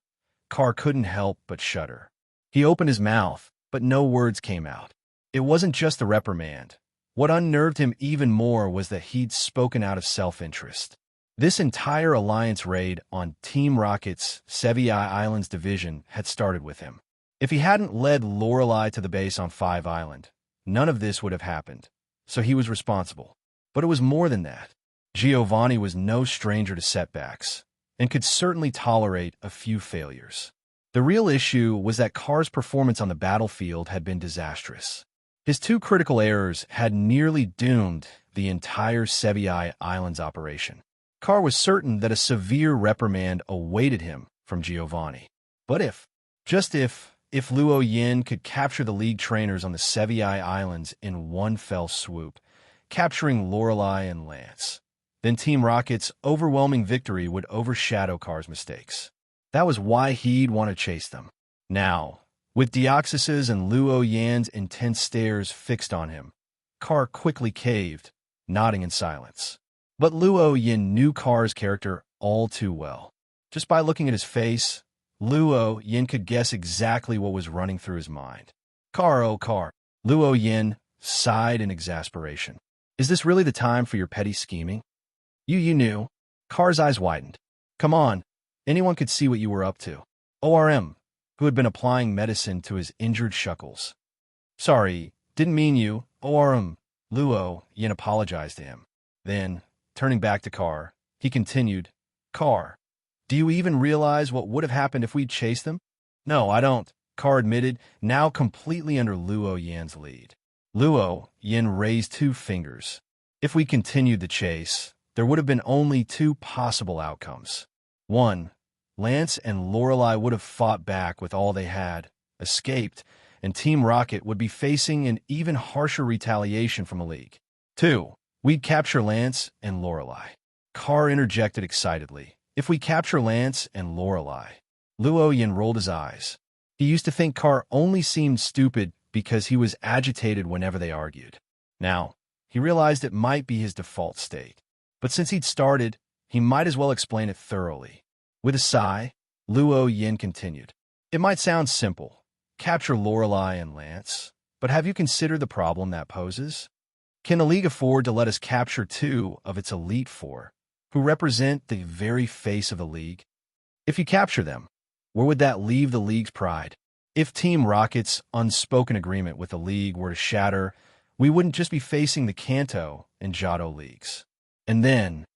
Speaker 2: Carr couldn't help but shudder. He opened his mouth, but no words came out. It wasn't just the reprimand. What unnerved him even more was that he'd spoken out of self-interest. This entire alliance raid on Team Rocket's Sevi Islands division had started with him. If he hadn't led Lorelei to the base on 5 Island, none of this would have happened, so he was responsible. But it was more than that. Giovanni was no stranger to setbacks, and could certainly tolerate a few failures. The real issue was that Carr's performance on the battlefield had been disastrous. His 2 critical errors had nearly doomed the entire Sevi Islands operation. Carr was certain that a severe reprimand awaited him from Giovanni. But if Luo Yan could capture the League trainers on the Sevi Islands in one fell swoop, capturing Lorelei and Lance, then Team Rocket's overwhelming victory would overshadow Carr's mistakes. That was why he'd want to chase them. Now, with Deoxys's and Luo Yan's intense stares fixed on him, Carr quickly caved, nodding in silence. But Luo Yan knew Carr's character all too well. Just by looking at his face, Luo Yan could guess exactly what was running through his mind. "Carr, oh Carr." Luo Yan sighed in exasperation. "Is this really the time for your petty scheming? You knew." Carr's eyes widened. "Come on, anyone could see what you were up to." ORM, who had been applying medicine to his injured shuckles. "Sorry, didn't mean you, ORM." Luo Yin apologized to him. Then, turning back to Carr, he continued, Carr, do you even realize what would have happened if we'd chased them? No, I don't, Carr admitted, now completely under Luo Yan's lead. Luo Yin raised 2 fingers. If we continued the chase, there would have been only 2 possible outcomes. 1. Lance and Lorelei would have fought back with all they had, escaped, and Team Rocket would be facing an even harsher retaliation from the League. 2. We'd capture Lance and Lorelei. Carr interjected excitedly. If we capture Lance and Lorelei. Luo Yin rolled his eyes. He used to think Carr only seemed stupid because he was agitated whenever they argued. Now, he realized it might be his default state. But since he'd started, he might as well explain it thoroughly. With a sigh, Luo Yin continued. It might sound simple, capture Lorelei and Lance, but have you considered the problem that poses? Can the League afford to let us capture 2 of its Elite 4, who represent the very face of the League? If you capture them, where would that leave the League's pride? If Team Rocket's unspoken agreement with the League were to shatter, we wouldn't just be facing the Kanto and Johto leagues. And then,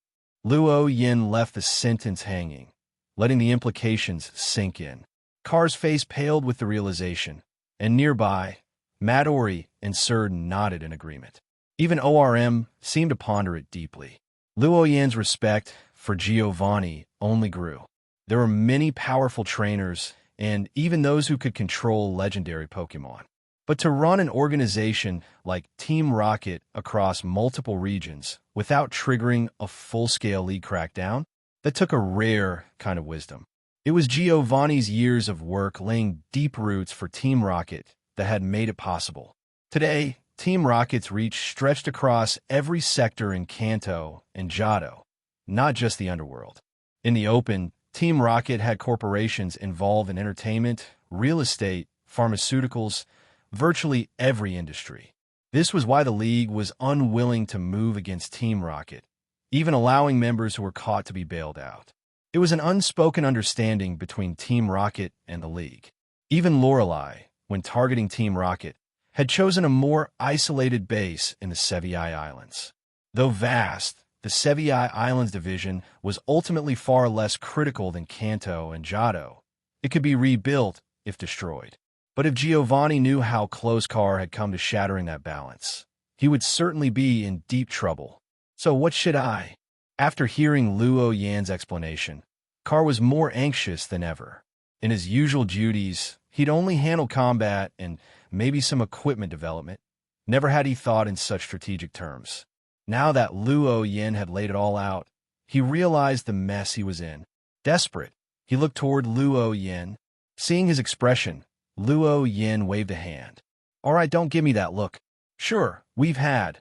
Speaker 2: Luo Yin left the sentence hanging, letting the implications sink in. Carr's face paled with the realization, and nearby, Midori and Surd nodded in agreement. Even ORM seemed to ponder it deeply. Luo Yin's respect for Giovanni only grew. There were many powerful trainers, and even those who could control legendary Pokemon. But to run an organization like Team Rocket across multiple regions without triggering a full-scale league crackdown, that took a rare kind of wisdom. It was Giovanni's years of work laying deep roots for Team Rocket that had made it possible. Today, Team Rocket's reach stretched across every sector in Kanto and Johto, not just the Underworld. In the open, Team Rocket had corporations involved in entertainment, real estate, pharmaceuticals, virtually every industry. This was why the League was unwilling to move against Team Rocket, even allowing members who were caught to be bailed out. It was an unspoken understanding between Team Rocket and the League. Even Lorelei, when targeting Team Rocket, had chosen a more isolated base in the Sevi Islands. Though vast, the Sevi Islands division was ultimately far less critical than Kanto and Johto. It could be rebuilt if destroyed. But if Giovanni knew how close Carr had come to shattering that balance, he would certainly be in deep trouble. So what should I? After hearing Luo Yan's explanation, Carr was more anxious than ever. In his usual duties, he'd only handle combat and maybe some equipment development. Never had he thought in such strategic terms. Now that Luo Yan had laid it all out, he realized the mess he was in. Desperate, he looked toward Luo Yan. Seeing his expression, Luo Yan waved a hand. All right, don't give me that look. Sure, we've had,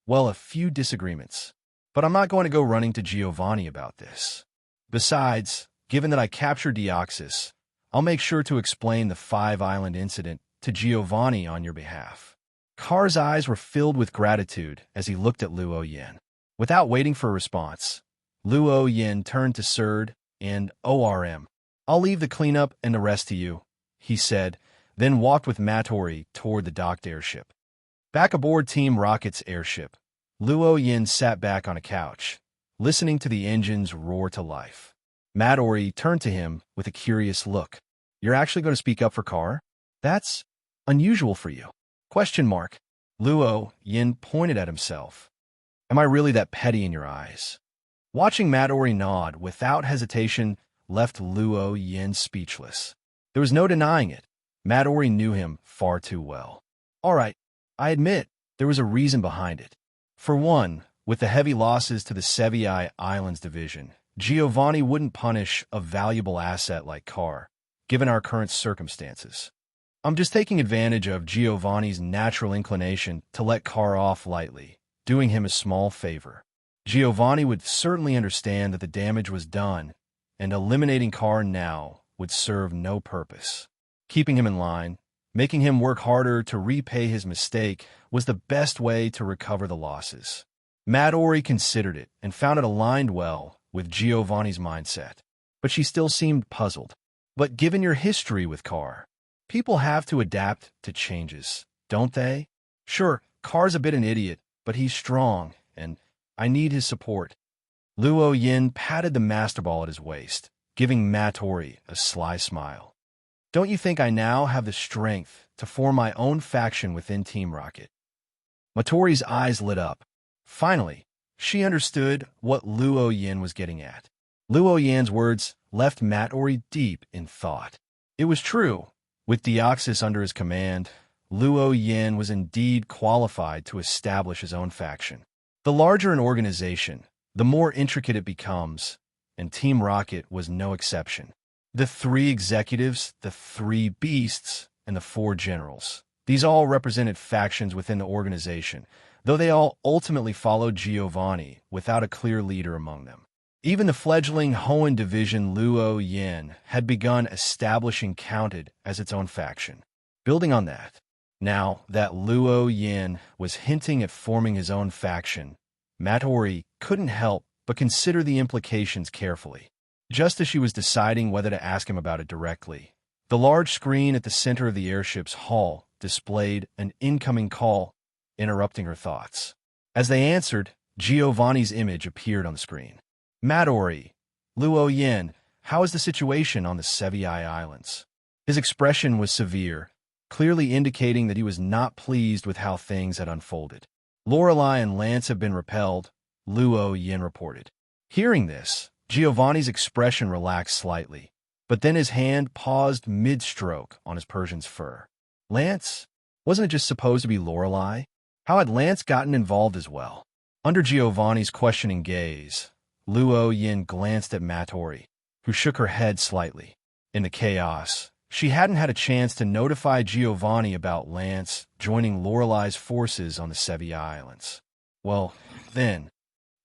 Speaker 2: well, a few disagreements. But I'm not going to go running to Giovanni about this. Besides, given that I captured Deoxys, I'll make sure to explain the 5-island incident to Giovanni on your behalf. Carr's eyes were filled with gratitude as he looked at Luo Yan. Without waiting for a response, Luo Yan turned to Surd and ORM. I'll leave the cleanup and the rest to you, he said, then walked with Midori toward the docked airship. Back aboard Team Rocket's airship, Luo Yan sat back on a couch, listening to the engines roar to life. Midori turned to him with a curious look. You're actually going to speak up for Carr? That's unusual for you. Question mark. Luo Yan pointed at himself. Am I really that petty in your eyes? Watching Midori nod without hesitation left Luo Yan speechless. There was no denying it. Midori knew him far too well. All right, I admit there was a reason behind it. For one, with the heavy losses to the Sevi Islands division, Giovanni wouldn't punish a valuable asset like Carr, given our current circumstances. I'm just taking advantage of Giovanni's natural inclination to let Carr off lightly, doing him a small favor. Giovanni would certainly understand that the damage was done, and eliminating Carr now would serve no purpose. Keeping him in line, making him work harder to repay his mistake was the best way to recover the losses. Midori considered it and found it aligned well with Giovanni's mindset, but she still seemed puzzled. But given your history with Carr, people have to adapt to changes, don't they? Sure, Carr's a bit an idiot, but he's strong, and I need his support. Luo Yin patted the Master Ball at his waist, giving Matori a sly smile. Don't you think I now have the strength to form my own faction within Team Rocket? Matori's eyes lit up. Finally, she understood what Luo Yin was getting at. Luo Yan's words left Matori deep in thought. It was true. With Deoxys under his command, Luo Yin was indeed qualified to establish his own faction. The larger an organization, the more intricate it becomes, and Team Rocket was no exception. The 3 executives, the 3 beasts, and the 4 generals. These all represented factions within the organization, though they all ultimately followed Giovanni without a clear leader among them. Even the fledgling Hoenn division Luo Yin had begun establishing counted as its own faction. Building on that, now that Luo Yin was hinting at forming his own faction, Matori couldn't help but consider the implications carefully. Just as she was deciding whether to ask him about it directly, the large screen at the center of the airship's hull displayed an incoming call, interrupting her thoughts. As they answered, Giovanni's image appeared on the screen. Matori, Luo Yin, how is the situation on the Sevi Islands? His expression was severe, clearly indicating that he was not pleased with how things had unfolded. Lorelei and Lance have been repelled, Luo Yin reported. Hearing this, Giovanni's expression relaxed slightly, but then his hand paused mid-stroke on his Persian's fur. Lance? Wasn't it just supposed to be Lorelei? How had Lance gotten involved as well? Under Giovanni's questioning gaze, Luo Yin glanced at Matori, who shook her head slightly. In the chaos, she hadn't had a chance to notify Giovanni about Lance joining Lorelei's forces on the Sevi Islands. Well, then,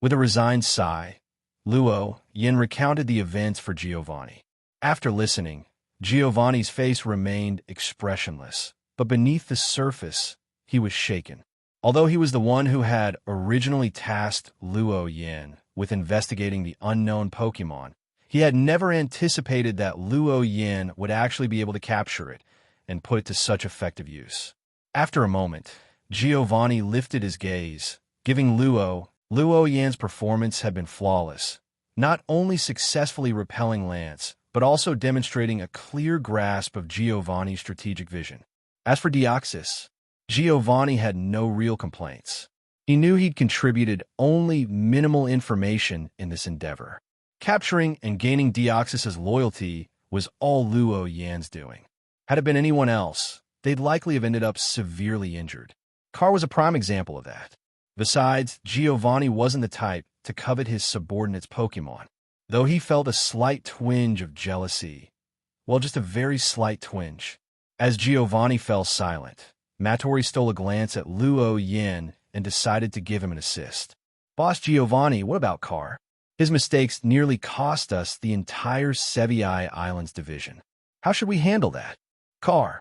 Speaker 2: with a resigned sigh, Luo Yin recounted the events for Giovanni. After listening, Giovanni's face remained expressionless, but beneath the surface, he was shaken. Although he was the one who had originally tasked Luo Yin with investigating the unknown Pokemon, he had never anticipated that Luo Yin would actually be able to capture it and put it to such effective use. After a moment, Giovanni lifted his gaze, giving Luo Yin's performance had been flawless, not only successfully repelling Lance, but also demonstrating a clear grasp of Giovanni's strategic vision. As for Deoxys, Giovanni had no real complaints. He knew he'd contributed only minimal information in this endeavor. Capturing and gaining Deoxys' loyalty was all Luo Yin's doing. Had it been anyone else, they'd likely have ended up severely injured. Carr was a prime example of that. Besides, Giovanni wasn't the type to covet his subordinate's Pokemon, though he felt a slight twinge of jealousy. Well, just a very slight twinge. As Giovanni fell silent, Matori stole a glance at Luo Yin and decided to give him an assist. Boss Giovanni, what about Carr? His mistakes nearly cost us the entire Sevi Islands division. How should we handle that? Carr.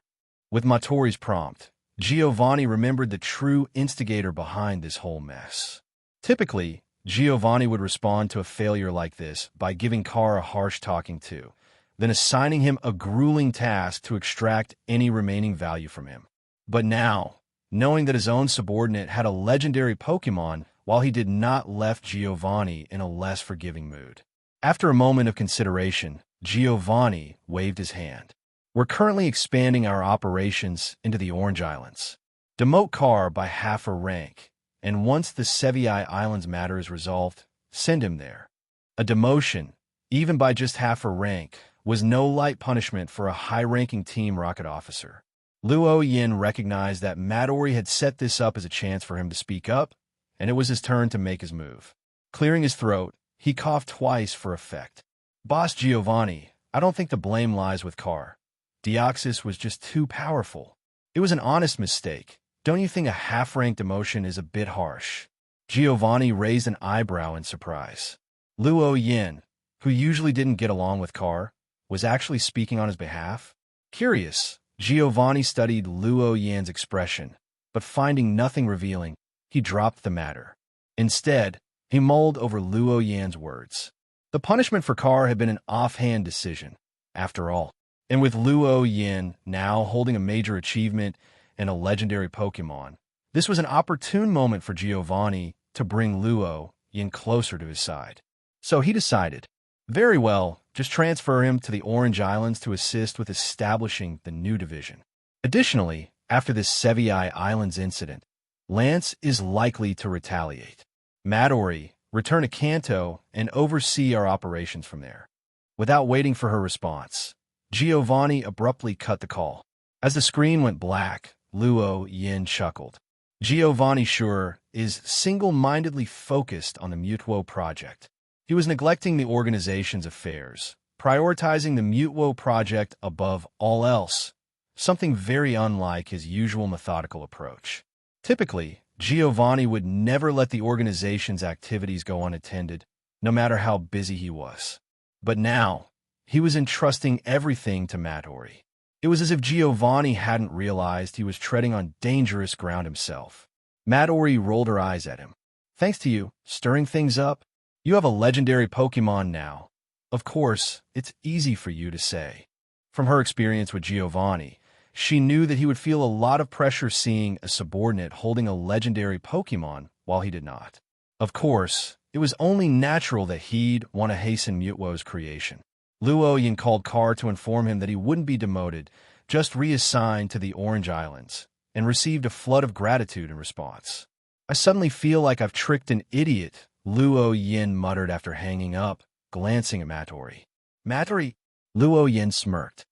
Speaker 2: With Matori's prompt, Giovanni remembered the true instigator behind this whole mess. Typically, Giovanni would respond to a failure like this by giving Carr a harsh talking to, then assigning him a grueling task to extract any remaining value from him. But now, knowing that his own subordinate had a legendary Pokemon, while he did not left Giovanni in a less forgiving mood. After a moment of consideration, Giovanni waved his hand. We're currently expanding our operations into the Orange Islands. Demote Carr by half a rank, and once the Sevi Islands matter is resolved, send him there. A demotion, even by just half a rank, was no light punishment for a high-ranking Team Rocket officer. Luo Yin recognized that Matori had set this up as a chance for him to speak up, and it was his turn to make his move. Clearing his throat, he coughed twice for effect. Boss Giovanni, I don't think the blame lies with Carr. Deoxys was just too powerful. It was an honest mistake. Don't you think a half-rank demotion is a bit harsh? Giovanni raised an eyebrow in surprise. Luo Yin, who usually didn't get along with Carr, was actually speaking on his behalf? Curious, Giovanni studied Luo Yin's expression, but finding nothing revealing, he dropped the matter. Instead, he mulled over Luo Yin's words. The punishment for Carr had been an offhand decision, after all. And with Luo Yin now holding a major achievement and a legendary Pokemon, This was an opportune moment for Giovanni to bring Luo in closer to his side. So he decided, very well, just transfer him to the Orange Islands to assist with establishing the new division. Additionally, after this Sevi Islands incident, Lance is likely to retaliate. Midori, return to Kanto and oversee our operations from there. Without waiting for her response, Giovanni abruptly cut the call. As the screen went black, Luo Yin chuckled. Giovanni sure is single-mindedly focused on the Mutuo project. He was neglecting the organization's affairs, prioritizing the Mutuo project above all else, something very unlike his usual methodical approach. Typically, Giovanni would never let the organization's activities go unattended, no matter how busy he was. But now, he was entrusting everything to Midori. It was as if Giovanni hadn't realized he was treading on dangerous ground himself. Midori rolled her eyes at him. Thanks to you, stirring things up, you have a legendary Pokemon now. Of course, it's easy for you to say. From her experience with Giovanni, she knew that he would feel a lot of pressure seeing a subordinate holding a legendary Pokemon while he did not. Of course, it was only natural that he'd want to hasten Mutuo's creation. Luo Yin called Carr to inform him that he wouldn't be demoted, just reassigned to the Orange Islands, and received a flood of gratitude in response. I suddenly feel like I've tricked an idiot, Luo Yin muttered after hanging up, glancing at Midori. Midori? Luo Yin smirked.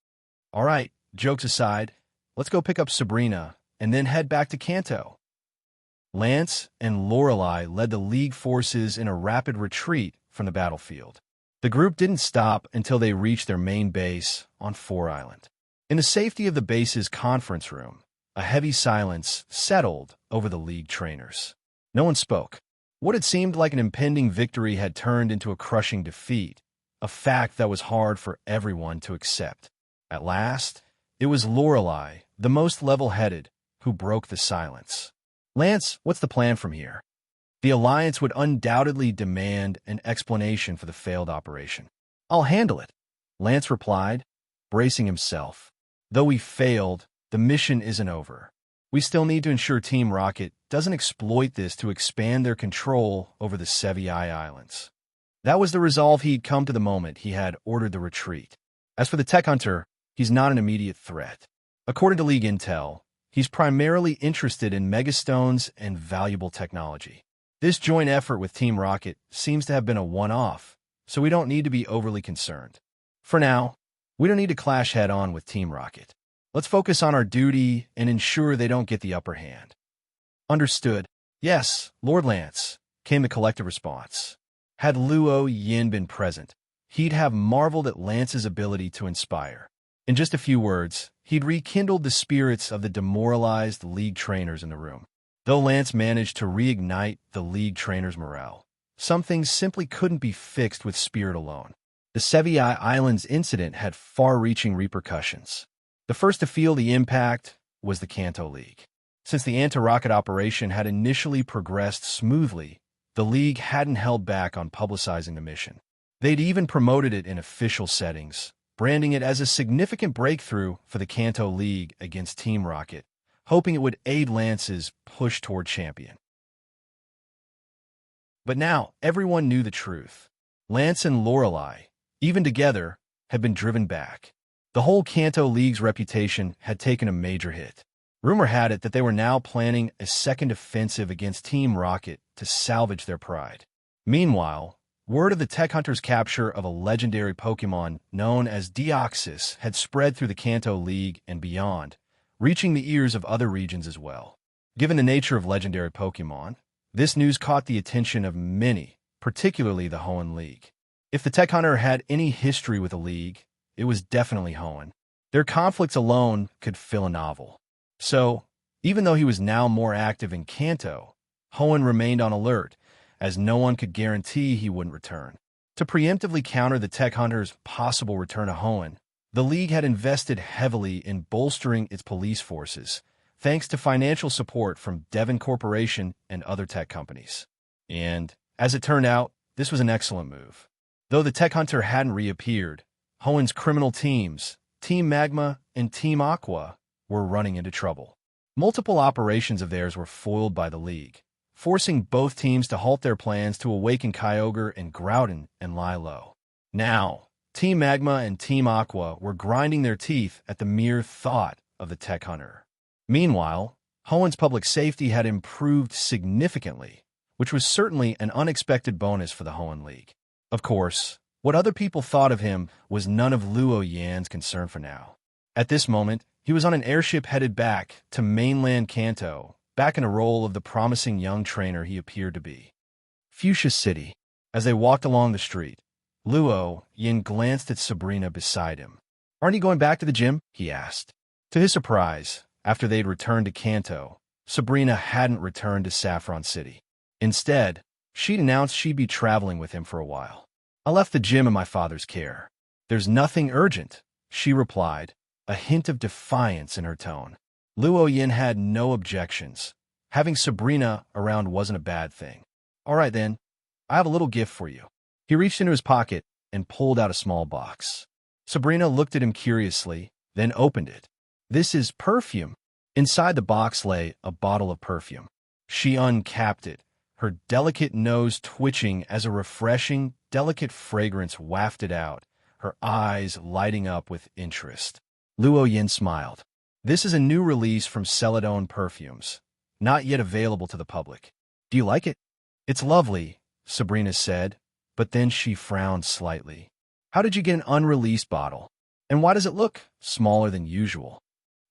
Speaker 2: All right, jokes aside, let's go pick up Sabrina, and then head back to Kanto. Lance and Lorelei led the League forces in a rapid retreat from the battlefield. The group didn't stop until they reached their main base on 4 Island. In the safety of the base's conference room, a heavy silence settled over the League trainers. No one spoke. What had seemed like an impending victory had turned into a crushing defeat, a fact that was hard for everyone to accept. At last, it was Lorelei, the most level-headed, who broke the silence. Lance, what's the plan from here? The Alliance would undoubtedly demand an explanation for the failed operation. I'll handle it, Lance replied, bracing himself. Though we failed, the mission isn't over. We still need to ensure Team Rocket doesn't exploit this to expand their control over the Sevi Islands. That was the resolve he'd come to the moment he had ordered the retreat. As for the Tech Hunter, he's not an immediate threat. According to League Intel, he's primarily interested in megastones and valuable technology. This joint effort with Team Rocket seems to have been a one-off, so we don't need to be overly concerned. For now, we don't need to clash head-on with Team Rocket. Let's focus on our duty and ensure they don't get the upper hand. Understood. Yes, Lord Lance, came the collective response. Had Luo Yin been present, he'd have marveled at Lance's ability to inspire. In just a few words, he'd rekindled the spirits of the demoralized League trainers in the room. Though Lance managed to reignite the League trainers' morale, some things simply couldn't be fixed with spirit alone. The Sevi Islands incident had far-reaching repercussions. The first to feel the impact was the Kanto League. Since the anti-rocket operation had initially progressed smoothly, the League hadn't held back on publicizing the mission. They'd even promoted it in official settings, branding it as a significant breakthrough for the Kanto League against Team Rocket, hoping it would aid Lance's push toward champion. But now, everyone knew the truth. Lance and Lorelei, even together, had been driven back. The whole Kanto League's reputation had taken a major hit. Rumor had it that they were now planning a second offensive against Team Rocket to salvage their pride. Meanwhile, word of the Tech Hunter's capture of a legendary Pokemon known as Deoxys had spread through the Kanto League and beyond, reaching the ears of other regions as well. Given the nature of legendary Pokemon, this news caught the attention of many, particularly the Hoenn League. If the Tech Hunter had any history with the League, it was definitely Hoenn. Their conflicts alone could fill a novel. So, even though he was now more active in Kanto, Hoenn remained on alert, as no one could guarantee he wouldn't return. To preemptively counter the Tech Hunter's possible return to Hoenn, the League had invested heavily in bolstering its police forces, thanks to financial support from Devon Corporation and other tech companies. And, as it turned out, this was an excellent move. Though the Tech Hunter hadn't reappeared, Hoenn's criminal teams, Team Magma and Team Aqua, were running into trouble. Multiple operations of theirs were foiled by the League, forcing both teams to halt their plans to awaken Kyogre and Groudon and lie low. Now, Team Magma and Team Aqua were grinding their teeth at the mere thought of the Tech Hunter. Meanwhile, Hoenn's public safety had improved significantly, which was certainly an unexpected bonus for the Hoenn League. Of course, what other people thought of him was none of Luo Yan's concern for now. At this moment, he was on an airship headed back to mainland Kanto, back in a role of the promising young trainer he appeared to be. Fuchsia City. As they walked along the street, Luo Yan glanced at Sabrina beside him. "Aren't you going back to the gym?" he asked. To his surprise, after they'd returned to Kanto, Sabrina hadn't returned to Saffron City. Instead, she'd announced she'd be traveling with him for a while. "I left the gym in my father's care. There's nothing urgent," she replied, a hint of defiance in her tone. Luo Yan had no objections. Having Sabrina around wasn't a bad thing. "All right then, I have a little gift for you." He reached into his pocket and pulled out a small box. Sabrina looked at him curiously, then opened it. "This is perfume." Inside the box lay a bottle of perfume. She uncapped it, her delicate nose twitching as a refreshing, delicate fragrance wafted out, her eyes lighting up with interest. Luo Yan smiled. "This is a new release from Celadon Perfumes, not yet available to the public. Do you like it?" "It's lovely," Sabrina said, but then she frowned slightly. "How did you get an unreleased bottle? And why does it look smaller than usual?"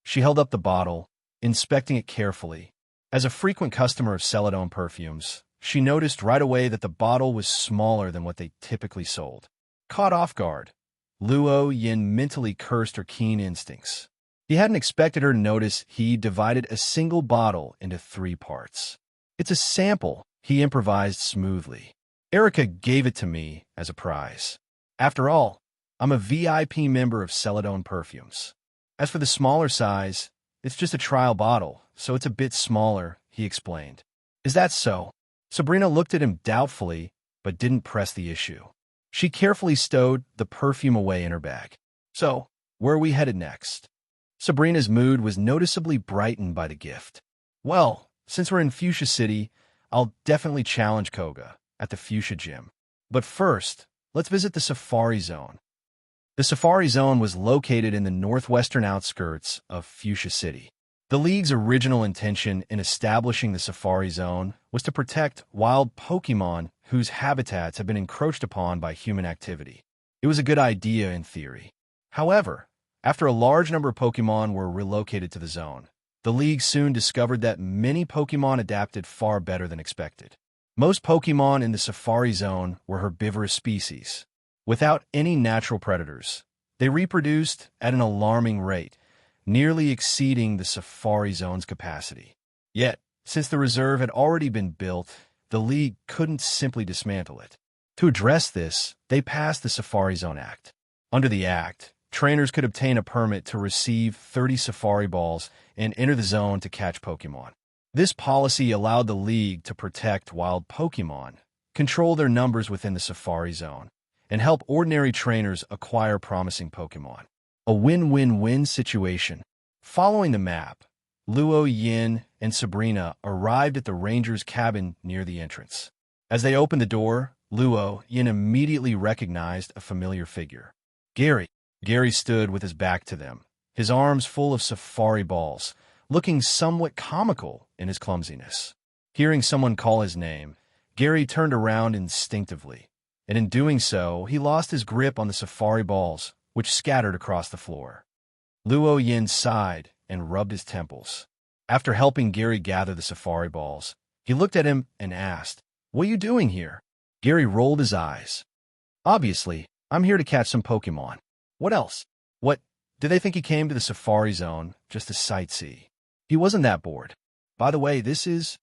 Speaker 2: She held up the bottle, inspecting it carefully. As a frequent customer of Celadon Perfumes, she noticed right away that the bottle was smaller than what they typically sold. Caught off guard, Luo Yan mentally cursed her keen instincts. He hadn't expected her to notice he divided a single bottle into 3 parts. "It's a sample," he improvised smoothly. "Erica gave it to me as a prize. After all, I'm a VIP member of Celadon Perfumes. As for the smaller size, it's just a trial bottle, so it's a bit smaller," he explained. "Is that so?" Sabrina looked at him doubtfully, but didn't press the issue. She carefully stowed the perfume away in her bag. "So, where are we headed next?" Sabrina's mood was noticeably brightened by the gift. "Well, since we're in Fuchsia City, I'll definitely challenge Koga at the Fuchsia Gym. But first, let's visit the Safari Zone." The Safari Zone was located in the northwestern outskirts of Fuchsia City. The League's original intention in establishing the Safari Zone was to protect wild Pokémon whose habitats have been encroached upon by human activity. It was a good idea in theory. However, after a large number of Pokémon were relocated to the zone, the League soon discovered that many Pokémon adapted far better than expected. Most Pokémon in the Safari Zone were herbivorous species. Without any natural predators, they reproduced at an alarming rate, nearly exceeding the Safari Zone's capacity. Yet, since the reserve had already been built, the League couldn't simply dismantle it. To address this, they passed the Safari Zone Act. Under the Act, trainers could obtain a permit to receive 30 Safari Balls and enter the zone to catch Pokémon. This policy allowed the League to protect wild Pokémon, control their numbers within the Safari Zone, and help ordinary trainers acquire promising Pokémon. A win-win-win situation. Following the map, Luo Yan and Sabrina arrived at the ranger's cabin near the entrance. As they opened the door, Luo Yan immediately recognized a familiar figure. Gary. Gary stood with his back to them, his arms full of Safari Balls, looking somewhat comical in his clumsiness. Hearing someone call his name, Gary turned around instinctively, and in doing so, he lost his grip on the Safari Balls, which scattered across the floor. Luo Yan sighed and rubbed his temples. After helping Gary gather the Safari Balls, he looked at him and asked, "What are you doing here?" Gary rolled his eyes. "Obviously, I'm here to catch some Pokémon. What else? What, did they think he came to the Safari Zone just to sightsee?" He wasn't that bored. "By the way, this is..."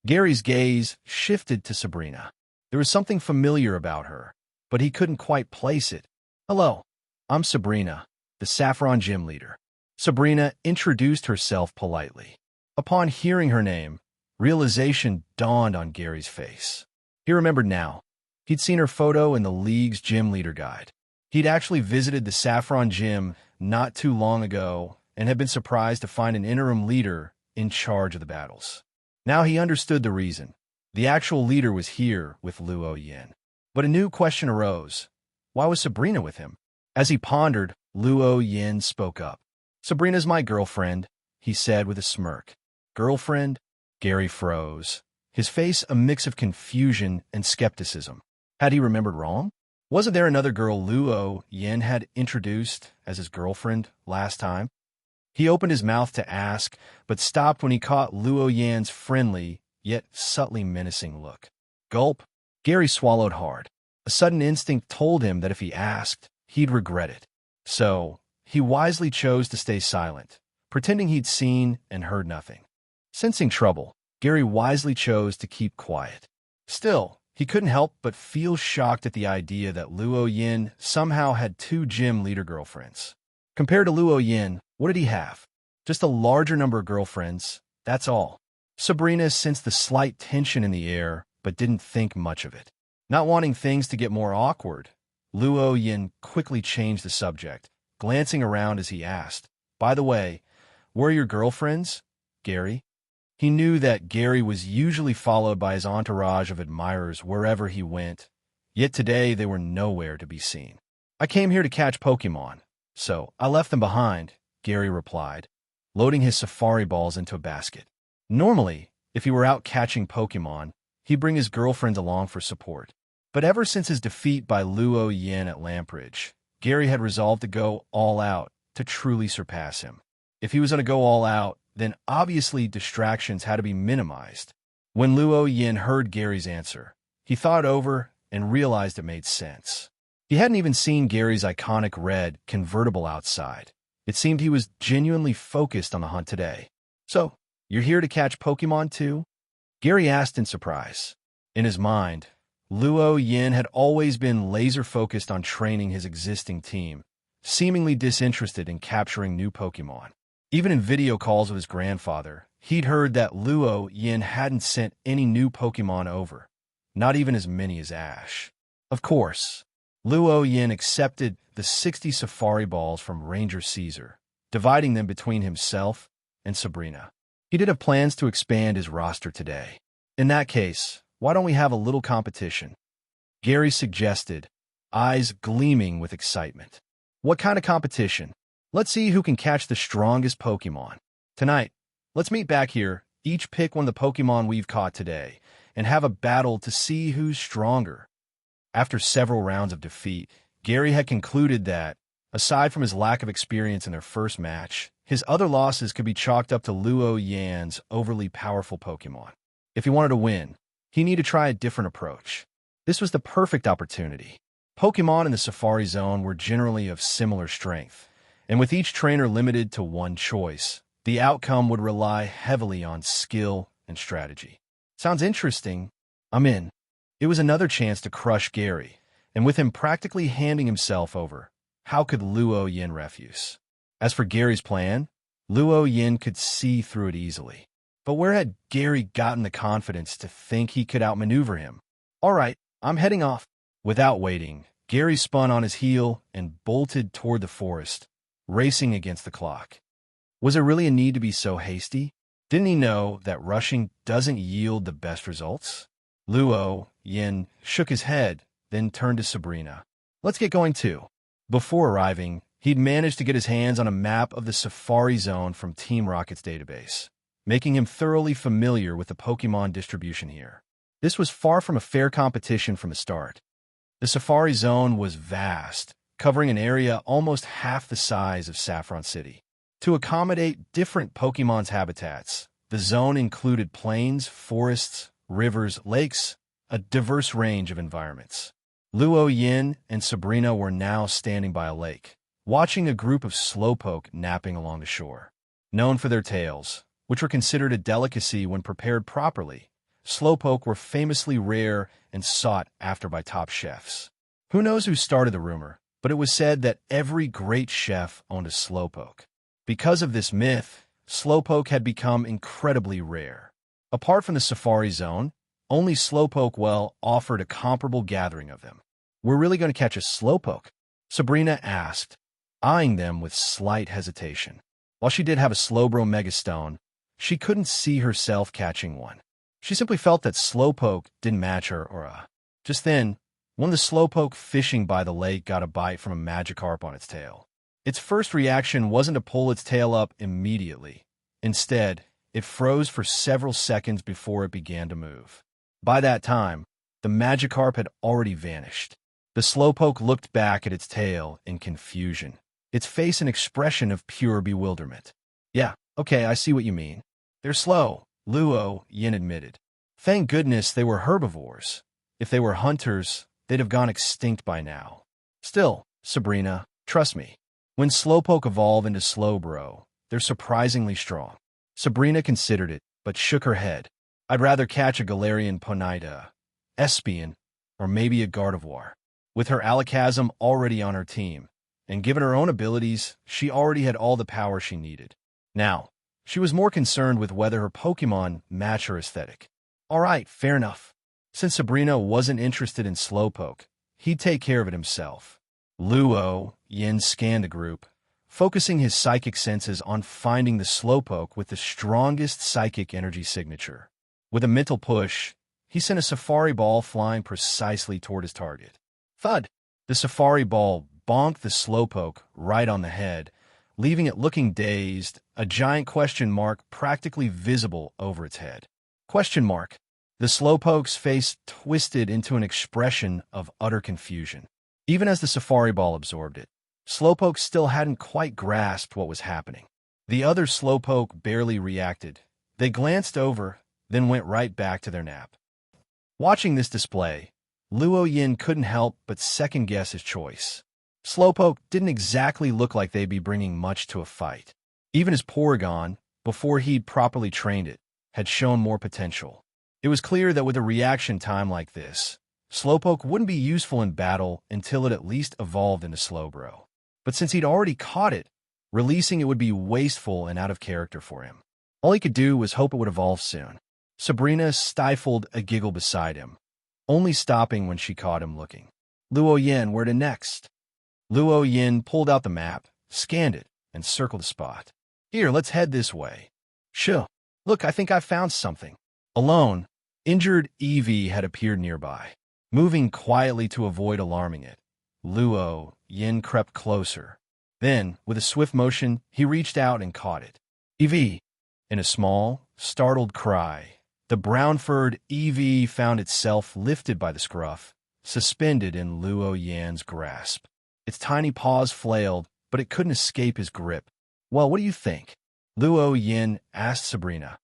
Speaker 2: Gary's gaze shifted to Sabrina. There was something familiar about her, but he couldn't quite place it. "Hello, I'm Sabrina, the Saffron Gym leader." Sabrina introduced herself politely. Upon hearing her name, realization dawned on Gary's face. He remembered now. He'd seen her photo in the League's gym leader guide. He'd actually visited the Saffron Gym not too long ago and had been surprised to find an interim leader in charge of the battles. Now he understood the reason. The actual leader was here with Luo Yin. But a new question arose. Why was Sabrina with him? As he pondered, Luo Yin spoke up. "Sabrina's my girlfriend," he said with a smirk. "Girlfriend?" Gary froze, his face a mix of confusion and skepticism. Had he remembered wrong? Wasn't there another girl Luo Yin had introduced as his girlfriend last time? He opened his mouth to ask, but stopped when he caught Luo Yan's friendly, yet subtly menacing look. Gulp. Gary swallowed hard. A sudden instinct told him that if he asked, he'd regret it. So, he wisely chose to stay silent, pretending he'd seen and heard nothing. Sensing trouble, Gary wisely chose to keep quiet. Still, he couldn't help but feel shocked at the idea that Luo Yin somehow had two gym leader girlfriends. Compared to Luo Yin, what did he have? Just a larger number of girlfriends, that's all. Sabrina sensed the slight tension in the air, but didn't think much of it. Not wanting things to get more awkward, Luo Yin quickly changed the subject, glancing around as he asked, "By the way, where are your girlfriends, Gary?" He knew that Gary was usually followed by his entourage of admirers wherever he went, yet today they were nowhere to be seen. "I came here to catch Pokemon, so I left them behind," Gary replied, loading his safari balls into a basket. Normally, if he were out catching Pokemon, he'd bring his girlfriends along for support. But ever since his defeat by Luo Yin at Lampridge, Gary had resolved to go all out to truly surpass him. If he was going to go all out, then obviously distractions had to be minimized. When Luo Yin heard Gary's answer, he thought over and realized it made sense. He hadn't even seen Gary's iconic red convertible outside. It seemed he was genuinely focused on the hunt today. "So, you're here to catch Pokemon too?" Gary asked in surprise. In his mind, Luo Yin had always been laser-focused on training his existing team, seemingly disinterested in capturing new Pokemon. Even in video calls with his grandfather, he'd heard that Luo Yin hadn't sent any new Pokemon over, not even as many as Ash. Of course, Luo Yin accepted the 60 safari balls from Ranger Caesar, dividing them between himself and Sabrina. He did have plans to expand his roster today. "In that case, why don't we have a little competition?" Gary suggested, eyes gleaming with excitement. "What kind of competition?" "Let's see who can catch the strongest Pokemon. Tonight, let's meet back here, each pick one of the Pokemon we've caught today, and have a battle to see who's stronger." After several rounds of defeat, Gary had concluded that, aside from his lack of experience in their first match, his other losses could be chalked up to Luo Yan's overly powerful Pokemon. If he wanted to win, he needed to try a different approach. This was the perfect opportunity. Pokemon in the Safari Zone were generally of similar strength, and with each trainer limited to one choice, the outcome would rely heavily on skill and strategy. "Sounds interesting. I'm in." It was another chance to crush Gary, and with him practically handing himself over, how could Luo Yin refuse? As for Gary's plan, Luo Yin could see through it easily. But where had Gary gotten the confidence to think he could outmaneuver him? "All right, I'm heading off." Without waiting, Gary spun on his heel and bolted toward the forest, racing against the clock. Was there really a need to be so hasty? Didn't he know that rushing doesn't yield the best results? Luo Yin shook his head, then turned to Sabrina. "Let's get going too." Before arriving, he'd managed to get his hands on a map of the Safari Zone from Team Rocket's database, making him thoroughly familiar with the Pokemon distribution here. This was far from a fair competition from the start. The Safari Zone was vast, covering an area almost half the size of Saffron City. To accommodate different Pokemon's habitats, the zone included plains, forests, rivers, lakes, a diverse range of environments. Luo Yin and Sabrina were now standing by a lake, watching a group of slowpoke napping along the shore. Known for their tails, which were considered a delicacy when prepared properly, slowpoke were famously rare and sought after by top chefs. Who knows who started the rumor, but it was said that every great chef owned a slowpoke. Because of this myth, slowpoke had become incredibly rare. Apart from the Safari Zone, only Slowpoke Well offered a comparable gathering of them. "We're really going to catch a Slowpoke?" Sabrina asked, eyeing them with slight hesitation. While she did have a Slowbro Megastone, she couldn't see herself catching one. She simply felt that Slowpoke didn't match her aura. Just then, one of the Slowpoke fishing by the lake got a bite from a Magikarp on its tail. Its first reaction wasn't to pull its tail up immediately. Instead, it froze for several seconds before it began to move. By that time, the Magikarp had already vanished. The Slowpoke looked back at its tail in confusion, its face an expression of pure bewilderment. Yeah, okay, I see what you mean. They're slow, Yuan admitted. Thank goodness they were herbivores. If they were hunters, they'd have gone extinct by now. Still, Sabrina, trust me. When Slowpoke evolve into Slowbro, they're surprisingly strong. Sabrina considered it, but shook her head. I'd rather catch a Galarian Ponyta, Espion, or maybe a Gardevoir. With her Alakazam already on her team, and given her own abilities, she already had all the power she needed. Now, she was more concerned with whether her Pokémon match her aesthetic. Alright, fair enough. Since Sabrina wasn't interested in Slowpoke, he'd take care of it himself. Yuan scanned the group, focusing his psychic senses on finding the Slowpoke with the strongest psychic energy signature. With a mental push, he sent a Safari Ball flying precisely toward his target. Thud! The Safari Ball bonked the Slowpoke right on the head, leaving it looking dazed, a giant question mark practically visible over its head. Question mark. The Slowpoke's face twisted into an expression of utter confusion. Even as the Safari Ball absorbed it, Slowpoke still hadn't quite grasped what was happening. The other Slowpoke barely reacted. They glanced over, then went right back to their nap. Watching this display, Yuan couldn't help but second-guess his choice. Slowpoke didn't exactly look like they'd be bringing much to a fight. Even his Porygon, before he'd properly trained it, had shown more potential. It was clear that with a reaction time like this, Slowpoke wouldn't be useful in battle until it at least evolved into Slowbro. But since he'd already caught it, releasing it would be wasteful and out of character for him. All he could do was hope it would evolve soon. Sabrina stifled a giggle beside him, only stopping when she caught him looking. Yuan, where to next? Yuan pulled out the map, scanned it, and circled a spot. Here, let's head this way. Sure. Look, I think I found something. Alone, injured Eevee had appeared nearby. Moving quietly to avoid alarming it, Yuan crept closer. Then, with a swift motion, he reached out and caught it. Eevee! In a small, startled cry, the brown-furred Eevee found itself lifted by the scruff, suspended in Yuan's grasp. Its tiny paws flailed, but it couldn't escape his grip. Well, what do you think? Yuan asked Sabrina.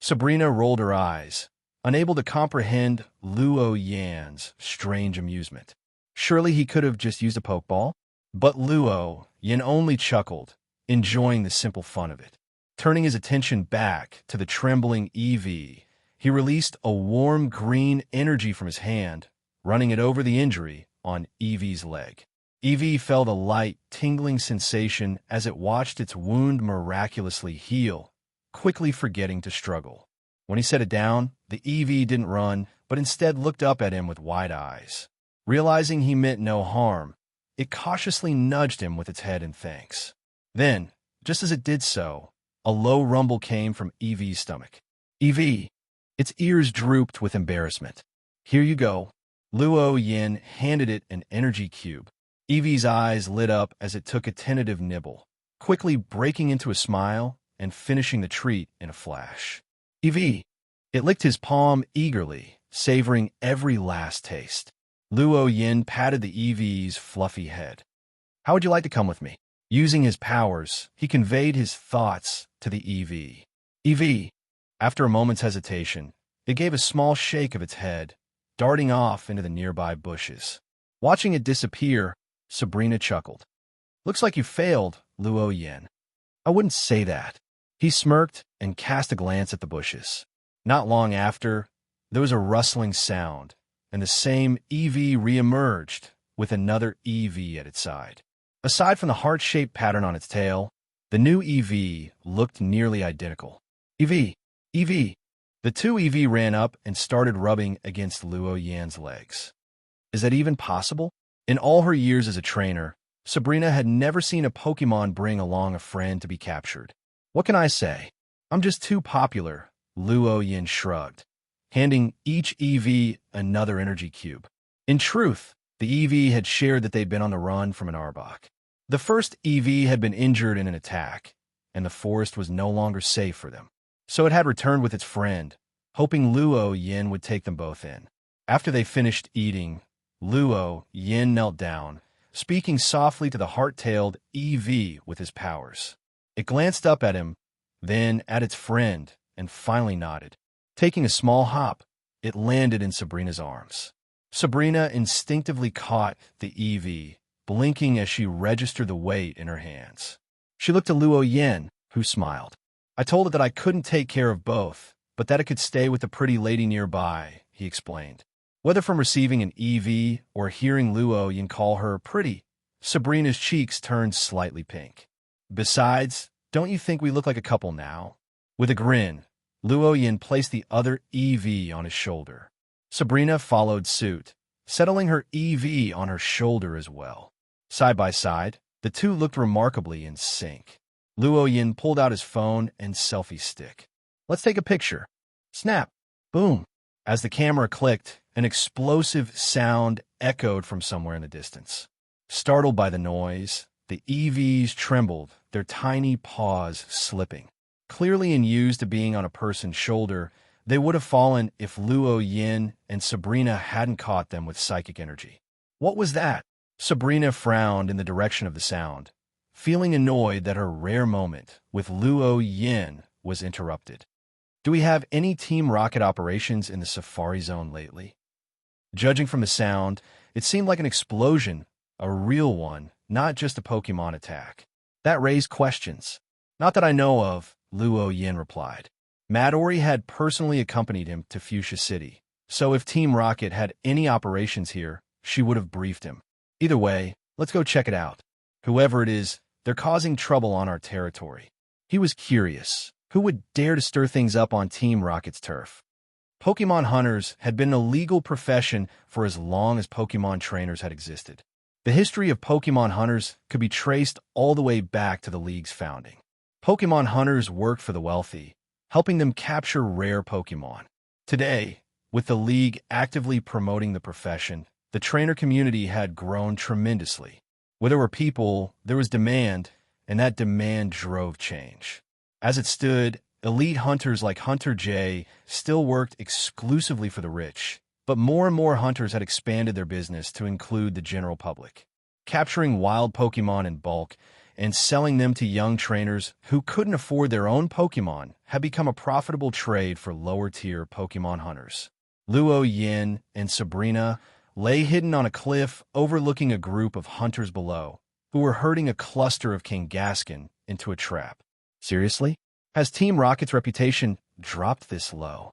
Speaker 2: Sabrina rolled her eyes, unable to comprehend Yuan's strange amusement. Surely he could have just used a Pokeball? But Yuan only chuckled, enjoying the simple fun of it. Turning his attention back to the trembling Eevee, he released a warm green energy from his hand, running it over the injury on Eevee's leg. Eevee felt a light, tingling sensation as it watched its wound miraculously heal, quickly forgetting to struggle. When he set it down, the Eevee didn't run, but instead looked up at him with wide eyes. Realizing he meant no harm, it cautiously nudged him with its head in thanks. Then, just as it did so, a low rumble came from Eevee's stomach. Eevee! Its ears drooped with embarrassment. Here you go. Yuan handed it an energy cube. Eevee's eyes lit up as it took a tentative nibble, quickly breaking into a smile and finishing the treat in a flash. Eevee! It licked his palm eagerly, savoring every last taste. Yuan patted the Eevee's fluffy head. How would you like to come with me? Using his powers, he conveyed his thoughts to the Eevee. Eevee! After a moment's hesitation, it gave a small shake of its head, darting off into the nearby bushes. Watching it disappear, Sabrina chuckled. Looks like you failed, Yuan. I wouldn't say that. He smirked and cast a glance at the bushes. Not long after, there was a rustling sound, and the same Eevee reemerged with another Eevee at its side. Aside from the heart-shaped pattern on its tail, the new Eevee looked nearly identical. Eevee! Eevee! The two Eevee ran up and started rubbing against Yuan's legs. Is that even possible? In all her years as a trainer, Sabrina had never seen a Pokémon bring along a friend to be captured. What can I say? I'm just too popular, Luo Yin shrugged, handing each EV another energy cube. In truth, the EV had shared that they'd been on the run from an Arbok. The first EV had been injured in an attack, and the forest was no longer safe for them. So it had returned with its friend, hoping Luo Yin would take them both in. After they finished eating, Luo Yin knelt down, speaking softly to the heart-tailed EV with his powers. It glanced up at him, then at its friend, and finally nodded. Taking a small hop, it landed in Sabrina's arms. Sabrina instinctively caught the EV, blinking as she registered the weight in her hands. She looked to Luo Yin, who smiled. I told it that I couldn't take care of both, but that it could stay with the pretty lady nearby, he explained. Whether from receiving an EV or hearing Luo Yin call her pretty, Sabrina's cheeks turned slightly pink. Besides, don't you think we look like a couple now? With a grin, Luo Yin placed the other EV on his shoulder. Sabrina followed suit, settling her EV on her shoulder as well. Side by side, the two looked remarkably in sync. Luo Yin pulled out his phone and selfie stick. Let's take a picture. Snap. Boom. As the camera clicked, an explosive sound echoed from somewhere in the distance. Startled by the noise, the EVs trembled, their tiny paws slipping. Clearly unused to being on a person's shoulder, they would have fallen if Luo Yin and Sabrina hadn't caught them with psychic energy. What was that? Sabrina frowned in the direction of the sound, feeling annoyed that her rare moment with Luo Yin was interrupted. Do we have any Team Rocket operations in the Safari Zone lately? Judging from the sound, it seemed like an explosion, a real one, not just a Pokemon attack. That raised questions. Not that I know of, Luo Yin replied. Midori had personally accompanied him to Fuchsia City, so if Team Rocket had any operations here, she would have briefed him. Either way, let's go check it out. Whoever it is, they're causing trouble on our territory. He was curious. Who would dare to stir things up on Team Rocket's turf? Pokemon hunters had been a legal profession for as long as Pokemon trainers had existed. The history of Pokemon hunters could be traced all the way back to the League's founding. Pokemon hunters worked for the wealthy, helping them capture rare Pokemon. Today, with the League actively promoting the profession, the trainer community had grown tremendously. Where there were people, there was demand, and that demand drove change. As it stood, elite hunters like Hunter J still worked exclusively for the rich, but more and more hunters had expanded their business to include the general public, capturing wild Pokemon in bulk and selling them to young trainers who couldn't afford their own Pokemon had become a profitable trade for lower-tier Pokemon hunters. Luo Yin and Sabrina lay hidden on a cliff overlooking a group of hunters below, who were herding a cluster of Kangaskhan into a trap. Seriously? Has Team Rocket's reputation dropped this low?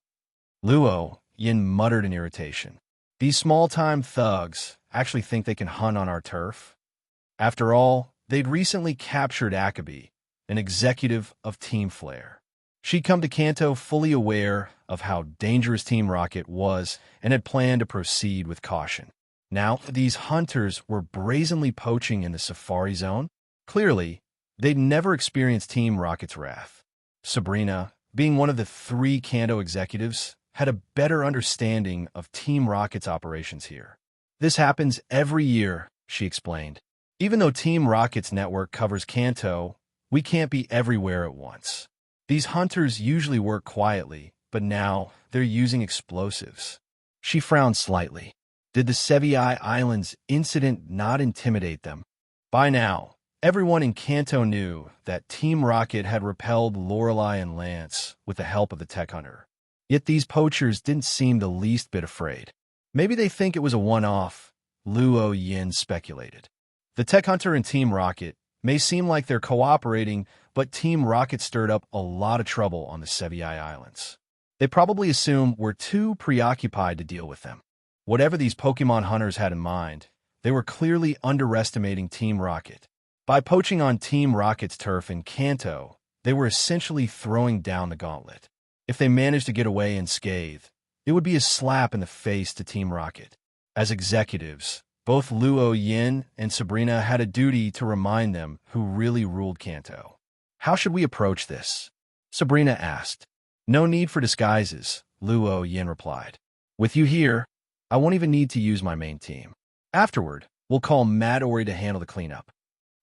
Speaker 2: Luo Yin muttered in irritation. These small-time thugs actually think they can hunt on our turf? After all, they'd recently captured Akabe, an executive of Team Flare. She'd come to Kanto fully aware of how dangerous Team Rocket was and had planned to proceed with caution. Now, these hunters were brazenly poaching in the Safari Zone. Clearly, they'd never experienced Team Rocket's wrath. Sabrina, being one of the 3 Kanto executives, had a better understanding of Team Rocket's operations here. This happens every year, she explained. Even though Team Rocket's network covers Kanto, we can't be everywhere at once. These hunters usually work quietly, but now they're using explosives. She frowned slightly. Did the Sevi Islands incident not intimidate them? By now, everyone in Kanto knew that Team Rocket had repelled Lorelei and Lance with the help of the tech hunter. Yet these poachers didn't seem the least bit afraid. Maybe they think it was a one-off, Luo Yin speculated. The tech hunter and Team Rocket may seem like they're cooperating, but Team Rocket stirred up a lot of trouble on the Sevi Islands. They probably assume we're too preoccupied to deal with them. Whatever these Pokemon hunters had in mind, they were clearly underestimating Team Rocket. By poaching on Team Rocket's turf in Kanto, they were essentially throwing down the gauntlet. If they managed to get away unscathed, it would be a slap in the face to Team Rocket. As executives, both Luo Yin and Sabrina had a duty to remind them who really ruled Kanto. How should we approach this? Sabrina asked. No need for disguises, Luo Yin replied. With you here, I won't even need to use my main team. Afterward, we'll call Mad Ori to handle the cleanup.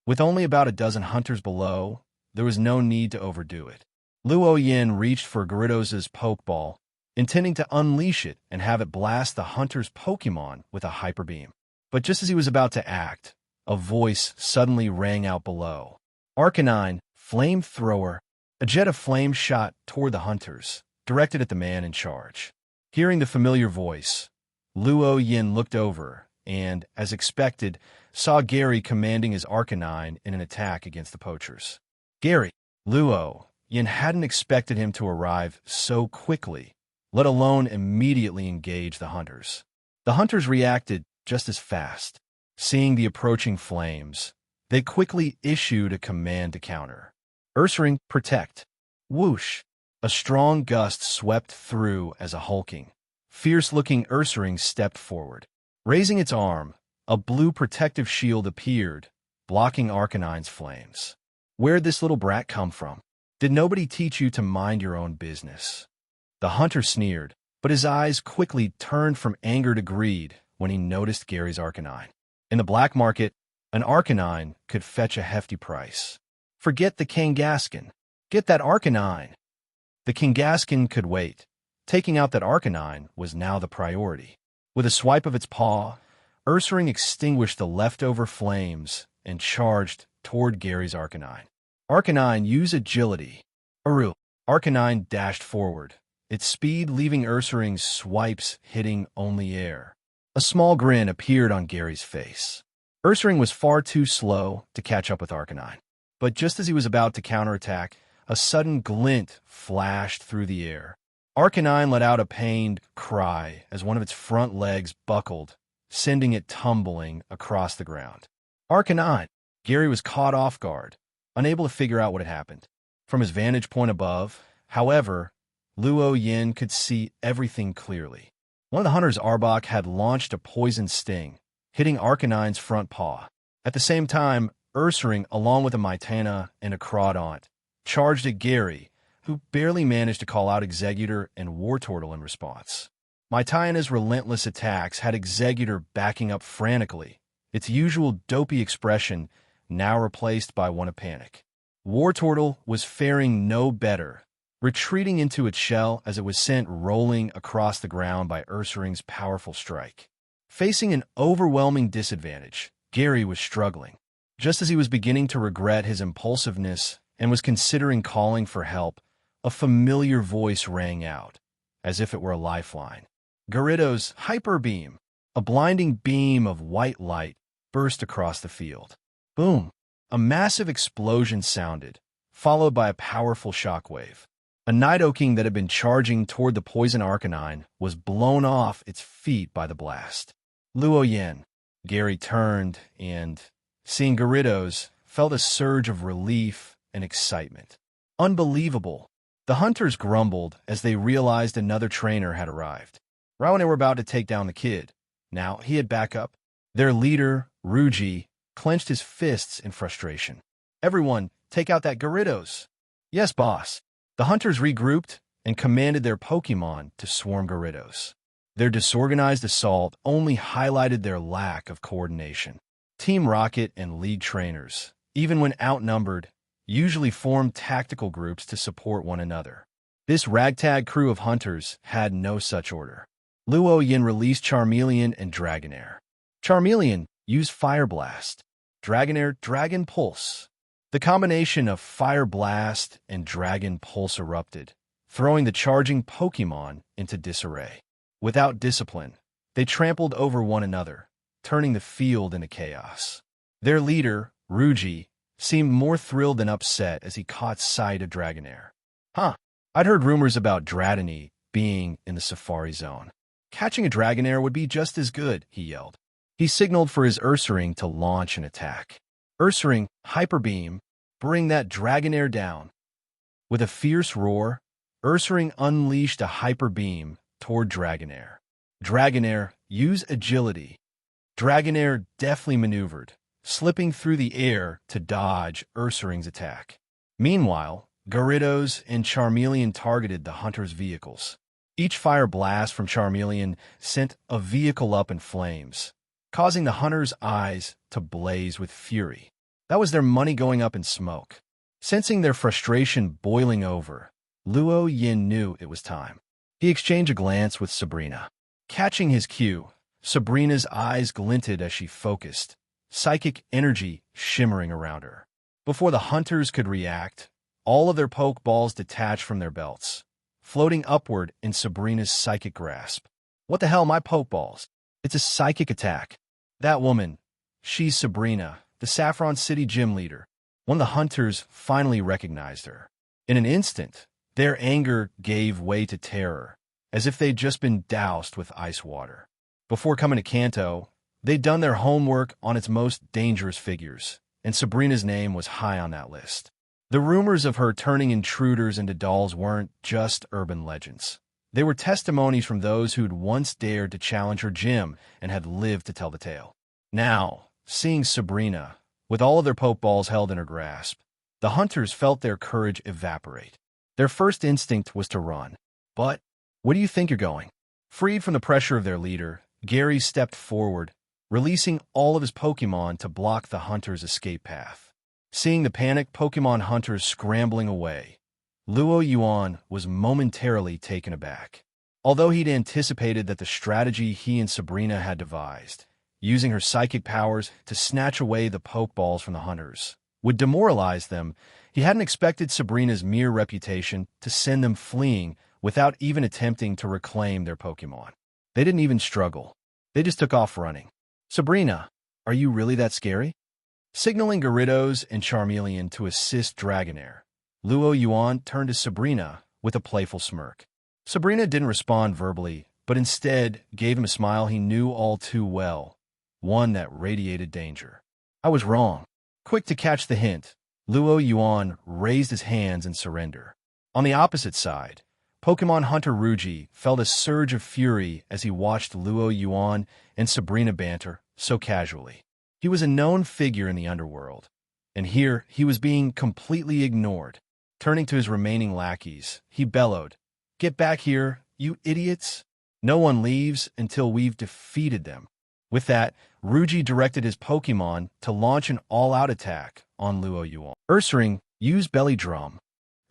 Speaker 2: With only about a dozen hunters below, there was no need to overdo it. Luo Yin reached for Gyarados' Pokeball, intending to unleash it and have it blast the hunter's Pokemon with a Hyper Beam. But just as he was about to act, a voice suddenly rang out below. Arcanine, Flamethrower. A jet of flame shot toward the hunters, directed at the man in charge. Hearing the familiar voice, Luo Yin looked over and, as expected, saw Gary commanding his Arcanine in an attack against the poachers. Gary, Luo Yin hadn't expected him to arrive so quickly, let alone immediately engage the hunters. The hunters reacted just as fast. Seeing the approaching flames, they quickly issued a command to counter. Ursaring, protect. Whoosh! A strong gust swept through as a hulking, fierce-looking Ursaring stepped forward. Raising its arm, a blue protective shield appeared, blocking Arcanine's flames. Where'd this little brat come from? Did nobody teach you to mind your own business? The hunter sneered, but his eyes quickly turned from anger to greed when he noticed Gary's Arcanine. In the black market, an Arcanine could fetch a hefty price. Forget the Kangaskhan. Get that Arcanine. The Kangaskhan could wait. Taking out that Arcanine was now the priority. With a swipe of its paw, Ursaring extinguished the leftover flames and charged toward Gary's Arcanine. Arcanine, use agility. Aru. Arcanine dashed forward, its speed leaving Ursaring's swipes hitting only air. A small grin appeared on Gary's face. Ursaring was far too slow to catch up with Arcanine. But just as he was about to counterattack, a sudden glint flashed through the air. Arcanine let out a pained cry as one of its front legs buckled, sending it tumbling across the ground. Arcanine! Gary was caught off guard, unable to figure out what had happened. From his vantage point above, however, Luo Yin could see everything clearly. One of the hunters' Arbok had launched a poison sting, hitting Arcanine's front paw. At the same time, Ursaring, along with a Mitana and a Crawdaunt, charged at Gary, who barely managed to call out Executor and Wartortle in response. Mitana's relentless attacks had Executor backing up frantically, its usual dopey expression now replaced by one of panic. Wartortle was faring no better, retreating into its shell as it was sent rolling across the ground by Ursaring's powerful strike. Facing an overwhelming disadvantage, Gary was struggling. Just as he was beginning to regret his impulsiveness and was considering calling for help, a familiar voice rang out, as if it were a lifeline. Gyarados' Hyper Beam. A blinding beam of white light burst across the field. Boom! A massive explosion sounded, followed by a powerful shockwave. A Nidoking that had been charging toward the poison Arcanine was blown off its feet by the blast. Luo Yin. Gary turned and, seeing Gyarados, felt a surge of relief and excitement. Unbelievable! The hunters grumbled as they realized another trainer had arrived. Right when they were about to take down the kid, now he had backup. Their leader, Ruji, clenched his fists in frustration. Everyone, take out that Gyarados. Yes, boss. The hunters regrouped and commanded their Pokemon to swarm Gyarados. Their disorganized assault only highlighted their lack of coordination. Team Rocket and League trainers, even when outnumbered, usually formed tactical groups to support one another. This ragtag crew of hunters had no such order. Luo Yin released Charmeleon and Dragonair. Charmeleon used Fire Blast. Dragonair, Dragon Pulse. The combination of Fire Blast and Dragon Pulse erupted, throwing the charging Pokemon into disarray. Without discipline, they trampled over one another, turning the field into chaos. Their leader, Ruji, seemed more thrilled than upset as he caught sight of Dragonair. Huh, I'd heard rumors about Dratini being in the Safari Zone. Catching a Dragonair would be just as good, he yelled. He signaled for his Ursaring to launch an attack. Ursaring, Hyper Beam, bring that Dragonair down. With a fierce roar, Ursaring unleashed a Hyper Beam toward Dragonair. Dragonair, use agility. Dragonair deftly maneuvered, slipping through the air to dodge Ursaring's attack. Meanwhile, Gyarados and Charmeleon targeted the hunter's vehicles. Each fire blast from Charmeleon sent a vehicle up in flames, causing the hunter's eyes to blaze with fury. That was their money going up in smoke. Sensing their frustration boiling over, Luo Yin knew it was time. He exchanged a glance with Sabrina. Catching his cue, Sabrina's eyes glinted as she focused, psychic energy shimmering around her. Before the hunters could react, all of their pokeballs detached from their belts, floating upward in Sabrina's psychic grasp. What the hell, my pokeballs? It's a psychic attack. That woman, she's Sabrina, the Saffron City gym leader. One of the hunters finally recognized her. In an instant, their anger gave way to terror, as if they'd just been doused with ice water. Before coming to Kanto, they'd done their homework on its most dangerous figures, and Sabrina's name was high on that list. The rumors of her turning intruders into dolls weren't just urban legends. They were testimonies from those who'd once dared to challenge her gym and had lived to tell the tale. Now, seeing Sabrina, with all of their pokeballs held in her grasp, the hunters felt their courage evaporate. Their first instinct was to run. But, where do you think you're going? Freed from the pressure of their leader, Gary stepped forward, releasing all of his Pokémon to block the hunter's escape path. Seeing the panicked Pokémon hunters scrambling away, Luo Yuan was momentarily taken aback. Although he'd anticipated that the strategy he and Sabrina had devised, using her psychic powers to snatch away the Pokeballs from the hunters, would demoralize them, he hadn't expected Sabrina's mere reputation to send them fleeing without even attempting to reclaim their Pokémon. They didn't even struggle. They just took off running. Sabrina, are you really that scary? Signaling Gyarados and Charmeleon to assist Dragonair, Luo Yuan turned to Sabrina with a playful smirk. Sabrina didn't respond verbally, but instead gave him a smile he knew all too well, one that radiated danger. I was wrong. Quick to catch the hint, Luo Yuan raised his hands in surrender. On the opposite side, Pokemon hunter Ruji felt a surge of fury as he watched Luo Yuan and Sabrina banter so casually. He was a known figure in the Underworld, and here he was being completely ignored. Turning to his remaining lackeys, he bellowed, "Get back here, you idiots! No one leaves until we've defeated them." With that, Ruji directed his Pokémon to launch an all-out attack on Luo Yuan. Ursaring used Belly Drum.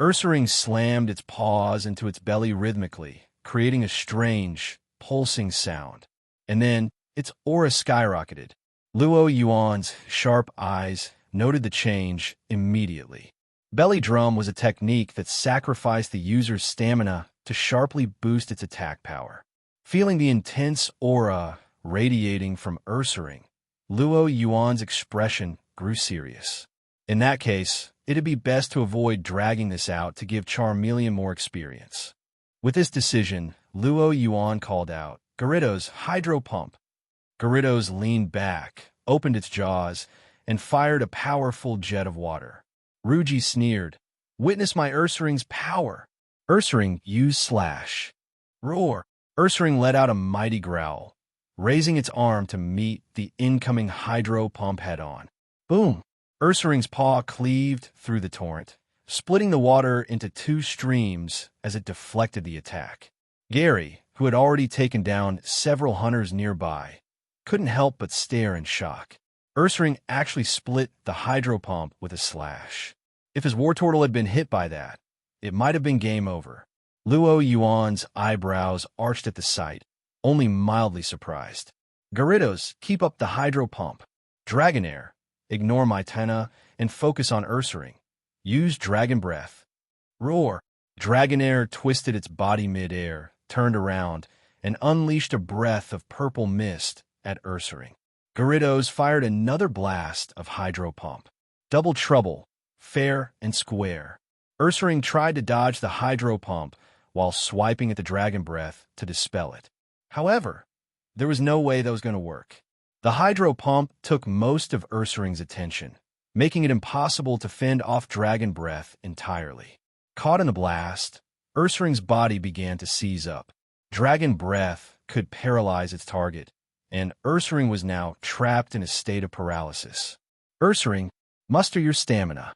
Speaker 2: Ursaring slammed its paws into its belly rhythmically, creating a strange, pulsing sound. And then, its aura skyrocketed. Luo Yuan's sharp eyes noted the change immediately. Belly Drum was a technique that sacrificed the user's stamina to sharply boost its attack power. Feeling the intense aura radiating from Ursaring, Luo Yuan's expression grew serious. In that case, it'd be best to avoid dragging this out to give Charmeleon more experience. With this decision, Luo Yuan called out, "Gyarados, Hydro Pump." Gyarados leaned back, opened its jaws, and fired a powerful jet of water. Ruji sneered, "Witness my Ursaring's power." Ursaring used Slash. Roar! Ursaring let out a mighty growl, raising its arm to meet the incoming Hydro Pump head-on. Boom! Ursaring's paw cleaved through the torrent, splitting the water into two streams as it deflected the attack. Gary, who had already taken down several hunters nearby, couldn't help but stare in shock. Ursaring actually split the Hydro Pump with a slash. If his Wartortle had been hit by that, it might have been game over. Luo Yuan's eyebrows arched at the sight, only mildly surprised. Gyarados, keep up the Hydro Pump. Dragonair, ignore my Tenna and focus on Ursaring. Use Dragon Breath. Roar! Dragonair twisted its body mid-air, turned around, and unleashed a breath of purple mist at Ursaring. Gyarados fired another blast of Hydro Pump. Double trouble, fair and square. Ursaring tried to dodge the Hydro Pump while swiping at the Dragon Breath to dispel it. However, there was no way that was going to work. The Hydro Pump took most of Ursaring's attention, making it impossible to fend off Dragon Breath entirely. Caught in the blast, Ursaring's body began to seize up. Dragon Breath could paralyze its target, and Ursaring was now trapped in a state of paralysis. Ursaring, muster your stamina.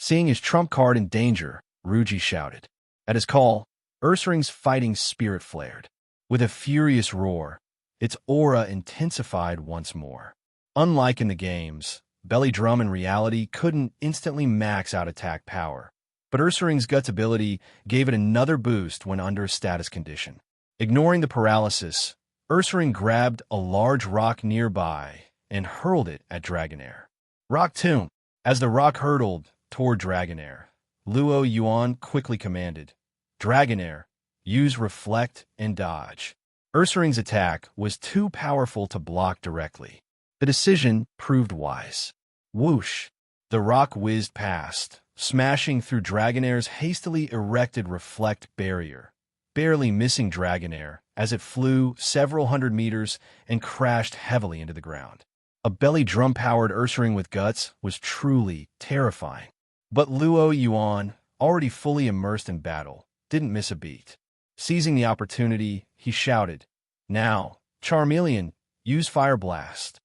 Speaker 2: Seeing his trump card in danger, Ruji shouted. At his call, Ursaring's fighting spirit flared. With a furious roar, its aura intensified once more. Unlike in the games, Belly Drum in reality couldn't instantly max out attack power, but Ursaring's Guts ability gave it another boost when under a status condition. Ignoring the paralysis, Ursaring grabbed a large rock nearby and hurled it at Dragonair. Rock Tomb. As the rock hurtled toward Dragonair, Luo Yuan quickly commanded, Dragonair, use Reflect and Dodge. Ursaring's attack was too powerful to block directly. The decision proved wise. Whoosh! The rock whizzed past, smashing through Dragonair's hastily erected Reflect barrier, barely missing Dragonair as it flew several hundred meters and crashed heavily into the ground. A belly drum-powered Ursaring with Guts was truly terrifying. But Luo Yuan, already fully immersed in battle, didn't miss a beat. Seizing the opportunity, he shouted, Now, Charmeleon, use Fire Blast.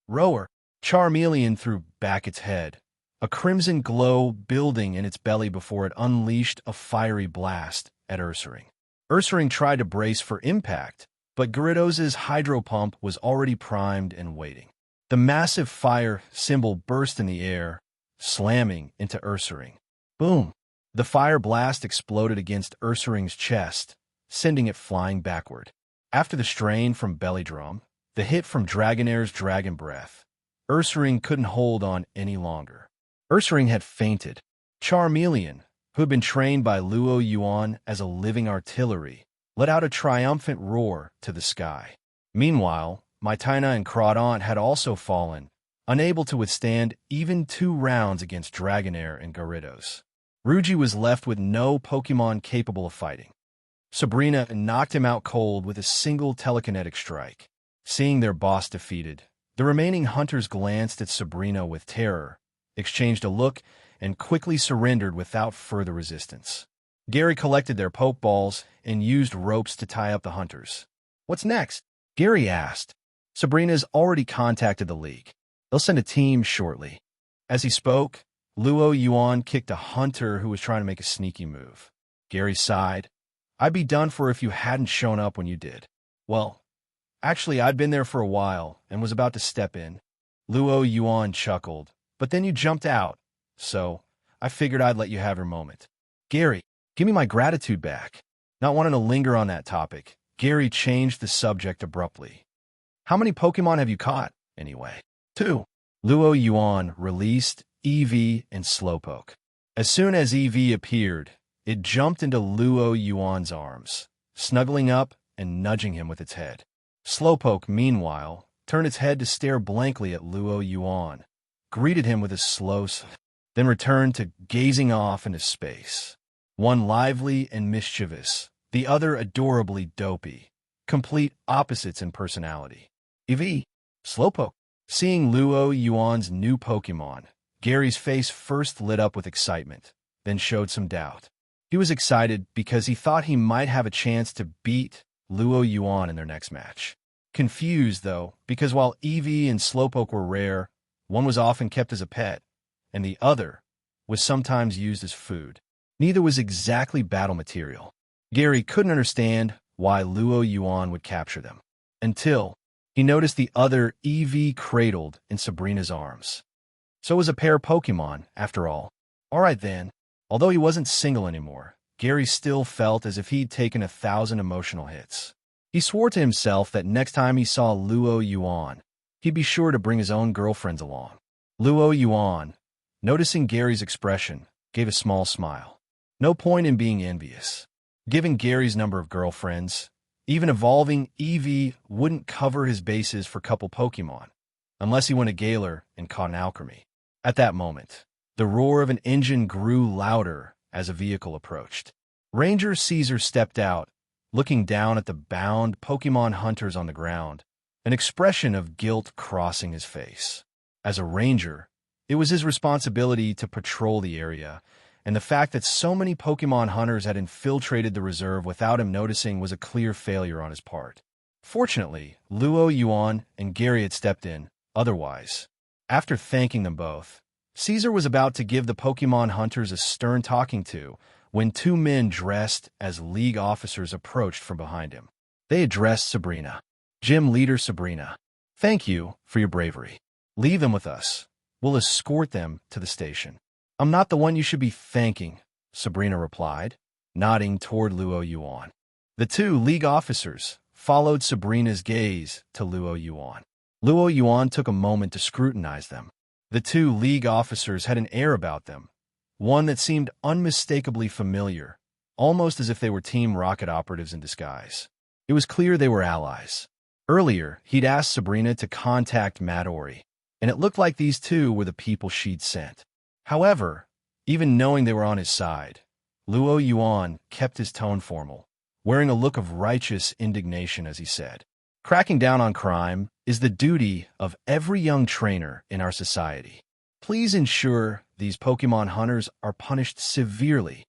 Speaker 2: Roar! Charmeleon threw back its head, a crimson glow building in its belly before it unleashed a fiery blast at Ursaring. Ursaring tried to brace for impact, but Gyarados' hydro pump was already primed and waiting. The massive fire symbol burst in the air, slamming into Ursaring. Boom! The fire blast exploded against Ursaring's chest, sending it flying backward. After the strain from Belly Drum, the hit from Dragonair's Dragon Breath, Ursaring couldn't hold on any longer. Ursaring had fainted. Charmeleon, who had been trained by Luo Yuan as a living artillery, let out a triumphant roar to the sky. Meanwhile, Mytina and Crawdaunt had also fallen, unable to withstand even 2 rounds against Dragonair and Gyarados. Ruji was left with no Pokemon capable of fighting. Sabrina knocked him out cold with a single telekinetic strike. Seeing their boss defeated, the remaining hunters glanced at Sabrina with terror, exchanged a look, and quickly surrendered without further resistance. Gary collected their Pokeballs and used ropes to tie up the hunters. What's next? Gary asked. Sabrina's already contacted the League. They'll send a team shortly. As he spoke, Luo Yuan kicked a hunter who was trying to make a sneaky move. Gary sighed. I'd be done for if you hadn't shown up when you did. Well, actually, I'd been there for a while and was about to step in. Luo Yuan chuckled, but then you jumped out, so I figured I'd let you have your moment. Gary, give me my gratitude back. Not wanting to linger on that topic, Gary changed the subject abruptly. How many Pokemon have you caught, anyway? 2. Luo Yuan released Eevee and Slowpoke. As soon as Eevee appeared, it jumped into Luo Yuan's arms, snuggling up and nudging him with its head. Slowpoke, meanwhile, turned its head to stare blankly at Luo Yuan, greeted him with a slow then returned to gazing off into space. One lively and mischievous, the other adorably dopey, complete opposites in personality. Eevee, Slowpoke. Seeing Luo Yuan's new Pokemon, Gary's face first lit up with excitement, then showed some doubt. He was excited because he thought he might have a chance to beat Luo Yuan in their next match. Confused, though, because while Eevee and Slowpoke were rare, one was often kept as a pet, and the other was sometimes used as food. Neither was exactly battle material. Gary couldn't understand why Luo Yuan would capture them, until he noticed the other Eevee cradled in Sabrina's arms. So it was a pair of Pokemon, after all. All right then. Although he wasn't single anymore, Gary still felt as if he'd taken 1,000 emotional hits. He swore to himself that next time he saw Luo Yuan, he'd be sure to bring his own girlfriends along. Luo Yuan, noticing Gary's expression, gave a small smile. No point in being envious. Given Gary's number of girlfriends, even evolving Eevee wouldn't cover his bases for couple Pokemon, unless he went a Galar and caught an Alchemy. At that moment, the roar of an engine grew louder as a vehicle approached. Ranger Caesar stepped out, looking down at the bound Pokemon hunters on the ground, an expression of guilt crossing his face. As a ranger, it was his responsibility to patrol the area, and the fact that so many Pokemon hunters had infiltrated the reserve without him noticing was a clear failure on his part. Fortunately, Luo Yuan and Gary had stepped in. Otherwise, after thanking them both, Caesar was about to give the Pokemon hunters a stern talking to when two men dressed as League officers approached from behind him. They addressed Sabrina. Gym leader Sabrina, thank you for your bravery. Leave them with us. We'll escort them to the station. I'm not the one you should be thanking, Sabrina replied, nodding toward Luo Yuan. The two League officers followed Sabrina's gaze to Luo Yuan. Luo Yuan took a moment to scrutinize them. The two League officers had an air about them, one that seemed unmistakably familiar, almost as if they were Team Rocket operatives in disguise. It was clear they were allies. Earlier, he'd asked Sabrina to contact Midori, and it looked like these two were the people she'd sent. However, even knowing they were on his side, Luo Yuan kept his tone formal, wearing a look of righteous indignation as he said, "Cracking down on crime is the duty of every young trainer in our society. Please ensure these Pokemon hunters are punished severely.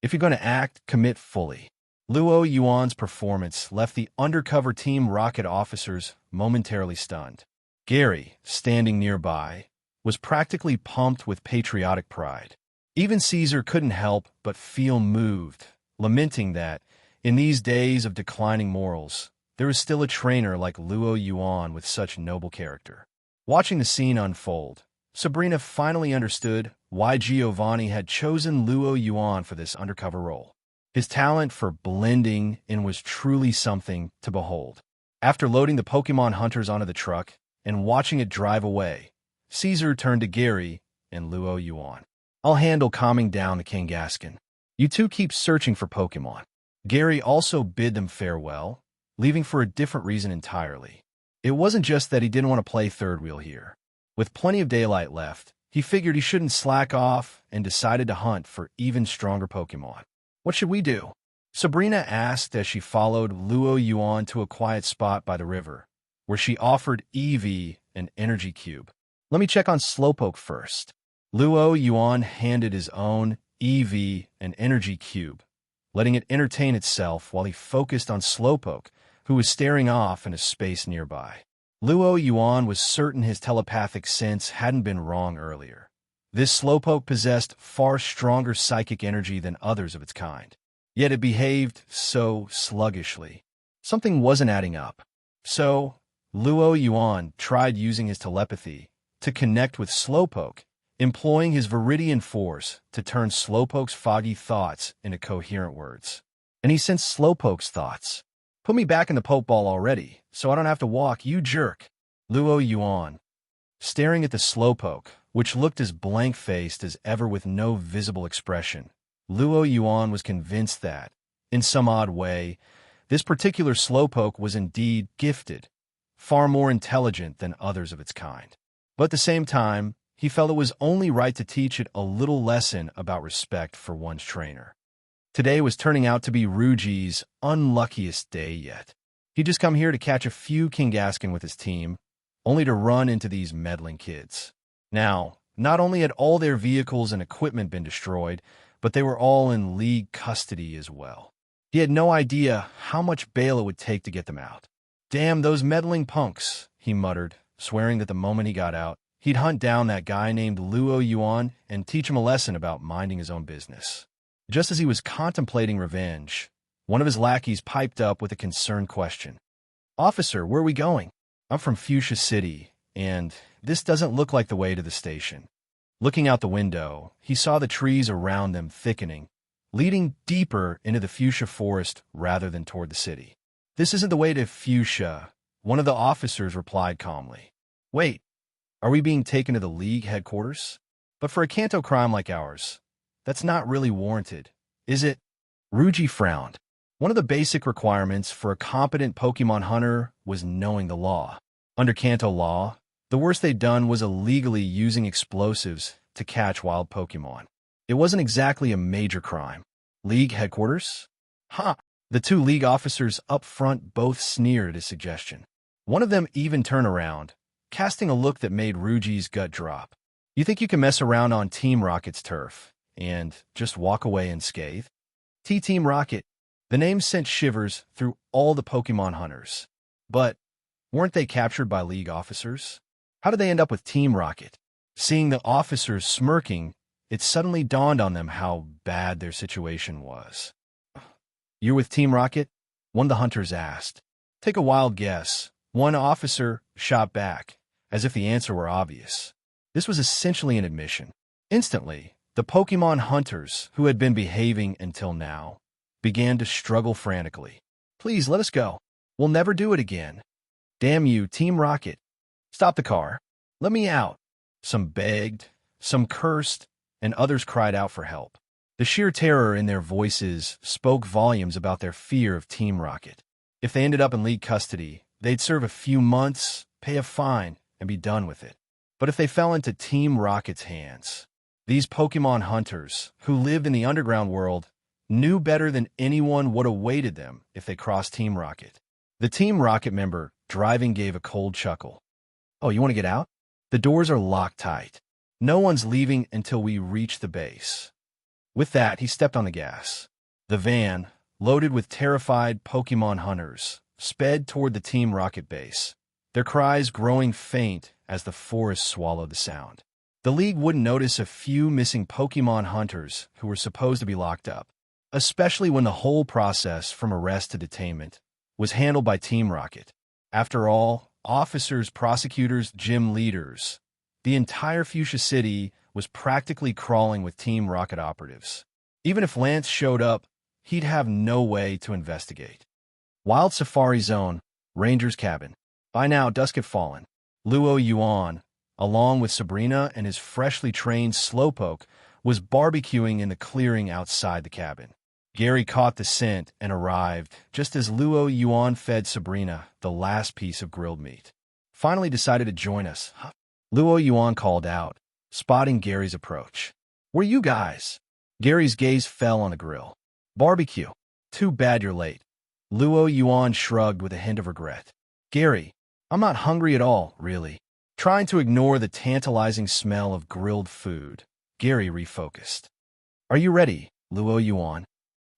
Speaker 2: If you're going to act, commit fully." Luo Yuan's performance left the undercover Team Rocket officers momentarily stunned. Gary, standing nearby, was practically pumped with patriotic pride. Even Caesar couldn't help but feel moved, lamenting that, in these days of declining morals, there is still a trainer like Luo Yuan with such noble character. Watching the scene unfold, Sabrina finally understood why Giovanni had chosen Luo Yuan for this undercover role. His talent for blending in was truly something to behold. After loading the Pokemon hunters onto the truck and watching it drive away, Caesar turned to Gary and Luo Yuan. "I'll handle calming down the Kangaskhan. You two keep searching for Pokemon." Gary also bid them farewell, leaving for a different reason entirely. It wasn't just that he didn't want to play third wheel here. With plenty of daylight left, he figured he shouldn't slack off and decided to hunt for even stronger Pokemon. "What should we do?" Sabrina asked as she followed Luo Yuan to a quiet spot by the river, where she offered Eevee an energy cube. "Let me check on Slowpoke first." Luo Yuan handed his own Eevee an energy cube, letting it entertain itself while he focused on Slowpoke, who was staring off in a space nearby. Luo Yuan was certain his telepathic sense hadn't been wrong earlier. This Slowpoke possessed far stronger psychic energy than others of its kind, yet it behaved so sluggishly. Something wasn't adding up. So, Luo Yuan tried using his telepathy to connect with Slowpoke, employing his Viridian force to turn Slowpoke's foggy thoughts into coherent words. And he sensed Slowpoke's thoughts. "Put me back in the Pokeball already, so I don't have to walk, you jerk." Luo Yuan, staring at the Slowpoke, which looked as blank-faced as ever with no visible expression, Luo Yuan was convinced that, in some odd way, this particular Slowpoke was indeed gifted, far more intelligent than others of its kind. But at the same time, he felt it was only right to teach it a little lesson about respect for one's trainer. Today was turning out to be Ruji's unluckiest day yet. He'd just come here to catch a few Kangaskhan with his team, only to run into these meddling kids. Now, not only had all their vehicles and equipment been destroyed, but they were all in League custody as well. He had no idea how much bail it would take to get them out. "Damn those meddling punks," he muttered, swearing that the moment he got out, he'd hunt down that guy named Luo Yuan and teach him a lesson about minding his own business. Just as he was contemplating revenge, one of his lackeys piped up with a concerned question. "Officer, where are we going?" "I'm from Fuchsia City, and this doesn't look like the way to the station." Looking out the window, he saw the trees around them thickening, leading deeper into the fuchsia forest rather than toward the city. "This isn't the way to Fuchsia," one of the officers replied calmly. "Wait, are we being taken to the League headquarters? But for a Kanto crime like ours, that's not really warranted, is it?" Ruji frowned. One of the basic requirements for a competent Pokemon hunter was knowing the law. Under Kanto law, the worst they'd done was illegally using explosives to catch wild Pokemon. It wasn't exactly a major crime. League headquarters? Ha! The two League officers up front both sneered at his suggestion. One of them even turned around, casting a look that made Ruji's gut drop. "You think you can mess around on Team Rocket's turf and just walk away unscathed?" Team Rocket. The name sent shivers through all the Pokemon hunters. But weren't they captured by League officers? How did they end up with Team Rocket? Seeing the officers smirking, it suddenly dawned on them how bad their situation was. "You're with Team Rocket?" one of the hunters asked. "Take a wild guess." One officer shot back, as if the answer were obvious. This was essentially an admission. Instantly, the Pokemon hunters, who had been behaving until now, began to struggle frantically. "Please, let us go. We'll never do it again." "Damn you, Team Rocket. Stop the car. Let me out." Some begged, some cursed, and others cried out for help. The sheer terror in their voices spoke volumes about their fear of Team Rocket. If they ended up in league custody, they'd serve a few months, pay a fine, and be done with it. But if they fell into Team Rocket's hands, these Pokemon hunters, who lived in the underground world, knew better than anyone what awaited them if they crossed Team Rocket. The Team Rocket member driving gave a cold chuckle. "Oh, you want to get out? The doors are locked tight. No one's leaving until we reach the base." With that, he stepped on the gas. The van, loaded with terrified Pokemon hunters, sped toward the Team Rocket base, their cries growing faint as the forest swallowed the sound. The League wouldn't notice a few missing Pokemon hunters who were supposed to be locked up, especially when the whole process from arrest to detainment was handled by Team Rocket. After all, officers, prosecutors, gym leaders, the entire Fuchsia City was practically crawling with Team Rocket operatives. Even if Lance showed up, he'd have no way to investigate. Wild Safari Zone, Ranger's Cabin. By now, dusk had fallen. Luo Yuan, along with Sabrina and his freshly trained Slowpoke, was barbecuing in the clearing outside the cabin. Gary caught the scent and arrived just as Luo Yuan fed Sabrina the last piece of grilled meat. "Finally decided to join us, huh?" Luo Yuan called out, spotting Gary's approach. "Where you guys?" Gary's gaze fell on the grill. "Barbecue. Too bad you're late." Luo Yuan shrugged with a hint of regret. "Gary, I'm not hungry at all, really." Trying to ignore the tantalizing smell of grilled food, Gary refocused. "Are you ready, Luo Yuan?"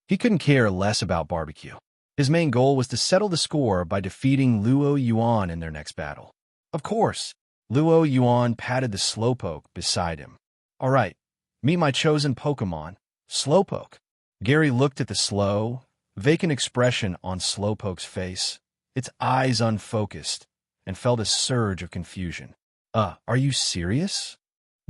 Speaker 2: He couldn't care less about barbecue. His main goal was to settle the score by defeating Luo Yuan in their next battle. "Of course." Luo Yuan patted the Slowpoke beside him. "All right, meet my chosen Pokemon, Slowpoke." Gary looked at the slow, vacant expression on Slowpoke's face, its eyes unfocused, and felt a surge of confusion. Are you serious?"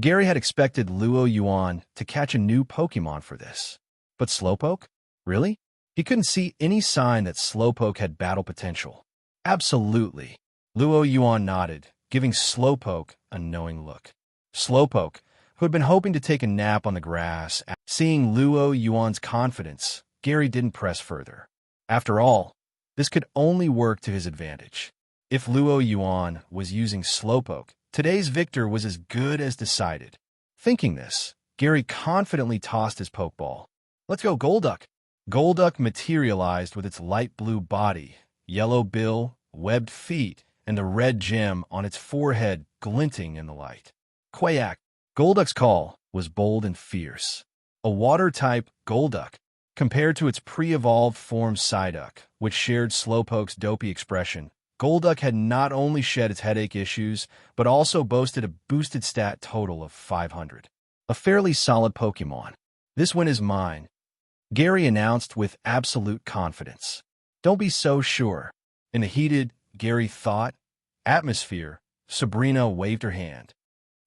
Speaker 2: Gary had expected Luo Yuan to catch a new Pokemon for this. But Slowpoke? Really? He couldn't see any sign that Slowpoke had battle potential. "Absolutely." Luo Yuan nodded, giving Slowpoke a knowing look. Slowpoke, who had been hoping to take a nap on the grass, seeing Luo Yuan's confidence, Gary didn't press further. After all, this could only work to his advantage. If Luo Yuan was using Slowpoke, today's victor was as good as decided. Thinking this, Gary confidently tossed his Pokeball. "Let's go, Golduck." Golduck materialized with its light blue body, yellow bill, webbed feet, and the red gem on its forehead glinting in the light. Quack! Golduck's call was bold and fierce. A water-type Golduck, compared to its pre-evolved form Psyduck, which shared Slowpoke's dopey expression, Golduck had not only shed its headache issues, but also boasted a boosted stat total of 500. A fairly solid Pokemon. "This win is mine," Gary announced with absolute confidence. "Don't be so sure." In the heated, Gary thought, atmosphere, Sabrina waved her hand.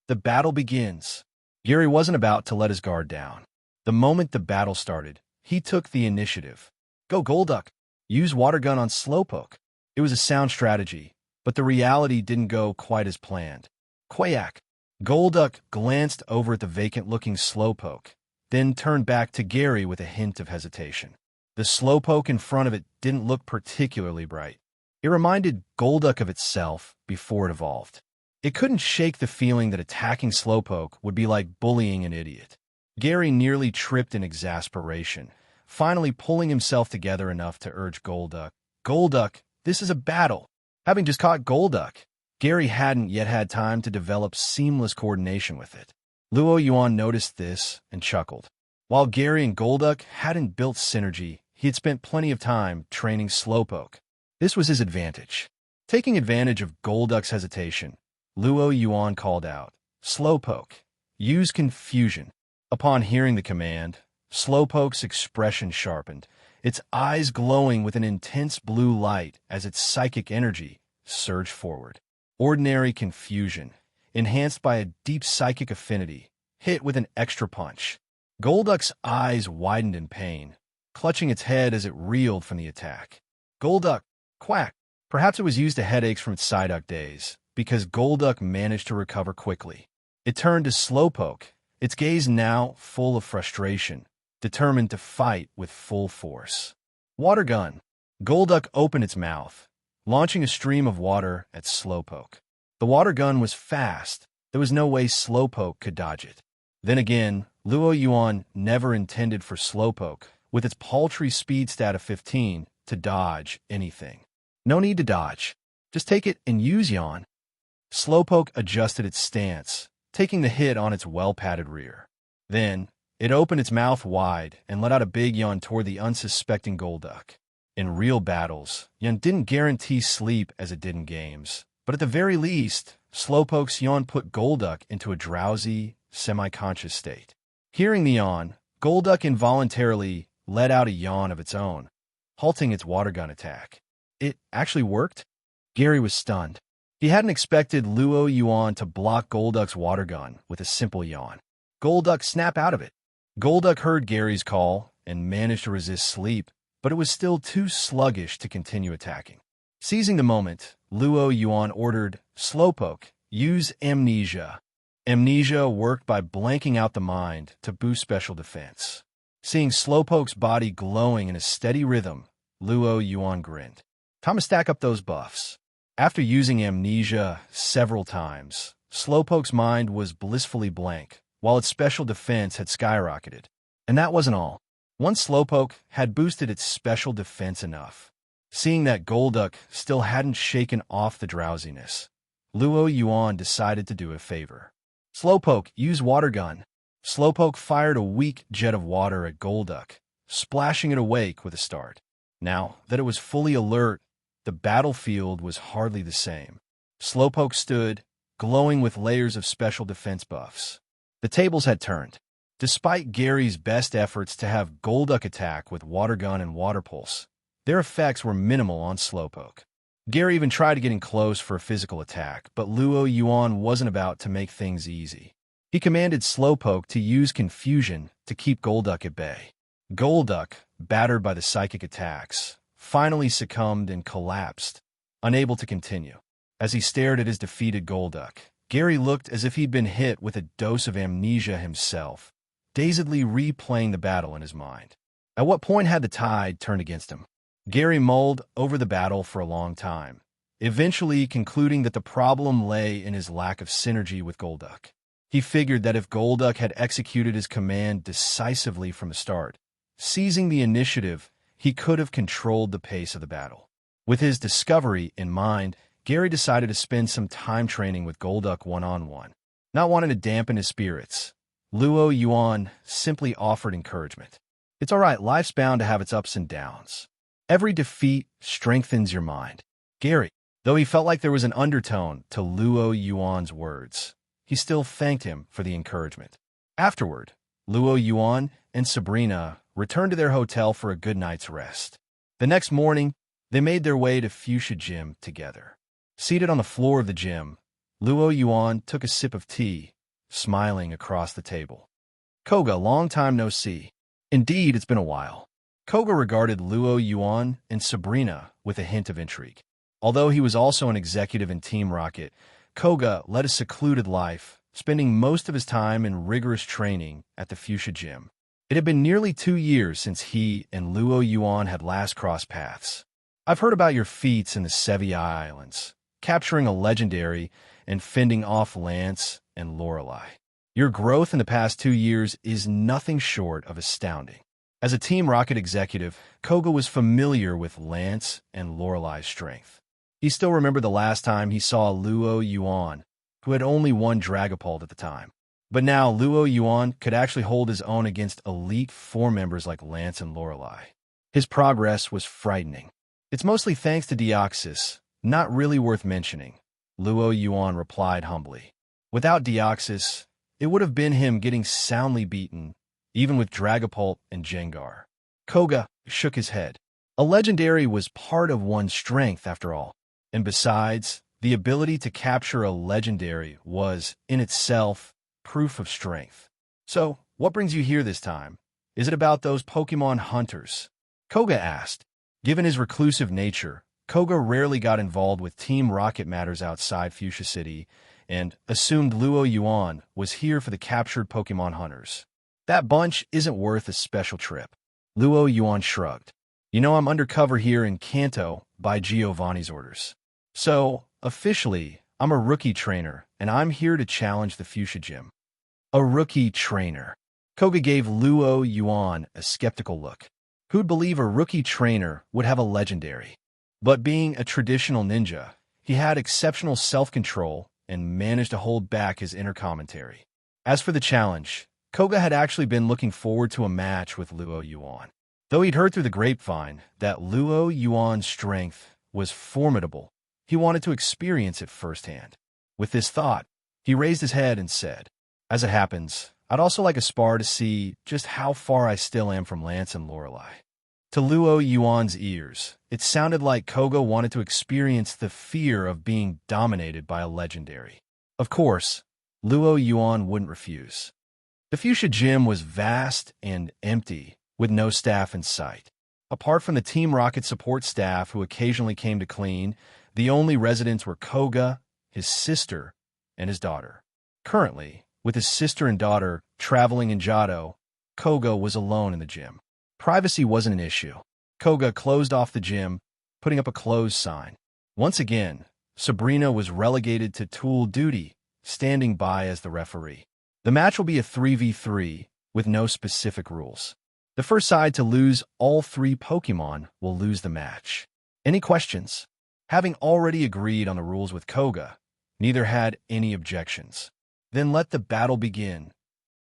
Speaker 2: "The battle begins." Gary wasn't about to let his guard down. The moment the battle started, he took the initiative. "Go, Golduck. Use Water Gun on Slowpoke." It was a sound strategy, but the reality didn't go quite as planned. Quack! Golduck glanced over at the vacant-looking Slowpoke, then turned back to Gary with a hint of hesitation. The Slowpoke in front of it didn't look particularly bright. It reminded Golduck of itself before it evolved. It couldn't shake the feeling that attacking Slowpoke would be like bullying an idiot. Gary nearly tripped in exasperation, finally pulling himself together enough to urge Golduck. "Golduck, this is a battle." Having just caught Golduck, Gary hadn't yet had time to develop seamless coordination with it. Luo Yuan noticed this and chuckled. While Gary and Golduck hadn't built synergy, he had spent plenty of time training Slowpoke. This was his advantage. Taking advantage of Golduck's hesitation, Luo Yuan called out, "Slowpoke, use Confusion." Upon hearing the command, Slowpoke's expression sharpened, its eyes glowing with an intense blue light as its psychic energy surged forward. Ordinary confusion, enhanced by a deep psychic affinity, hit with an extra punch. Golduck's eyes widened in pain, clutching its head as it reeled from the attack. Golduck, quack! Perhaps it was used to headaches from its Psyduck days, because Golduck managed to recover quickly. It turned to Slowpoke, its gaze now full of frustration, determined to fight with full force. Water gun. Golduck opened its mouth, launching a stream of water at Slowpoke. The water gun was fast. There was no way Slowpoke could dodge it. Then again, Yuan never intended for Slowpoke, with its paltry speed stat of 15, to dodge anything. No need to dodge. Just take it and use Yuan. Slowpoke adjusted its stance, taking the hit on its well-padded rear. Then, it opened its mouth wide and let out a big yawn toward the unsuspecting Golduck. In real battles, yawn didn't guarantee sleep as it did in games, but at the very least, Slowpoke's yawn put Golduck into a drowsy, semi-conscious state. Hearing the yawn, Golduck involuntarily let out a yawn of its own, halting its water gun attack. It actually worked? Gary was stunned. He hadn't expected Yuan to block Golduck's water gun with a simple yawn. Golduck snapped out of it. Golduck heard Gary's call and managed to resist sleep, but it was still too sluggish to continue attacking. Seizing the moment, Yuan ordered, Slowpoke, use Amnesia. Amnesia worked by blanking out the mind to boost special defense. Seeing Slowpoke's body glowing in a steady rhythm, Yuan grinned. Time to stack up those buffs. After using Amnesia several times, Slowpoke's mind was blissfully blank, while its special defense had skyrocketed. And that wasn't all. Once Slowpoke had boosted its special defense enough, seeing that Golduck still hadn't shaken off the drowsiness, Yuan decided to do a favor. Slowpoke, use water gun. Slowpoke fired a weak jet of water at Golduck, splashing it awake with a start. Now that it was fully alert, the battlefield was hardly the same. Slowpoke stood, glowing with layers of special defense buffs. The tables had turned. Despite Gary's best efforts to have Golduck attack with water gun and water pulse, their effects were minimal on Slowpoke. Gary even tried getting close for a physical attack, but Yuan wasn't about to make things easy. He commanded Slowpoke to use confusion to keep Golduck at bay. Golduck, battered by the psychic attacks, finally succumbed and collapsed, unable to continue. As he stared at his defeated Golduck, Gary looked as if he'd been hit with a dose of amnesia himself, dazedly replaying the battle in his mind. At what point had the tide turned against him? Gary mulled over the battle for a long time, eventually concluding that the problem lay in his lack of synergy with Golduck. He figured that if Golduck had executed his command decisively from the start, seizing the initiative, he could have controlled the pace of the battle. With his discovery in mind, Gary decided to spend some time training with Golduck one-on-one. Not wanting to dampen his spirits, Yuan simply offered encouragement. It's all right, life's bound to have its ups and downs. Every defeat strengthens your mind. Gary, though he felt like there was an undertone to Yuan's words, he still thanked him for the encouragement. Afterward, Yuan and Sabrina returned to their hotel for a good night's rest. The next morning, they made their way to Fuchsia Gym together. Seated on the floor of the gym, Yuan took a sip of tea, smiling across the table. Koga, long time no see. Indeed, it's been a while. Koga regarded Yuan and Sabrina with a hint of intrigue. Although he was also an executive in Team Rocket, Koga led a secluded life, spending most of his time in rigorous training at the Fuchsia Gym. It had been nearly 2 years since he and Yuan had last crossed paths. I've heard about your feats in the Sevi Islands, capturing a legendary and fending off Lance and Lorelei. Your growth in the past 2 years is nothing short of astounding. As a Team Rocket executive, Koga was familiar with Lance and Lorelei's strength. He still remembered the last time he saw Yuan, who had only one Dragapult at the time. But now Yuan could actually hold his own against elite 4 members like Lance and Lorelei. His progress was frightening. It's mostly thanks to Deoxys, not really worth mentioning, Yuan replied humbly. Without Deoxys, it would have been him getting soundly beaten, even with Dragapult and Jengar. Koga shook his head. A legendary was part of one's strength, after all. And besides, the ability to capture a legendary was, in itself, proof of strength. So, what brings you here this time? Is it about those Pokemon hunters? Koga asked. Given his reclusive nature, Koga rarely got involved with Team Rocket matters outside Fuchsia City, and assumed Luo Yuan was here for the captured Pokemon hunters. That bunch isn't worth a special trip. Luo Yuan shrugged. You know, I'm undercover here in Kanto by Giovanni's orders. So, officially, I'm a rookie trainer, and I'm here to challenge the Fuchsia Gym. A rookie trainer. Koga gave Luo Yuan a skeptical look. Who'd believe a rookie trainer would have a legendary? But being a traditional ninja, he had exceptional self-control and managed to hold back his inner commentary. As for the challenge, Koga had actually been looking forward to a match with Luo Yuan. Though he'd heard through the grapevine that Luo Yuan's strength was formidable, he wanted to experience it firsthand. With this thought, he raised his head and said, "As it happens, I'd also like a spar to see just how far I still am from Lance and Lorelei." To Luo Yuan's ears, it sounded like Koga wanted to experience the fear of being dominated by a legendary. Of course, Luo Yuan wouldn't refuse. The Fuchsia Gym was vast and empty, with no staff in sight. Apart from the Team Rocket support staff who occasionally came to clean, the only residents were Koga, his sister, and his daughter. Currently, with his sister and daughter traveling in Gyaraidos, Koga was alone in the gym. Privacy wasn't an issue. Koga closed off the gym, putting up a closed sign. Once again, Sabrina was relegated to tool duty, standing by as the referee. The match will be a 3v3 with no specific rules. The first side to lose all 3 Pokemon will lose the match. Any questions? Having already agreed on the rules with Koga, neither had any objections. Then let the battle begin.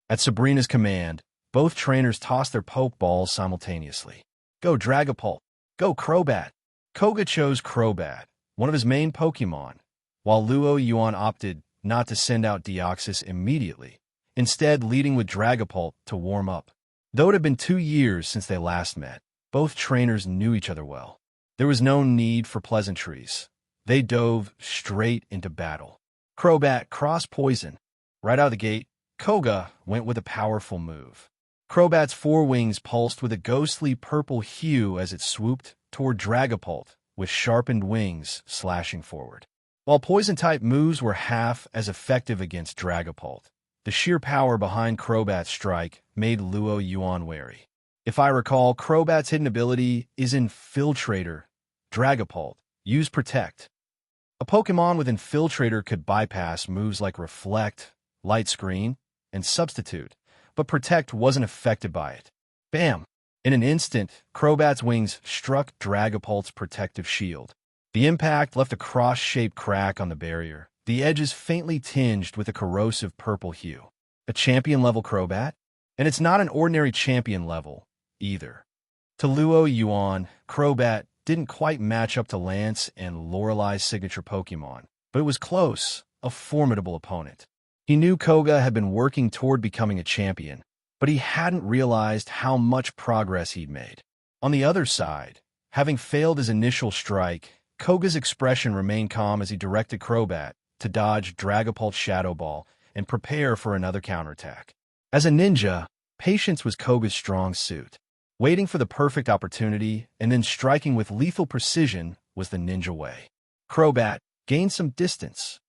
Speaker 2: At Sabrina's command, both trainers tossed their Pokeballs simultaneously. Go Dragapult! Go Crobat! Koga chose Crobat, one of his main Pokemon, while Luo Yuan opted not to send out Deoxys immediately, instead leading with Dragapult to warm up. Though it had been 2 years since they last met, both trainers knew each other well. There was no need for pleasantries. They dove straight into battle. Crobat cross-poison. Right out of the gate, Koga went with a powerful move. Crobat's forewings pulsed with a ghostly purple hue as it swooped toward Dragapult with sharpened wings slashing forward. While Poison-type moves were half as effective against Dragapult, the sheer power behind Crobat's strike made Luo Yuan wary. If I recall, Crobat's hidden ability is Infiltrator. Dragapult, use Protect. A Pokemon with Infiltrator could bypass moves like Reflect, Light Screen, and Substitute, but Protect wasn't affected by it. Bam! In an instant, Crobat's wings struck Dragapult's protective shield. The impact left a cross-shaped crack on the barrier, the edges faintly tinged with a corrosive purple hue. A champion-level Crobat? And it's not an ordinary champion level, either. To Luo Yuan, Crobat didn't quite match up to Lance and Lorelei's signature Pokemon, but it was close, a formidable opponent. He knew Koga had been working toward becoming a champion, but he hadn't realized how much progress he'd made. On the other side, having failed his initial strike, Koga's expression remained calm as he directed Crobat to dodge Dragapult's Shadow Ball and prepare for another counterattack. As a ninja, patience was Koga's strong suit. Waiting for the perfect opportunity and then striking with lethal precision was the ninja way. Crobat gained some distance.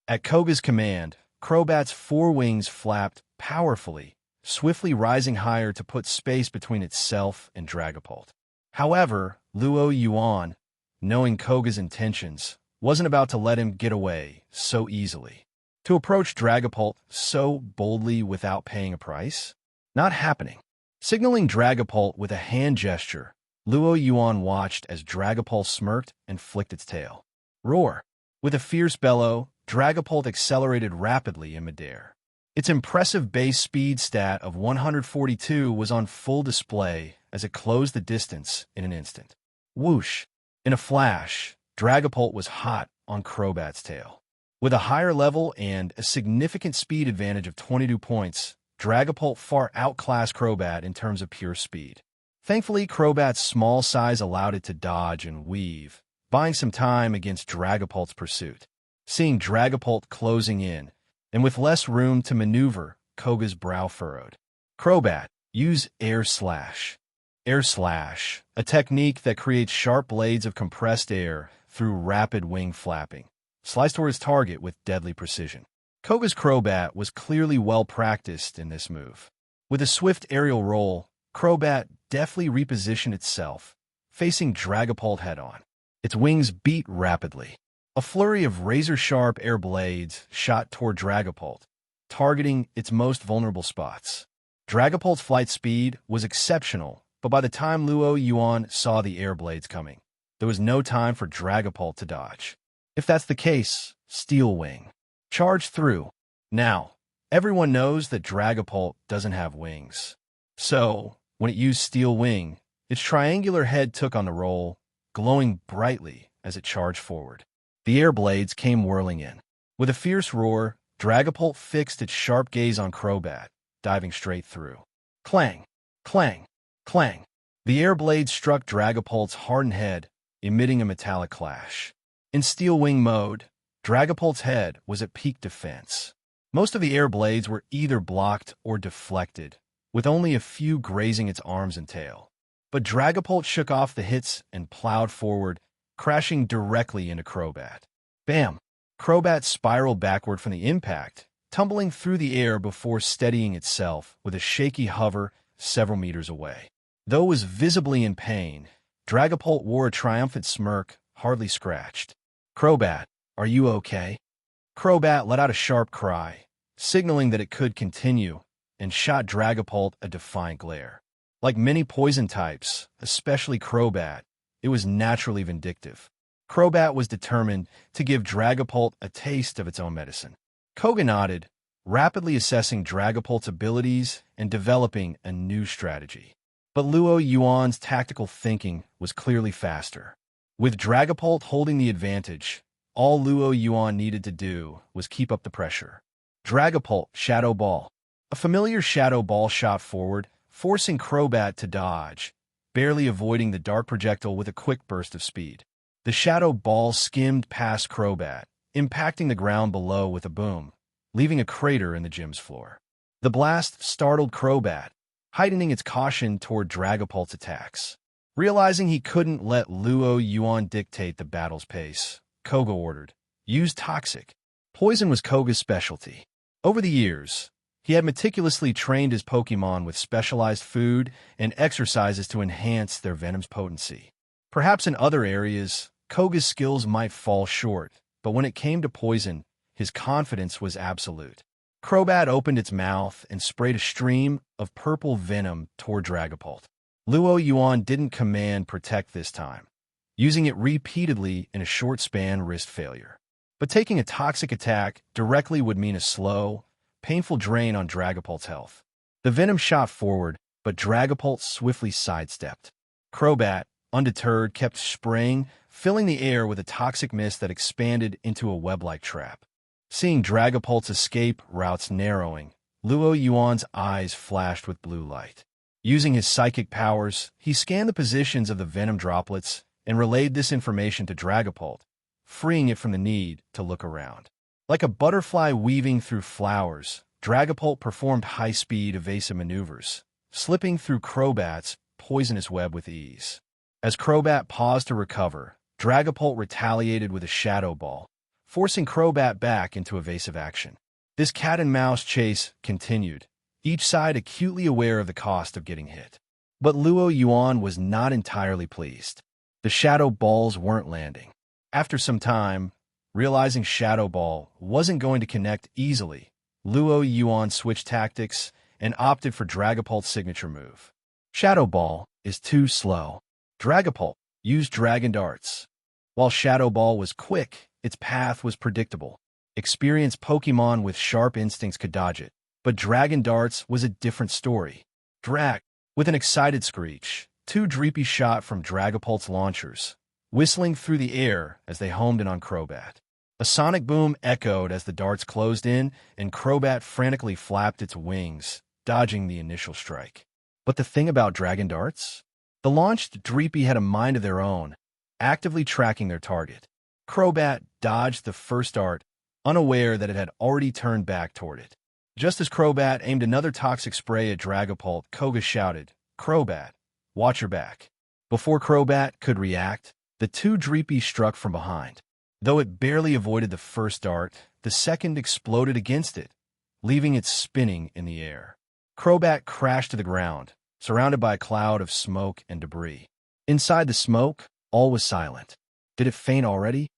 Speaker 2: At Koga's command, Crobat's forewings flapped powerfully, swiftly rising higher to put space between itself and Dragapult. However, Luo Yuan, knowing Koga's intentions, wasn't about to let him get away so easily. To approach Dragapult so boldly without paying a price? Not happening. Signaling Dragapult with a hand gesture, Luo Yuan watched as Dragapult smirked and flicked its tail. Roar! With a fierce bellow, Dragapult accelerated rapidly in midair. Its impressive base speed stat of 142 was on full display as it closed the distance in an instant. Whoosh! In a flash, Dragapult was hot on Crobat's tail. With a higher level and a significant speed advantage of 22 points, Dragapult far outclassed Crobat in terms of pure speed. Thankfully, Crobat's small size allowed it to dodge and weave, buying some time against Dragapult's pursuit. Seeing Dragapult closing in, and with less room to maneuver, Koga's brow furrowed. Crobat, use Air Slash. Air Slash, a technique that creates sharp blades of compressed air through rapid wing flapping, sliced toward his target with deadly precision. Koga's Crobat was clearly well-practiced in this move. With a swift aerial roll, Crobat deftly repositioned itself, facing Dragapult head-on. Its wings beat rapidly. A flurry of razor-sharp air blades shot toward Dragapult, targeting its most vulnerable spots. Dragapult's flight speed was exceptional, but by the time Luo Yuan saw the air blades coming, there was no time for Dragapult to dodge. If that's the case, Steel Wing. Charge through. Now, everyone knows that Dragapult doesn't have wings. So, when it used Steel Wing, its triangular head took on the roll, glowing brightly as it charged forward. The air blades came whirling in. With a fierce roar, Dragapult fixed its sharp gaze on Crobat, diving straight through. Clang! Clang! Clang! The air blades struck Dragapult's hardened head, emitting a metallic clash. In Steel Wing mode, Dragapult's head was at peak defense. Most of the air blades were either blocked or deflected, with only a few grazing its arms and tail. But Dragapult shook off the hits and plowed forward, crashing directly into Crobat. Bam! Crobat spiraled backward from the impact, tumbling through the air before steadying itself with a shaky hover several meters away. Though it was visibly in pain, Dragapult wore a triumphant smirk, hardly scratched. Crobat, are you okay? Crobat let out a sharp cry, signaling that it could continue, and shot Dragapult a defiant glare. Like many poison types, especially Crobat, it was naturally vindictive. Crobat was determined to give Dragapult a taste of its own medicine. Koga nodded, rapidly assessing Dragapult's abilities and developing a new strategy. But Luo Yuan's tactical thinking was clearly faster. With Dragapult holding the advantage, all Luo Yuan needed to do was keep up the pressure. Dragapult Shadow Ball. A familiar Shadow Ball shot forward, forcing Crobat to dodge, barely avoiding the dark projectile with a quick burst of speed. The Shadow Ball skimmed past Crobat, impacting the ground below with a boom, leaving a crater in the gym's floor. The blast startled Crobat, heightening its caution toward Dragapult's attacks. Realizing he couldn't let Luo Yuan dictate the battle's pace, Koga ordered, use Toxic. Poison was Koga's specialty. Over the years, he had meticulously trained his Pokémon with specialized food and exercises to enhance their venom's potency. Perhaps in other areas, Koga's skills might fall short, but when it came to poison, his confidence was absolute. Crobat opened its mouth and sprayed a stream of purple venom toward Dragapult. Luo Yuan didn't command Protect this time. Using it repeatedly in a short span risked failure. But taking a toxic attack directly would mean a slow, painful drain on Dragapult's health. The venom shot forward, but Dragapult swiftly sidestepped. Crobat, undeterred, kept spraying, filling the air with a toxic mist that expanded into a web-like trap. Seeing Dragapult's escape routes narrowing, Luo Yuan's eyes flashed with blue light. Using his psychic powers, he scanned the positions of the venom droplets and relayed this information to Dragapult, freeing it from the need to look around. Like a butterfly weaving through flowers, Dragapult performed high-speed evasive maneuvers, slipping through Crobat's poisonous web with ease. As Crobat paused to recover, Dragapult retaliated with a Shadow Ball, forcing Crobat back into evasive action. This cat-and-mouse chase continued, each side acutely aware of the cost of getting hit. But Luo Yuan was not entirely pleased. The Shadow Balls weren't landing. After some time, realizing Shadow Ball wasn't going to connect easily, Luo Yuan switched tactics and opted for Dragapult's signature move. Shadow Ball is too slow. Dragapult used Dragon Darts. While Shadow Ball was quick, its path was predictable. Experienced Pokémon with sharp instincts could dodge it. But Dragon Darts was a different story. With an excited screech, two Dreepy shot from Dragapult's launchers, whistling through the air as they homed in on Crobat. A sonic boom echoed as the darts closed in, and Crobat frantically flapped its wings, dodging the initial strike. But the thing about dragon darts? The launched Dreepy had a mind of their own, actively tracking their target. Crobat dodged the first dart, unaware that it had already turned back toward it. Just as Crobat aimed another toxic spray at Dragapult, Koga shouted, "Crobat, watch your back." Before Crobat could react, the two Dreepy struck from behind. Though it barely avoided the first dart, the second exploded against it, leaving it spinning in the air. Crobat crashed to the ground, surrounded by a cloud of smoke and debris. Inside the smoke, all was silent. Did it faint already?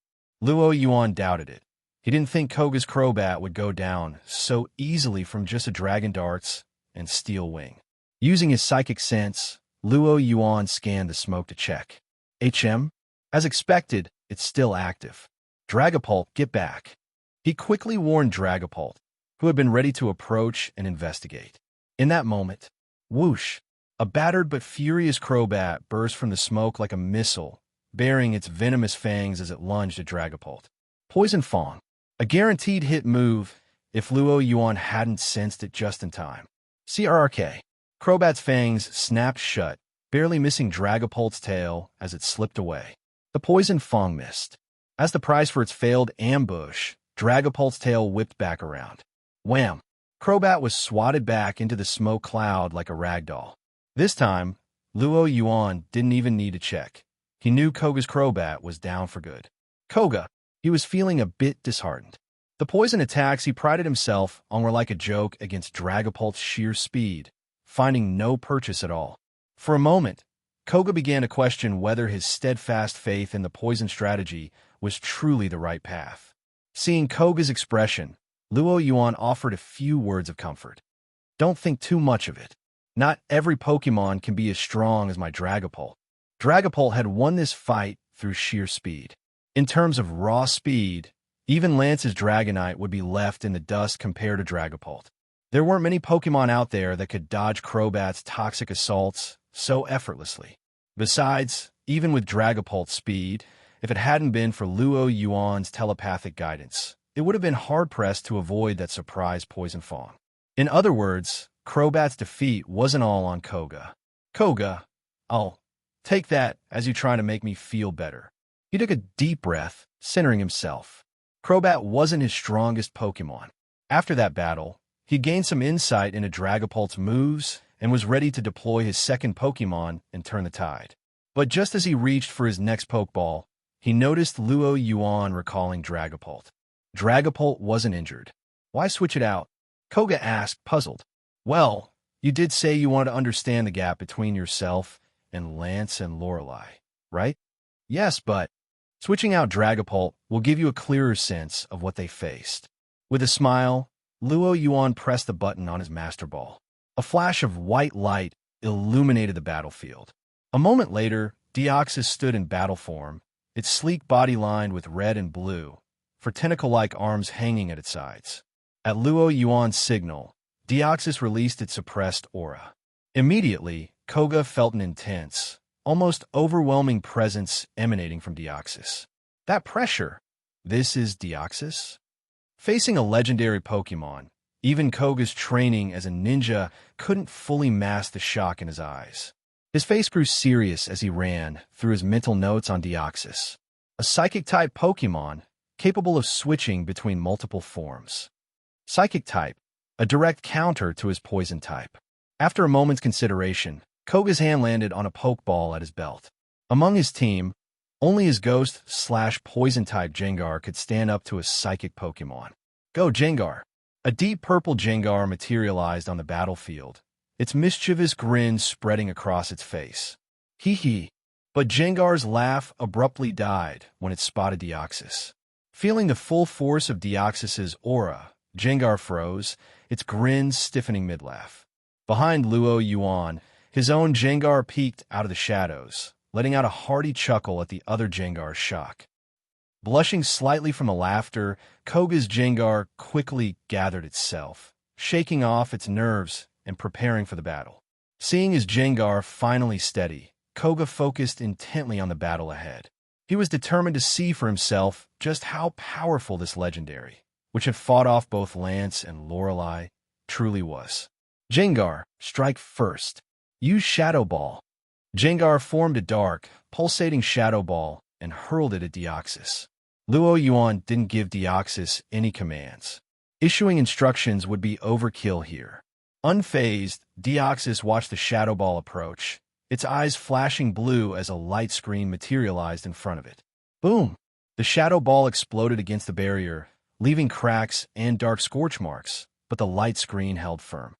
Speaker 2: Luo Yuan doubted it. He didn't think Koga's Crobat would go down so easily from just a dragon darts and steel wing. Using his psychic sense, Luo Yuan scanned the smoke to check. As expected, it's still active. Dragapult, get back. He quickly warned Dragapult, who had been ready to approach and investigate. In that moment, whoosh, a battered but furious Crobat burst from the smoke like a missile, baring its venomous fangs as it lunged at Dragapult. Poison Fang, a guaranteed hit move if Luo Yuan hadn't sensed it just in time. CRRK. Crobat's fangs snapped shut, barely missing Dragapult's tail as it slipped away. The Poison Fang missed. As the price for its failed ambush, Dragapult's tail whipped back around. Wham! Crobat was swatted back into the smoke cloud like a ragdoll. This time, Luo Yuan didn't even need to check. He knew Koga's Crobat was down for good. Koga, he was feeling a bit disheartened. The poison attacks he prided himself on were like a joke against Dragapult's sheer speed, finding no purchase at all. For a moment, Koga began to question whether his steadfast faith in the poison strategy was truly the right path. Seeing Koga's expression, Luo Yuan offered a few words of comfort. Don't think too much of it. Not every Pokemon can be as strong as my Dragapult. Dragapult had won this fight through sheer speed. In terms of raw speed, even Lance's Dragonite would be left in the dust compared to Dragapult. There weren't many Pokemon out there that could dodge Crobat's toxic assaults so effortlessly. Besides, even with Dragapult's speed, if it hadn't been for Luo Yuan's telepathic guidance, it would have been hard-pressed to avoid that surprise Poison Fang. In other words, Crobat's defeat wasn't all on Koga. Koga, I'll take that as you try to make me feel better. He took a deep breath, centering himself. Crobat wasn't his strongest Pokemon. After that battle, he gained some insight into Dragapult's moves and was ready to deploy his second Pokemon and turn the tide. But just as he reached for his next Pokeball, he noticed Luo Yuan recalling Dragapult. Dragapult wasn't injured. Why switch it out? Koga asked, puzzled. Well, you did say you wanted to understand the gap between yourself and Lance and Lorelei, right? Yes, but switching out Dragapult will give you a clearer sense of what they faced. With a smile, Luo Yuan pressed the button on his Master Ball. A flash of white light illuminated the battlefield. A moment later, Deoxys stood in battle form, its sleek body lined with red and blue, for tentacle-like arms hanging at its sides. At Luo Yuan's signal, Deoxys released its suppressed aura. Immediately, Koga felt an intense, almost overwhelming presence emanating from Deoxys. That pressure! This is Deoxys? Facing a legendary Pokemon, even Koga's training as a ninja couldn't fully mask the shock in his eyes. His face grew serious as he ran through his mental notes on Deoxys, a Psychic-type Pokemon capable of switching between multiple forms. Psychic-type, a direct counter to his Poison-type. After a moment's consideration, Koga's hand landed on a Pokeball at his belt. Among his team, only his Ghost/Poison-type Gengar could stand up to a Psychic Pokemon. Go, Gengar! A deep purple Gengar materialized on the battlefield, its mischievous grin spreading across its face. Hee hee. But Gengar's laugh abruptly died when it spotted Deoxys. Feeling the full force of Deoxys's aura, Gengar froze, its grin stiffening mid-laugh. Behind Luo Yuan, his own Gengar peeked out of the shadows, letting out a hearty chuckle at the other Gengar's shock. Blushing slightly from the laughter, Koga's Gengar quickly gathered itself, shaking off its nerves and preparing for the battle. Seeing his Gengar finally steady, Koga focused intently on the battle ahead. He was determined to see for himself just how powerful this legendary, which had fought off both Lance and Lorelei, truly was. Jengar, strike first. Use Shadow Ball. Jengar formed a dark, pulsating Shadow Ball and hurled it at Deoxys. Luo Yuan didn't give Deoxys any commands. Issuing instructions would be overkill here. Unfazed, Deoxys watched the Shadow Ball approach, its eyes flashing blue as a light screen materialized in front of it. Boom! The Shadow Ball exploded against the barrier, leaving cracks and dark scorch marks, but the light screen held firm.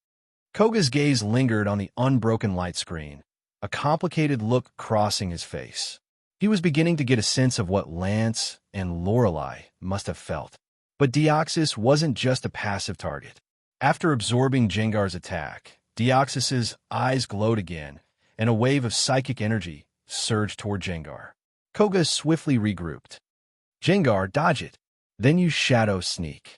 Speaker 2: Koga's gaze lingered on the unbroken light screen, a complicated look crossing his face. He was beginning to get a sense of what Lance and Lorelei must have felt. But Deoxys wasn't just a passive target. After absorbing Jengar's attack, Deoxys's eyes glowed again, and a wave of psychic energy surged toward Jengar. Koga swiftly regrouped. Jengar, dodge it. Then use Shadow Sneak.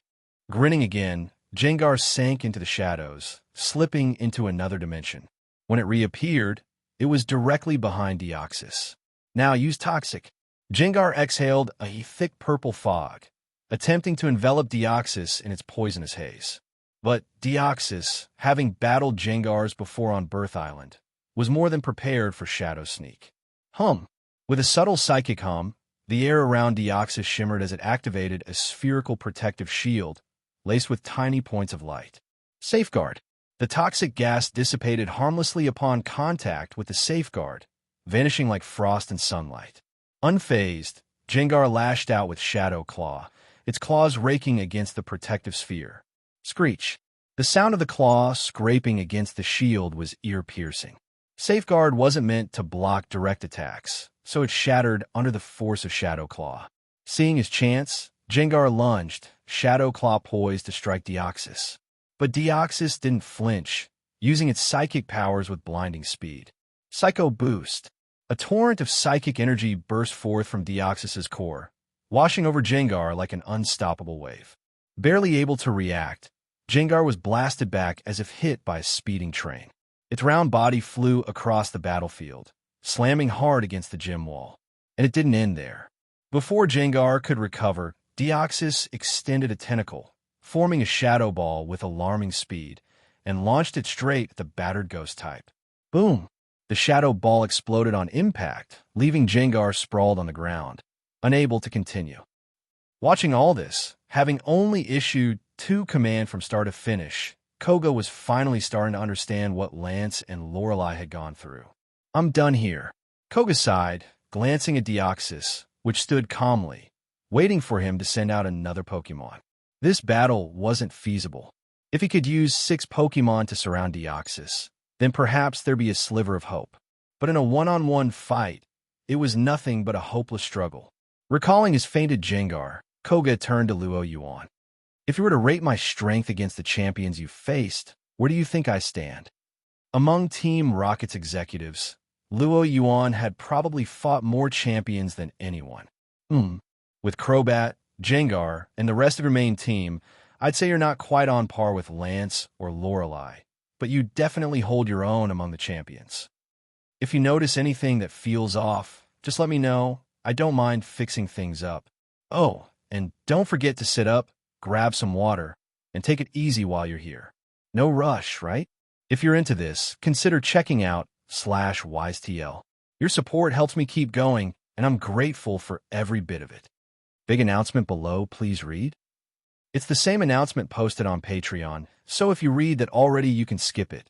Speaker 2: Grinning again, Jengar sank into the shadows, slipping into another dimension. When it reappeared, it was directly behind Deoxys. Now use Toxic. Jengar exhaled a thick purple fog, attempting to envelop Deoxys in its poisonous haze. But Deoxys, having battled Jengars before on Birth Island, was more than prepared for Shadow Sneak. Hum. With a subtle psychic hum, the air around Deoxys shimmered as it activated a spherical protective shield, laced with tiny points of light. Safeguard. The toxic gas dissipated harmlessly upon contact with the safeguard, vanishing like frost and sunlight. Unfazed, Jengar lashed out with Shadow Claw, its claws raking against the protective sphere. Screech. The sound of the claw scraping against the shield was ear-piercing. Safeguard wasn't meant to block direct attacks, so it shattered under the force of Shadow Claw. Seeing his chance, Jengar lunged, Shadow Claw poised to strike Deoxys. But Deoxys didn't flinch, using its psychic powers with blinding speed. Psycho Boost. A torrent of psychic energy burst forth from Deoxys's core, washing over Jengar like an unstoppable wave. Barely able to react, Jengar was blasted back as if hit by a speeding train. Its round body flew across the battlefield, slamming hard against the gym wall. And it didn't end there. Before Jengar could recover, Deoxys extended a tentacle, forming a shadow ball with alarming speed, and launched it straight at the battered ghost type. Boom! The shadow ball exploded on impact, leaving Jengar sprawled on the ground, unable to continue. Watching all this, having only issued 2 commands from start to finish, Koga was finally starting to understand what Lance and Lorelei had gone through. I'm done here. Koga sighed, glancing at Deoxys, which stood calmly, waiting for him to send out another Pokemon. This battle wasn't feasible. If he could use 6 Pokemon to surround Deoxys, then perhaps there'd be a sliver of hope. But in a one-on-one fight, it was nothing but a hopeless struggle. Recalling his fainted Jengar, Koga turned to Luo Yuan. If you were to rate my strength against the champions you faced, where do you think I stand? Among Team Rocket's executives, Luo Yuan had probably fought more champions than anyone. With Crobat, Jengar, and the rest of your main team, I'd say you're not quite on par with Lance or Lorelei, but you definitely hold your own among the champions. If you notice anything that feels off, just let me know. I don't mind fixing things up. Oh, and don't forget to sit up, grab some water, and take it easy while you're here. No rush, right? If you're into this, consider checking out /WiseTL. Your support helps me keep going, and I'm grateful for every bit of it. Big announcement below, please read. It's the same announcement posted on Patreon, so if you read that already, you can skip it.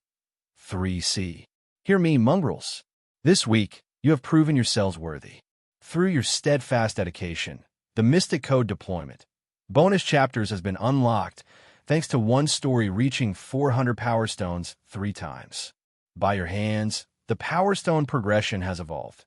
Speaker 2: 3C. Hear me, mongrels. This week, you have proven yourselves worthy. Through your steadfast dedication, the Mystic Code deployment, bonus chapters has been unlocked thanks to one story reaching 400 Power Stones 3 times. By your hands, the Power Stone progression has evolved.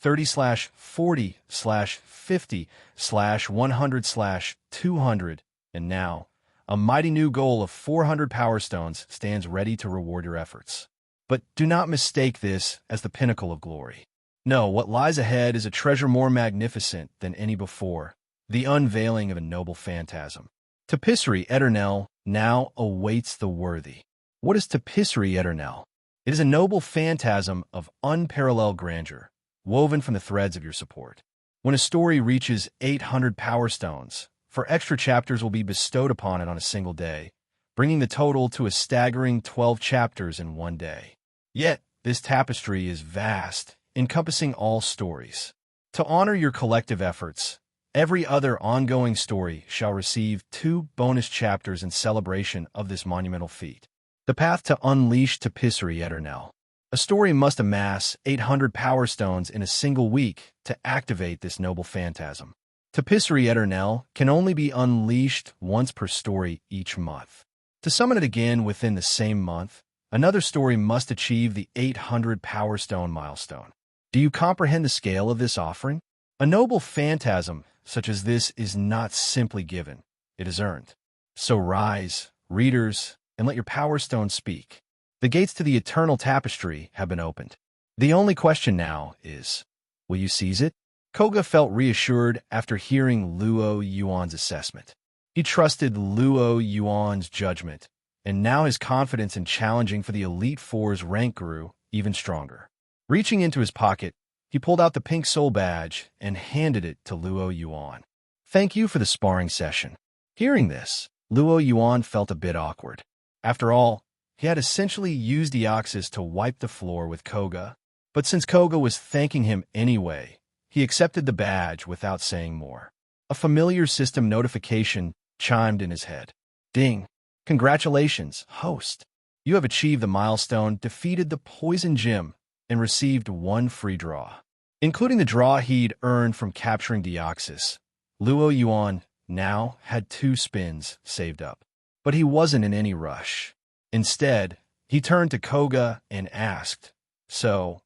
Speaker 2: 30/40/50/100/200, and now, a mighty new goal of 400 Power Stones stands ready to reward your efforts. But do not mistake this as the pinnacle of glory. No, what lies ahead is a treasure more magnificent than any before, the unveiling of a noble phantasm. Tapisserie Eternelle now awaits the worthy. What is Tapisserie Eternelle? It is a noble phantasm of unparalleled grandeur, woven from the threads of your support. When a story reaches 800 Power Stones, 4 extra chapters will be bestowed upon it on a single day, bringing the total to a staggering 12 chapters in one day. Yet, this tapestry is vast, encompassing all stories. To honor your collective efforts, every other ongoing story shall receive 2 bonus chapters in celebration of this monumental feat. The path to unleash Tapisserie Eternelle. A story must amass 800 Power Stones in a single week to activate this noble phantasm. Tapisserie Eternelle can only be unleashed once per story each month. To summon it again within the same month, another story must achieve the 800 Power Stone milestone. Do you comprehend the scale of this offering? A noble phantasm such as this is not simply given, it is earned. So rise, readers, and let your Power Stone speak. The gates to the eternal tapestry have been opened. The only question now is, will you seize it? Koga felt reassured after hearing Luo Yuan's assessment. He trusted Luo Yuan's judgment, and now his confidence in challenging for the Elite Four's rank grew even stronger. Reaching into his pocket, he pulled out the pink soul badge and handed it to Luo Yuan. Thank you for the sparring session. Hearing this, Luo Yuan felt a bit awkward. After all, he had essentially used Deoxys to wipe the floor with Koga, but since Koga was thanking him anyway, he accepted the badge without saying more. A familiar system notification chimed in his head. Ding! Congratulations, host! You have achieved the milestone, defeated the Poison Gym, and received 1 free draw. Including the draw he'd earned from capturing Deoxys, Luo Yuan now had 2 spins saved up. But he wasn't in any rush. Instead, he turned to Koga and asked, So,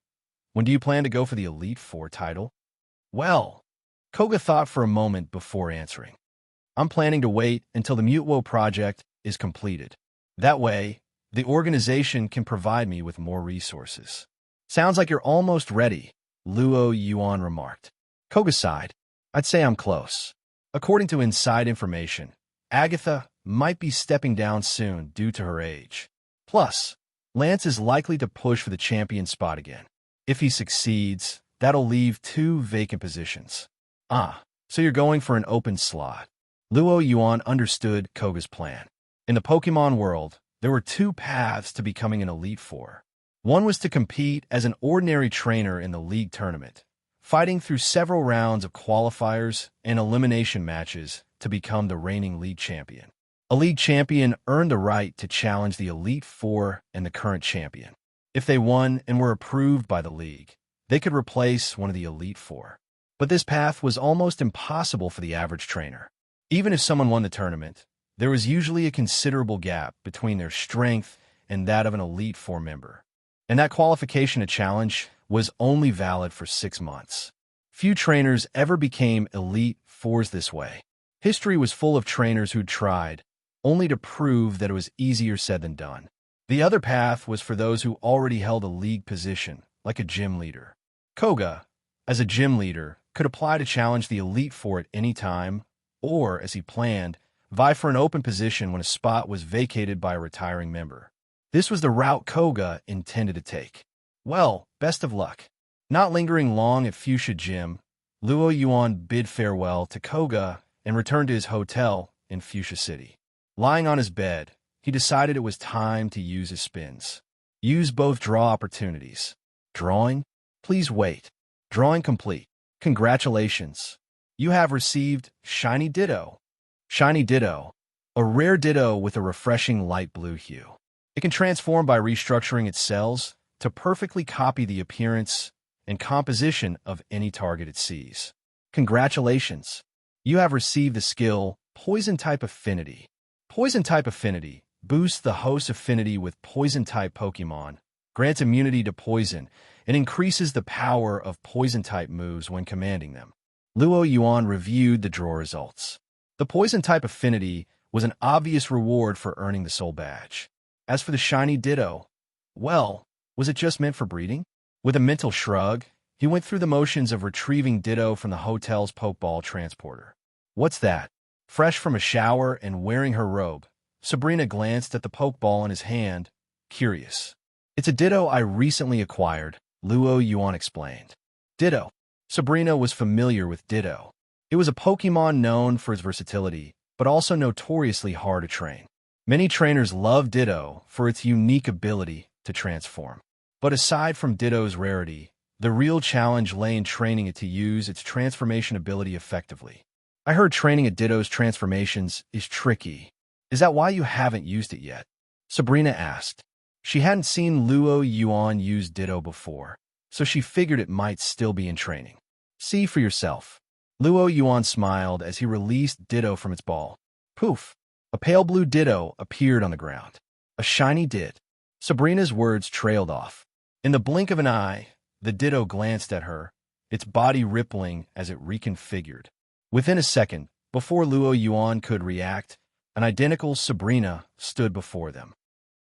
Speaker 2: when do you plan to go for the Elite Four title? Well, Koga thought for a moment before answering. I'm planning to wait until the Mutuo project is completed. That way, the organization can provide me with more resources. Sounds like you're almost ready, Luo Yuan remarked. Koga sighed. I'd say I'm close. According to inside information, Agatha might be stepping down soon due to her age. Plus, Lance is likely to push for the champion spot again. If he succeeds, that'll leave 2 vacant positions. So you're going for an open slot. Luo Yuan understood Koga's plan. In the Pokemon world, there were 2 paths to becoming an Elite Four. One was to compete as an ordinary trainer in the league tournament, fighting through several rounds of qualifiers and elimination matches to become the reigning league champion. A league champion earned the right to challenge the Elite Four and the current champion. If they won and were approved by the league, they could replace one of the Elite Four. But this path was almost impossible for the average trainer. Even if someone won the tournament, there was usually a considerable gap between their strength and that of an Elite Four member. And that qualification to challenge was only valid for 6 months. Few trainers ever became Elite Fours this way. History was full of trainers who'd tried, only to prove that it was easier said than done. The other path was for those who already held a league position, like a gym leader. Koga, as a gym leader, could apply to challenge the Elite Four at any time, or, as he planned, vie for an open position when a spot was vacated by a retiring member. This was the route Koga intended to take. Well, best of luck. Not lingering long at Fuchsia Gym, Luo Yuan bid farewell to Koga and returned to his hotel in Fuchsia City. Lying on his bed, he decided it was time to use his spins. Use both draw opportunities. Drawing? Please wait. Drawing complete. Congratulations. You have received Shiny Ditto. Shiny Ditto, a rare Ditto with a refreshing light blue hue. It can transform by restructuring its cells to perfectly copy the appearance and composition of any target it sees. Congratulations. You have received the skill Poison-type Affinity. Poison-type Affinity boosts the host's affinity with Poison-type Pokemon, grants immunity to poison, and increases the power of Poison-type moves when commanding them. Luo Yuan reviewed the draw results. The Poison-type Affinity was an obvious reward for earning the Soul Badge. As for the Shiny Ditto, well, was it just meant for breeding? With a mental shrug, he went through the motions of retrieving Ditto from the hotel's Pokeball transporter. What's that? Fresh from a shower and wearing her robe, Sabrina glanced at the Pokeball in his hand, curious. It's a Ditto I recently acquired, Luo Yuan explained. Ditto. Sabrina was familiar with Ditto. It was a Pokemon known for its versatility, but also notoriously hard to train. Many trainers love Ditto for its unique ability to transform. But aside from Ditto's rarity, the real challenge lay in training it to use its transformation ability effectively. I heard training a Ditto's transformations is tricky. Is that why you haven't used it yet? Sabrina asked. She hadn't seen Luo Yuan use Ditto before, so she figured it might still be in training. See for yourself. Luo Yuan smiled as he released Ditto from its ball. Poof! A pale blue Ditto appeared on the ground. A shiny Dit. Sabrina's words trailed off. In the blink of an eye, the Ditto glanced at her, its body rippling as it reconfigured. Within a second, before Luo Yuan could react, an identical Sabrina stood before them.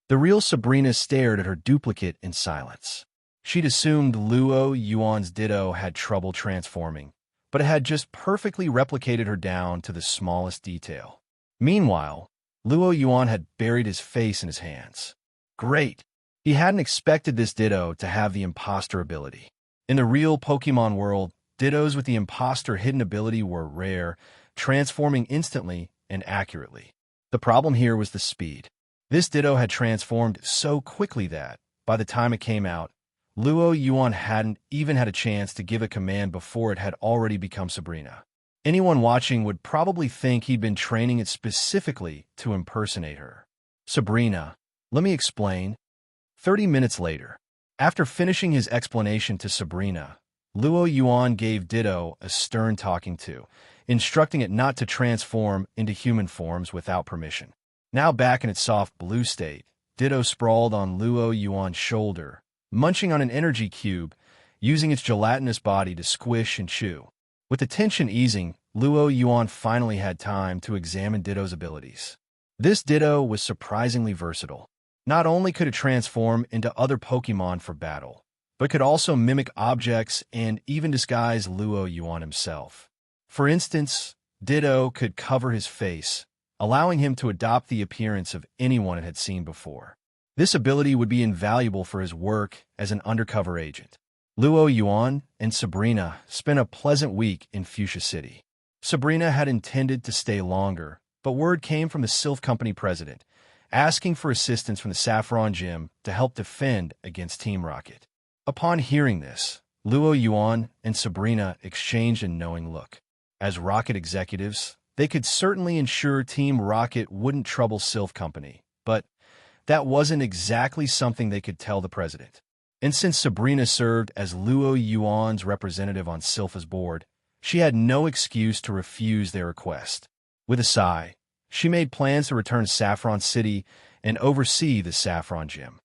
Speaker 2: The real Sabrina stared at her duplicate in silence. She'd assumed Luo Yuan's Ditto had trouble transforming, but it had just perfectly replicated her down to the smallest detail. Meanwhile, Luo Yuan had buried his face in his hands. Great! He hadn't expected this Ditto to have the imposter ability. In the real Pokemon world, Dittos with the imposter hidden ability were rare, transforming instantly and accurately. The problem here was the speed. This Ditto had transformed so quickly that, by the time it came out, Luo Yuan hadn't even had a chance to give a command before it had already become Sabrina. Anyone watching would probably think he'd been training it specifically to impersonate her. Sabrina, let me explain. 30 minutes later, after finishing his explanation to Sabrina, Luo Yuan gave Ditto a stern talking to, instructing it not to transform into human forms without permission. Now back in its soft blue state, Ditto sprawled on Luo Yuan's shoulder, munching on an energy cube, using its gelatinous body to squish and chew. With the tension easing, Luo Yuan finally had time to examine Ditto's abilities. This Ditto was surprisingly versatile. Not only could it transform into other Pokemon for battle, but could also mimic objects and even disguise Luo Yuan himself. For instance, Ditto could cover his face, allowing him to adopt the appearance of anyone it had seen before. This ability would be invaluable for his work as an undercover agent. Luo Yuan and Sabrina spent a pleasant week in Fuchsia City. Sabrina had intended to stay longer, but word came from the Sylph Company president, asking for assistance from the Saffron Gym to help defend against Team Rocket. Upon hearing this, Luo Yuan and Sabrina exchanged a knowing look. As Rocket executives, they could certainly ensure Team Rocket wouldn't trouble Sylph Company, but that wasn't exactly something they could tell the president. And since Sabrina served as Luo Yuan's representative on Sylph's board, she had no excuse to refuse their request. With a sigh, she made plans to return to Saffron City and oversee the Saffron Gym.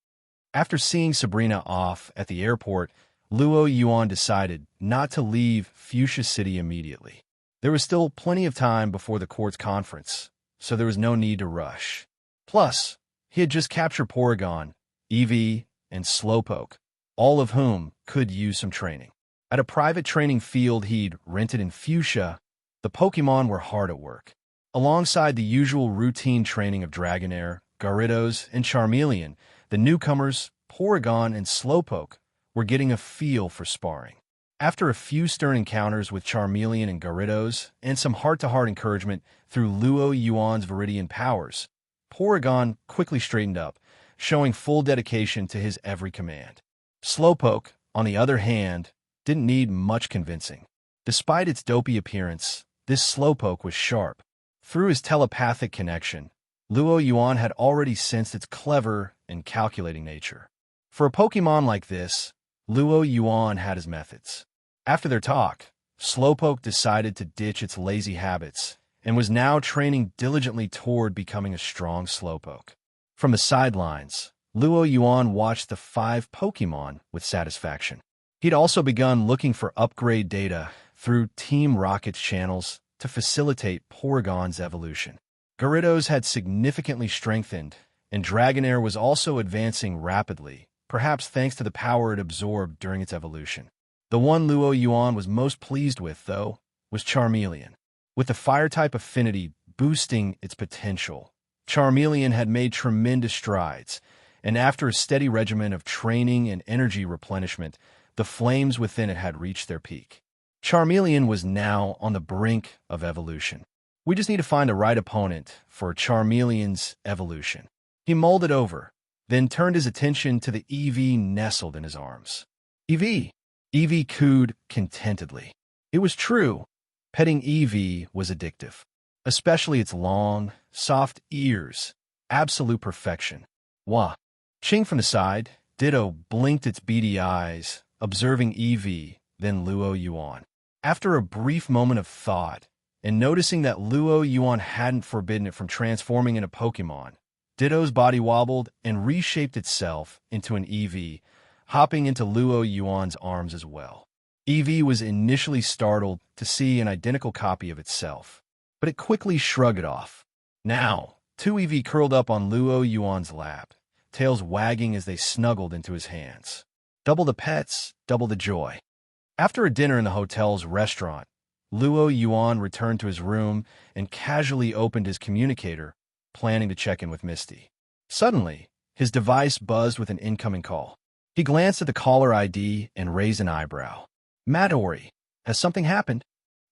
Speaker 2: After seeing Sabrina off at the airport, Luo Yuan decided not to leave Fuchsia City immediately. There was still plenty of time before the court's conference, so there was no need to rush. Plus, he had just captured Porygon, Eevee, and Slowpoke, all of whom could use some training. At a private training field he'd rented in Fuchsia, the Pokemon were hard at work. Alongside the usual routine training of Dragonair, Gyarados, and Charmeleon, the newcomers, Porygon and Slowpoke, were getting a feel for sparring. After a few stern encounters with Charmeleon and Gyarados, and some heart-to-heart encouragement through Luo Yuan's Viridian powers, Porygon quickly straightened up, showing full dedication to his every command. Slowpoke, on the other hand, didn't need much convincing. Despite its dopey appearance, this Slowpoke was sharp. Through his telepathic connection, Luo Yuan had already sensed its clever and calculating nature. For a Pokemon like this, Luo Yuan had his methods. After their talk, Slowpoke decided to ditch its lazy habits and was now training diligently toward becoming a strong Slowpoke. From the sidelines, Luo Yuan watched the 5 Pokemon with satisfaction. He'd also begun looking for upgrade data through Team Rocket's channels to facilitate Porygon's evolution. Gyarados had significantly strengthened, and Dragonair was also advancing rapidly, perhaps thanks to the power it absorbed during its evolution. The one Luo Yuan was most pleased with, though, was Charmeleon. With the Fire-type affinity boosting its potential, Charmeleon had made tremendous strides, and after a steady regimen of training and energy replenishment, the flames within it had reached their peak. Charmeleon was now on the brink of evolution. We just need to find the right opponent for Charmeleon's evolution. He mulled it over, then turned his attention to the EV nestled in his arms. EV. EV cooed contentedly. It was true. Petting EV was addictive, especially its long, soft ears. Absolute perfection. Wah. Ching from the side, Ditto blinked its beady eyes, observing EV, then Luo Yuan. After a brief moment of thought, and noticing that Luo Yuan hadn't forbidden it from transforming into Pokemon, Ditto's body wobbled and reshaped itself into an EV, hopping into Luo Yuan's arms as well. EV was initially startled to see an identical copy of itself, but it quickly shrugged it off. Now, two EV curled up on Luo Yuan's lap, tails wagging as they snuggled into his hands. Double the pets, double the joy. After a dinner in the hotel's restaurant, Luo Yuan returned to his room and casually opened his communicator, planning to check in with Misty. Suddenly, his device buzzed with an incoming call. He glanced at the caller ID and raised an eyebrow. Matori, has something happened?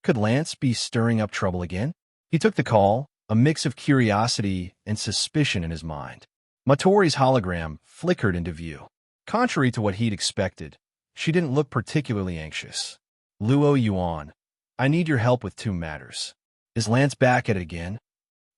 Speaker 2: Could Lance be stirring up trouble again? He took the call, a mix of curiosity and suspicion in his mind. Matori's hologram flickered into view. Contrary to what he'd expected, she didn't look particularly anxious. Luo Yuan, I need your help with two matters. Is Lance back at it again?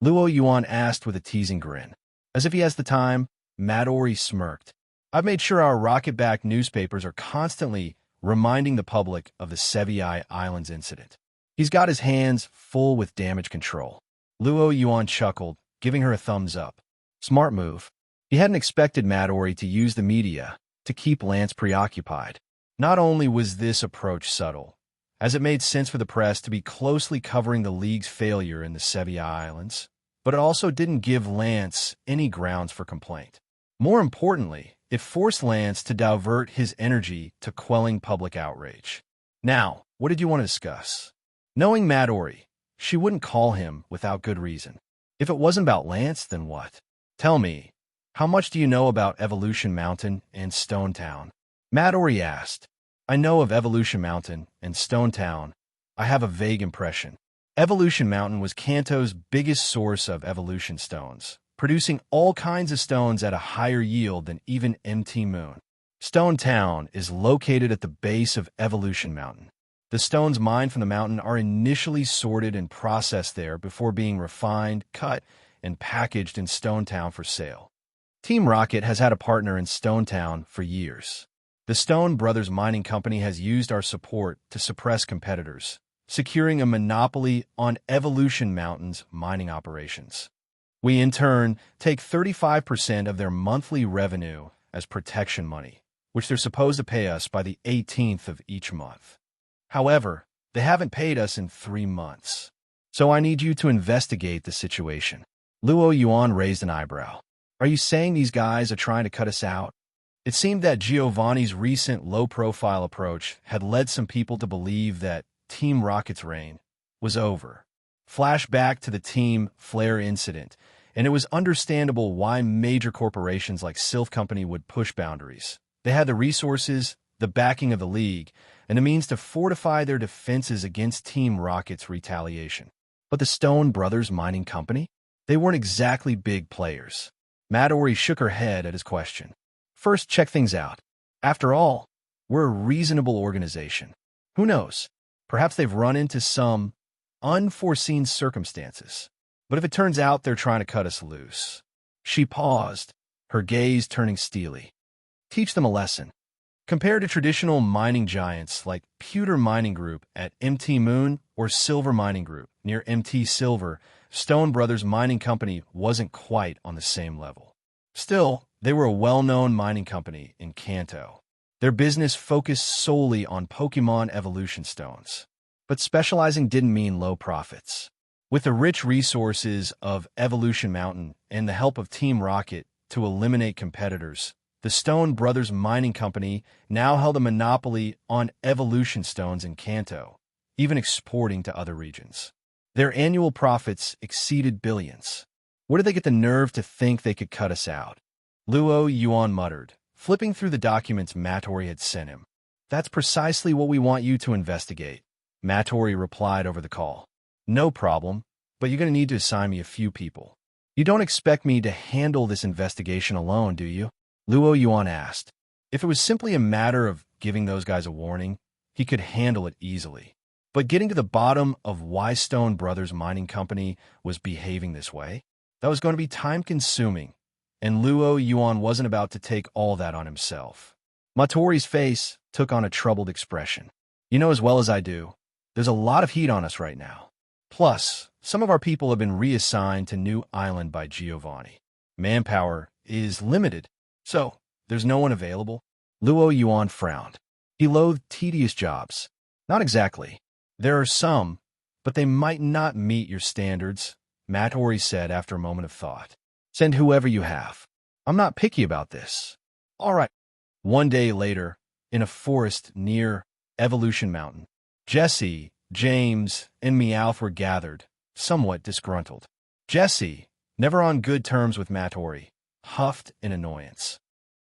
Speaker 2: Luo Yuan asked with a teasing grin. As if he has the time, Matori smirked. I've made sure our rocket-backed newspapers are constantly reminding the public of the Sevi Islands incident. He's got his hands full with damage control. Luo Yuan chuckled, giving her a thumbs up. Smart move. He hadn't expected Matori to use the media to keep Lance preoccupied. Not only was this approach subtle, as it made sense for the press to be closely covering the league's failure in the Sevi Islands, but it also didn't give Lance any grounds for complaint. More importantly, it forced Lance to divert his energy to quelling public outrage. Now, what did you want to discuss? Knowing Matori, she wouldn't call him without good reason. If it wasn't about Lance, then what? Tell me, how much do you know about Evolution Mountain and Stone Town? Matori asked. I know of Evolution Mountain and Stone Town. I have a vague impression. Evolution Mountain was Kanto's biggest source of evolution stones, producing all kinds of stones at a higher yield than even MT Moon. Stone Town is located at the base of Evolution Mountain. The stones mined from the mountain are initially sorted and processed there before being refined, cut, and packaged in Stone Town for sale. Team Rocket has had a partner in Stone Town for years. The Stone Brothers Mining Company has used our support to suppress competitors, securing a monopoly on Evolution Mountain's mining operations. We, in turn, take 35% of their monthly revenue as protection money, which they're supposed to pay us by the 18th of each month. However, they haven't paid us in 3 months. So I need you to investigate the situation. Luo Yuan raised an eyebrow. Are you saying these guys are trying to cut us out? It seemed that Giovanni's recent low-profile approach had led some people to believe that Team Rocket's reign was over. Flashback to the Team Flare incident, and it was understandable why major corporations like Sylph Company would push boundaries. They had the resources, the backing of the League, and the means to fortify their defenses against Team Rocket's retaliation. But the Stone Brothers Mining Company? They weren't exactly big players. Matori shook her head at his question. First, check things out. After all, we're a reasonable organization. Who knows? Perhaps they've run into some unforeseen circumstances. But if it turns out they're trying to cut us loose. She paused, her gaze turning steely. Teach them a lesson. Compared to traditional mining giants like Pewter Mining Group at MT Moon or Silver Mining Group near MT Silver, Stone Brothers Mining Company wasn't quite on the same level. Still, they were a well-known mining company in Kanto. Their business focused solely on Pokemon evolution stones. But specializing didn't mean low profits. With the rich resources of Evolution Mountain and the help of Team Rocket to eliminate competitors, the Stone Brothers Mining Company now held a monopoly on evolution stones in Kanto, even exporting to other regions. Their annual profits exceeded billions. Where did they get the nerve to think they could cut us out? Luo Yuan muttered, flipping through the documents Matori had sent him. That's precisely what we want you to investigate. Mattori replied over the call. No problem, but you're going to need to assign me a few people. You don't expect me to handle this investigation alone, do you? Luo Yuan asked. If it was simply a matter of giving those guys a warning, he could handle it easily. But getting to the bottom of why Stone Brothers Mining Company was behaving this way, that was going to be time-consuming, and Luo Yuan wasn't about to take all that on himself. Mattori's face took on a troubled expression. You know as well as I do, there's a lot of heat on us right now. Plus, some of our people have been reassigned to New Island by Giovanni. Manpower is limited, so there's no one available. Luo Yuan frowned. He loathed tedious jobs. Not exactly. There are some, but they might not meet your standards, Mattori said after a moment of thought. Send whoever you have. I'm not picky about this. All right. One day later, in a forest near Evolution Mountain, Jesse, James, and Meowth were gathered, somewhat disgruntled. Jesse, never on good terms with Mattori, huffed in annoyance.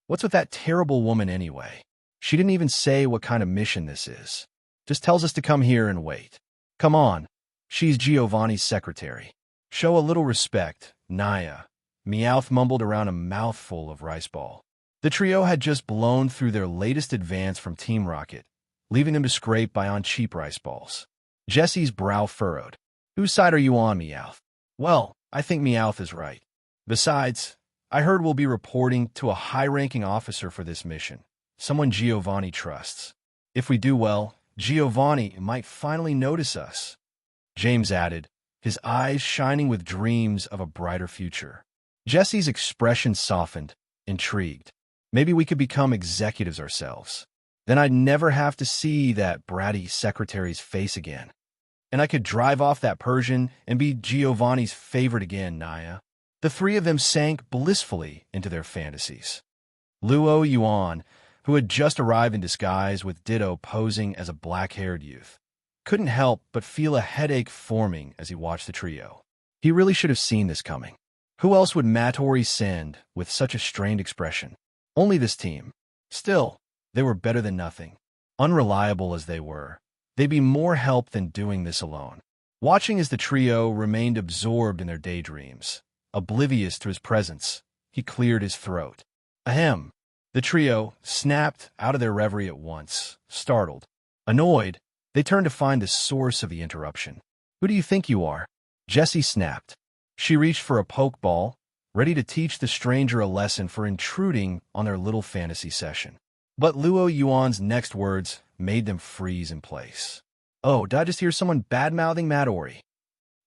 Speaker 2: What's with that terrible woman anyway? She didn't even say what kind of mission this is. Just tells us to come here and wait. Come on. She's Giovanni's secretary. Show a little respect, Naya. Meowth mumbled around a mouthful of rice ball. The trio had just blown through their latest advance from Team Rocket, leaving them to scrape by on cheap rice balls. Jesse's brow furrowed. Whose side are you on, Meowth? Well, I think Meowth is right. Besides, I heard we'll be reporting to a high-ranking officer for this mission, someone Giovanni trusts. If we do well, Giovanni might finally notice us. James added, his eyes shining with dreams of a brighter future. Jesse's expression softened, intrigued. Maybe we could become executives ourselves. Then I'd never have to see that bratty secretary's face again. And I could drive off that Persian and be Giovanni's favorite again, Naya. The three of them sank blissfully into their fantasies. Luo Yuan, who had just arrived in disguise with Ditto posing as a black-haired youth, couldn't help but feel a headache forming as he watched the trio. He really should have seen this coming. Who else would Mattori send with such a strained expression? Only this team. Still, they were better than nothing. Unreliable as they were, they'd be more help than doing this alone. Watching as the trio remained absorbed in their daydreams, oblivious to his presence, he cleared his throat. Ahem. The trio snapped out of their reverie at once, startled. Annoyed, they turned to find the source of the interruption. Who do you think you are? Jessie snapped. She reached for a pokeball, ready to teach the stranger a lesson for intruding on their little fantasy session. But Luo Yuan's next words made them freeze in place. Oh, did I just hear someone bad-mouthing Mattori?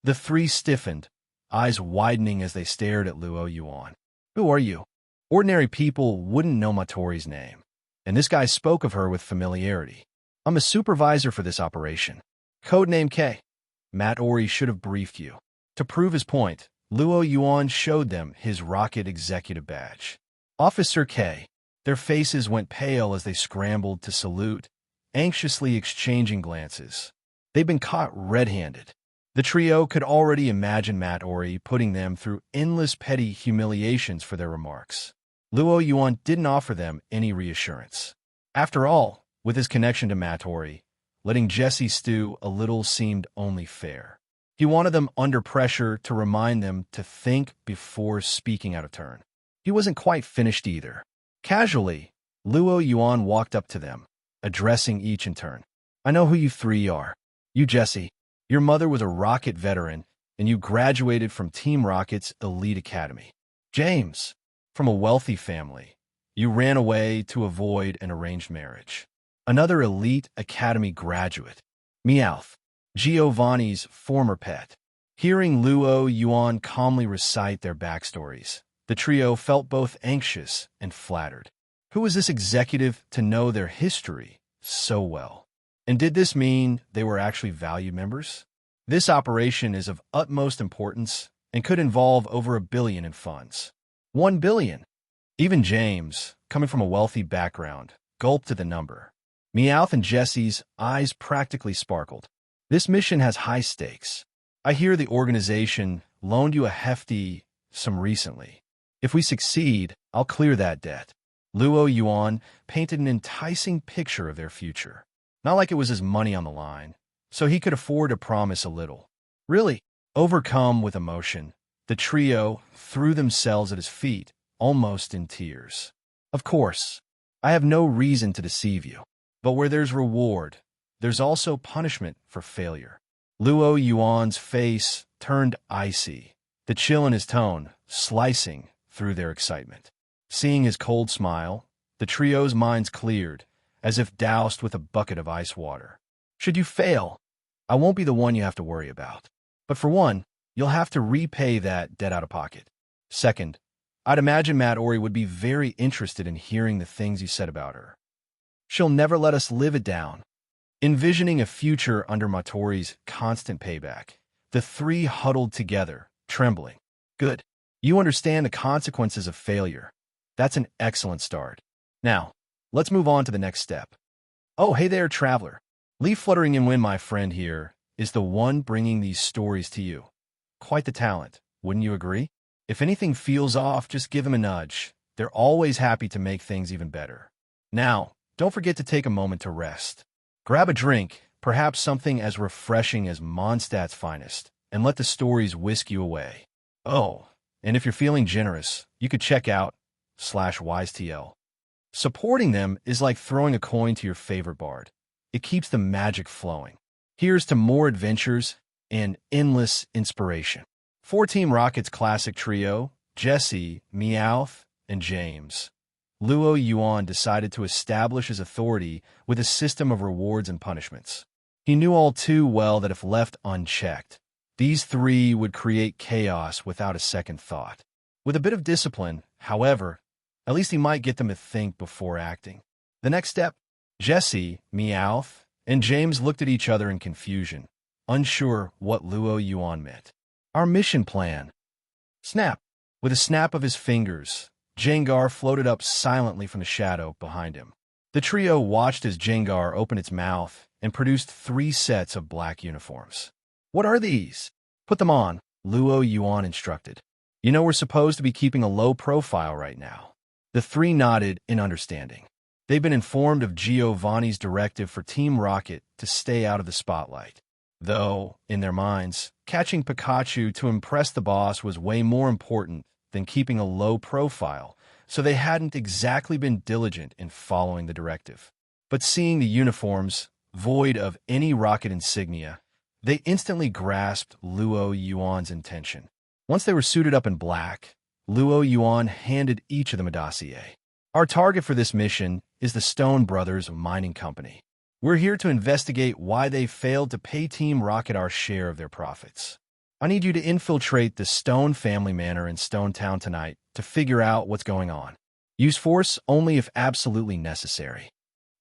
Speaker 2: The three stiffened, eyes widening as they stared at Luo Yuan. Who are you? Ordinary people wouldn't know Mattori's name, and this guy spoke of her with familiarity. I'm a supervisor for this operation. Codename K. Mattori should have briefed you. To prove his point, Luo Yuan showed them his Rocket Executive Badge. Officer K. Their faces went pale as they scrambled to salute, anxiously exchanging glances. They'd been caught red-handed. The trio could already imagine Mattori putting them through endless petty humiliations for their remarks. Luo Yuan didn't offer them any reassurance. After all, with his connection to Mattori, letting Jesse stew a little seemed only fair. He wanted them under pressure to remind them to think before speaking out of turn. He wasn't quite finished either. Casually, Luo Yuan walked up to them, addressing each in turn. I know who you three are. You, Jesse. Your mother was a Rocket veteran, and you graduated from Team Rocket's elite academy. James, from a wealthy family, you ran away to avoid an arranged marriage. Another elite academy graduate. Meowth, Giovanni's former pet. Hearing Luo Yuan calmly recite their backstories, the trio felt both anxious and flattered. Who was this executive to know their history so well? And did this mean they were actually valued members? This operation is of utmost importance and could involve over $1 billion in funds. $1 billion. Even James, coming from a wealthy background, gulped at the number. Meowth and Jesse's eyes practically sparkled. This mission has high stakes. I hear the organization loaned you a hefty sum recently. If we succeed, I'll clear that debt. Luo Yuan painted an enticing picture of their future. Not like it was his money on the line, so he could afford to promise a little. Really, overcome with emotion, the trio threw themselves at his feet, almost in tears. Of course, I have no reason to deceive you, but where there's reward, there's also punishment for failure. Luo Yuan's face turned icy, the chill in his tone slicing through their excitement. Seeing his cold smile, the trio's minds cleared, as if doused with a bucket of ice water. Should you fail, I won't be the one you have to worry about. But for one, you'll have to repay that debt out of pocket. Second, I'd imagine Ori would be very interested in hearing the things you said about her. She'll never let us live it down. Envisioning a future under Matori's constant payback, the three huddled together, trembling. Good. You understand the consequences of failure. That's an excellent start. Now, let's move on to the next step. Oh, hey there, traveler. Leaf Fluttering and Wind, my friend here, is the one bringing these stories to you. Quite the talent, wouldn't you agree? If anything feels off, just give him a nudge. They're always happy to make things even better. Now, don't forget to take a moment to rest. Grab a drink, perhaps something as refreshing as Mondstadt's finest, and let the stories whisk you away. Oh, and if you're feeling generous, you could check out /WiseTL. Supporting them is like throwing a coin to your favorite bard. It keeps the magic flowing. Here's to more adventures and endless inspiration. For Team Rocket's classic trio, Jesse, Meowth, and James, Luo Yuan decided to establish his authority with a system of rewards and punishments. He knew all too well that if left unchecked, these three would create chaos without a second thought. With a bit of discipline, however, at least he might get them to think before acting. The next step, Jesse, Meowth, and James looked at each other in confusion, unsure what Luo Yuan meant. Our mission plan. Snap. With a snap of his fingers, Jengar floated up silently from the shadow behind him. The trio watched as Jengar opened its mouth and produced 3 sets of black uniforms. What are these? Put them on, Luo Yuan instructed. You know we're supposed to be keeping a low profile right now. The 3 nodded in understanding. They've been informed of Giovanni's directive for Team Rocket to stay out of the spotlight. Though, in their minds, catching Pikachu to impress the boss was way more important than keeping a low profile, so they hadn't exactly been diligent in following the directive. But seeing the uniforms, void of any rocket insignia, they instantly grasped Luo Yuan's intention. Once they were suited up in black, Luo Yuan handed each of them a dossier. Our target for this mission is the Stone Brothers Mining Company. We're here to investigate why they failed to pay Team Rocket our share of their profits. I need you to infiltrate the Stone family manor in Stone Town tonight to figure out what's going on. Use force only if absolutely necessary.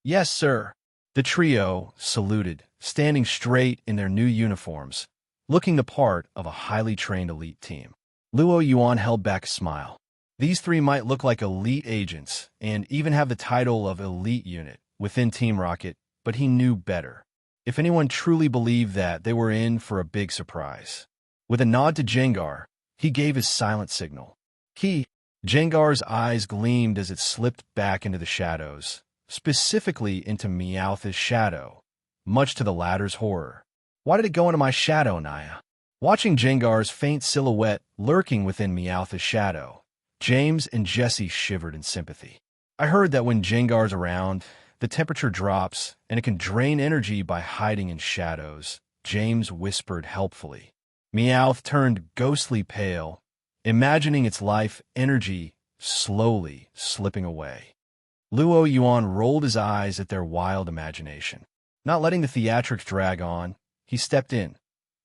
Speaker 2: Yes, sir. The trio saluted, standing straight in their new uniforms, looking the part of a highly trained elite team. Luo Yuan held back a smile. These 3 might look like elite agents and even have the title of elite unit within Team Rocket, but he knew better. If anyone truly believed that, they were in for a big surprise. With a nod to Jengar, he gave his silent signal. Key. Jengar's eyes gleamed as it slipped back into the shadows, specifically into Meowth's shadow, much to the latter's horror. Why did it go into my shadow, Naya? Watching Jengar's faint silhouette lurking within Meowth's shadow, James and Jesse shivered in sympathy. I heard that when Jengar's around, the temperature drops and it can drain energy by hiding in shadows, James whispered helpfully. Meowth turned ghostly pale, imagining its life energy slowly slipping away. Luo Yuan rolled his eyes at their wild imagination. Not letting the theatrics drag on, he stepped in.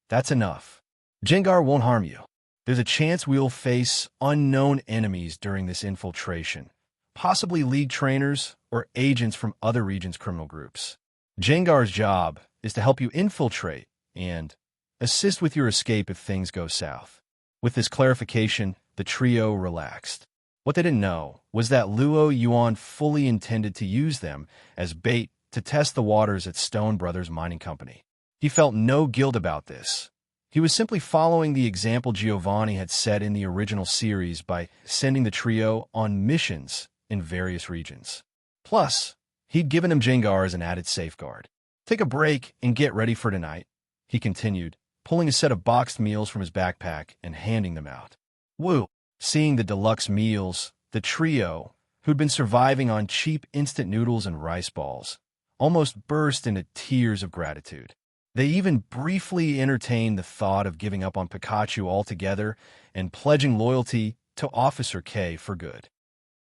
Speaker 2: That's enough. Jengar won't harm you. There's a chance we'll face unknown enemies during this infiltration, possibly League trainers or agents from other regions' criminal groups. Jengar's job is to help you infiltrate and assist with your escape if things go south. With this clarification, the trio relaxed. What they didn't know was that Luo Yuan fully intended to use them as bait to test the waters at Stone Brothers Mining Company. He felt no guilt about this. He was simply following the example Giovanni had set in the original series by sending the trio on missions in various regions. Plus, he'd given him Jengar as an added safeguard. Take a break and get ready for tonight, he continued, pulling a set of boxed meals from his backpack and handing them out. Woo! Seeing the deluxe meals, the trio, who'd been surviving on cheap instant noodles and rice balls, almost burst into tears of gratitude. They even briefly entertained the thought of giving up on Pikachu altogether and pledging loyalty to Officer K for good.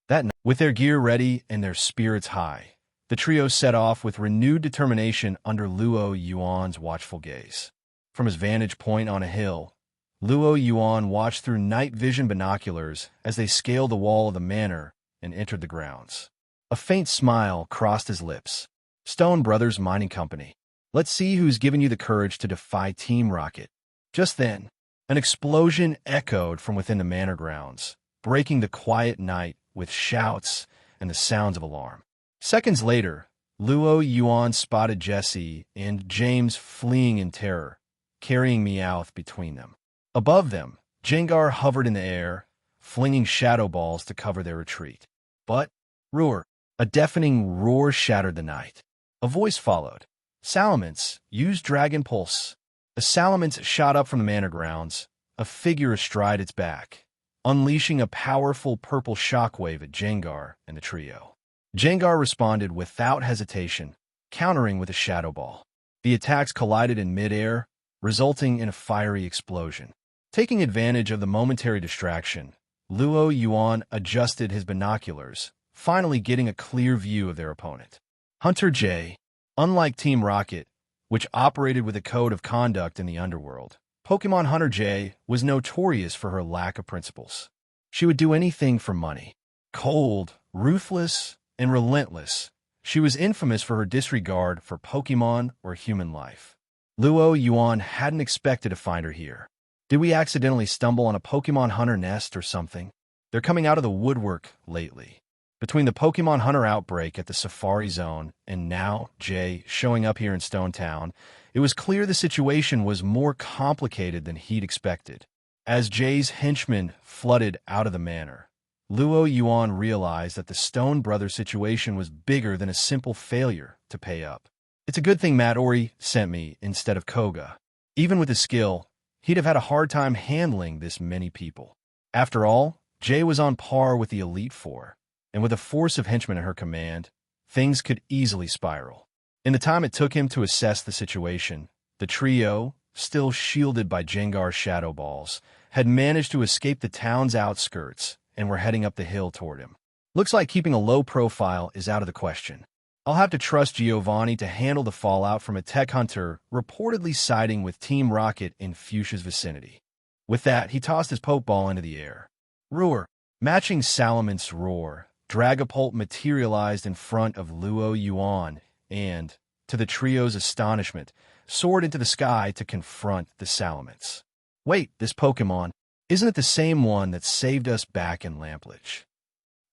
Speaker 2: That night, with their gear ready and their spirits high, the trio set off with renewed determination under Luo Yuan's watchful gaze. From his vantage point on a hill, Luo Yuan watched through night vision binoculars as they scaled the wall of the manor and entered the grounds. A faint smile crossed his lips. Stone Brothers Mining Company. Let's see who's given you the courage to defy Team Rocket. Just then, an explosion echoed from within the manor grounds, breaking the quiet night with shouts and the sounds of alarm. Seconds later, Luo Yuan spotted Jesse and James fleeing in terror, carrying Meowth between them. Above them, Jengar hovered in the air, flinging shadow balls to cover their retreat. But, roar! A deafening roar shattered the night. A voice followed. Salamence, use Dragon Pulse. A Salamence shot up from the manor grounds, a figure astride its back, unleashing a powerful purple shockwave at Jengar and the trio. Jengar responded without hesitation, countering with a shadow ball. The attacks collided in midair, resulting in a fiery explosion. Taking advantage of the momentary distraction, Luo Yuan adjusted his binoculars, finally getting a clear view of their opponent. Hunter J. Unlike Team Rocket, which operated with a code of conduct in the Underworld, Pokemon Hunter J was notorious for her lack of principles. She would do anything for money. Cold, ruthless, and relentless, she was infamous for her disregard for Pokemon or human life. Luo Yuan hadn't expected to find her here. Did we accidentally stumble on a Pokemon Hunter nest or something? They're coming out of the woodwork lately. Between the Pokemon Hunter outbreak at the Safari Zone and now Jay showing up here in Stone Town, it was clear the situation was more complicated than he'd expected. As Jay's henchmen flooded out of the manor, Luo Yuan realized that the Stone Brothers situation was bigger than a simple failure to pay up. It's a good thing Matt Ori sent me instead of Koga. Even with his skill, he'd have had a hard time handling this many people. After all, Jay was on par with the Elite Four, and with a force of henchmen at her command, things could easily spiral. In the time it took him to assess the situation, the trio, still shielded by Jengar's shadow balls, had managed to escape the town's outskirts and were heading up the hill toward him. Looks like keeping a low profile is out of the question. I'll have to trust Giovanni to handle the fallout from a tech hunter reportedly siding with Team Rocket in Fuchsia's vicinity. With that, he tossed his Pokeball into the air. Roar! Matching Salamance's roar, Dragapult materialized in front of Luo Yuan and, to the trio's astonishment, soared into the sky to confront the Salamence. Wait, this Pokemon, isn't it the same one that saved us back in Lamplitch?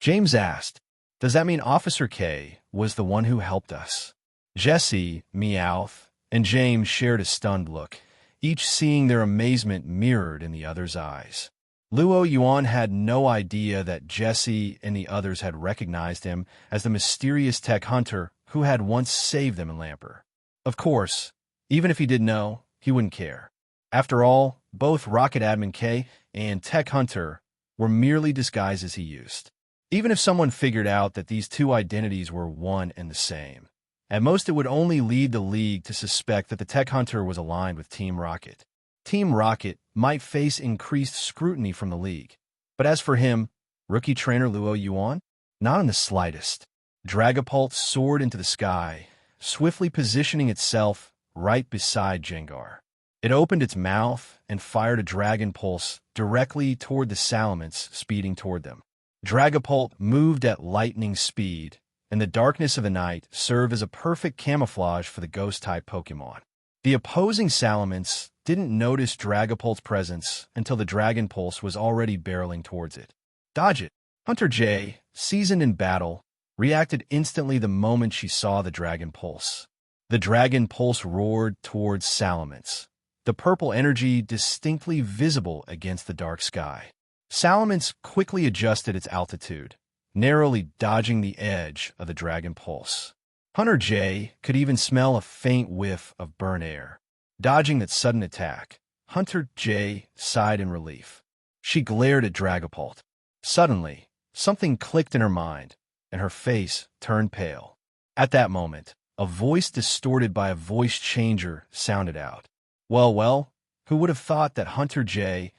Speaker 2: James asked. Does that mean Officer K was the one who helped us? Jesse, Meowth, and James shared a stunned look, each seeing their amazement mirrored in the other's eyes. Luo Yuan had no idea that Jesse and the others had recognized him as the mysterious tech hunter who had once saved them in Lamper. Of course, even if he did know, he wouldn't care. After all, both Rocket Admin K and Tech Hunter were merely disguises he used. Even if someone figured out that these two identities were one and the same, at most it would only lead the League to suspect that the Tech Hunter was aligned with Team Rocket. Team Rocket might face increased scrutiny from the League, but as for him, rookie trainer Luo Yuan, not in the slightest. Dragapult soared into the sky, swiftly positioning itself right beside Jengar. It opened its mouth and fired a Dragon Pulse directly toward the Salamence speeding toward them. Dragapult moved at lightning speed, and the darkness of the night served as a perfect camouflage for the Ghost-type Pokemon. The opposing Salamence didn't notice Dragapult's presence until the Dragon Pulse was already barreling towards it. Dodge it! Hunter J, seasoned in battle, reacted instantly the moment she saw the Dragon Pulse. The Dragon Pulse roared towards Salamence, the purple energy distinctly visible against the dark sky. Salamence quickly adjusted its altitude, narrowly dodging the edge of the Dragon Pulse. Hunter J could even smell a faint whiff of burnt air. Dodging that sudden attack, Hunter J sighed in relief. She glared at Dragapult. Suddenly, something clicked in her mind, and her face turned pale. At that moment, a voice distorted by a voice changer sounded out. Well, who would have thought that Hunter J,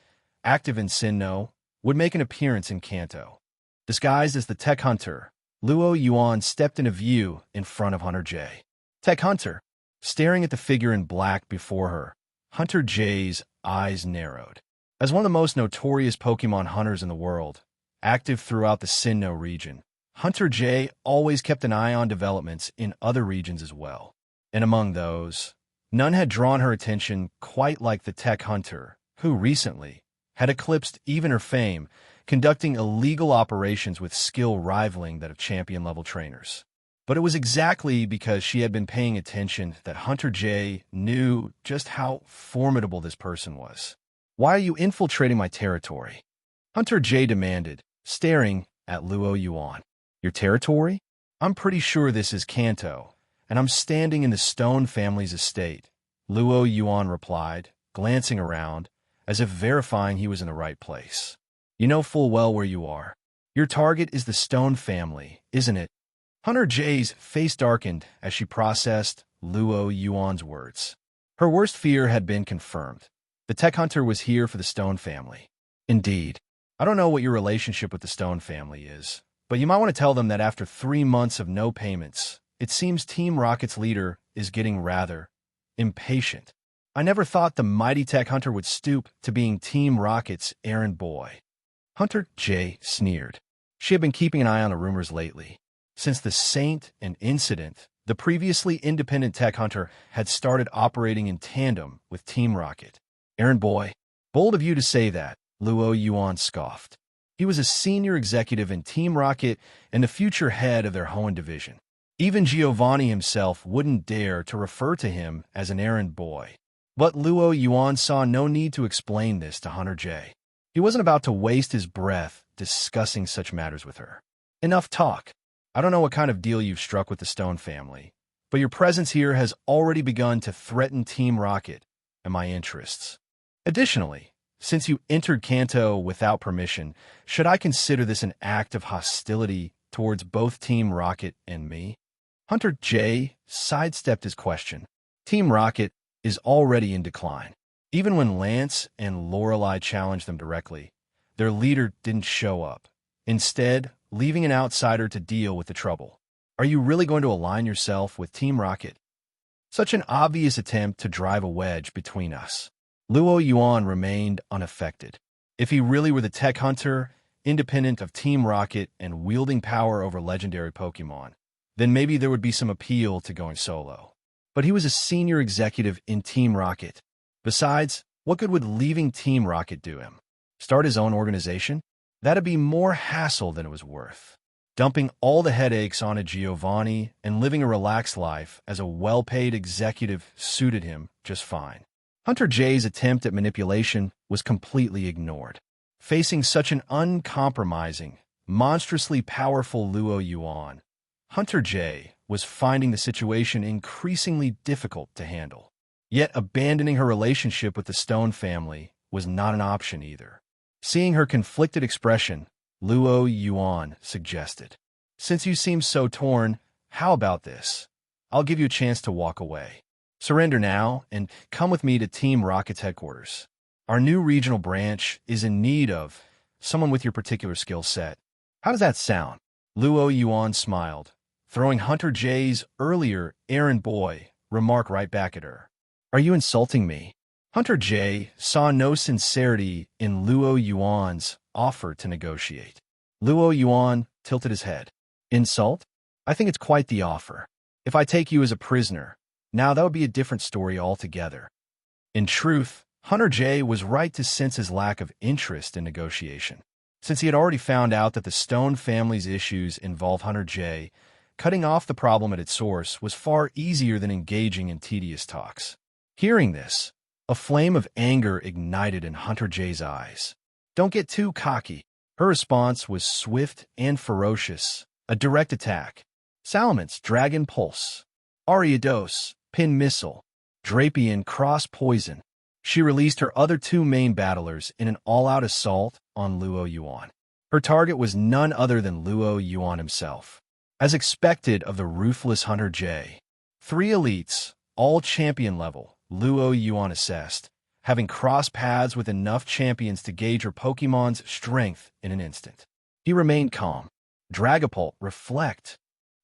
Speaker 2: active in Sinnoh, would make an appearance in Kanto? Disguised as the Tech Hunter, Luo Yuan stepped into view in front of Hunter J. Tech Hunter. Staring at the figure in black before her, Hunter J's eyes narrowed. As one of the most notorious Pokemon hunters in the world, active throughout the Sinnoh region, Hunter J always kept an eye on developments in other regions as well. And among those, none had drawn her attention quite like the Tech Hunter, who recently had eclipsed even her fame, conducting illegal operations with skill rivaling that of champion-level trainers. But it was exactly because she had been paying attention that Hunter J knew just how formidable this person was. Why are you infiltrating my territory? Hunter J demanded, staring at Luo Yuan. Your territory? I'm pretty sure this is Kanto, and I'm standing in the Stone family's estate, Luo Yuan replied, glancing around, as if verifying he was in the right place. You know full well where you are. Your target is the Stone family, isn't it? Hunter J's face darkened as she processed Luo Yuan's words. Her worst fear had been confirmed. The Tech Hunter was here for the Stone family. Indeed. I don't know what your relationship with the Stone family is, but you might want to tell them that after 3 months of no payments, it seems Team Rocket's leader is getting rather impatient. I never thought the mighty Tech Hunter would stoop to being Team Rocket's errand boy. Hunter J sneered. She had been keeping an eye on the rumors lately. Since the Saint and incident, the previously independent Tech Hunter had started operating in tandem with Team Rocket. Errand boy. Bold of you to say that, Luo Yuan scoffed. He was a senior executive in Team Rocket and the future head of their Hoenn division. Even Giovanni himself wouldn't dare to refer to him as an errand boy. But Luo Yuan saw no need to explain this to Hunter J. He wasn't about to waste his breath discussing such matters with her. Enough talk. I don't know what kind of deal you've struck with the Stone family, but your presence here has already begun to threaten Team Rocket and my interests. Additionally, since you entered Kanto without permission, should I consider this an act of hostility towards both Team Rocket and me? Hunter J sidestepped his question. Team Rocket is already in decline. Even when Lance and Lorelei challenged them directly, their leader didn't show up, instead leaving an outsider to deal with the trouble. Are you really going to align yourself with Team Rocket? Such an obvious attempt to drive a wedge between us. Luo Yuan remained unaffected. If he really were the Tech Hunter, independent of Team Rocket and wielding power over legendary Pokemon, then maybe there would be some appeal to going solo. But he was a senior executive in Team Rocket. Besides, what good would leaving Team Rocket do him? Start his own organization? That'd be more hassle than it was worth. Dumping all the headaches onto Giovanni and living a relaxed life as a well-paid executive suited him just fine. Hunter J's attempt at manipulation was completely ignored. Facing such an uncompromising, monstrously powerful Luo Yuan, Hunter J was finding the situation increasingly difficult to handle. Yet abandoning her relationship with the Stone family was not an option either. Seeing her conflicted expression, Luo Yuan suggested, "Since you seem so torn, how about this? I'll give you a chance to walk away. Surrender now and come with me to Team Rocket's headquarters. Our new regional branch is in need of someone with your particular skill set. How does that sound?" Luo Yuan smiled, throwing Hunter J's earlier errand boy remark right back at her. Are you insulting me? Hunter J saw no sincerity in Luo Yuan's offer to negotiate. Luo Yuan tilted his head. Insult? I think it's quite the offer. If I take you as a prisoner, now that would be a different story altogether. In truth, Hunter J was right to sense his lack of interest in negotiation. Since he had already found out that the Stone family's issues involve Hunter J, cutting off the problem at its source was far easier than engaging in tedious talks. Hearing this, a flame of anger ignited in Hunter J's eyes. Don't get too cocky. Her response was swift and ferocious, a direct attack. Salamence, Dragon Pulse. Gyarados, Pin Missile. Drapion, Cross Poison. She released her other two main battlers in an all-out assault on Luo Yuan. Her target was none other than Luo Yuan himself. As expected of the ruthless Hunter J, 3 elites, all champion level, Luo Yuan assessed, having crossed paths with enough champions to gauge her Pokemon's strength in an instant. He remained calm. Dragapult, Reflect.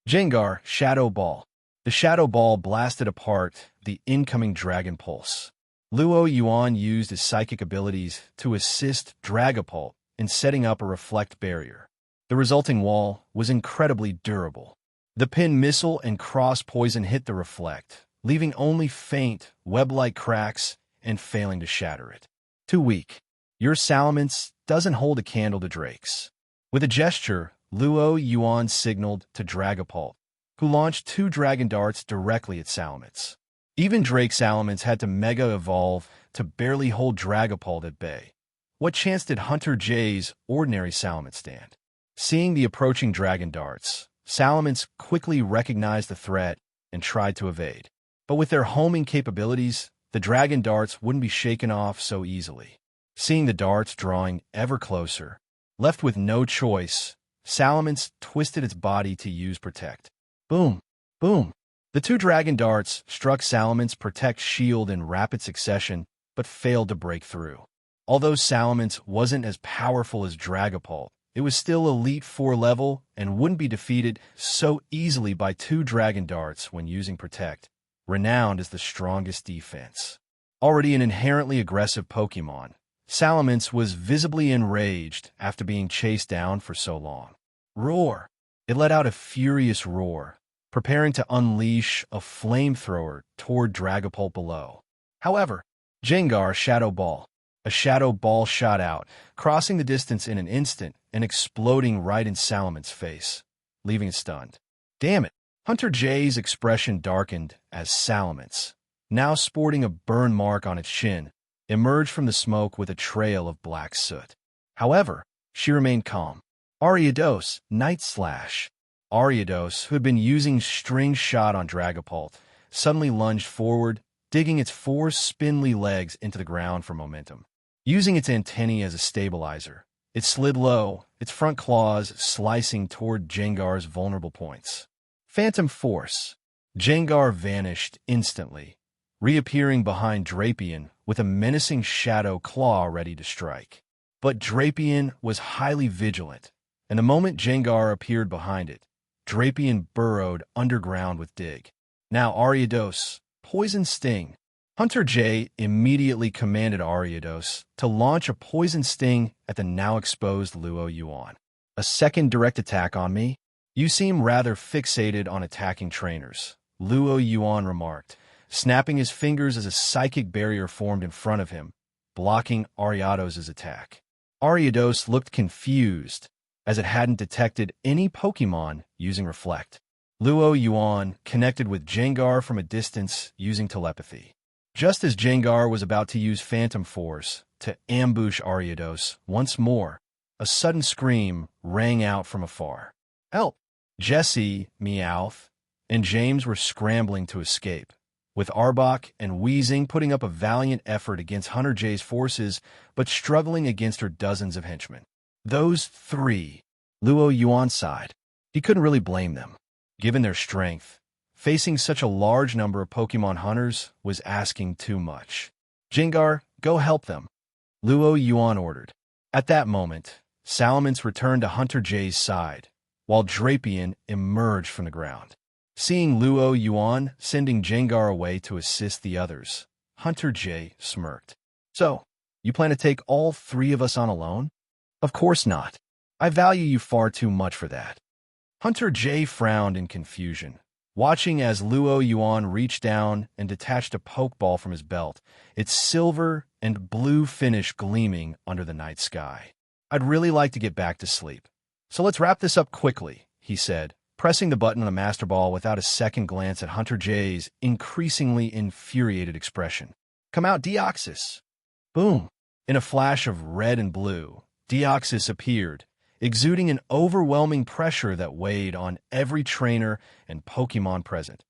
Speaker 2: Gengar, Shadow Ball. The Shadow Ball blasted apart the incoming Dragon Pulse. Luo Yuan used his psychic abilities to assist Dragapult in setting up a Reflect barrier. The resulting wall was incredibly durable. The Pin Missile and Cross Poison hit the Reflect, leaving only faint, web-like cracks and failing to shatter it. Too weak. Your Salamence doesn't hold a candle to Drake's. With a gesture, Luo Yuan signaled to Dragapult, who launched 2 Dragon Darts directly at Salamence. Even Drake Salamence had to Mega Evolve to barely hold Dragapult at bay. What chance did Hunter J's ordinary Salamence stand? Seeing the approaching Dragon Darts, Salamence quickly recognized the threat and tried to evade. But with their homing capabilities, the Dragon Darts wouldn't be shaken off so easily. Seeing the darts drawing ever closer, left with no choice, Salamence twisted its body to use Protect. Boom! Boom! The 2 Dragon Darts struck Salamance's Protect shield in rapid succession, but failed to break through. Although Salamence wasn't as powerful as Dragapult, it was still Elite 4 level and wouldn't be defeated so easily by 2 Dragon Darts when using Protect, renowned as the strongest defense. Already an inherently aggressive Pokemon, Salamence was visibly enraged after being chased down for so long. Roar! It let out a furious roar, preparing to unleash a flamethrower toward Dragapult below. However, Gengar, Shadow Ball. A Shadow Ball shot out, crossing the distance in an instant and exploding right in Salamance's face, leaving it stunned. Damn it! Hunter J's expression darkened as Salamence, now sporting a burn mark on its shin, emerged from the smoke with a trail of black soot. However, she remained calm. Gyarados, Night Slash. Gyarados, who had been using String Shot on Dragapult, suddenly lunged forward, digging its 4 spindly legs into the ground for momentum. Using its antennae as a stabilizer, it slid low, its front claws slicing toward Gengar's vulnerable points. Phantom Force. Gengar vanished instantly, reappearing behind Drapion with a menacing shadow claw ready to strike. But Drapion was highly vigilant, and the moment Gengar appeared behind it, Drapion burrowed underground with Dig. Now Gyarados, Poison Sting. Hunter J immediately commanded Gyarados to launch a Poison Sting at the now-exposed Luo Yuan. A second direct attack on me? You seem rather fixated on attacking trainers, Luo Yuan remarked, snapping his fingers as a psychic barrier formed in front of him, blocking Gyarados' attack. Gyarados looked confused, as it hadn't detected any Pokemon using Reflect. Luo Yuan connected with Gengar from a distance using telepathy. Just as Gengar was about to use Phantom Force to ambush Gyarados once more, a sudden scream rang out from afar. Help! Jesse, Meowth, and James were scrambling to escape, with Arbok and Weezing putting up a valiant effort against Hunter J's forces, but struggling against her dozens of henchmen. Those 3, Luo Yuan's side, he couldn't really blame them. Given their strength, facing such a large number of Pokemon hunters was asking too much. Gengar, go help them, Luo Yuan ordered. At that moment, Salamence returned to Hunter J's side, while Drapion emerged from the ground. Seeing Luo Yuan sending Gengar away to assist the others, Hunter J smirked. So, you plan to take all 3 of us on alone? Of course not. I value you far too much for that. Hunter J frowned in confusion, watching as Luo Yuan reached down and detached a Pokeball from his belt, its silver and blue finish gleaming under the night sky. I'd really like to get back to sleep. So let's wrap this up quickly, he said, pressing the button on the Master Ball without a second glance at Hunter J's increasingly infuriated expression. Come out, Deoxys! Boom! In a flash of red and blue, Deoxys appeared, exuding an overwhelming pressure that weighed on every trainer and Pokemon present.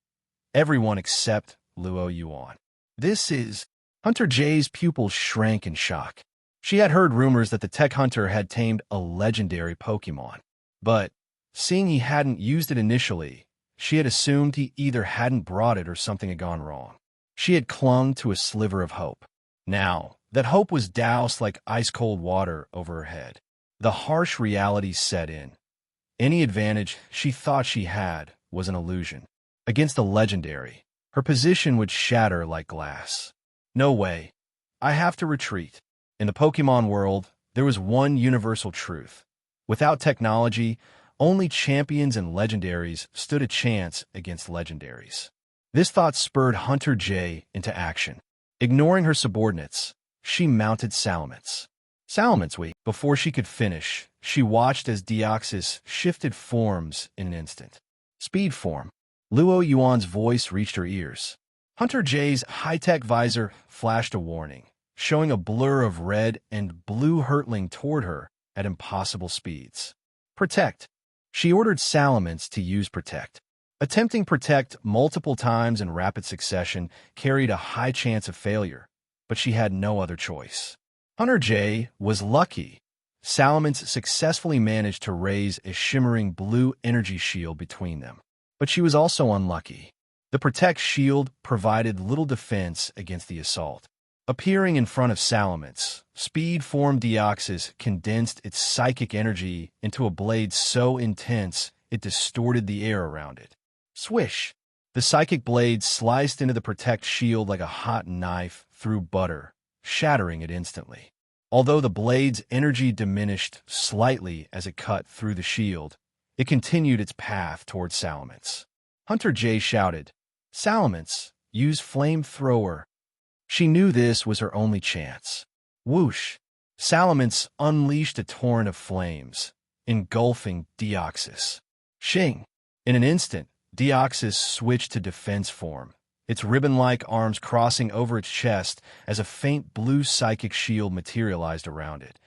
Speaker 2: Everyone except Luo Yuan. This is... Hunter J's pupils shrank in shock. She had heard rumors that the tech hunter had tamed a legendary Pokemon. But, seeing he hadn't used it initially, she had assumed he either hadn't brought it or something had gone wrong. She had clung to a sliver of hope. Now, that hope was doused like ice-cold water over her head. The harsh reality set in. Any advantage she thought she had was an illusion. Against the legendary, her position would shatter like glass. No way. I have to retreat. In the Pokemon world, there was one universal truth. Without technology, only champions and legendaries stood a chance against legendaries. This thought spurred Hunter J into action. Ignoring her subordinates, she mounted Salamence. Salamence weak. Before she could finish, she watched as Deoxys shifted forms in an instant. Speed form. Luo Yuan's voice reached her ears. Hunter J's high-tech visor flashed a warning, showing a blur of red and blue hurtling toward her at impossible speeds. Protect. She ordered Salamence to use Protect. Attempting Protect multiple times in rapid succession carried a high chance of failure, but she had no other choice. Hunter J was lucky. Salamence successfully managed to raise a shimmering blue energy shield between them. But she was also unlucky. The Protect shield provided little defense against the assault. Appearing in front of Salamence, Speed Form Deoxys condensed its psychic energy into a blade so intense it distorted the air around it. Swish! The psychic blade sliced into the Protect shield like a hot knife through butter, shattering it instantly. Although the blade's energy diminished slightly as it cut through the shield, it continued its path toward Salamence. Hunter J shouted, "Salamence, use Flamethrower." She knew this was her only chance. Whoosh! Salamence unleashed a torrent of flames, engulfing Deoxys. Shing! In an instant, Deoxys switched to defense form, its ribbon-like arms crossing over its chest as a faint blue psychic shield materialized around it,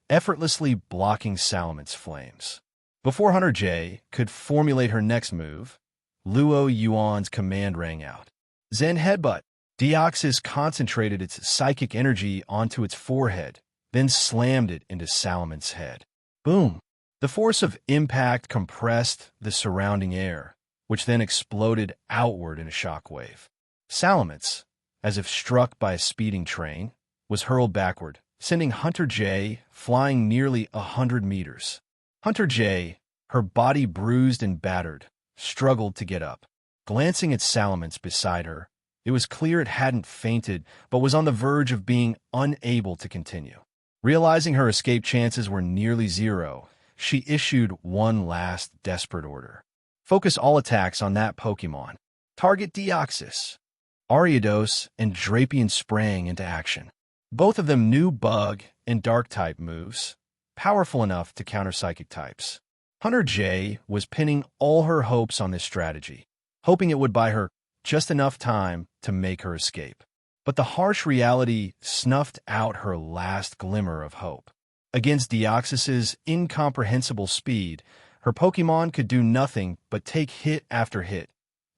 Speaker 2: effortlessly blocking Salamance's flames. Before Hunter J could formulate her next move, Luo Yuan's command rang out. Zen Headbutt! Deoxys concentrated its psychic energy onto its forehead, then slammed it into Salamance's head. Boom! The force of impact compressed the surrounding air, which then exploded outward in a shockwave. Salamence, as if struck by a speeding train, was hurled backward, sending Hunter J flying nearly 100 meters. Hunter J, her body bruised and battered, struggled to get up. Glancing at Salamence beside her, it was clear it hadn't fainted, but was on the verge of being unable to continue. Realizing her escape chances were nearly zero, she issued one last desperate order. Focus all attacks on that Pokemon. Target Deoxys. Gyarados and Drapion sprang into action. Both of them knew Bug and Dark-type moves, powerful enough to counter Psychic types. Hunter J was pinning all her hopes on this strategy, hoping it would buy her just enough time to make her escape. But the harsh reality snuffed out her last glimmer of hope. Against Deoxys's incomprehensible speed, her Pokemon could do nothing but take hit after hit,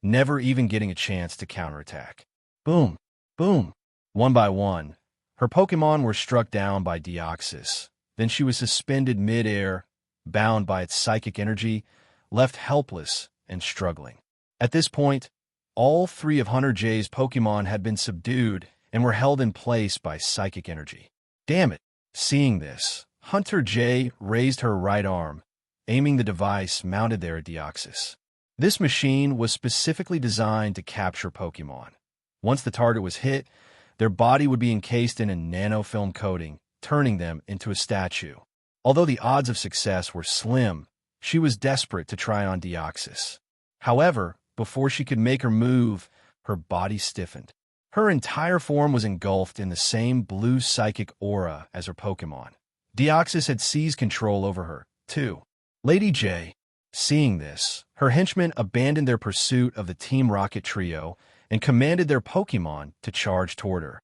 Speaker 2: never even getting a chance to counterattack. Boom! Boom! One by one, her Pokemon were struck down by Deoxys. Then she was suspended mid-air, bound by its psychic energy, left helpless and struggling. At this point, all three of Hunter J's Pokemon had been subdued and were held in place by psychic energy. Damn it! Seeing this, Hunter J raised her right arm, aiming the device mounted there at Deoxys. This machine was specifically designed to capture Pokemon. Once the target was hit, their body would be encased in a nanofilm coating, turning them into a statue. Although the odds of success were slim, she was desperate to try on Deoxys. However, before she could make her move, her body stiffened. Her entire form was engulfed in the same blue psychic aura as her Pokemon. Deoxys had seized control over her, too. Lady J, seeing this, her henchmen abandoned their pursuit of the Team Rocket trio and commanded their Pokemon to charge toward her,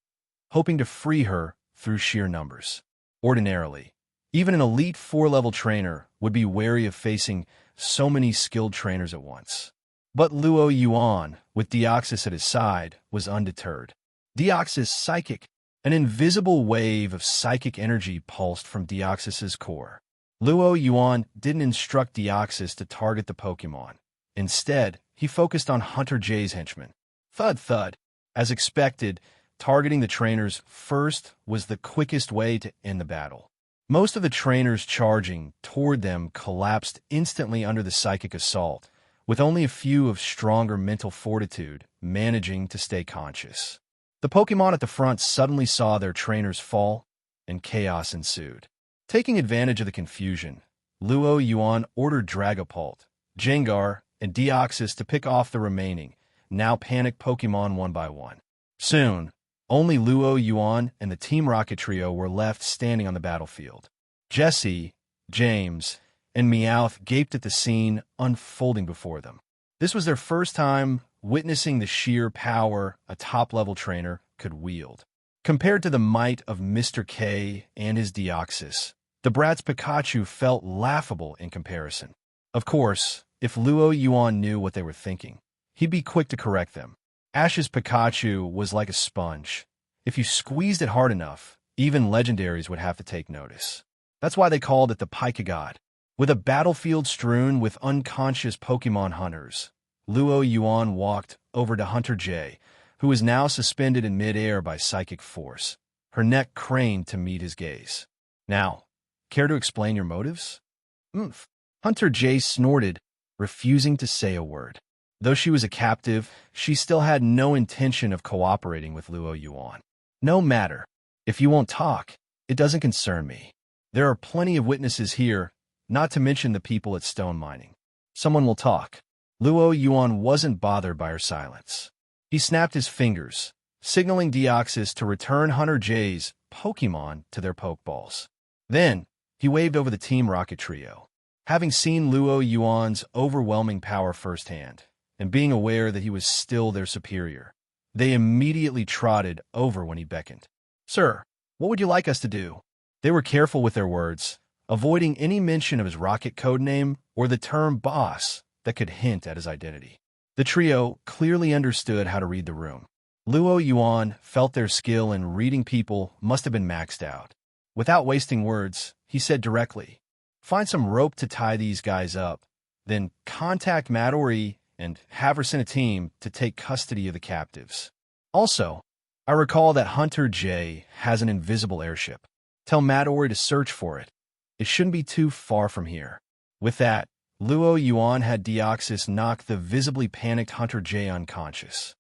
Speaker 2: hoping to free her through sheer numbers. Ordinarily, Even an elite 4-level trainer would be wary of facing so many skilled trainers at once. But Luo Yuan, with Deoxys at his side, was undeterred. Deoxys psychic. An invisible wave of psychic energy pulsed from Deoxys's core. Luo Yuan didn't instruct Deoxys to target the Pokémon. Instead, he focused on Hunter J's henchmen. Thud thud. As expected, targeting the trainers first was the quickest way to end the battle. Most of the trainers charging toward them collapsed instantly under the psychic assault, with only a few of stronger mental fortitude managing to stay conscious. The Pokémon at the front suddenly saw their trainers fall, and chaos ensued. Taking advantage of the confusion, Luo Yuan ordered Dragapult, Gengar, and Deoxys to pick off the remaining, now panicked Pokémon one by one. Soon, only Luo Yuan and the Team Rocket trio were left standing on the battlefield. Jesse, James, and Meowth gaped at the scene unfolding before them. This was their first time witnessing the sheer power a top-level trainer could wield. Compared to the might of Mr. K and his Deoxys, the brat's Pikachu felt laughable in comparison. Of course, if Luo Yuan knew what they were thinking, he'd be quick to correct them. Ash's Pikachu was like a sponge. If you squeezed it hard enough, even legendaries would have to take notice. That's why they called it the Pika God. With a battlefield strewn with unconscious Pokémon hunters, Luo Yuan walked over to Hunter J, who was now suspended in midair by psychic force, her neck craned to meet his gaze. Now, care to explain your motives? Hunter J snorted, refusing to say a word. Though she was a captive, she still had no intention of cooperating with Luo Yuan. No matter. If you won't talk, it doesn't concern me. There are plenty of witnesses here, not to mention the people at stone mining. Someone will talk. Luo Yuan wasn't bothered by her silence. He snapped his fingers, signaling Deoxys to return Hunter J's Pokémon to their Pokeballs. Then, he waved over the Team Rocket trio. Having seen Luo Yuan's overwhelming power firsthand, and being aware that he was still their superior, they immediately trotted over when he beckoned. "Sir, what would you like us to do?" They were careful with their words, avoiding any mention of his rocket codename or the term boss that could hint at his identity. The trio clearly understood how to read the room. Luo Yuan felt their skill in reading people must have been maxed out. Without wasting words, he said directly, "Find some rope to tie these guys up, then contact Matori and have her send a team to take custody of the captives. Also, I recall that Hunter J has an invisible airship. Tell Matori to search for it. It shouldn't be too far from here." With that, Luo Yuan had Deoxys knock the visibly panicked Hunter J unconscious.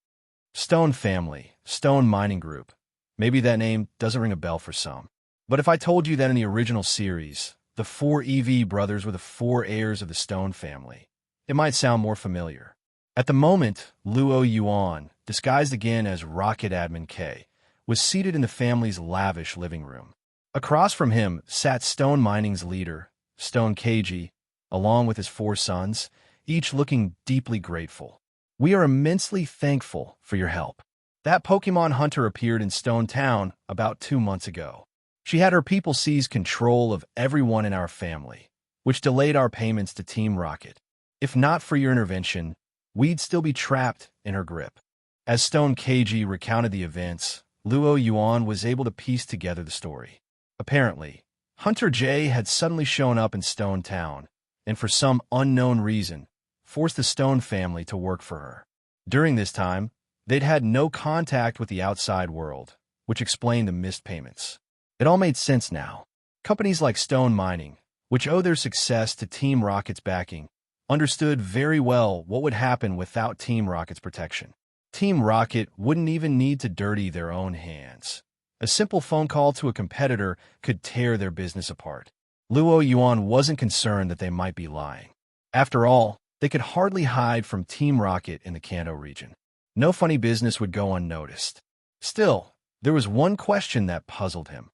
Speaker 2: Stone Family, Stone Mining Group. Maybe that name doesn't ring a bell for some. But if I told you that in the original series, the 4 EV brothers were the 4 heirs of the Stone family, it might sound more familiar. At the moment, Luo Yuan, disguised again as Rocket Admin K, was seated in the family's lavish living room. Across from him sat Stone Mining's leader, Stone KG, along with his 4 sons, each looking deeply grateful. "We are immensely thankful for your help. That Pokemon hunter appeared in Stone Town about 2 months ago. She had her people seize control of everyone in our family, which delayed our payments to Team Rocket. If not for your intervention, we'd still be trapped in her grip." As Stone KG recounted the events, Luo Yuan was able to piece together the story. Apparently, Hunter J had suddenly shown up in Stone Town, and for some unknown reason, forced the Stone family to work for her. During this time, they'd had no contact with the outside world, which explained the missed payments. It all made sense now. Companies like Stone Mining, which owe their success to Team Rocket's backing, understood very well what would happen without Team Rocket's protection. Team Rocket wouldn't even need to dirty their own hands. A simple phone call to a competitor could tear their business apart. Luo Yuan wasn't concerned that they might be lying. After all, they could hardly hide from Team Rocket in the Kanto region. No funny business would go unnoticed. Still, there was one question that puzzled him.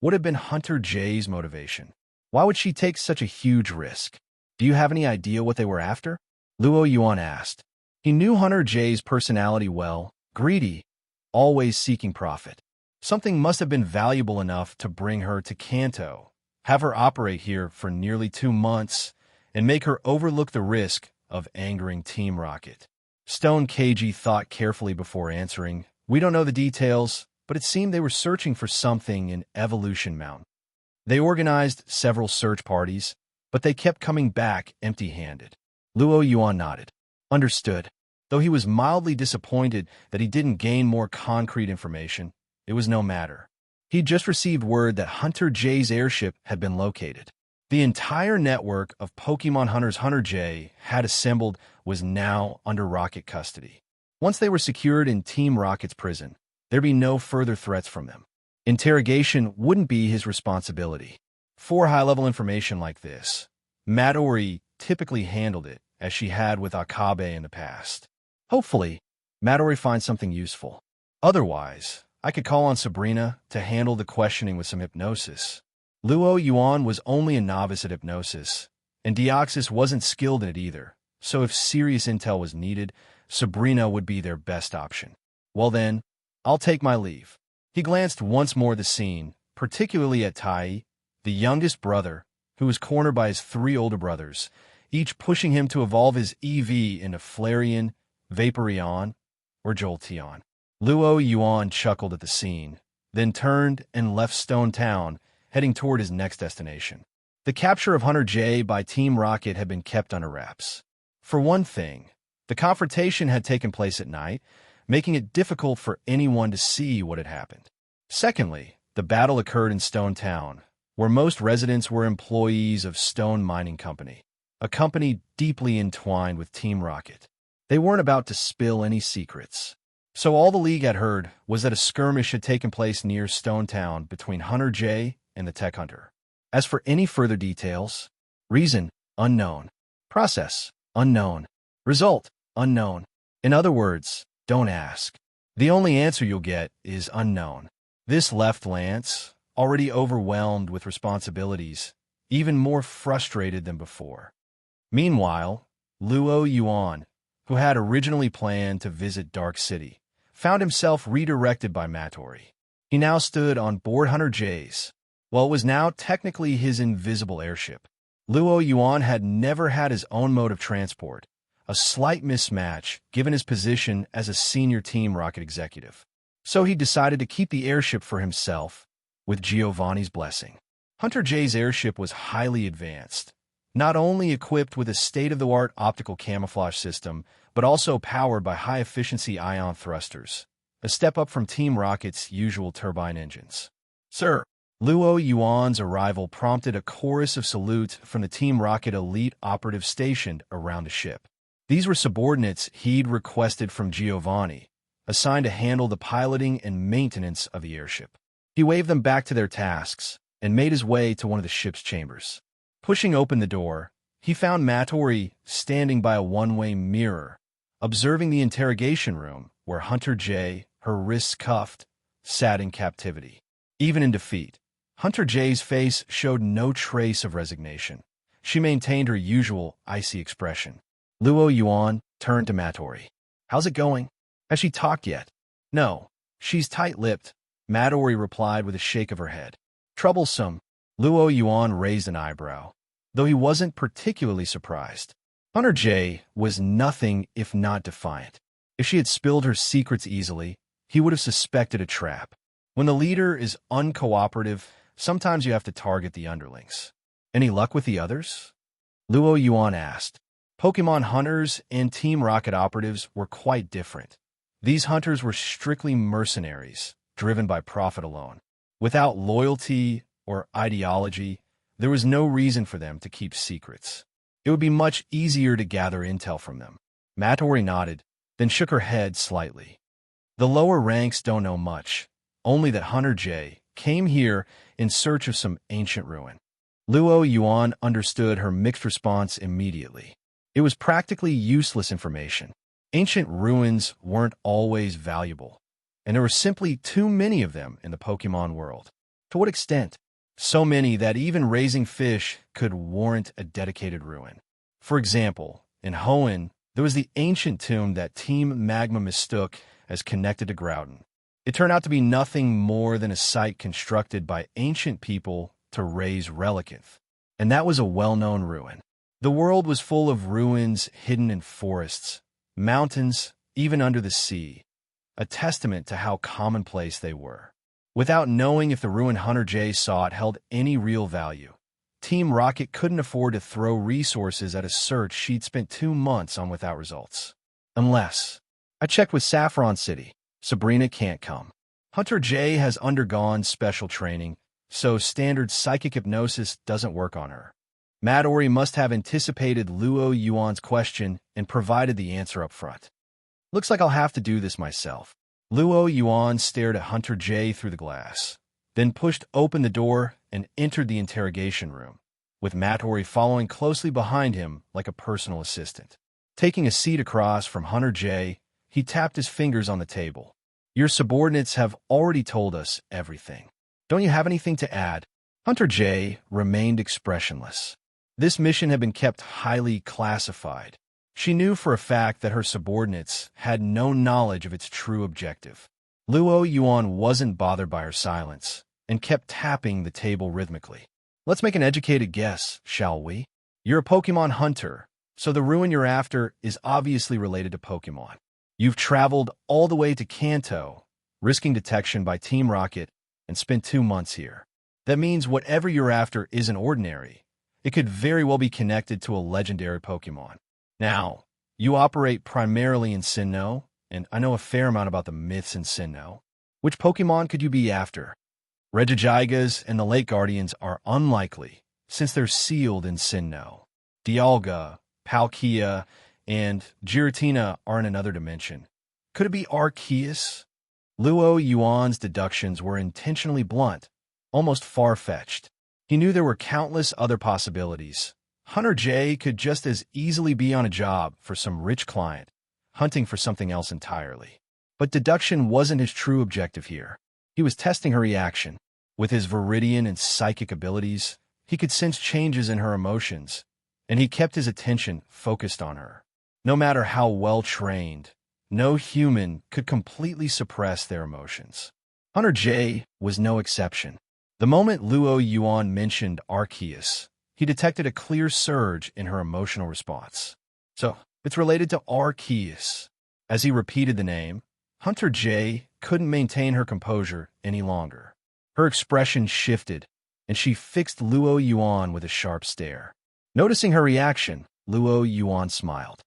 Speaker 2: What had been Hunter J's motivation? Why would she take such a huge risk? "Do you have any idea what they were after?" Luo Yuan asked. He knew Hunter J's personality well, greedy, always seeking profit. Something must have been valuable enough to bring her to Kanto, have her operate here for nearly 2 months, and make her overlook the risk of angering Team Rocket. Stone KG thought carefully before answering. We don't know the details, but it seemed they were searching for something in Evolution Mountain. They organized several search parties, but they kept coming back empty-handed. Luo Yuan nodded. Understood. Though he was mildly disappointed that he didn't gain more concrete information, it was no matter. He'd just received word that Hunter J's airship had been located. The entire network of Pokemon hunters Hunter J had assembled was now under Rocket custody. Once they were secured in Team Rocket's prison, there'd be no further threats from them. Interrogation wouldn't be his responsibility. For high-level information like this, Midori typically handled it, as she had with Akabe in the past. Hopefully, Midori finds something useful. Otherwise, I could call on Sabrina to handle the questioning with some hypnosis. Luo Yuan was only a novice at hypnosis, and Deoxys wasn't skilled in it either, so if serious intel was needed, Sabrina would be their best option. Well then, I'll take my leave. He glanced once more at the scene, particularly at Tai, the youngest brother, who was cornered by his 3 older brothers, each pushing him to evolve his EV into Flareon, Vaporeon, or Jolteon. Luo Yuan chuckled at the scene, then turned and left Stone Town, heading toward his next destination. The capture of Hunter J by Team Rocket had been kept under wraps. For one thing, the confrontation had taken place at night, making it difficult for anyone to see what had happened. Secondly, the battle occurred in Stone Town, where most residents were employees of Stone Mining Company, a company deeply entwined with Team Rocket. They weren't about to spill any secrets. So all the League had heard was that a skirmish had taken place near Stone Town between Hunter J and the Tech Hunter. As for any further details, reason, unknown. Process, unknown. Result, unknown. In other words, don't ask. The only answer you'll get is unknown. This left Lance, already overwhelmed with responsibilities, even more frustrated than before. Meanwhile, Luo Yuan, who had originally planned to visit Dark City, found himself redirected by Midori. He now stood on board Hunter J's. Well, it was now technically his invisible airship. Luo Yuan had never had his own mode of transport, a slight mismatch given his position as a senior Team Rocket executive. So he decided to keep the airship for himself, with Giovanni's blessing. Hunter J's airship was highly advanced, not only equipped with a state-of-the-art optical camouflage system, but also powered by high-efficiency ion thrusters, a step up from Team Rocket's usual turbine engines. Sir, Luo Yuan's arrival prompted a chorus of salutes from the Team Rocket elite operatives stationed around the ship. These were subordinates he'd requested from Giovanni, assigned to handle the piloting and maintenance of the airship. He waved them back to their tasks and made his way to one of the ship's chambers. Pushing open the door, he found Midori standing by a one-way mirror, observing the interrogation room where Hunter J, her wrists cuffed, sat in captivity. Even in defeat, Hunter J's face showed no trace of resignation. She maintained her usual icy expression. Luo Yuan turned to Midori. How's it going? Has she talked yet? No, she's tight-lipped, Midori replied with a shake of her head. Troublesome. Luo Yuan raised an eyebrow, though he wasn't particularly surprised. Hunter J was nothing if not defiant. If she had spilled her secrets easily, he would have suspected a trap. When the leader is uncooperative, sometimes you have to target the underlings. Any luck with the others? Luo Yuan asked. Pokemon hunters and Team Rocket operatives were quite different. These hunters were strictly mercenaries, driven by profit alone. Without loyalty or ideology, there was no reason for them to keep secrets. It would be much easier to gather intel from them. Midori nodded, then shook her head slightly. The lower ranks don't know much, only that Hunter J came here in search of some ancient ruin. Luo Yuan understood her mixed response immediately. It was practically useless information. Ancient ruins weren't always valuable, and there were simply too many of them in the Pokemon world. To what extent? So many that even raising fish could warrant a dedicated ruin. For example, in Hoenn, there was the ancient tomb that Team Magma mistook as connected to Groudon. It turned out to be nothing more than a site constructed by ancient people to raise Relicanth, and that was a well-known ruin. The world was full of ruins hidden in forests, mountains, even under the sea, a testament to how commonplace they were. Without knowing if the ruin Hunter J sought held any real value, Team Rocket couldn't afford to throw resources at a search she'd spent 2 months on without results. Unless, I checked with Saffron City, Sabrina can't come. Hunter J has undergone special training, so standard psychic hypnosis doesn't work on her. Matori must have anticipated Luo Yuan's question and provided the answer up front. Looks like I'll have to do this myself. Luo Yuan stared at Hunter J through the glass, then pushed open the door and entered the interrogation room, with Matori following closely behind him like a personal assistant. Taking a seat across from Hunter J, he tapped his fingers on the table. Your subordinates have already told us everything. Don't you have anything to add? Hunter J remained expressionless. This mission had been kept highly classified. She knew for a fact that her subordinates had no knowledge of its true objective. Luo Yuan wasn't bothered by her silence and kept tapping the table rhythmically. Let's make an educated guess, shall we? You're a Pokemon hunter, so the ruin you're after is obviously related to Pokemon. You've traveled all the way to Kanto, risking detection by Team Rocket, and spent 2 months here. That means whatever you're after isn't ordinary. It could very well be connected to a legendary Pokemon. Now, you operate primarily in Sinnoh, and I know a fair amount about the myths in Sinnoh. Which Pokemon could you be after? Regigigas and the Lake Guardians are unlikely, since they're sealed in Sinnoh. Dialga, Palkia, and Giratina are in another dimension. Could it be Arceus? Luo Yuan's deductions were intentionally blunt, almost far-fetched. He knew there were countless other possibilities. Hunter J could just as easily be on a job for some rich client, hunting for something else entirely. But deduction wasn't his true objective here. He was testing her reaction. With his Viridian and psychic abilities, he could sense changes in her emotions, and he kept his attention focused on her. No matter how well-trained, no human could completely suppress their emotions. Hunter J was no exception. The moment Luo Yuan mentioned Arceus, he detected a clear surge in her emotional response. So, it's related to Arceus. As he repeated the name, Hunter J couldn't maintain her composure any longer. Her expression shifted, and she fixed Luo Yuan with a sharp stare. Noticing her reaction, Luo Yuan smiled.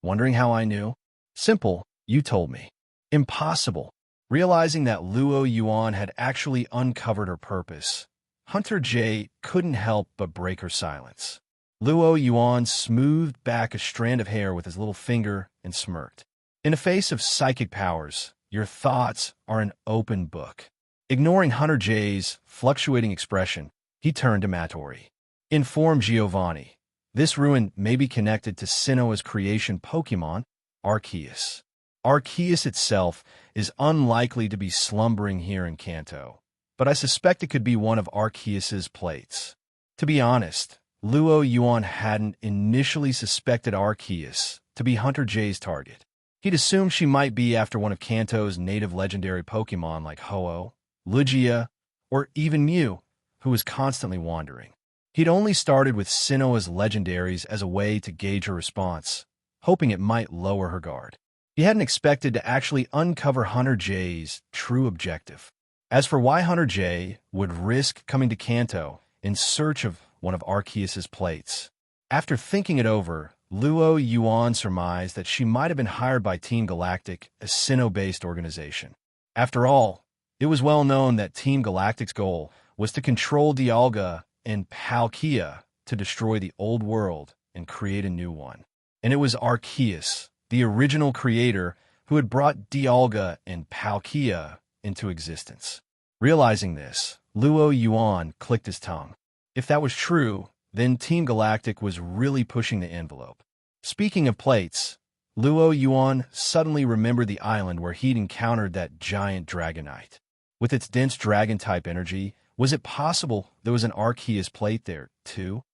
Speaker 2: Wondering how I knew? Simple, you told me. Impossible. Realizing that Luo Yuan had actually uncovered her purpose, Hunter J couldn't help but break her silence. Luo Yuan smoothed back a strand of hair with his little finger and smirked. In the face of psychic powers, your thoughts are an open book. Ignoring Hunter J's fluctuating expression, he turned to Matori. Inform Giovanni. This ruin may be connected to Sinnoh's creation Pokemon, Arceus. Arceus itself is unlikely to be slumbering here in Kanto, but I suspect it could be one of Arceus's plates. To be honest, Luo Yuan hadn't initially suspected Arceus to be Hunter J's target. He'd assumed she might be after one of Kanto's native legendary Pokemon like Ho-Oh, Lugia, or even Mew, who was constantly wandering. He'd only started with Sinnoh's legendaries as a way to gauge her response, hoping it might lower her guard. He hadn't expected to actually uncover Hunter J's true objective. As for why Hunter J would risk coming to Kanto in search of one of Arceus's plates, after thinking it over, Luo Yuan surmised that she might have been hired by Team Galactic, a Sinnoh-based organization. After all, it was well known that Team Galactic's goal was to control Dialga and Palkia to destroy the old world and create a new one. And it was Arceus, the original creator, who had brought Dialga and Palkia into existence. Realizing this, Luo Yuan clicked his tongue. If that was true, then Team Galactic was really pushing the envelope. Speaking of plates, Luo Yuan suddenly remembered the island where he'd encountered that giant Dragonite. With its dense dragon-type energy, was it possible there was an Arceus plate there, too?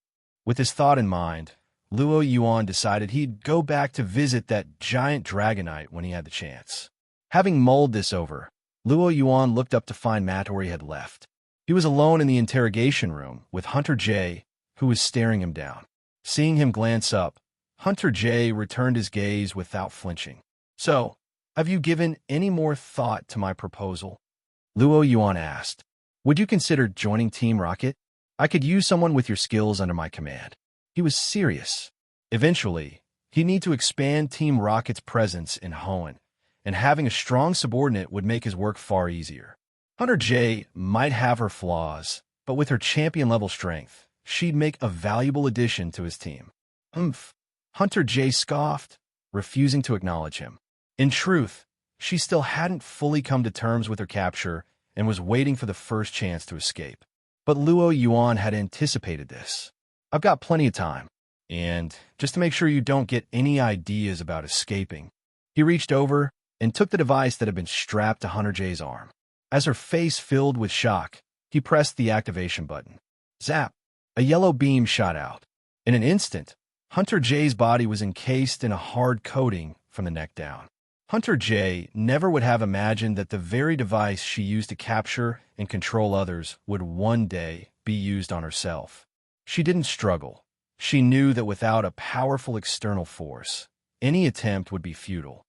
Speaker 2: With this thought in mind, Luo Yuan decided he'd go back to visit that giant Dragonite when he had the chance. Having mulled this over, Luo Yuan looked up to find Matori had left. He was alone in the interrogation room with Hunter J, who was staring him down. Seeing him glance up, Hunter J returned his gaze without flinching. "So, have you given any more thought to my proposal?" Luo Yuan asked. "Would you consider joining Team Rocket? I could use someone with your skills under my command." He was serious. Eventually, he'd need to expand Team Rocket's presence in Hoenn, and having a strong subordinate would make his work far easier. Hunter J might have her flaws, but with her champion-level strength, she'd make a valuable addition to his team. Hunter J scoffed, refusing to acknowledge him. In truth, she still hadn't fully come to terms with her capture and was waiting for the first chance to escape. But Luo Yuan had anticipated this. "I've got plenty of time. And just to make sure you don't get any ideas about escaping," he reached over and took the device that had been strapped to Hunter J's arm. As her face filled with shock, he pressed the activation button. Zap! A yellow beam shot out. In an instant, Hunter J's body was encased in a hard coating from the neck down. Hunter J never would have imagined that the very device she used to capture and control others would one day be used on herself. She didn't struggle. She knew that without a powerful external force, any attempt would be futile.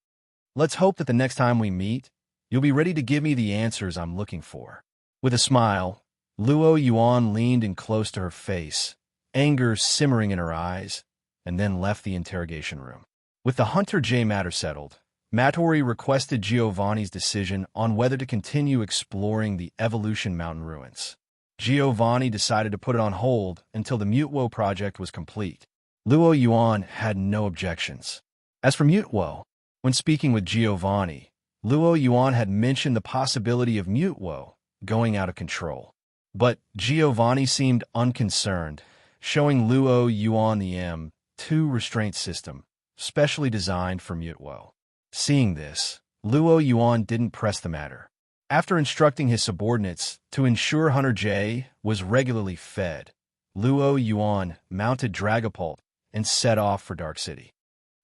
Speaker 2: "Let's hope that the next time we meet, you'll be ready to give me the answers I'm looking for." With a smile, Luo Yuan leaned in close to her face, anger simmering in her eyes, and then left the interrogation room. With the Hunter J matter settled, Mattori requested Giovanni's decision on whether to continue exploring the Evolution Mountain ruins. Giovanni decided to put it on hold until the Mutewo project was complete. Luo Yuan had no objections. As for Mutewo, when speaking with Giovanni, Luo Yuan had mentioned the possibility of Mutewo going out of control. But Giovanni seemed unconcerned, showing Luo Yuan the M2 restraint system, specially designed for Mutewo. Seeing this, Luo Yuan didn't press the matter. After instructing his subordinates to ensure Hunter J was regularly fed, Luo Yuan mounted Dragapult and set off for Dark City.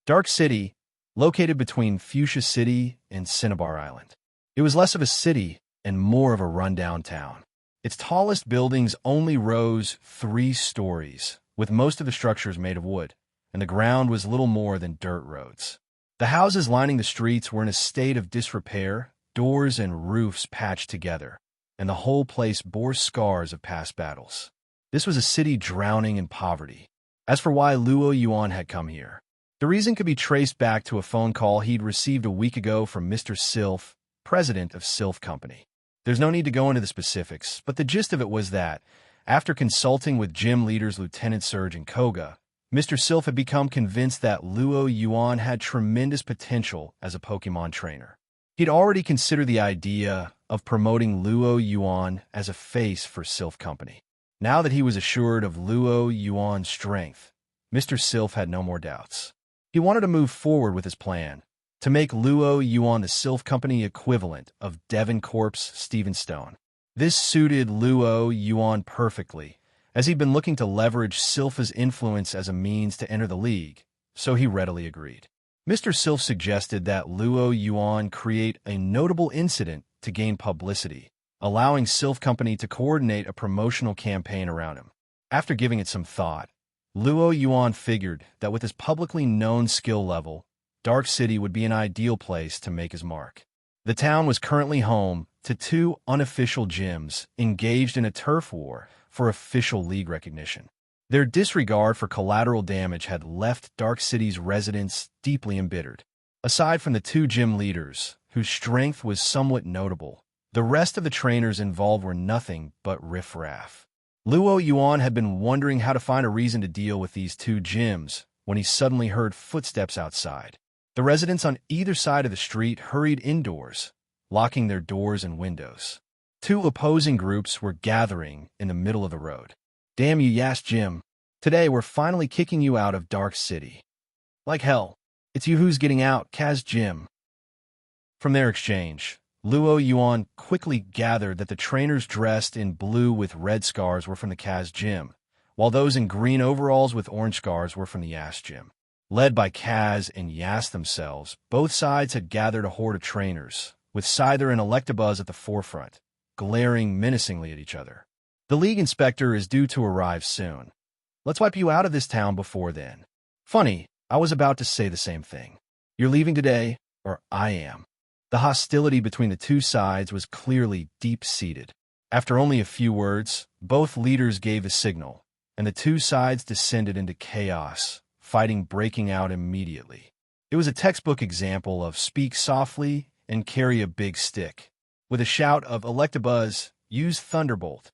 Speaker 2: Dark City, located between Fuchsia City and Cineabar Island. It was less of a city and more of a rundown town. Its tallest buildings only rose 3 stories, with most of the structures made of wood, and the ground was little more than dirt roads. The houses lining the streets were in a state of disrepair, doors and roofs patched together, and the whole place bore scars of past battles. This was a city drowning in poverty. As for why Luo Yuan had come here, the reason could be traced back to a phone call he'd received a week ago from Mr. Sylph, president of Sylph Company. There's no need to go into the specifics, but the gist of it was that, after consulting with gym leaders Lieutenant Surge and Koga, Mr. Sylph had become convinced that Luo Yuan had tremendous potential as a Pokemon trainer. He'd already considered the idea of promoting Luo Yuan as a face for Sylph Company. Now that he was assured of Luo Yuan's strength, Mr. Sylph had no more doubts. He wanted to move forward with his plan, to make Luo Yuan the Sylph Company equivalent of Devon Corp's Steven Stone. This suited Luo Yuan perfectly, as he'd been looking to leverage Sylph's influence as a means to enter the league, so he readily agreed. Mr. Sylph suggested that Luo Yuan create a notable incident to gain publicity, allowing Sylph Company to coordinate a promotional campaign around him. After giving it some thought, Luo Yuan figured that with his publicly known skill level, Dark City would be an ideal place to make his mark. The town was currently home to 2 unofficial gyms engaged in a turf war for official league recognition. Their disregard for collateral damage had left Dark City's residents deeply embittered. Aside from the 2 gym leaders, whose strength was somewhat notable, the rest of the trainers involved were nothing but riffraff. Luo Yuan had been wondering how to find a reason to deal with these 2 gyms when he suddenly heard footsteps outside. The residents on either side of the street hurried indoors, locking their doors and windows. 2 opposing groups were gathering in the middle of the road. "Damn you, Yas Jim. Today we're finally kicking you out of Dark City." "Like hell. It's you who's getting out, Kaz Jim." From their exchange, Luo Yuan quickly gathered that the trainers dressed in blue with red scars were from the Kaz Gym, while those in green overalls with orange scars were from the Yas Gym. Led by Kaz and Yas themselves, both sides had gathered a horde of trainers, with Scyther and Electabuzz at the forefront, glaring menacingly at each other. The league inspector is due to arrive soon. Let's wipe you out of this town before then. Funny, I was about to say the same thing. You're leaving today, or I am. The hostility between the two sides was clearly deep-seated. After only a few words, both leaders gave a signal, and the two sides descended into chaos, fighting breaking out immediately. It was a textbook example of speak softly and carry a big stick. With a shout of Electabuzz, use Thunderbolt.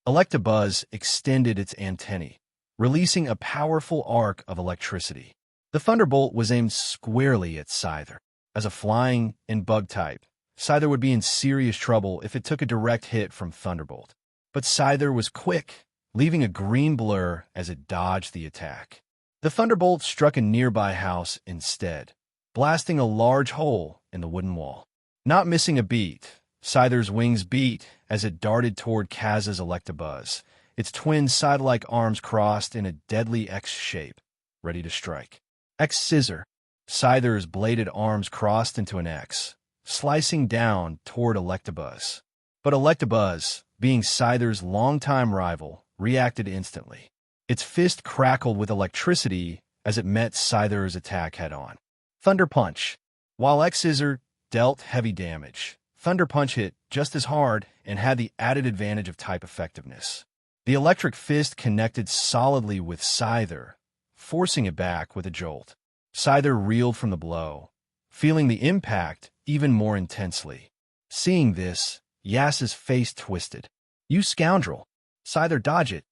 Speaker 2: Electabuzz extended its antennae, releasing a powerful arc of electricity. The Thunderbolt was aimed squarely at Scyther. As a flying and bug type, Scyther would be in serious trouble if it took a direct hit from Thunderbolt. But Scyther was quick, leaving a green blur as it dodged the attack. The Thunderbolt struck a nearby house instead, blasting a large hole in the wooden wall. Not missing a beat, Scyther's wings beat as it darted toward Kaz's Electabuzz, its twin side-like arms crossed in a deadly X shape, ready to strike. X-Scissor. Scyther's bladed arms crossed into an X, slicing down toward Electabuzz. But Electabuzz, being Scyther's longtime rival, reacted instantly. Its fist crackled with electricity as it met Scyther's attack head-on. Thunder Punch. While X-Scissor dealt heavy damage, Thunder Punch hit just as hard and had the added advantage of type effectiveness. The electric fist connected solidly with Scyther, forcing it back with a jolt. Scyther reeled from the blow, feeling the impact even more intensely. Seeing this, Yas's face twisted. "You scoundrel! Scyther, dodge it!"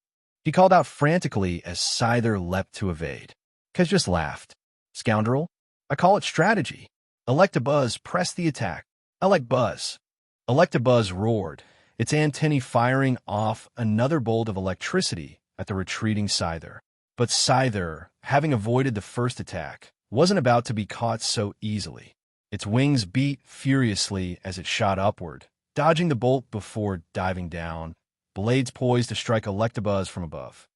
Speaker 2: He called out frantically as Scyther leapt to evade. Kaz just laughed. "Scoundrel? I call it strategy." Electabuzz pressed the attack. "I like buzz." Electabuzz roared, its antennae firing off another bolt of electricity at the retreating Scyther. But Scyther, having avoided the first attack, wasn't about to be caught so easily. Its wings beat furiously as it shot upward, dodging the bolt before diving down, blades poised to strike Electabuzz from above.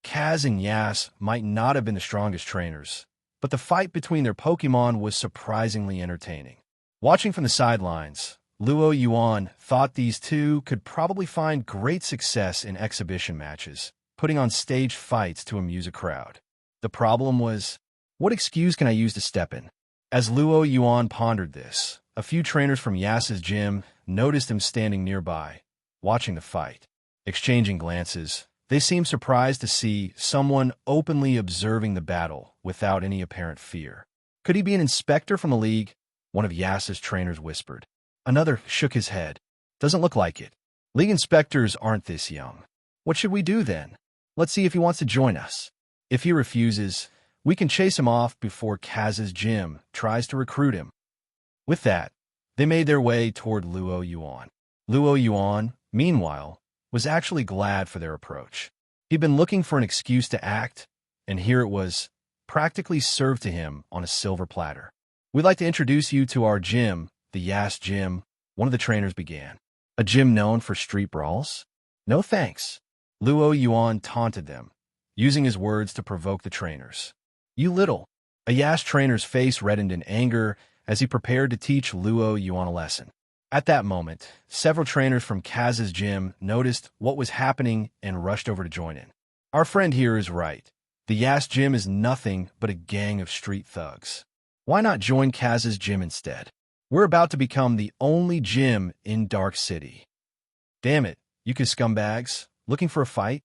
Speaker 2: Kaz and Yas might not have been the strongest trainers, but the fight between their Pokémon was surprisingly entertaining. Watching from the sidelines, Luo Yuan thought these two could probably find great success in exhibition matches, putting on staged fights to amuse a crowd. The problem was, what excuse can I use to step in? As Luo Yuan pondered this, a few trainers from Yas's gym noticed him standing nearby, watching the fight. Exchanging glances, they seemed surprised to see someone openly observing the battle without any apparent fear. Could he be an inspector from the league? One of Yas's trainers whispered. Another shook his head. Doesn't look like it. League inspectors aren't this young. What should we do then? Let's see if he wants to join us. If he refuses, we can chase him off before Kaz's gym tries to recruit him. With that, they made their way toward Luo Yuan. Luo Yuan, meanwhile, was actually glad for their approach. He'd been looking for an excuse to act, and here it was, practically served to him on a silver platter. "We'd like to introduce you to our gym, the Yas Gym," one of the trainers began. "A gym known for street brawls? No thanks." Luo Yuan taunted them, using his words to provoke the trainers. "You little." A Yas trainer's face reddened in anger as he prepared to teach Luo Yuan a lesson. At that moment, several trainers from Kaz's gym noticed what was happening and rushed over to join in. "Our friend here is right. The Yas Gym is nothing but a gang of street thugs. Why not join Kaz's gym instead? We're about to become the only gym in Dark City." "Damn it, you scumbags. Looking for a fight?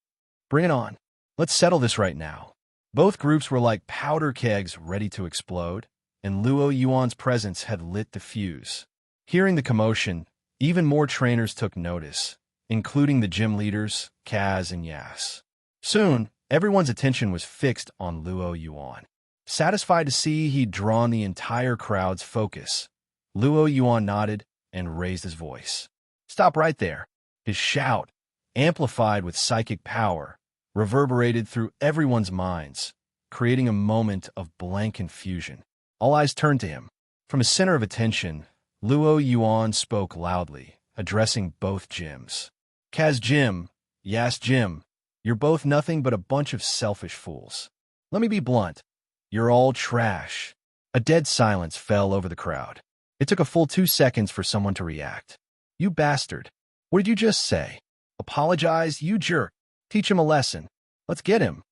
Speaker 2: Bring it on. Let's settle this right now." Both groups were like powder kegs ready to explode, and Luo Yuan's presence had lit the fuse. Hearing the commotion, even more trainers took notice, including the gym leaders, Kaz and Yas. Soon, everyone's attention was fixed on Luo Yuan. Satisfied to see he'd drawn the entire crowd's focus, Luo Yuan nodded and raised his voice. "Stop right there." His shout, amplified with psychic power, reverberated through everyone's minds, creating a moment of blank confusion. All eyes turned to him. From a center of attention, Luo Yuan spoke loudly, addressing both gyms. "Kaz Gym, Yas Gym, you're both nothing but a bunch of selfish fools. Let me be blunt. You're all trash." A dead silence fell over the crowd. It took a full 2 seconds for someone to react. "You bastard. What did you just say? Apologize, you jerk. Teach him a lesson. Let's get him.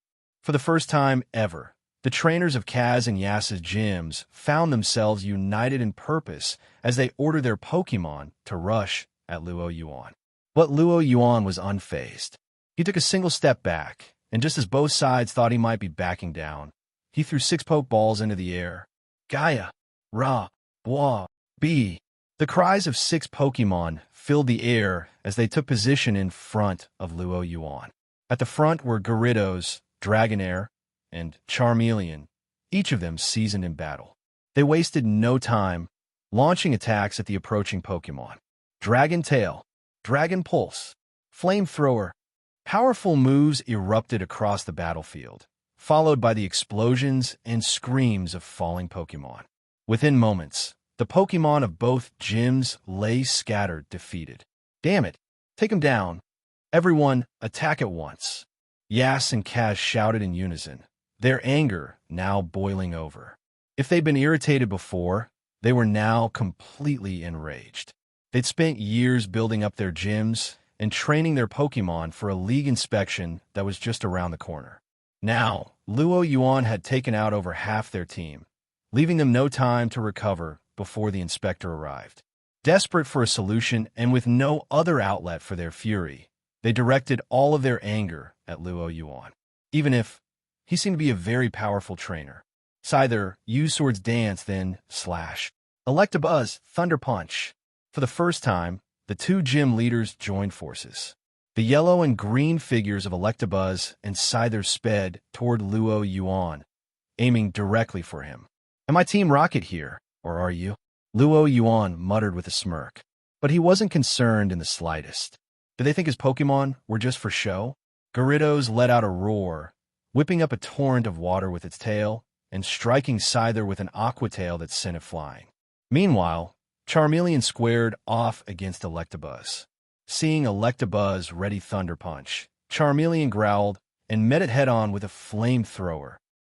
Speaker 2: For the first time ever, the trainers of Kaz and Yas's gyms found themselves united in purpose as they ordered their Pokemon to rush at Luo Yuan. But Luo Yuan was unfazed. He took a single step back, and just as both sides thought he might be backing down, he threw 6 Pokeballs into the air. Gaia, Ra, Bwa, B. The cries of 6 Pokemon filled the air as they took position in front of Luo Yuan. At the front were Gyarados, Dragonair, and Charmeleon, each of them seasoned in battle. They wasted no time, launching attacks at the approaching Pokemon. Dragon Tail, Dragon Pulse, Flamethrower. Powerful moves erupted across the battlefield, followed by the explosions and screams of falling Pokemon. Within moments, the Pokemon of both gyms lay scattered, defeated. Damn it! Take him down! Everyone, attack at once! Yas and Kaz shouted in unison, their anger now boiling over. If they'd been irritated before, they were now completely enraged. They'd spent years building up their gyms and training their Pokemon for a league inspection that was just around the corner. Now, Luo Yuan had taken out over half their team, leaving them no time to recover before the inspector arrived. Desperate for a solution and with no other outlet for their fury, they directed all of their anger at Luo Yuan. Even if he seemed to be a very powerful trainer. Scyther used Sword's Dance, then slash. Electabuzz, Thunder Punch. For the first time, the 2 gym leaders joined forces. The yellow and green figures of Electabuzz and Scyther sped toward Luo Yuan, aiming directly for him. Am I Team Rocket here, or are you? Luo Yuan muttered with a smirk, but he wasn't concerned in the slightest. Did they think his Pokemon were just for show? Gyarados let out a roar, whipping up a torrent of water with its tail and striking Scyther with an Aqua Tail that sent it flying. Meanwhile, Charmeleon squared off against Electabuzz. Seeing Electabuzz ready Thunder Punch, Charmeleon growled and met it head-on with a Flamethrower.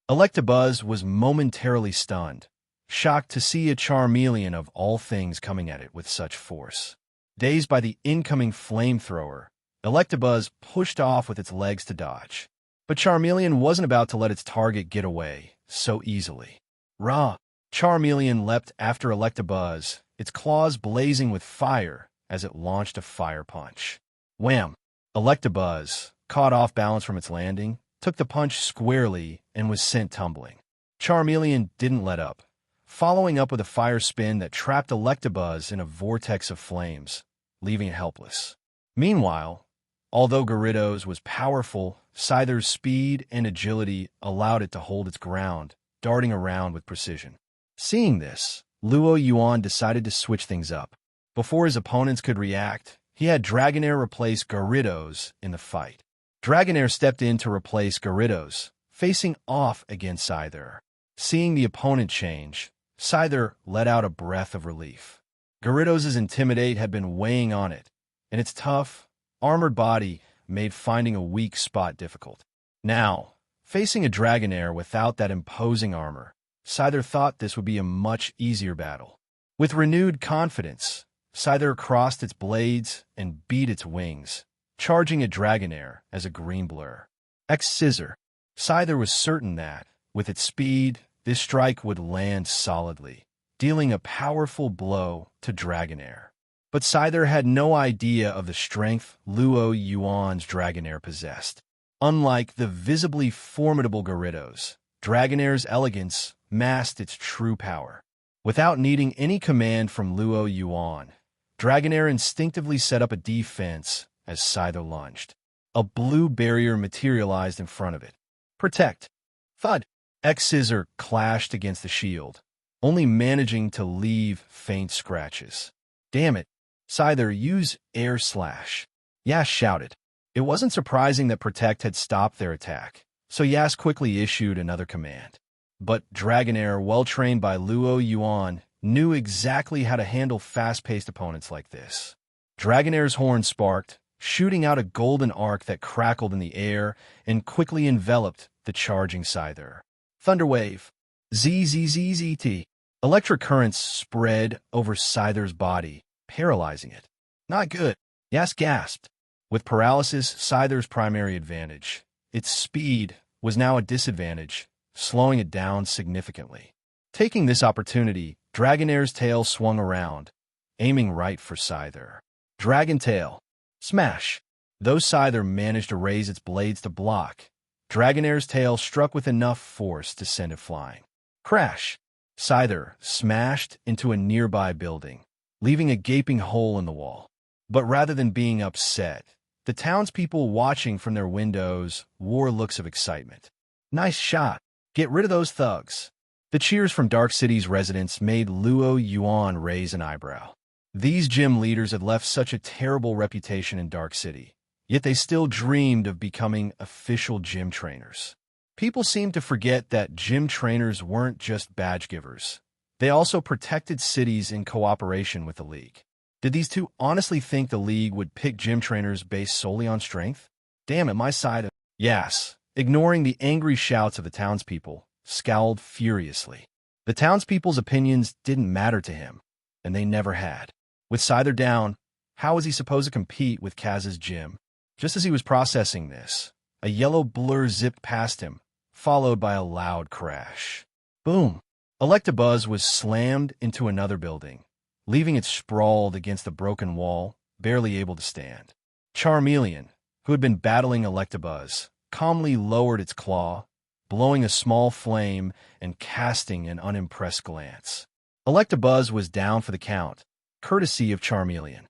Speaker 2: Electabuzz was momentarily stunned, shocked to see a Charmeleon of all things coming at it with such force. Dazed by the incoming Flamethrower, Electabuzz pushed off with its legs to dodge. But Charmeleon wasn't about to let its target get away so easily. Rah! Charmeleon leapt after Electabuzz, its claws blazing with fire as it launched a Fire Punch. Wham! Electabuzz, caught off balance from its landing, took the punch squarely and was sent tumbling. Charmeleon didn't let up, following up with a Fire Spin that trapped Electabuzz in a vortex of flames, leaving it helpless. Meanwhile, although Gyarados was powerful, Scyther's speed and agility allowed it to hold its ground, darting around with precision. Seeing this, Luo Yuan decided to switch things up. Before his opponents could react, he had Dragonair replace Gyarados in the fight. Dragonair stepped in to replace Gyarados, facing off against Scyther. Seeing the opponent change, Scyther let out a breath of relief. Gyarados' Intimidate had been weighing on it, and its tough, armored body made finding a weak spot difficult. Now, facing a Dragonair without that imposing armor, Scyther thought this would be a much easier battle. With renewed confidence, Scyther crossed its blades and beat its wings, charging at Dragonair as a green blur. X-Scissor. Scyther was certain that, with its speed, this strike would land solidly, dealing a powerful blow to Dragonair. But Scyther had no idea of the strength Luo Yuan's Dragonair possessed. Unlike the visibly formidable Gyarados, Dragonair's elegance masked its true power. Without needing any command from Luo Yuan, Dragonair instinctively set up a defense as Scyther lunged. A blue barrier materialized in front of it. Protect. Thud. X-Scissor clashed against the shield, only managing to leave faint scratches. Damn it. Scyther, use Air Slash. Yas shouted. It wasn't surprising that Protect had stopped their attack, so Yas quickly issued another command. But Dragonair, well trained by Luo Yuan, knew exactly how to handle fast-paced opponents like this. Dragonair's horn sparked, shooting out a golden arc that crackled in the air and quickly enveloped the charging Scyther. Thunderwave. ZZZZT. Electric currents spread over Scyther's body, paralyzing it. Not good. Yas gasped. With paralysis Scyther's primary advantage, its speed was now a disadvantage, slowing it down significantly. Taking this opportunity, Dragonair's tail swung around, aiming right for Scyther. Dragon tail. Smash! Though Scyther managed to raise its blades to block, Dragonair's tail struck with enough force to send it flying. Crash! Scyther smashed into a nearby building, leaving a gaping hole in the wall. But rather than being upset, the townspeople watching from their windows wore looks of excitement. Nice shot. Get rid of those thugs. The cheers from Dark City's residents made Luo Yuan raise an eyebrow. These gym leaders had left such a terrible reputation in Dark City, yet they still dreamed of becoming official gym trainers. People seemed to forget that gym trainers weren't just badge givers. They also protected cities in cooperation with the League. Did these two honestly think the League would pick gym trainers based solely on strength? Damn it, my side of... Yes, ignoring the angry shouts of the townspeople, scowled furiously. The townspeople's opinions didn't matter to him, and they never had. With Scyther down, how was he supposed to compete with Kaz's gym? Just as he was processing this, a yellow blur zipped past him, followed by a loud crash. Boom! Electabuzz was slammed into another building, leaving it sprawled against the broken wall, barely able to stand. Charmeleon, who had been battling Electabuzz, calmly lowered its claw, blowing a small flame and casting an unimpressed glance. Electabuzz was down for the count, courtesy of Charmeleon.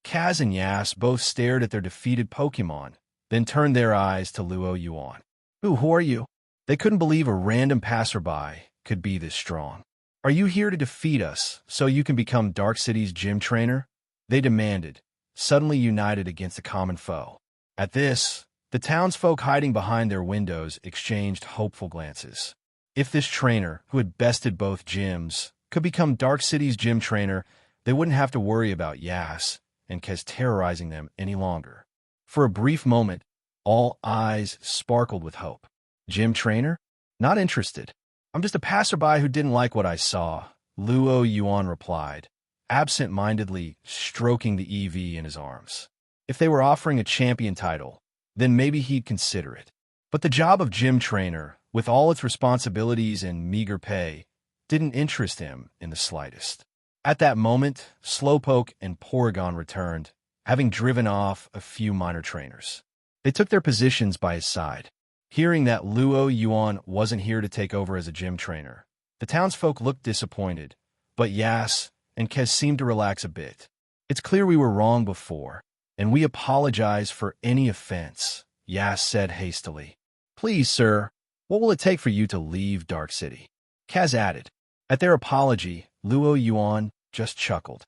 Speaker 2: Kaz and Yas both stared at their defeated Pokémon, then turned their eyes to Luo Yuan. Who are you? They couldn't believe a random passerby could be this strong. Are you here to defeat us so you can become Dark City's gym trainer? They demanded, suddenly united against a common foe. At this, the townsfolk hiding behind their windows exchanged hopeful glances. If this trainer, who had bested both gyms, could become Dark City's gym trainer, they wouldn't have to worry about Yas and Kaz terrorizing them any longer. For a brief moment, all eyes sparkled with hope. Gym trainer? Not interested. I'm just a passerby who didn't like what I saw, Luo Yuan replied, absent-mindedly stroking the EV in his arms. If they were offering a champion title, then maybe he'd consider it. But the job of gym trainer, with all its responsibilities and meager pay, didn't interest him in the slightest. At that moment, Slowpoke and Porygon returned, having driven off a few minor trainers. They took their positions by his side. Hearing that Luo Yuan wasn't here to take over as a gym trainer, the townsfolk looked disappointed, but Yas and Kaz seemed to relax a bit. It's clear we were wrong before, and we apologize for any offense, Yas said hastily. Please, sir, what will it take for you to leave Dark City? Kaz added. At their apology, Luo Yuan just chuckled.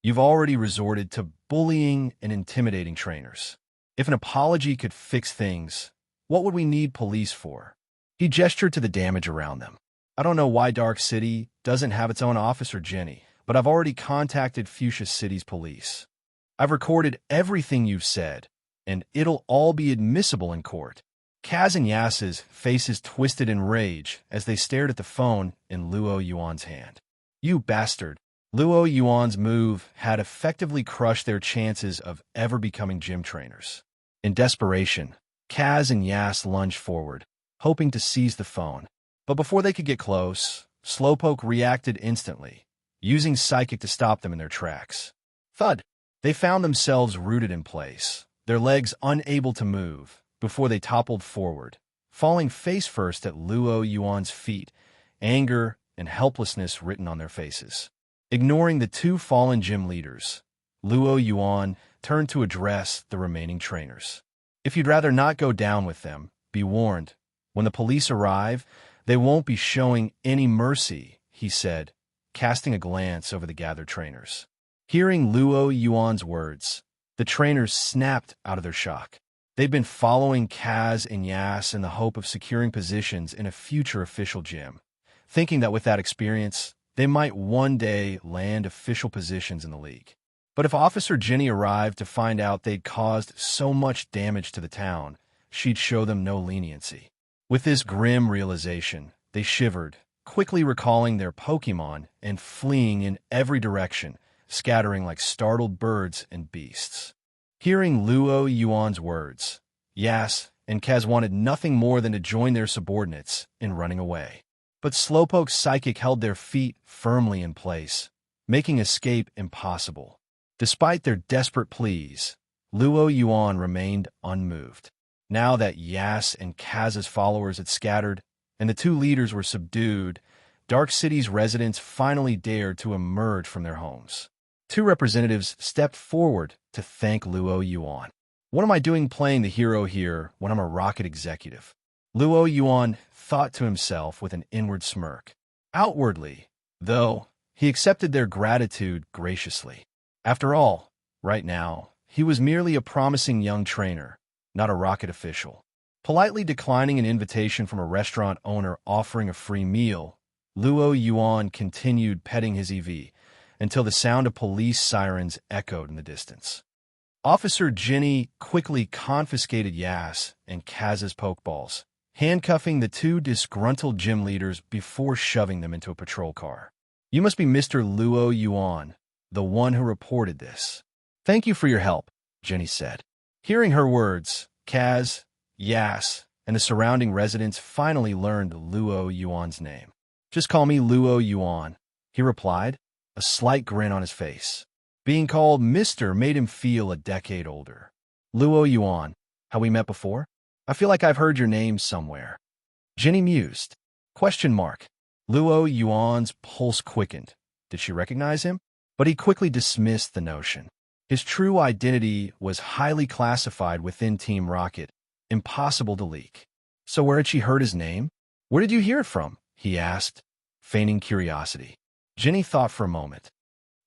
Speaker 2: You've already resorted to bullying and intimidating trainers. If an apology could fix things, what would we need police for? He gestured to the damage around them. I don't know why Dark City doesn't have its own officer, Jenny, but I've already contacted Fuchsia City's police. I've recorded everything you've said, and it'll all be admissible in court. Kaz and Yas's faces twisted in rage as they stared at the phone in Luo Yuan's hand. You bastard! Luo Yuan's move had effectively crushed their chances of ever becoming gym trainers. In desperation, Kaz and Yas lunged forward, hoping to seize the phone. But before they could get close, Slowpoke reacted instantly, using Psychic to stop them in their tracks. Thud! They found themselves rooted in place, their legs unable to move, before they toppled forward, falling face first at Luo Yuan's feet, anger and helplessness written on their faces. Ignoring the two fallen gym leaders, Luo Yuan turned to address the remaining trainers. If you'd rather not go down with them, be warned. When the police arrive, they won't be showing any mercy, he said, casting a glance over the gathered trainers. Hearing Luo Yuan's words, the trainers snapped out of their shock. They'd been following Kaz and Yas in the hope of securing positions in a future official gym, thinking that with that experience, they might one day land official positions in the league. But if Officer Jenny arrived to find out they'd caused so much damage to the town, she'd show them no leniency. With this grim realization, they shivered, quickly recalling their Pokémon and fleeing in every direction, scattering like startled birds and beasts. Hearing Luo Yuan's words, Yas and Kaz wanted nothing more than to join their subordinates in running away. But Slowpoke's psychic held their feet firmly in place, making escape impossible. Despite their desperate pleas, Luo Yuan remained unmoved. Now that Yas and Kaz's followers had scattered and the two leaders were subdued, Dark City's residents finally dared to emerge from their homes. Two representatives stepped forward to thank Luo Yuan. What am I doing playing the hero here when I'm a rocket executive? Luo Yuan thought to himself with an inward smirk. Outwardly, though, he accepted their gratitude graciously. After all, right now, he was merely a promising young trainer, not a rocket official. Politely declining an invitation from a restaurant owner offering a free meal, Luo Yuan continued petting his EV until the sound of police sirens echoed in the distance. Officer Ginny quickly confiscated Yas and Kaz's pokeballs, handcuffing the two disgruntled gym leaders before shoving them into a patrol car. You must be Mr. Luo Yuan, the one who reported this. Thank you for your help, Ginny said. Hearing her words, Kaz, Yas, and the surrounding residents finally learned Luo Yuan's name. Just call me Luo Yuan, he replied, a slight grin on his face. Being called Mr. made him feel a decade older. Luo Yuan, have we met before? I feel like I've heard your name somewhere. Ginny mused. Luo Yuan's pulse quickened. Did she recognize him? But he quickly dismissed the notion. His true identity was highly classified within Team Rocket, impossible to leak. So where had she heard his name? Where did you hear it from? He asked, feigning curiosity. Ginny thought for a moment.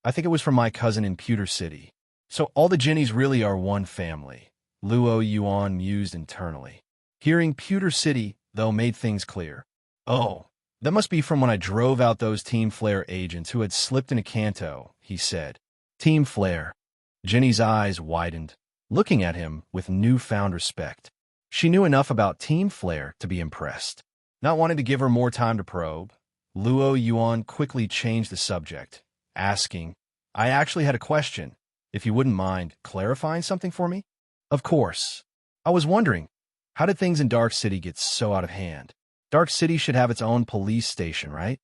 Speaker 2: I think it was from my cousin in Pewter City. So all the Ginnies really are one family, Luo Yuan mused internally. Hearing Pewter City, though, made things clear. Oh, that must be from when I drove out those Team Flare agents who had slipped into Kanto, he said. Team Flare. Ginny's eyes widened, looking at him with newfound respect. She knew enough about Team Flare to be impressed. Not wanting to give her more time to probe, Luo Yuan quickly changed the subject, asking, I actually had a question, if you wouldn't mind clarifying something for me? Of course. I was wondering, how did things in Dark City get so out of hand? Dark City should have its own police station, right?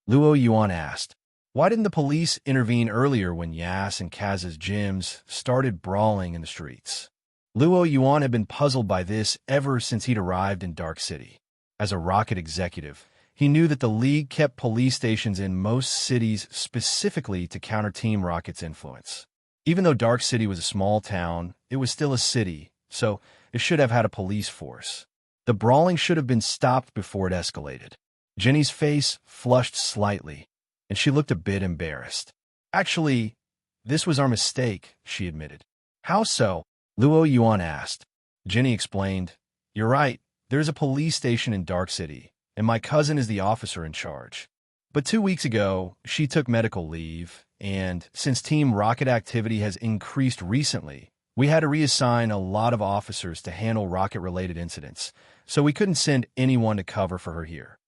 Speaker 2: Luo Yuan asked. Why didn't the police intervene earlier when Yas and Kaz's gyms started brawling in the streets? Luo Yuan had been puzzled by this ever since he'd arrived in Dark City. As a rocket executive, he knew that the League kept police stations in most cities specifically to counter Team Rocket's influence. Even though Dark City was a small town, it was still a city, so it should have had a police force. The brawling should have been stopped before it escalated. Jenny's face flushed slightly, and she looked a bit embarrassed. Actually, this was our mistake, she admitted. How so? Luo Yuan asked. Jenny explained, You're right, there's a police station in Dark City, and my cousin is the officer in charge. But 2 weeks ago, she took medical leave, and since Team Rocket activity has increased recently, we had to reassign a lot of officers to handle rocket-related incidents, so we couldn't send anyone to cover for her here.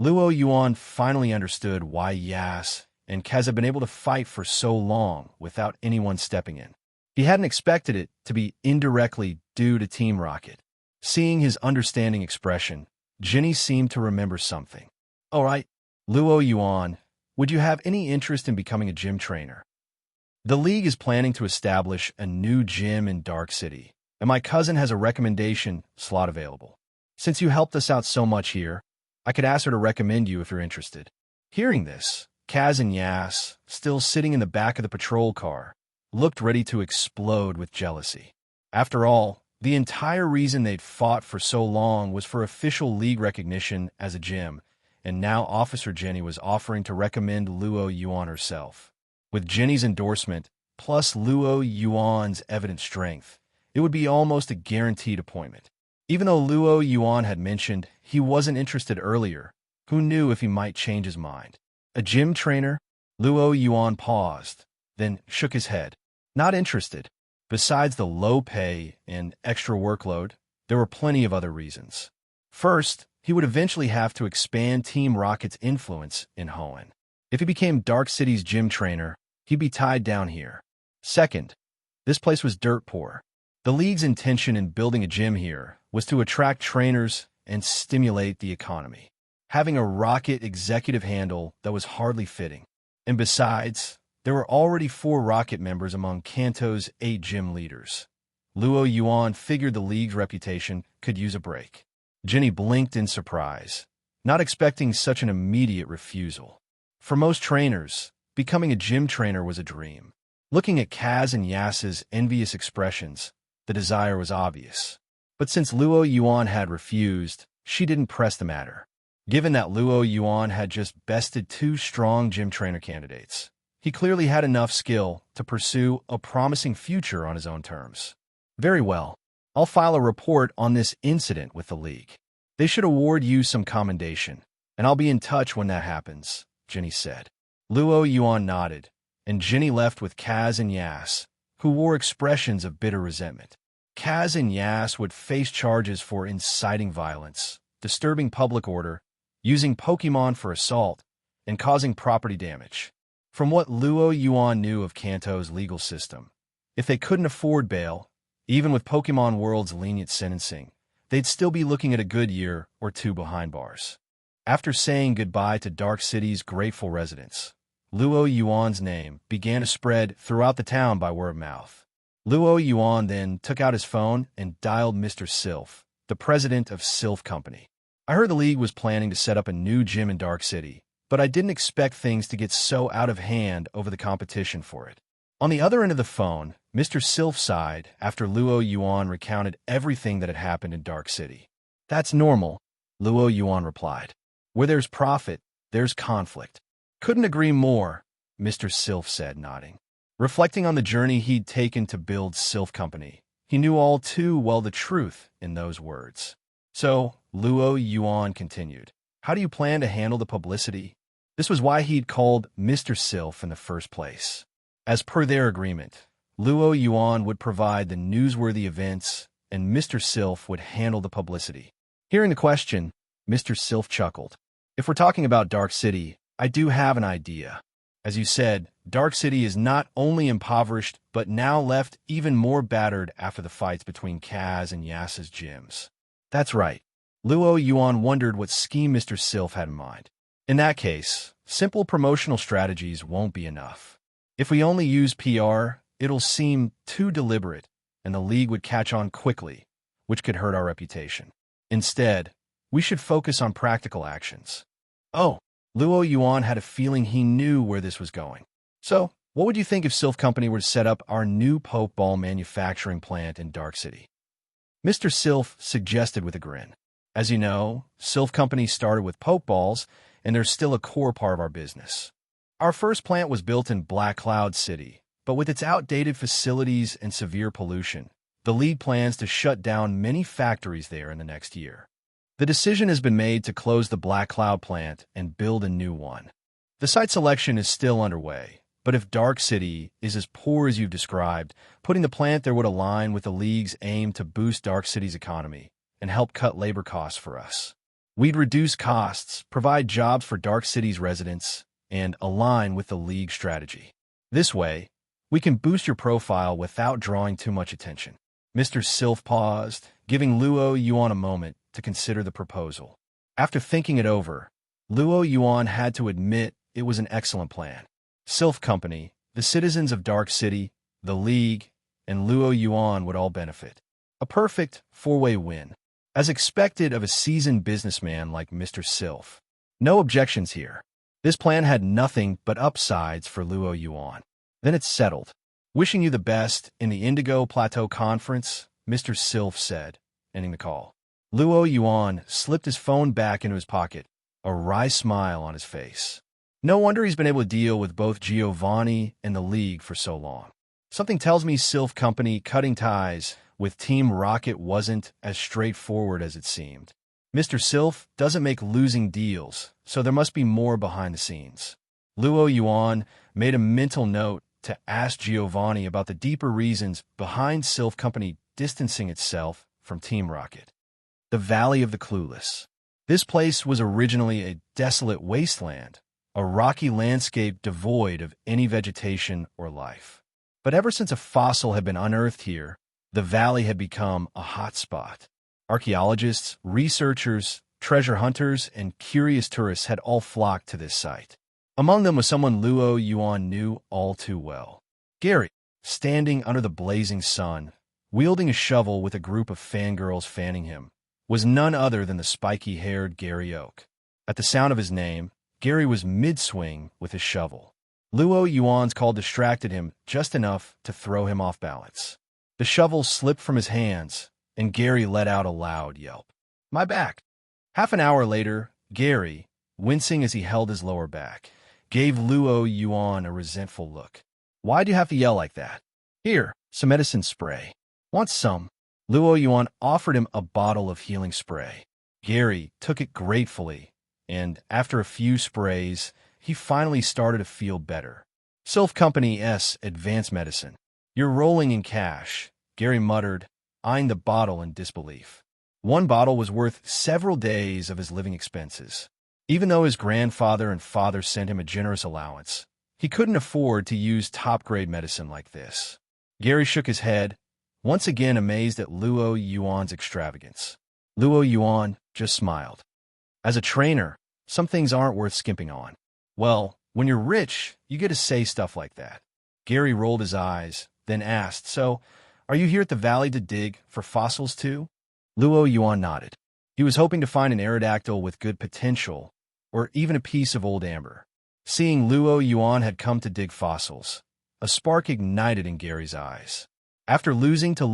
Speaker 2: Luo Yuan finally understood why Yas and Kaz had been able to fight for so long without anyone stepping in. He hadn't expected it to be indirectly due to Team Rocket. Seeing his understanding expression, Ginny seemed to remember something. All right, Luo Yuan, would you have any interest in becoming a gym trainer? The League is planning to establish a new gym in Dark City, and my cousin has a recommendation slot available. Since you helped us out so much here, I could ask her to recommend you if you're interested. Hearing this, Kaz and Yas, still sitting in the back of the patrol car, looked ready to explode with jealousy. After all, the entire reason they'd fought for so long was for official League recognition as a gym, and now Officer Jenny was offering to recommend Luo Yuan herself. With Jenny's endorsement, plus Luo Yuan's evident strength, it would be almost a guaranteed appointment. Even though Luo Yuan had mentioned he wasn't interested earlier, who knew if he might change his mind? A gym trainer? Luo Yuan paused, then shook his head. Not interested. Besides the low pay and extra workload, there were plenty of other reasons. First, he would eventually have to expand Team Rocket's influence in Hoenn. If he became Dark City's gym trainer, he'd be tied down here. Second, This place was dirt poor. The league's intention in building a gym here was to attract trainers and stimulate the economy, having a rocket executive handle that was hardly fitting. And besides, there were already 4 rocket members among Kanto's 8 gym leaders. Luo Yuan figured the league's reputation could use a break. Jenny blinked in surprise, not expecting such an immediate refusal. For most trainers, becoming a gym trainer was a dream. Looking at Kaz and Yas's envious expressions, the desire was obvious. But since Luo Yuan had refused, she didn't press the matter. Given that Luo Yuan had just bested 2 strong gym trainer candidates, he clearly had enough skill to pursue a promising future on his own terms. Very well. I'll file a report on this incident with the league. They should award you some commendation, and I'll be in touch when that happens, Jenny said. Luo Yuan nodded, and Jenny left with Kaz and Yas, who wore expressions of bitter resentment. Kaz and Yas would face charges for inciting violence, disturbing public order, using Pokemon for assault, and causing property damage. From what Luo Yuan knew of Kanto's legal system, if they couldn't afford bail, even with Pokemon World's lenient sentencing, they'd still be looking at a good year or 2 behind bars. After saying goodbye to Dark City's grateful residents, Luo Yuan's name began to spread throughout the town by word of mouth. Luo Yuan then took out his phone and dialed Mr. Sylph, the president of Sylph Company. I heard the league was planning to set up a new gym in Dark City, but I didn't expect things to get so out of hand over the competition for it. On the other end of the phone, Mr. Sylph sighed after Luo Yuan recounted everything that had happened in Dark City. That's normal, Luo Yuan replied. Where there's profit, there's conflict. Couldn't agree more, Mr. Sylph said, nodding. Reflecting on the journey he'd taken to build Sylph Company, he knew all too well the truth in those words. So, Luo Yuan continued, how do you plan to handle the publicity? This was why he'd called Mr. Sylph in the first place. As per their agreement, Luo Yuan would provide the newsworthy events, and Mr. Sylph would handle the publicity. Hearing the question, Mr. Sylph chuckled. If we're talking about Dark City, I do have an idea. As you said, Dark City is not only impoverished, but now left even more battered after the fights between Kaz and Yas's gyms. That's right. Luo Yuan wondered what scheme Mr. Sylph had in mind. In that case, simple promotional strategies won't be enough. If we only use PR, it'll seem too deliberate, and the league would catch on quickly, which could hurt our reputation. Instead, we should focus on practical actions. Oh, Luo Yuan had a feeling he knew where this was going. So, what would you think if Sylph Company were to set up our new Pokeball manufacturing plant in Dark City? Mr. Sylph suggested with a grin. As you know, Sylph Company started with Pokeballs, and they're still a core part of our business. Our first plant was built in Black Cloud City, but with its outdated facilities and severe pollution, the league plans to shut down many factories there in the next year. The decision has been made to close the Black Cloud plant and build a new one. The site selection is still underway, but if Dark City is as poor as you've described, putting the plant there would align with the league's aim to boost Dark City's economy and help cut labor costs for us. We'd reduce costs, provide jobs for Dark City's residents, and align with the league strategy. This way, we can boost your profile without drawing too much attention. Mr. Sylph paused, giving Luo Yuan a moment to consider the proposal. After thinking it over, Luo Yuan had to admit it was an excellent plan. Sylph Company, the citizens of Dark City, the League, and Luo Yuan would all benefit. A perfect 4-way win. As expected of a seasoned businessman like Mr. Sylph. No objections here. This plan had nothing but upsides for Luo Yuan. Then it's settled. Wishing you the best in the Indigo Plateau Conference, Mr. Sylph said, ending the call. Luo Yuan slipped his phone back into his pocket, a wry smile on his face. No wonder he's been able to deal with both Giovanni and the League for so long. Something tells me Sylph Company cutting ties with Team Rocket wasn't as straightforward as it seemed. Mr. Sylph doesn't make losing deals, so there must be more behind the scenes. Luo Yuan made a mental note to ask Giovanni about the deeper reasons behind Sylph Company distancing itself from Team Rocket. The Valley of the Clueless. This place was originally a desolate wasteland, a rocky landscape devoid of any vegetation or life. But ever since a fossil had been unearthed here, the valley had become a hot spot. Archaeologists, researchers, treasure hunters, and curious tourists had all flocked to this site. Among them was someone Yuan knew all too well. Gary, standing under the blazing sun, wielding a shovel with a group of fangirls fanning him, was none other than the spiky-haired Gary Oak. At the sound of his name, Gary was mid-swing with his shovel. Yuan's call distracted him just enough to throw him off balance. The shovel slipped from his hands, and Gary let out a loud yelp. "My back!" Half an hour later, Gary, wincing as he held his lower back, gave Yuan a resentful look. "Why'd you have to yell like that? Here, some medicine spray. Want some?" Yuan offered him a bottle of healing spray. Gary took it gratefully, and after a few sprays, he finally started to feel better. Sylph Company's advanced medicine. "You're rolling in cash," Gary muttered, eyeing the bottle in disbelief. One bottle was worth several days of his living expenses. Even though his grandfather and father sent him a generous allowance, he couldn't afford to use top-grade medicine like this. Gary shook his head, once again amazed at Yuan's extravagance. Yuan just smiled. As a trainer, some things aren't worth skimping on. "Well, when you're rich, you get to say stuff like that." Gary rolled his eyes, then asked, "So, are you here at the valley to dig for fossils too?" Yuan nodded. He was hoping to find an Aerodactyl with good potential, or even a piece of old amber. Seeing Yuan had come to dig fossils, a spark ignited in Gary's eyes. After losing to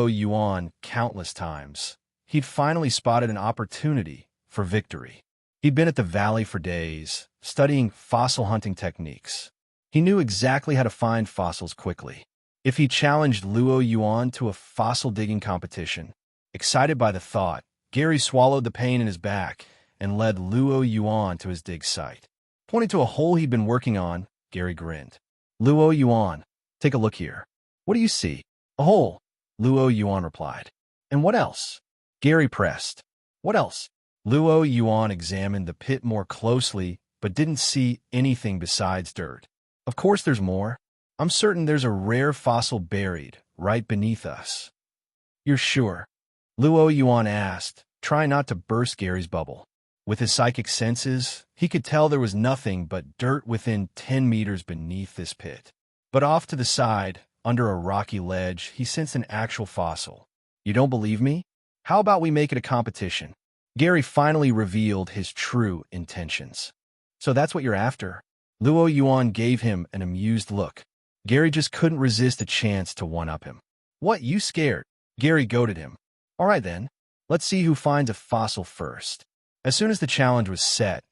Speaker 2: Yuan countless times, he'd finally spotted an opportunity for victory. He'd been at the valley for days, studying fossil hunting techniques. He knew exactly how to find fossils quickly. If he challenged Yuan to a fossil-digging competition, excited by the thought, Gary swallowed the pain in his back and led Yuan to his dig site. Pointing to a hole he'd been working on, Gary grinned. "Yuan, take a look here." "What do you see?" "A hole," Yuan replied. "And what else?" Gary pressed. "What else?" Yuan examined the pit more closely, but didn't see anything besides dirt. "Of course there's more. I'm certain there's a rare fossil buried right beneath us." "You're sure?" Yuan asked, trying not to burst Gary's bubble. With his psychic senses, he could tell there was nothing but dirt within 10 meters beneath this pit. But off to the side, under a rocky ledge, he sensed an actual fossil. "You don't believe me? How about we make it a competition?" Gary finally revealed his true intentions. "So that's what you're after?" Yuan gave him an amused look. Gary just couldn't resist a chance to one-up him. "What, you scared?" Gary goaded him. "All right then, let's see who finds a fossil first." As soon as the challenge was set,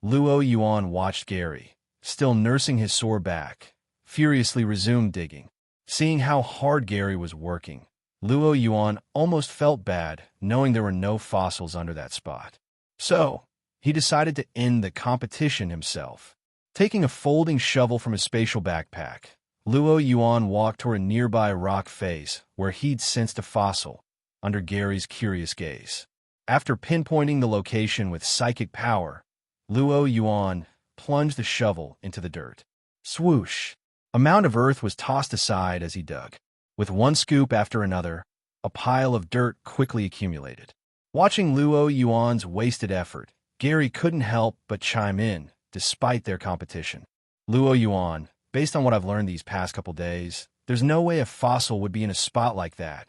Speaker 2: Yuan watched Gary, still nursing his sore back, furiously resume digging. Seeing how hard Gary was working, Yuan almost felt bad knowing there were no fossils under that spot. So, he decided to end the competition himself. Taking a folding shovel from his spatial backpack, Yuan walked toward a nearby rock face where he'd sensed a fossil, under Gary's curious gaze. After pinpointing the location with psychic power, Yuan plunged the shovel into the dirt. Swoosh! A mound of earth was tossed aside as he dug. With one scoop after another, a pile of dirt quickly accumulated. Watching Yuan's wasted effort, Gary couldn't help but chime in, despite their competition. Yuan, based on what I've learned these past couple days, there's no way a fossil would be in a spot like that.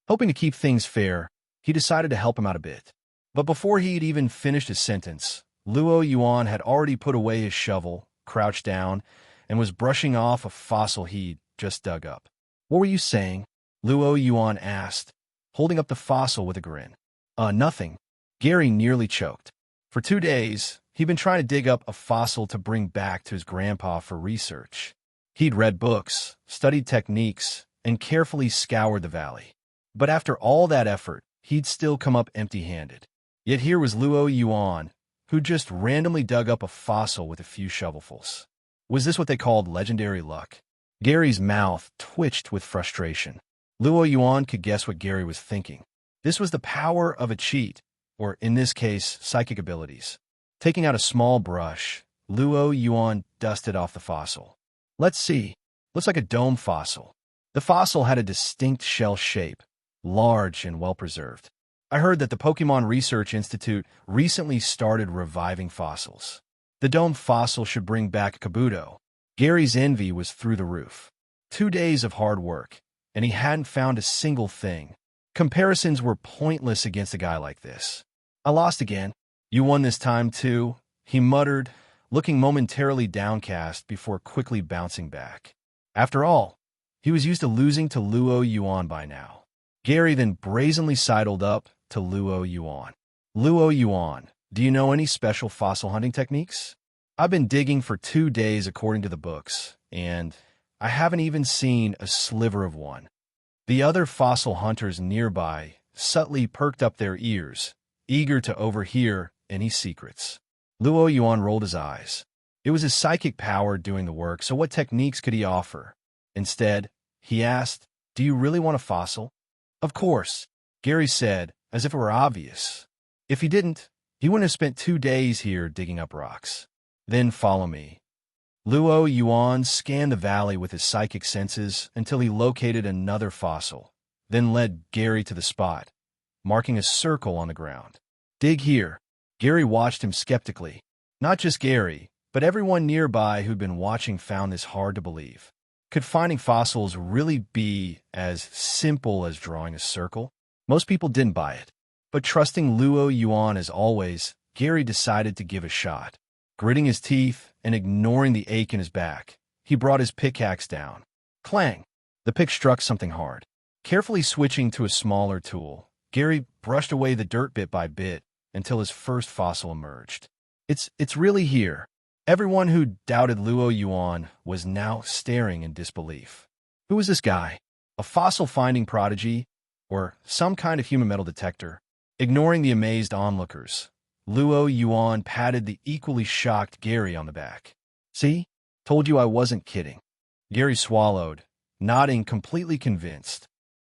Speaker 2: Hoping to keep things fair, he decided to help him out a bit. But before he'd even finished his sentence, Yuan had already put away his shovel, crouched down, and was brushing off a fossil he'd just dug up. "What were you saying?" Yuan asked, holding up the fossil with a grin. Nothing." Gary nearly choked. For 2 days, he'd been trying to dig up a fossil to bring back to his grandpa for research. He'd read books, studied techniques, and carefully scoured the valley. But after all that effort, he'd still come up empty-handed. Yet here was Yuan, who just randomly dug up a fossil with a few shovelfuls. Was this what they called legendary luck? Gary's mouth twitched with frustration. Yuan could guess what Gary was thinking. This was the power of a cheat, or in this case, psychic abilities. Taking out a small brush, Yuan dusted off the fossil. "Let's see. Looks like a dome fossil." The fossil had a distinct shell shape, large and well-preserved. I heard that the Pokemon Research Institute recently started reviving fossils. The dome fossil should bring back Kabuto. Gary's envy was through the roof. 2 days of hard work, and he hadn't found a single thing. Comparisons were pointless against a guy like this. I lost again. You won this time, too, he muttered, looking momentarily downcast before quickly bouncing back. After all, he was used to losing to Luo Yuan by now. Gary then brazenly sidled up to Luo Yuan. Luo Yuan, do you know any special fossil hunting techniques? I've been digging for 2 days according to the books, and I haven't even seen a sliver of one. The other fossil hunters nearby subtly perked up their ears, eager to overhear any secrets. Luo Yuan rolled his eyes. It was his psychic power doing the work, so what techniques could he offer? Instead, he asked, "Do you really want a fossil?" "Of course," Gary said, as if it were obvious. If he didn't, he wouldn't have spent 2 days here digging up rocks. "Then follow me." Luo Yuan scanned the valley with his psychic senses until he located another fossil, then led Gary to the spot, marking a circle on the ground. "Dig here." Gary watched him skeptically. Not just Gary, but everyone nearby who'd been watching found this hard to believe. Could finding fossils really be as simple as drawing a circle? Most people didn't buy it. But trusting Luo Yuan as always, Gary decided to give a shot. Gritting his teeth and ignoring the ache in his back, he brought his pickaxe down. Clang! The pick struck something hard. Carefully switching to a smaller tool, Gary brushed away the dirt bit by bit until his first fossil emerged. It's really here." Everyone who doubted Luo Yuan was now staring in disbelief. Who was this guy? A fossil-finding prodigy? Or some kind of human metal detector? Ignoring the amazed onlookers, Luo Yuan patted the equally shocked Gary on the back. "See? Told you I wasn't kidding." Gary swallowed, nodding completely convinced.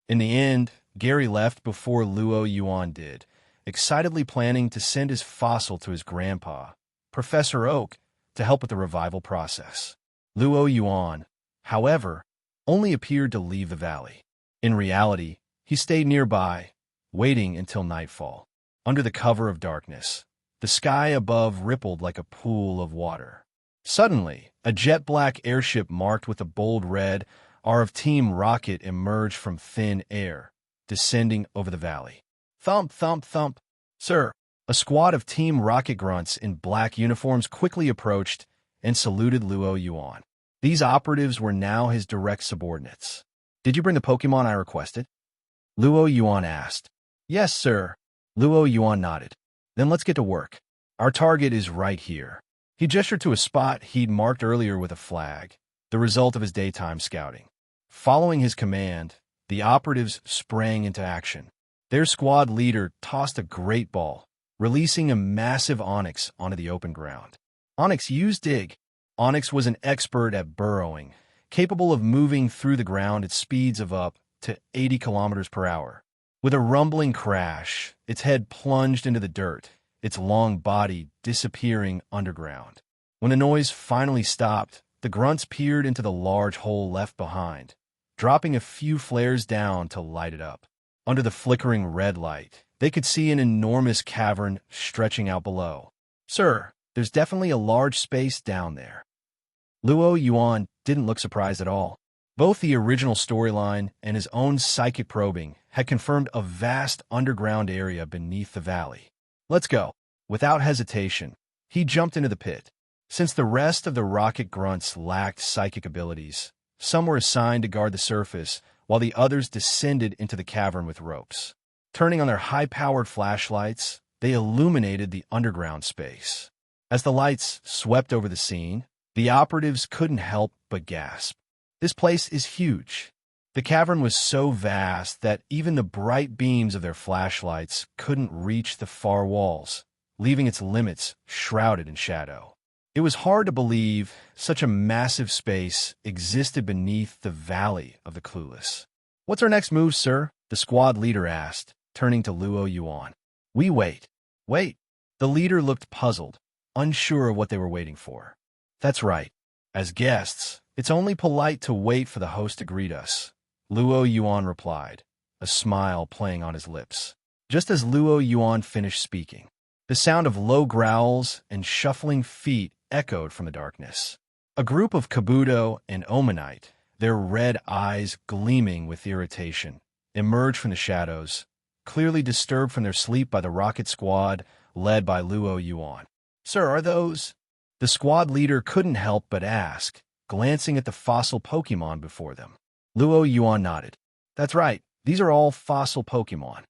Speaker 2: In the end, Gary left before Luo Yuan did, excitedly planning to send his fossil to his grandpa, Professor Oak, to help with the revival process. Luo Yuan, however, only appeared to leave the valley. In reality, he stayed nearby, waiting until nightfall. Under the cover of darkness, the sky above rippled like a pool of water. Suddenly, a jet-black airship marked with a bold red R of Team Rocket emerged from thin air, descending over the valley. Thump, thump, thump. "Sir." A squad of Team Rocket grunts in black uniforms quickly approached and saluted Luo Yuan. These operatives were now his direct subordinates. "Did you bring the Pokemon I requested?" Luo Yuan asked. "Yes, sir." Luo Yuan nodded. "Then let's get to work. Our target is right here." He gestured to a spot he'd marked earlier with a flag, the result of his daytime scouting. Following his command, the operatives sprang into action. Their squad leader tossed a great ball, releasing a massive Onyx onto the open ground. Onyx used Dig. Onyx was an expert at burrowing, capable of moving through the ground at speeds of up to 80 kilometers per hour. With a rumbling crash, its head plunged into the dirt, its long body disappearing underground. When the noise finally stopped, the grunts peered into the large hole left behind, dropping a few flares down to light it up. Under the flickering red light, they could see an enormous cavern stretching out below. "Sir, there's definitely a large space down there." Luo Yuan didn't look surprised at all. Both the original storyline and his own psychic probing had confirmed a vast underground area beneath the valley. "Let's go." Without hesitation, he jumped into the pit. Since the rest of the rocket grunts lacked psychic abilities, some were assigned to guard the surface, while the others descended into the cavern with ropes. Turning on their high-powered flashlights, they illuminated the underground space. As the lights swept over the scene, the operatives couldn't help but gasp. This place is huge. The cavern was so vast that even the bright beams of their flashlights couldn't reach the far walls, leaving its limits shrouded in shadow. It was hard to believe such a massive space existed beneath the Valley of the Clueless. "What's our next move, sir?" the squad leader asked, turning to Luo Yuan. "We wait." "Wait." The leader looked puzzled, unsure of what they were waiting for. "That's right. As guests, it's only polite to wait for the host to greet us. Luo Yuan replied, a smile playing on his lips. Just as Luo Yuan finished speaking, the sound of low growls and shuffling feet echoed from the darkness. A group of Kabuto and Omanite, their red eyes gleaming with irritation, emerged from the shadows, clearly disturbed from their sleep by the rocket squad led by Luo Yuan. "Sir, are those?" The squad leader couldn't help but ask, glancing at the fossil Pokemon before them. Luo Yuan nodded. "That's right, these are all fossil Pokemon."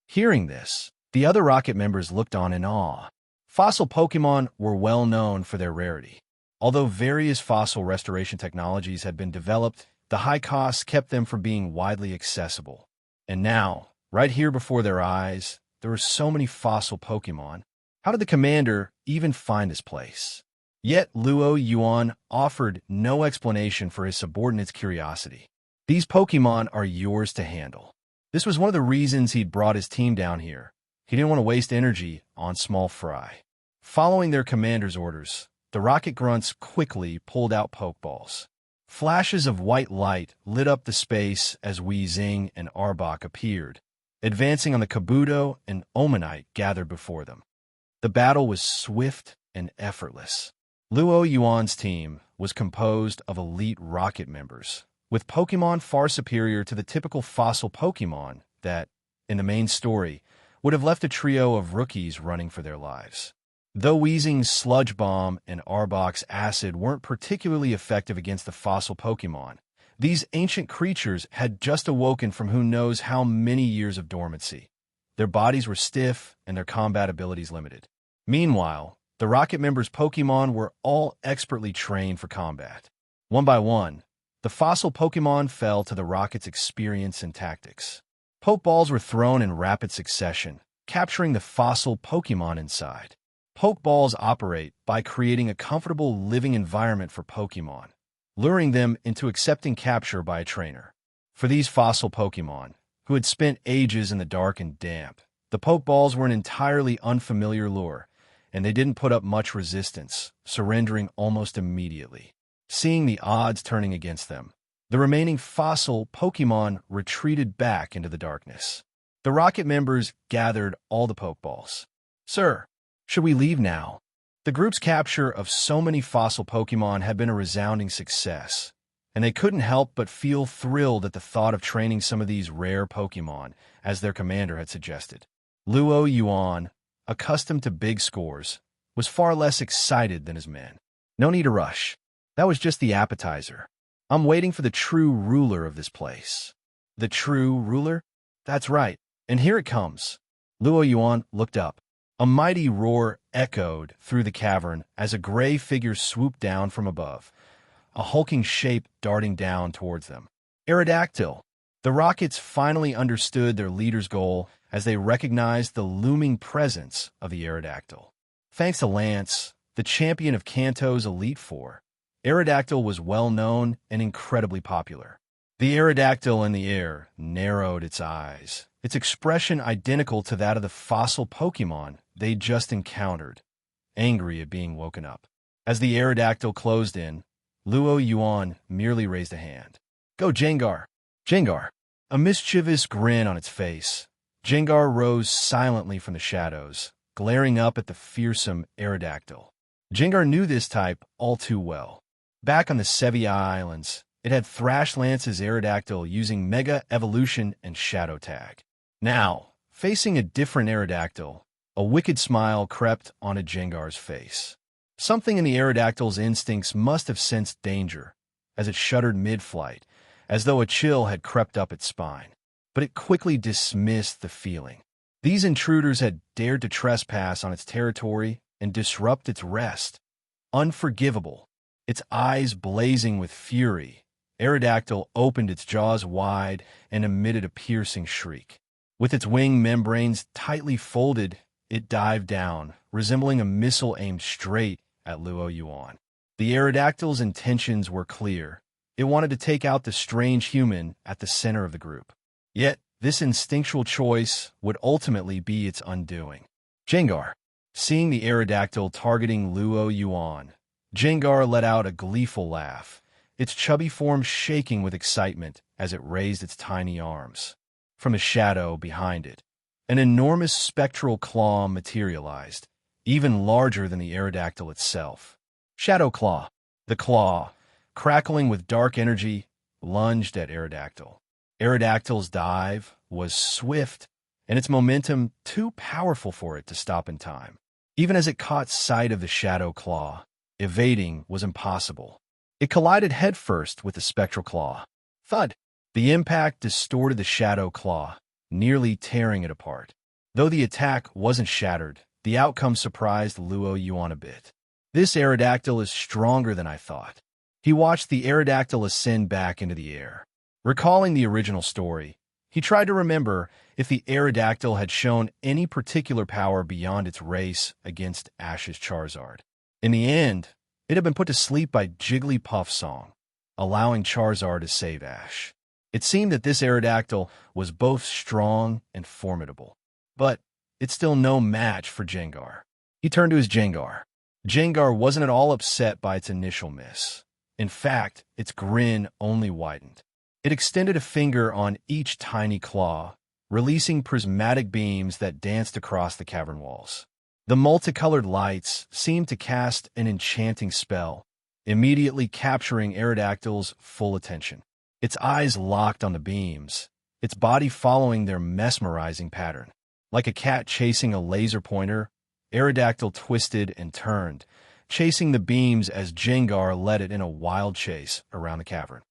Speaker 2: Hearing this, the other Rocket members looked on in awe. Fossil Pokemon were well known for their rarity. Although various fossil restoration technologies had been developed, the high costs kept them from being widely accessible. And now, right here before their eyes, there were so many fossil Pokemon. How did the commander even find this place? Yet Luo Yuan offered no explanation for his subordinate's curiosity. "These Pokemon are yours to handle." This was one of the reasons he'd brought his team down here. He didn't want to waste energy on small fry. Following their commander's orders, the Rocket Grunts quickly pulled out Pokeballs. Flashes of white light lit up the space as Wei Xing and Arbok appeared, advancing on the Kabuto and Omanite gathered before them. The battle was swift and effortless. Luo Yuan's team was composed of elite Rocket members, with Pokemon far superior to the typical fossil Pokemon that, in the main story, would have left a trio of rookies running for their lives. Though Wei Xing's Sludge Bomb and Arbok's Acid weren't particularly effective against the fossil Pokemon, these ancient creatures had just awoken from who knows how many years of dormancy. Their bodies were stiff and their combat abilities limited. Meanwhile, the Rocket members' Pokemon were all expertly trained for combat. One by one, the fossil Pokemon fell to the Rocket's experience and tactics. Pokeballs were thrown in rapid succession, capturing the fossil Pokemon inside. Pokeballs operate by creating a comfortable living environment for Pokemon, luring them into accepting capture by a trainer. For these fossil Pokemon, who had spent ages in the dark and damp, the Pokeballs were an entirely unfamiliar lure, and they didn't put up much resistance, surrendering almost immediately. Seeing the odds turning against them, the remaining fossil Pokemon retreated back into the darkness. The Rocket members gathered all the Pokeballs. "Sir, should we leave now?" The group's capture of so many fossil Pokemon had been a resounding success, and they couldn't help but feel thrilled at the thought of training some of these rare Pokemon, as their commander had suggested. Luo Yuan, accustomed to big scores, was far less excited than his men. "No need to rush. That was just the appetizer. I'm waiting for the true ruler of this place." "The true ruler?" "That's right, and here it comes." Luo Yuan looked up. A mighty roar echoed through the cavern as a gray figure swooped down from above, a hulking shape darting down towards them. Aerodactyl. The Rockets finally understood their leader's goal as they recognized the looming presence of the Aerodactyl. Thanks to Lance, the champion of Kanto's Elite Four, Aerodactyl was well known and incredibly popular. The Aerodactyl in the air narrowed its eyes, its expression identical to that of the fossil Pokemon they'd just encountered, angry at being woken up. As the Aerodactyl closed in, Luo Yuan merely raised a hand. "Go, Jengar!" Jengar! A mischievous grin on its face, Jengar rose silently from the shadows, glaring up at the fearsome Aerodactyl. Jengar knew this type all too well. Back on the Sevi Islands, it had thrashed Lance's Aerodactyl using Mega Evolution and Shadow Tag. Now, facing a different Aerodactyl, a wicked smile crept onto Jengar's face. Something in the Aerodactyl's instincts must have sensed danger, as it shuddered mid-flight, as though a chill had crept up its spine. But it quickly dismissed the feeling. These intruders had dared to trespass on its territory and disrupt its rest. Unforgivable. Its eyes blazing with fury, Aerodactyl opened its jaws wide and emitted a piercing shriek. With its wing membranes tightly folded, it dived down, resembling a missile aimed straight at Luo Yuan. The Aerodactyl's intentions were clear. It wanted to take out the strange human at the center of the group. Yet, this instinctual choice would ultimately be its undoing. Jengar. Seeing the Aerodactyl targeting Luo Yuan, Jengar let out a gleeful laugh, its chubby form shaking with excitement as it raised its tiny arms. From the shadow behind it, an enormous spectral claw materialized, even larger than the Aerodactyl itself. Shadow Claw. The claw, crackling with dark energy, lunged at Aerodactyl. Aerodactyl's dive was swift, and its momentum too powerful for it to stop in time. Even as it caught sight of the Shadow Claw, evading was impossible. It collided headfirst with the spectral claw. Thud! The impact distorted the Shadow Claw, nearly tearing it apart. Though the attack wasn't shattered, the outcome surprised Yuan a bit. This Aerodactyl is stronger than I thought. He watched the Aerodactyl ascend back into the air. Recalling the original story, he tried to remember if the Aerodactyl had shown any particular power beyond its race against Ash's Charizard. In the end, it had been put to sleep by Jigglypuff's song, allowing Charizard to save Ash. It seemed that this Aerodactyl was both strong and formidable, but it's still no match for Gengar. He turned to his Gengar. Gengar wasn't at all upset by its initial miss. In fact, its grin only widened. It extended a finger on each tiny claw, releasing prismatic beams that danced across the cavern walls. The multicolored lights seemed to cast an enchanting spell, immediately capturing Aerodactyl's full attention. Its eyes locked on the beams, its body following their mesmerizing pattern. Like a cat chasing a laser pointer, Aerodactyl twisted and turned, chasing the beams as Gengar led it in a wild chase around the cavern.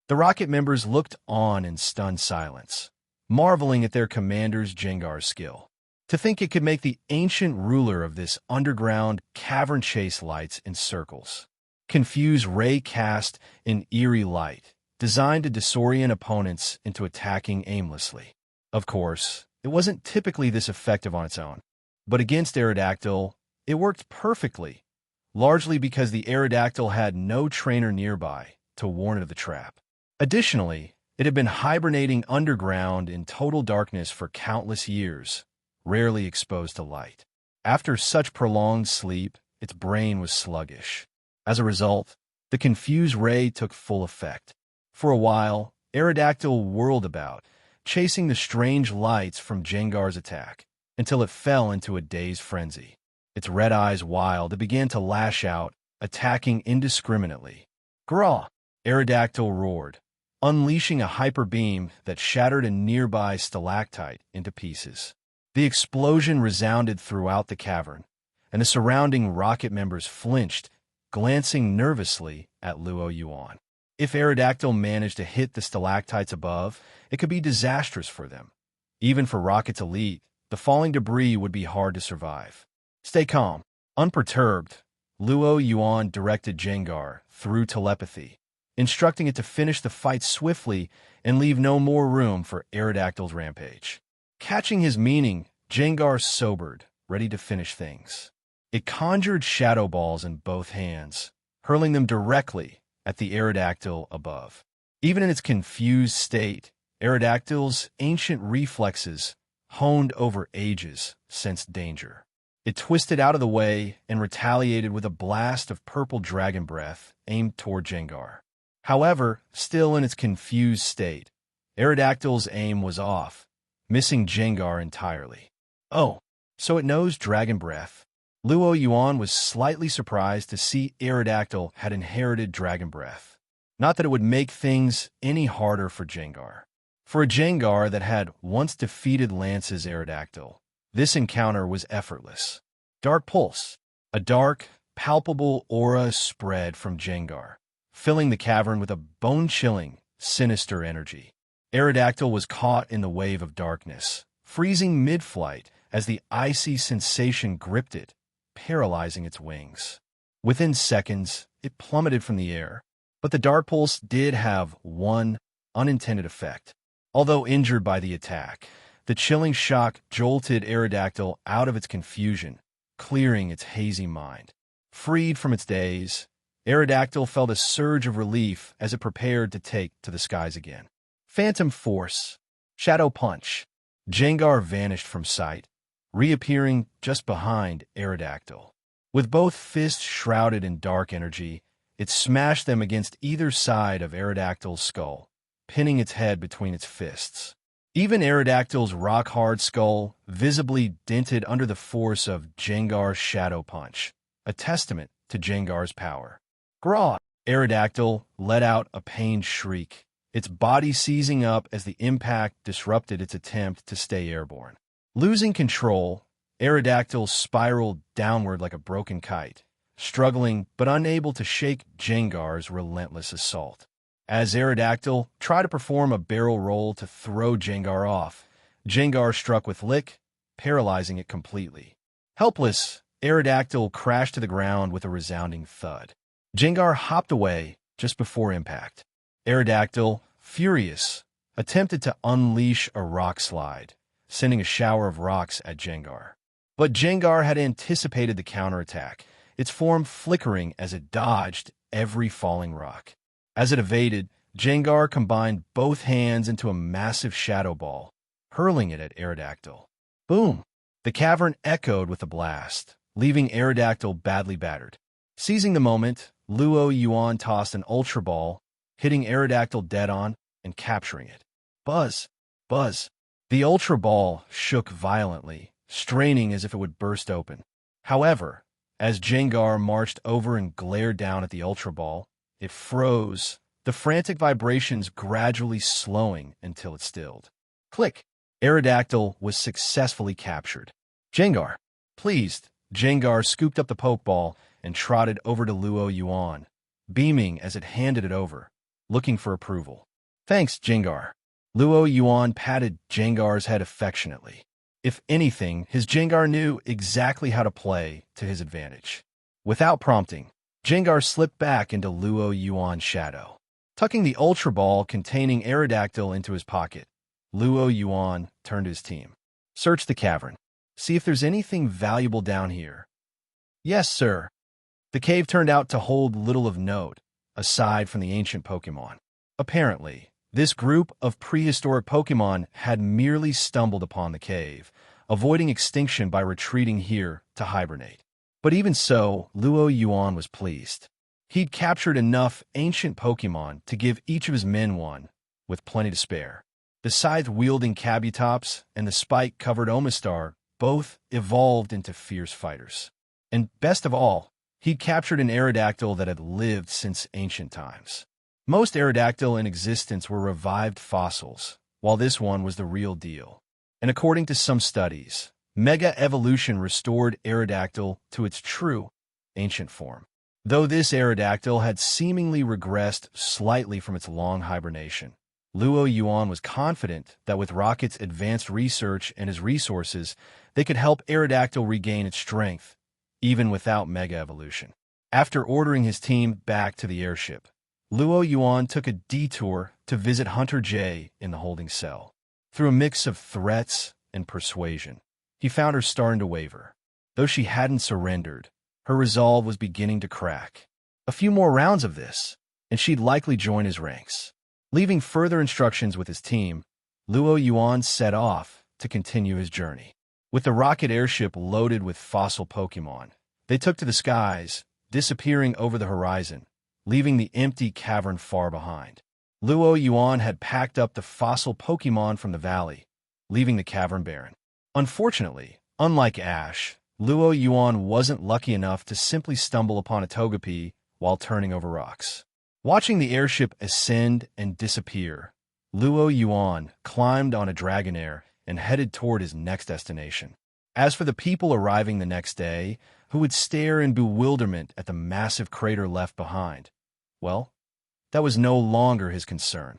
Speaker 2: The Rocket members looked on in stunned silence, marveling at their commander's Gengar's skill. To think it could make the ancient ruler of this underground cavern chase lights in circles. Confuse Ray cast an eerie light, designed to disorient opponents into attacking aimlessly. Of course, it wasn't typically this effective on its own, but against Aerodactyl, it worked perfectly, largely because the Aerodactyl had no trainer nearby to warn it of the trap. Additionally, it had been hibernating underground in total darkness for countless years, rarely exposed to light. After such prolonged sleep, its brain was sluggish. As a result, the confused ray took full effect. For a while, Aerodactyl whirled about, chasing the strange lights from Gengar's attack, until it fell into a dazed frenzy. Its red eyes wild, it began to lash out, attacking indiscriminately. Graw! Aerodactyl roared, unleashing a hyper beam that shattered a nearby stalactite into pieces. The explosion resounded throughout the cavern, and the surrounding Rocket members flinched, glancing nervously at Yuan. If Aerodactyl managed to hit the stalactites above, it could be disastrous for them. Even for Rocket's elite, the falling debris would be hard to survive. Stay calm. Unperturbed, Yuan directed Gengar through telepathy, instructing it to finish the fight swiftly and leave no more room for Aerodactyl's rampage. Catching his meaning, Gengar sobered, ready to finish things. It conjured shadow balls in both hands, hurling them directly at the Aerodactyl above. Even in its confused state, Aerodactyl's ancient reflexes, honed over ages, sensed danger. It twisted out of the way and retaliated with a blast of purple dragon breath aimed toward Gengar. However, still in its confused state, Aerodactyl's aim was off, missing Gengar entirely. Oh, so it knows Dragon Breath. Yuan was slightly surprised to see Aerodactyl had inherited Dragon Breath. Not that it would make things any harder for Gengar. For a Gengar that had once defeated Lance's Aerodactyl, this encounter was effortless. Dark Pulse. A dark, palpable aura spread from Gengar, filling the cavern with a bone-chilling, sinister energy. Aerodactyl was caught in the wave of darkness, freezing mid-flight as the icy sensation gripped it, paralyzing its wings. Within seconds, it plummeted from the air, but the Dark Pulse did have one unintended effect. Although injured by the attack, the chilling shock jolted Aerodactyl out of its confusion, clearing its hazy mind. Freed from its daze, Aerodactyl felt a surge of relief as it prepared to take to the skies again. Phantom Force. Shadow Punch. Gengar vanished from sight, reappearing just behind Aerodactyl. With both fists shrouded in dark energy, It smashed them against either side of Aerodactyl's skull, pinning its head between its fists. Even Aerodactyl's rock-hard skull visibly dented under the force of Jengar's shadow punch, a testament to Jengar's power. Graw! Aerodactyl let out a pained shriek, its body seizing up as the impact disrupted its attempt to stay airborne. Losing control, Aerodactyl spiraled downward like a broken kite, struggling but unable to shake Jengar's relentless assault. As Aerodactyl tried to perform a barrel roll to throw Jengar off, Jengar struck with Lick, paralyzing it completely. Helpless, Aerodactyl crashed to the ground with a resounding thud. Jengar hopped away just before impact. Aerodactyl, furious, attempted to unleash a rock slide, sending a shower of rocks at Jengar. But Jengar had anticipated the counterattack, its form flickering as it dodged every falling rock. As it evaded, Jengar combined both hands into a massive shadow ball, hurling it at Aerodactyl. Boom! The cavern echoed with a blast, leaving Aerodactyl badly battered. Seizing the moment, Yuan tossed an Ultra Ball, hitting Aerodactyl dead-on and capturing it. Buzz! Buzz! The Ultra Ball shook violently, straining as if it would burst open. However, as Jengar marched over and glared down at the Ultra Ball, it froze, the frantic vibrations gradually slowing until it stilled. Click! Aerodactyl was successfully captured. Jengar! Pleased, Jengar scooped up the Pokeball and trotted over to Yuan, beaming as it handed it over, looking for approval. Thanks, Jengar. Yuan patted Jengar's head affectionately. If anything, his Jengar knew exactly how to play to his advantage. Without prompting, Jengar slipped back into Yuan's shadow. Tucking the Ultra Ball containing Aerodactyl into his pocket, Yuan turned to his team. Search the cavern. See if there's anything valuable down here. Yes, sir. The cave turned out to hold little of note, aside from the ancient Pokémon. Apparently, this group of prehistoric Pokémon had merely stumbled upon the cave, avoiding extinction by retreating here to hibernate. But even so, Yuan was pleased. He'd captured enough ancient Pokémon to give each of his men one, with plenty to spare. The scythe-wielding Kabutops and the spike-covered Omastar both evolved into fierce fighters. And best of all, he'd captured an Aerodactyl that had lived since ancient times. Most Aerodactyl in existence were revived fossils, while this one was the real deal. And according to some studies, Mega Evolution restored Aerodactyl to its true, ancient form. Though this Aerodactyl had seemingly regressed slightly from its long hibernation, Yuan was confident that with Rocket's advanced research and his resources, they could help Aerodactyl regain its strength, even without Mega Evolution. After ordering his team back to the airship, Yuan took a detour to visit Hunter J in the holding cell. Through a mix of threats and persuasion, he found her starting to waver. Though she hadn't surrendered, her resolve was beginning to crack. A few more rounds of this, and she'd likely join his ranks. Leaving further instructions with his team, Yuan set off to continue his journey. With the rocket airship loaded with fossil Pokémon, they took to the skies, disappearing over the horizon, leaving the empty cavern far behind. Yuan had packed up the fossil Pokémon from the valley, leaving the cavern barren. Unfortunately, unlike Ash, Yuan wasn't lucky enough to simply stumble upon a Togepi while turning over rocks. Watching the airship ascend and disappear, Yuan climbed on a Dragonair and headed toward his next destination. As for the people arriving the next day, who would stare in bewilderment at the massive crater left behind, well, that was no longer his concern.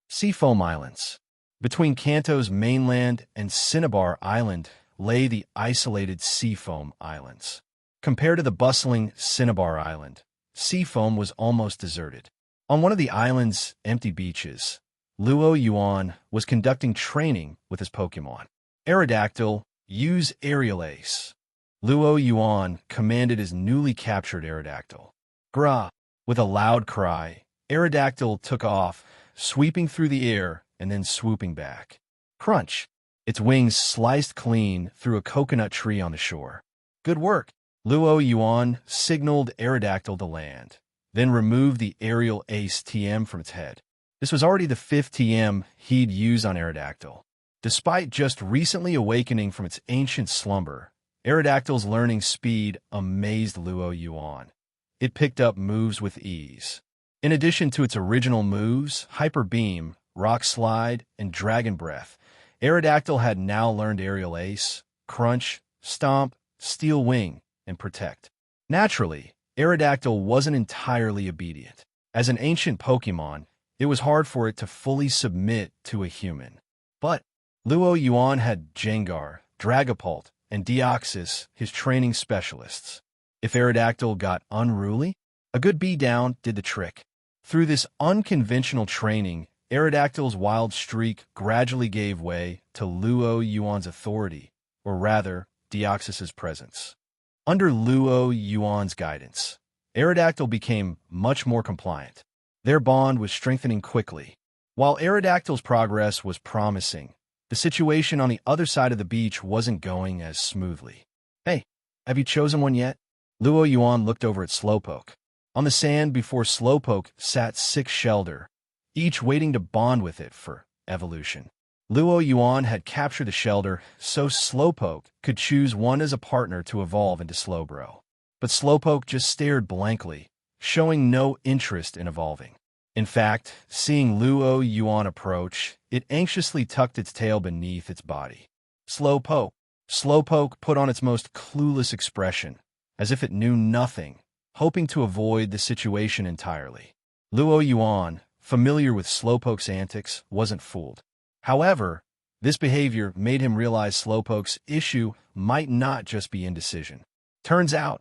Speaker 2: Seafoam Islands. Between Kanto's mainland and Cineabar Island lay the isolated Seafoam Islands. Compared to the bustling Cineabar Island, Seafoam was almost deserted. On one of the island's empty beaches, Yuan was conducting training with his Pokémon. Aerodactyl, use Aerial Ace. Yuan commanded his newly captured Aerodactyl. Grah! With a loud cry, Aerodactyl took off, sweeping through the air and then swooping back. Crunch! Its wings sliced clean through a coconut tree on the shore. Good work! Yuan signaled Aerodactyl to land, then removed the aerial ace TM from its head. This was already the 5th TM he'd used on Aerodactyl. Despite just recently awakening from its ancient slumber, Aerodactyl's learning speed amazed Luo Yuan. It picked up moves with ease. In addition to its original moves, Hyper Beam, Rock Slide, and Dragon Breath, Aerodactyl had now learned Aerial Ace, Crunch, Stomp, Steel Wing, and Protect. Naturally, Aerodactyl wasn't entirely obedient. As an ancient Pokemon, it was hard for it to fully submit to a human. But Luo Yuan had Jengar, Dragapult, and Deoxys, his training specialists. If Aerodactyl got unruly, a good beatdown did the trick. Through this unconventional training, Aerodactyl's wild streak gradually gave way to Luo Yuan's authority, or rather, Deoxys's presence. Under Luo Yuan's guidance, Aerodactyl became much more compliant. Their bond was strengthening quickly. While Aerodactyl's progress was promising, the situation on the other side of the beach wasn't going as smoothly. "Hey, have you chosen one yet?" Luo Yuan looked over at Slowpoke. On the sand before Slowpoke sat 6 Shelder, each waiting to bond with it for evolution. Luo Yuan had captured the Shelder so Slowpoke could choose one as a partner to evolve into Slowbro. But Slowpoke just stared blankly, showing no interest in evolving. In fact, seeing Luo Yuan approach, it anxiously tucked its tail beneath its body. Slowpoke. Slowpoke put on its most clueless expression, as if it knew nothing, hoping to avoid the situation entirely. Luo Yuan, familiar with Slowpoke's antics, wasn't fooled. However, this behavior made him realize Slowpoke's issue might not just be indecision. Turns out,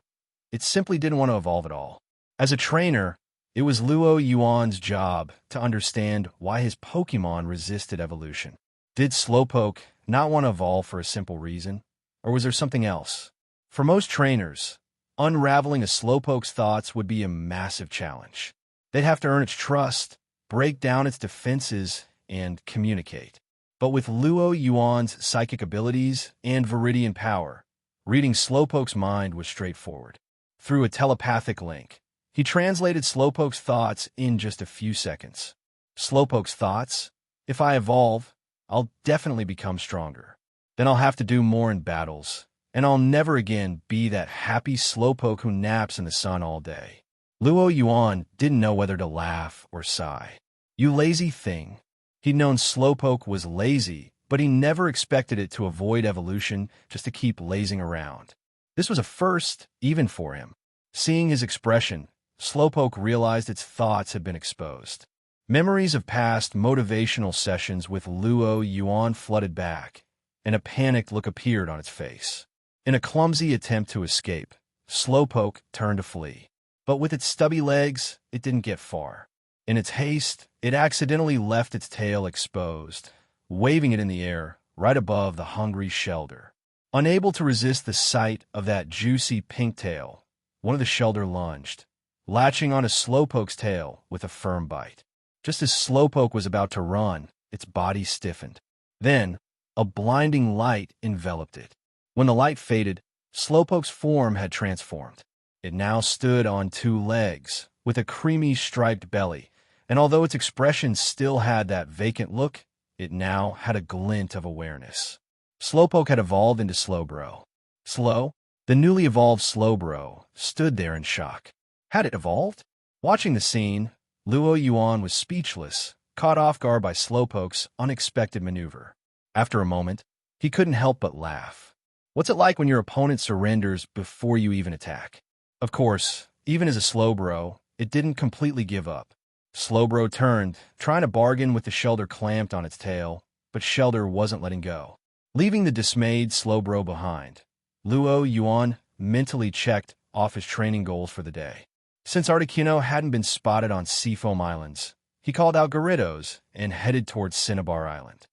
Speaker 2: it simply didn't want to evolve at all. As a trainer, it was Luo Yuan's job to understand why his Pokemon resisted evolution. Did Slowpoke not want to evolve for a simple reason, or was there something else? For most trainers, unraveling a Slowpoke's thoughts would be a massive challenge. They'd have to earn its trust, break down its defenses, and communicate. But with Luo Yuan's psychic abilities and Viridian power, reading Slowpoke's mind was straightforward. Through a telepathic link, he translated Slowpoke's thoughts in just a few seconds. Slowpoke's thoughts: if I evolve, I'll definitely become stronger. Then I'll have to do more in battles, and I'll never again be that happy Slowpoke who naps in the sun all day. Luo Yuan didn't know whether to laugh or sigh. You lazy thing. He'd known Slowpoke was lazy, but he never expected it to avoid evolution just to keep lazing around. This was a first, even for him. Seeing his expression, Slowpoke realized its thoughts had been exposed. Memories of past motivational sessions with Luo Yuan flooded back, and a panicked look appeared on its face. In a clumsy attempt to escape, Slowpoke turned to flee. But with its stubby legs, it didn't get far. In its haste, it accidentally left its tail exposed, waving it in the air right above the hungry Shelder. Unable to resist the sight of that juicy pink tail, one of the Shelder lunged, latching onto Slowpoke's tail with a firm bite. Just as Slowpoke was about to run, its body stiffened. Then, a blinding light enveloped it. When the light faded, Slowpoke's form had transformed. It now stood on 2 legs, with a creamy striped belly, and although its expression still had that vacant look, it now had a glint of awareness. Slowpoke had evolved into Slowbro. Slow, the newly evolved Slowbro, stood there in shock. Had it evolved? Watching the scene, Luo Yuan was speechless, caught off guard by Slowpoke's unexpected maneuver. After a moment, he couldn't help but laugh. What's it like when your opponent surrenders before you even attack? Of course, even as a Slowbro, it didn't completely give up. Slowbro turned, trying to bargain with the Shelder clamped on its tail, but Shelder wasn't letting go. Leaving the dismayed Slowbro behind, Luo Yuan mentally checked off his training goals for the day. Since Articuno hadn't been spotted on Seafoam Islands, he called out Gyarados and headed towards Cineabar Island.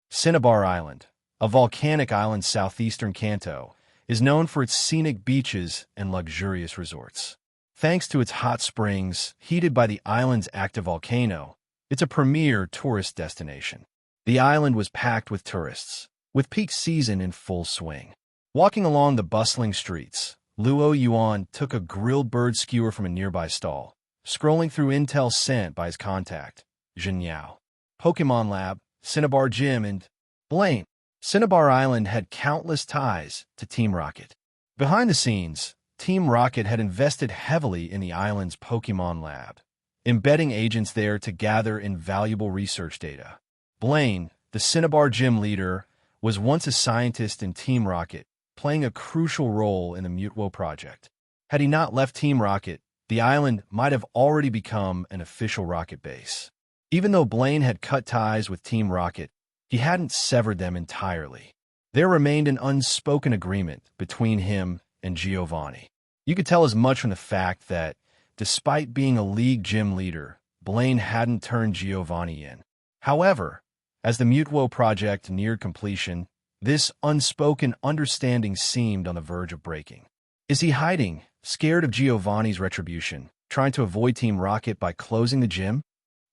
Speaker 2: Cineabar Island, a volcanic island southeastern Kanto, is known for its scenic beaches and luxurious resorts. Thanks to its hot springs, heated by the island's active volcano, it's a premier tourist destination. The island was packed with tourists, with peak season in full swing. Walking along the bustling streets, Luo Yuan took a grilled bird skewer from a nearby stall, scrolling through intel sent by his contact, Jinyao. Pokemon Lab, Cineabar Gym, and Blaine. Cineabar Island had countless ties to Team Rocket. Behind the scenes, Team Rocket had invested heavily in the island's Pokemon Lab, embedding agents there to gather invaluable research data. Blaine, the Cineabar Gym leader, was once a scientist in Team Rocket, playing a crucial role in the Mutuo project. Had he not left Team Rocket, the island might have already become an official Rocket base. Even though Blaine had cut ties with Team Rocket, he hadn't severed them entirely. There remained an unspoken agreement between him and Giovanni. You could tell as much from the fact that, despite being a league gym leader, Blaine hadn't turned Giovanni in. However, as the Mutuo project neared completion, this unspoken understanding seemed on the verge of breaking. Is he hiding, scared of Giovanni's retribution, trying to avoid Team Rocket by closing the gym?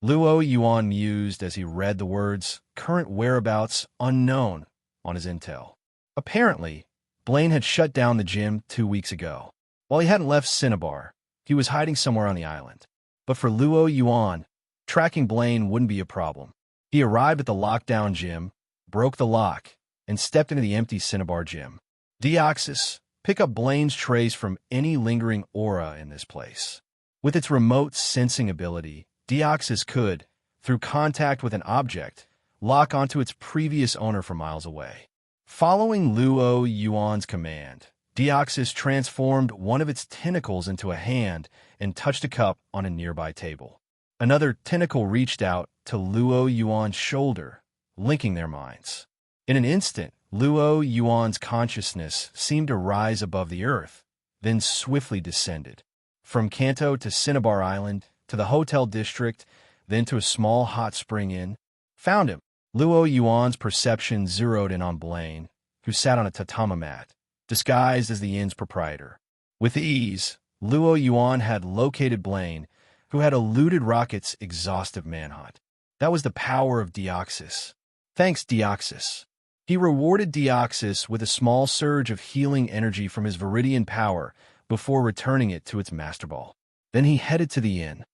Speaker 2: Luo Yuan mused as he read the words, current whereabouts unknown, on his intel. Apparently, Blaine had shut down the gym 2 weeks ago. While he hadn't left Cinnabar, he was hiding somewhere on the island. But for Luo Yuan, tracking Blaine wouldn't be a problem. He arrived at the lockdown gym, broke the lock, and stepped into the empty Cinnabar gym. Deoxys, pick up Blaine's trace from any lingering aura in this place. With its remote sensing ability, Deoxys could, through contact with an object, lock onto its previous owner from miles away. Following Luo Yuan's command, Deoxys transformed one of its tentacles into a hand and touched a cup on a nearby table. Another tentacle reached out to Luo Yuan's shoulder, linking their minds. In an instant, Luo Yuan's consciousness seemed to rise above the earth, then swiftly descended. From Kanto to Cineabar Island, to the hotel district, then to a small hot spring inn. Found him. Luo Yuan's perception zeroed in on Blaine, who sat on a tatami mat, disguised as the inn's proprietor. With ease, Luo Yuan had located Blaine, who had eluded Rocket's exhaustive manhunt. That was the power of Deoxys. Thanks, Deoxys. He rewarded Deoxys with a small surge of healing energy from his Viridian power before returning it to its Master Ball. Then he headed to the inn.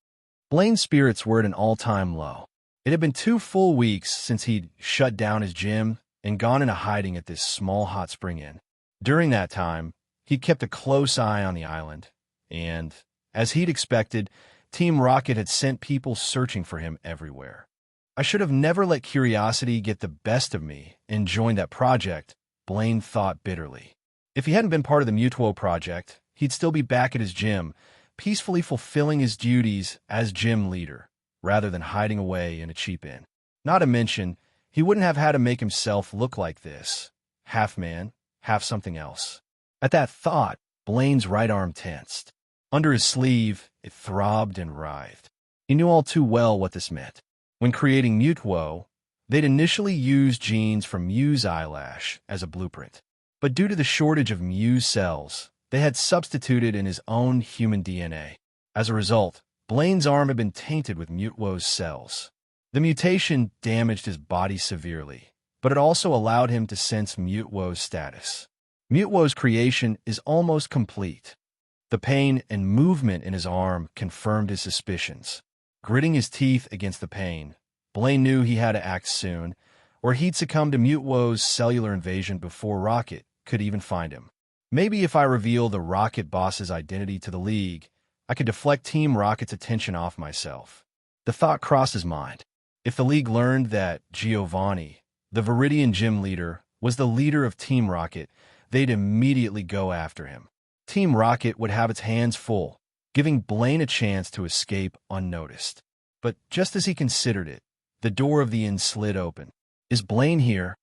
Speaker 2: Blaine's spirits were at an all-time low. It had been 2 full weeks since he'd shut down his gym and gone into hiding at this small hot spring inn. During that time, he'd kept a close eye on the island, and, as he'd expected, Team Rocket had sent people searching for him everywhere. I should have never let curiosity get the best of me and joined that project, Blaine thought bitterly. If he hadn't been part of the Mutuo project, he'd still be back at his gym, peacefully fulfilling his duties as gym leader, rather than hiding away in a cheap inn. Not to mention, he wouldn't have had to make himself look like this, half man, half something else. At that thought, Blaine's right arm tensed. Under his sleeve, it throbbed and writhed. He knew all too well what this meant. When creating Mutuo, they'd initially used genes from Mew's eyelash as a blueprint. But due to the shortage of Mew's cells, they had substituted in his own human DNA. As a result, Blaine's arm had been tainted with Mutuo's cells. The mutation damaged his body severely, but it also allowed him to sense Mutuo's status. Mutuo's creation is almost complete. The pain and movement in his arm confirmed his suspicions. Gritting his teeth against the pain, Blaine knew he had to act soon, or he'd succumb to Mutuo's cellular invasion before Rocket could even find him. Maybe if I reveal the Rocket boss's identity to the League, I could deflect Team Rocket's attention off myself. The thought crossed his mind. If the League learned that Giovanni, the Viridian gym leader, was the leader of Team Rocket, they'd immediately go after him. Team Rocket would have its hands full, giving Blaine a chance to escape unnoticed. But just as he considered it, the door of the inn slid open. Is Blaine here?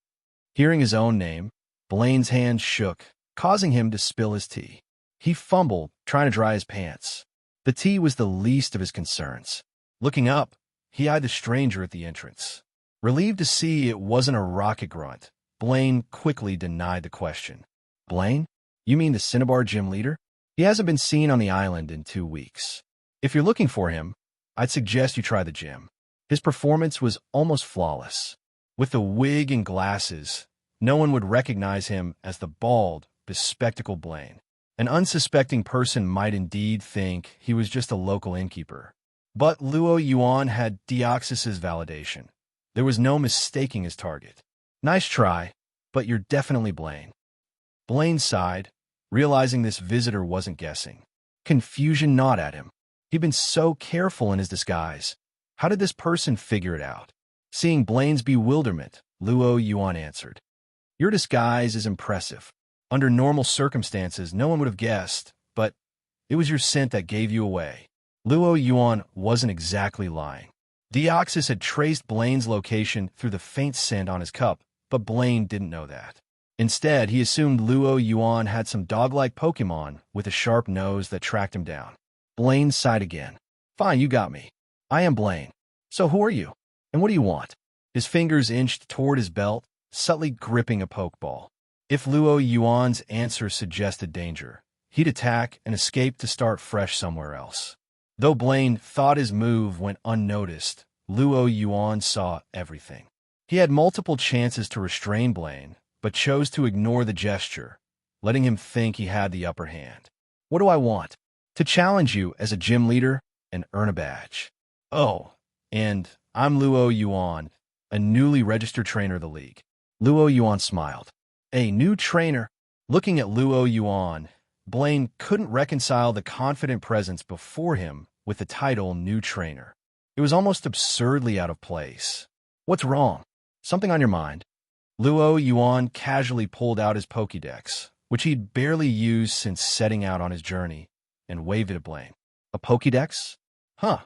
Speaker 2: Hearing his own name, Blaine's hands shook, causing him to spill his tea. He fumbled, trying to dry his pants. The tea was the least of his concerns. Looking up, he eyed the stranger at the entrance. Relieved to see it wasn't a Rocket grunt, Blaine quickly denied the question. Blaine? You mean the Cineabar Gym leader? He hasn't been seen on the island in 2 weeks. If you're looking for him, I'd suggest you try the gym. His performance was almost flawless. With the wig and glasses, no one would recognize him as the bald, bespectacled Blaine. An unsuspecting person might indeed think he was just a local innkeeper. But Luo Yuan had Deoxys' validation. There was no mistaking his target. Nice try, but you're definitely Blaine. Blaine sighed, realizing this visitor wasn't guessing. Confusion gnawed at him. He'd been so careful in his disguise. How did this person figure it out? Seeing Blaine's bewilderment, Luo Yuan answered. Your disguise is impressive. Under normal circumstances, no one would have guessed, but it was your scent that gave you away. Luo Yuan wasn't exactly lying. Deoxys had traced Blaine's location through the faint scent on his cup, but Blaine didn't know that. Instead, he assumed Luo Yuan had some dog-like Pokemon with a sharp nose that tracked him down. Blaine sighed again. Fine, you got me. I am Blaine. So who are you? And what do you want? His fingers inched toward his belt, subtly gripping a Pokeball. If Luo Yuan's answer suggested danger, he'd attack and escape to start fresh somewhere else. Though Blaine thought his move went unnoticed, Luo Yuan saw everything. He had multiple chances to restrain Blaine, but chose to ignore the gesture, letting him think he had the upper hand. What do I want? To challenge you as a gym leader and earn a badge. Oh, and I'm Luo Yuan, a newly registered trainer of the league. Luo Yuan smiled. A new trainer? Looking at Luo Yuan, Blaine couldn't reconcile the confident presence before him with the title new trainer. It was almost absurdly out of place. What's wrong? Something on your mind? Luo Yuan casually pulled out his Pokédex, which he'd barely used since setting out on his journey, and waved it at Blaine. A Pokédex? Huh.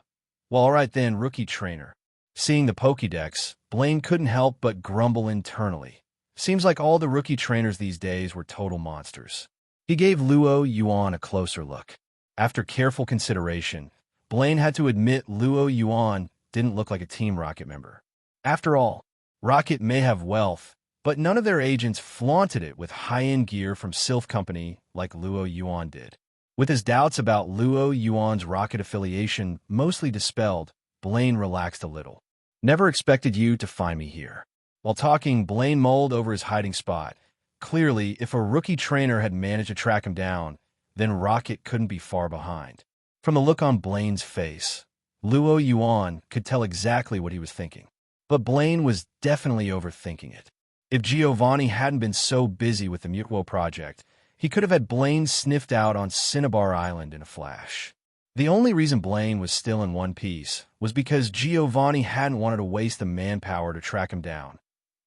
Speaker 2: Well, all right then, rookie trainer. Seeing the Pokédex, Blaine couldn't help but grumble internally. Seems like all the rookie trainers these days were total monsters. He gave Luo Yuan a closer look. After careful consideration, Blaine had to admit Luo Yuan didn't look like a Team Rocket member. After all, Rocket may have wealth, but none of their agents flaunted it with high-end gear from Sylph Company like Luo Yuan did. With his doubts about Luo Yuan's Rocket affiliation mostly dispelled, Blaine relaxed a little. Never expected you to find me here. While talking, Blaine mulled over his hiding spot. Clearly, if a rookie trainer had managed to track him down, then Rocket couldn't be far behind. From the look on Blaine's face, Luo Yuan could tell exactly what he was thinking. But Blaine was definitely overthinking it. If Giovanni hadn't been so busy with the Mutuo project, he could have had Blaine sniffed out on Cineabar Island in a flash. The only reason Blaine was still in one piece was because Giovanni hadn't wanted to waste the manpower to track him down.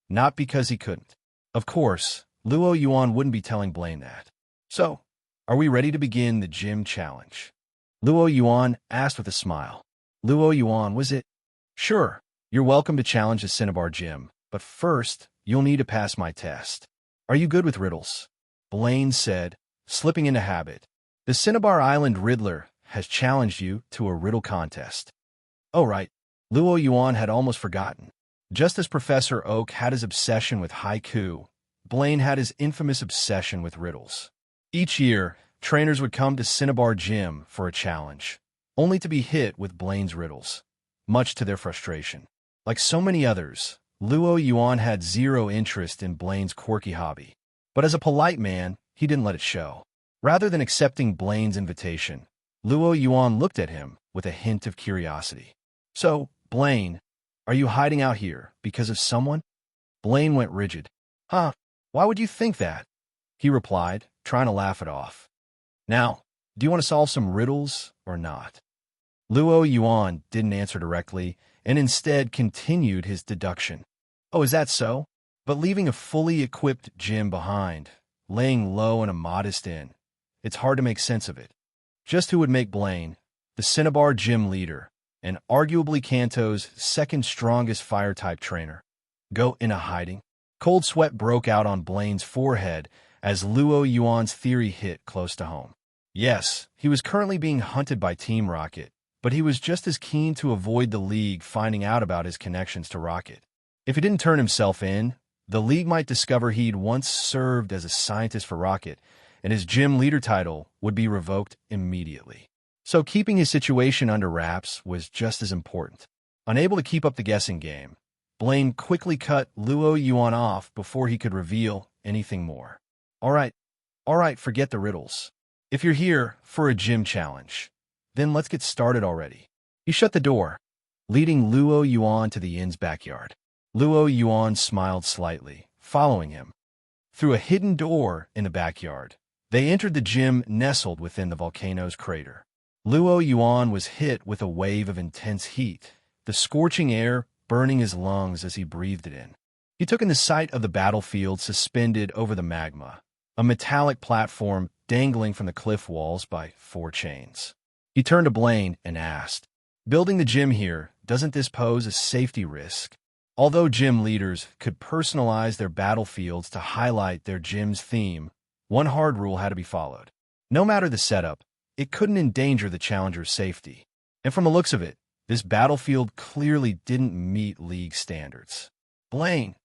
Speaker 2: Not because he couldn't. Of course, Luo Yuan wouldn't be telling Blaine that. So, are we ready to begin the gym challenge? Luo Yuan asked with a smile. Luo Yuan, was it? Sure, you're welcome to challenge the Cineabar Gym, but first, you'll need to pass my test. Are you good with riddles? Blaine said, slipping into habit. The Cineabar Island Riddler has challenged you to a riddle contest. Oh, right. Luo Yuan had almost forgotten. Just as Professor Oak had his obsession with haiku, Blaine had his infamous obsession with riddles. Each year, trainers would come to Cineabar Gym for a challenge, only to be hit with Blaine's riddles, much to their frustration. Like so many others, Luo Yuan had zero interest in Blaine's quirky hobby. But as a polite man, he didn't let it show. Rather than accepting Blaine's invitation, Luo Yuan looked at him with a hint of curiosity. So, Blaine, are you hiding out here because of someone? Blaine went rigid. Huh, why would you think that? He replied, trying to laugh it off. Now, do you want to solve some riddles or not? Luo Yuan didn't answer directly and instead continued his deduction. Oh, is that so? But leaving a fully equipped gym behind, laying low in a modest inn, it's hard to make sense of it. Just who would make Blaine, the Cineabar Gym leader, and arguably Kanto's second strongest fire-type trainer, go into hiding? Cold sweat broke out on Blaine's forehead as Luo Yuan's theory hit close to home. Yes, he was currently being hunted by Team Rocket, but he was just as keen to avoid the League finding out about his connections to Rocket. If he didn't turn himself in, the League might discover he'd once served as a scientist for Rocket, and his gym leader title would be revoked immediately. So keeping his situation under wraps was just as important. Unable to keep up the guessing game, Blaine quickly cut Luo Yuan off before he could reveal anything more. All right, forget the riddles. If you're here for a gym challenge, then let's get started already. He shut the door, leading Luo Yuan to the inn's backyard. Luo Yuan smiled slightly, following him. Through a hidden door in the backyard, they entered the gym nestled within the volcano's crater. Luo Yuan was hit with a wave of intense heat, the scorching air burning his lungs as he breathed it in. He took in the sight of the battlefield suspended over the magma, a metallic platform dangling from the cliff walls by 4 chains. He turned to Blaine and asked, "Building the gym here, doesn't this pose a safety risk?" Although gym leaders could personalize their battlefields to highlight their gym's theme, one hard rule had to be followed. No matter the setup, it couldn't endanger the challenger's safety. And from the looks of it, this battlefield clearly didn't meet league standards. Blaine,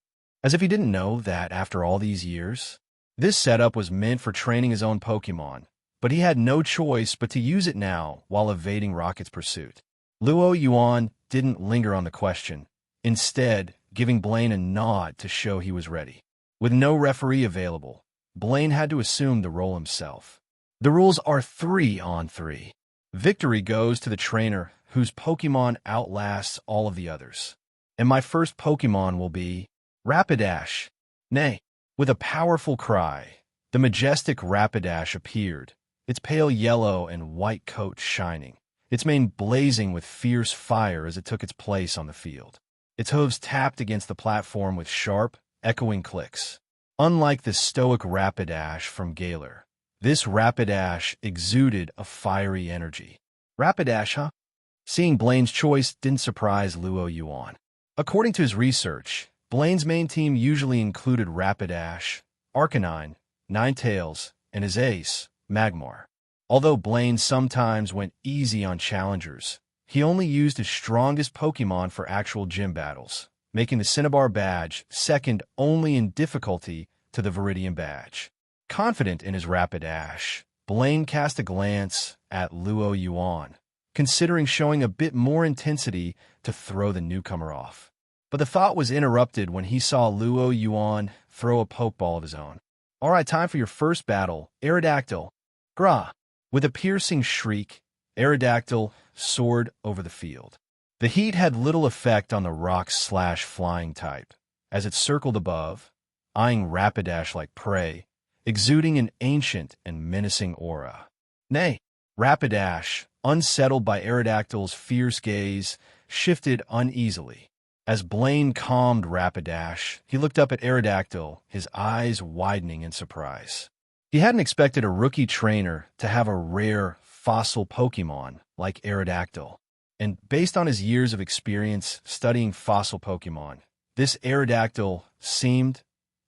Speaker 2: as if he didn't know that after all these years, this setup was meant for training his own Pokemon, but he had no choice but to use it now while evading Rocket's pursuit. Luo Yuan didn't linger on the question, instead giving Blaine a nod to show he was ready. With no referee available, Blaine had to assume the role himself. The rules are 3-on-3. Victory goes to the trainer whose Pokemon outlasts all of the others. And my first Pokemon will be Rapidash. Nay, with a powerful cry, the majestic Rapidash appeared, its pale yellow and white coat shining, its mane blazing with fierce fire as it took its place on the field. Its hooves tapped against the platform with sharp, echoing clicks. Unlike the stoic Rapidash from Galar, this Rapidash exuded a fiery energy. Rapidash, huh? Seeing Blaine's choice didn't surprise Luo Yuan. According to his research, Blaine's main team usually included Rapidash, Arcanine, Ninetales, and his ace, Magmar. Although Blaine sometimes went easy on challengers, he only used his strongest Pokemon for actual gym battles, making the Cineabar badge second only in difficulty to the Viridian badge. Confident in his Rapidash, Blaine cast a glance at Luo Yuan, considering showing a bit more intensity to throw the newcomer off. But the thought was interrupted when he saw Luo Yuan throw a Pokeball of his own. "All right, time for your first battle, Aerodactyl. Gra!" With a piercing shriek, Aerodactyl soared over the field. The heat had little effect on the rock/flying type, as it circled above, eyeing Rapidash like prey, exuding an ancient and menacing aura. Nay, Rapidash, unsettled by Aerodactyl's fierce gaze, shifted uneasily. As Blaine calmed Rapidash, he looked up at Aerodactyl, his eyes widening in surprise. He hadn't expected a rookie trainer to have a rare fossil Pokemon like Aerodactyl. And based on his years of experience studying fossil Pokemon, this Aerodactyl seemed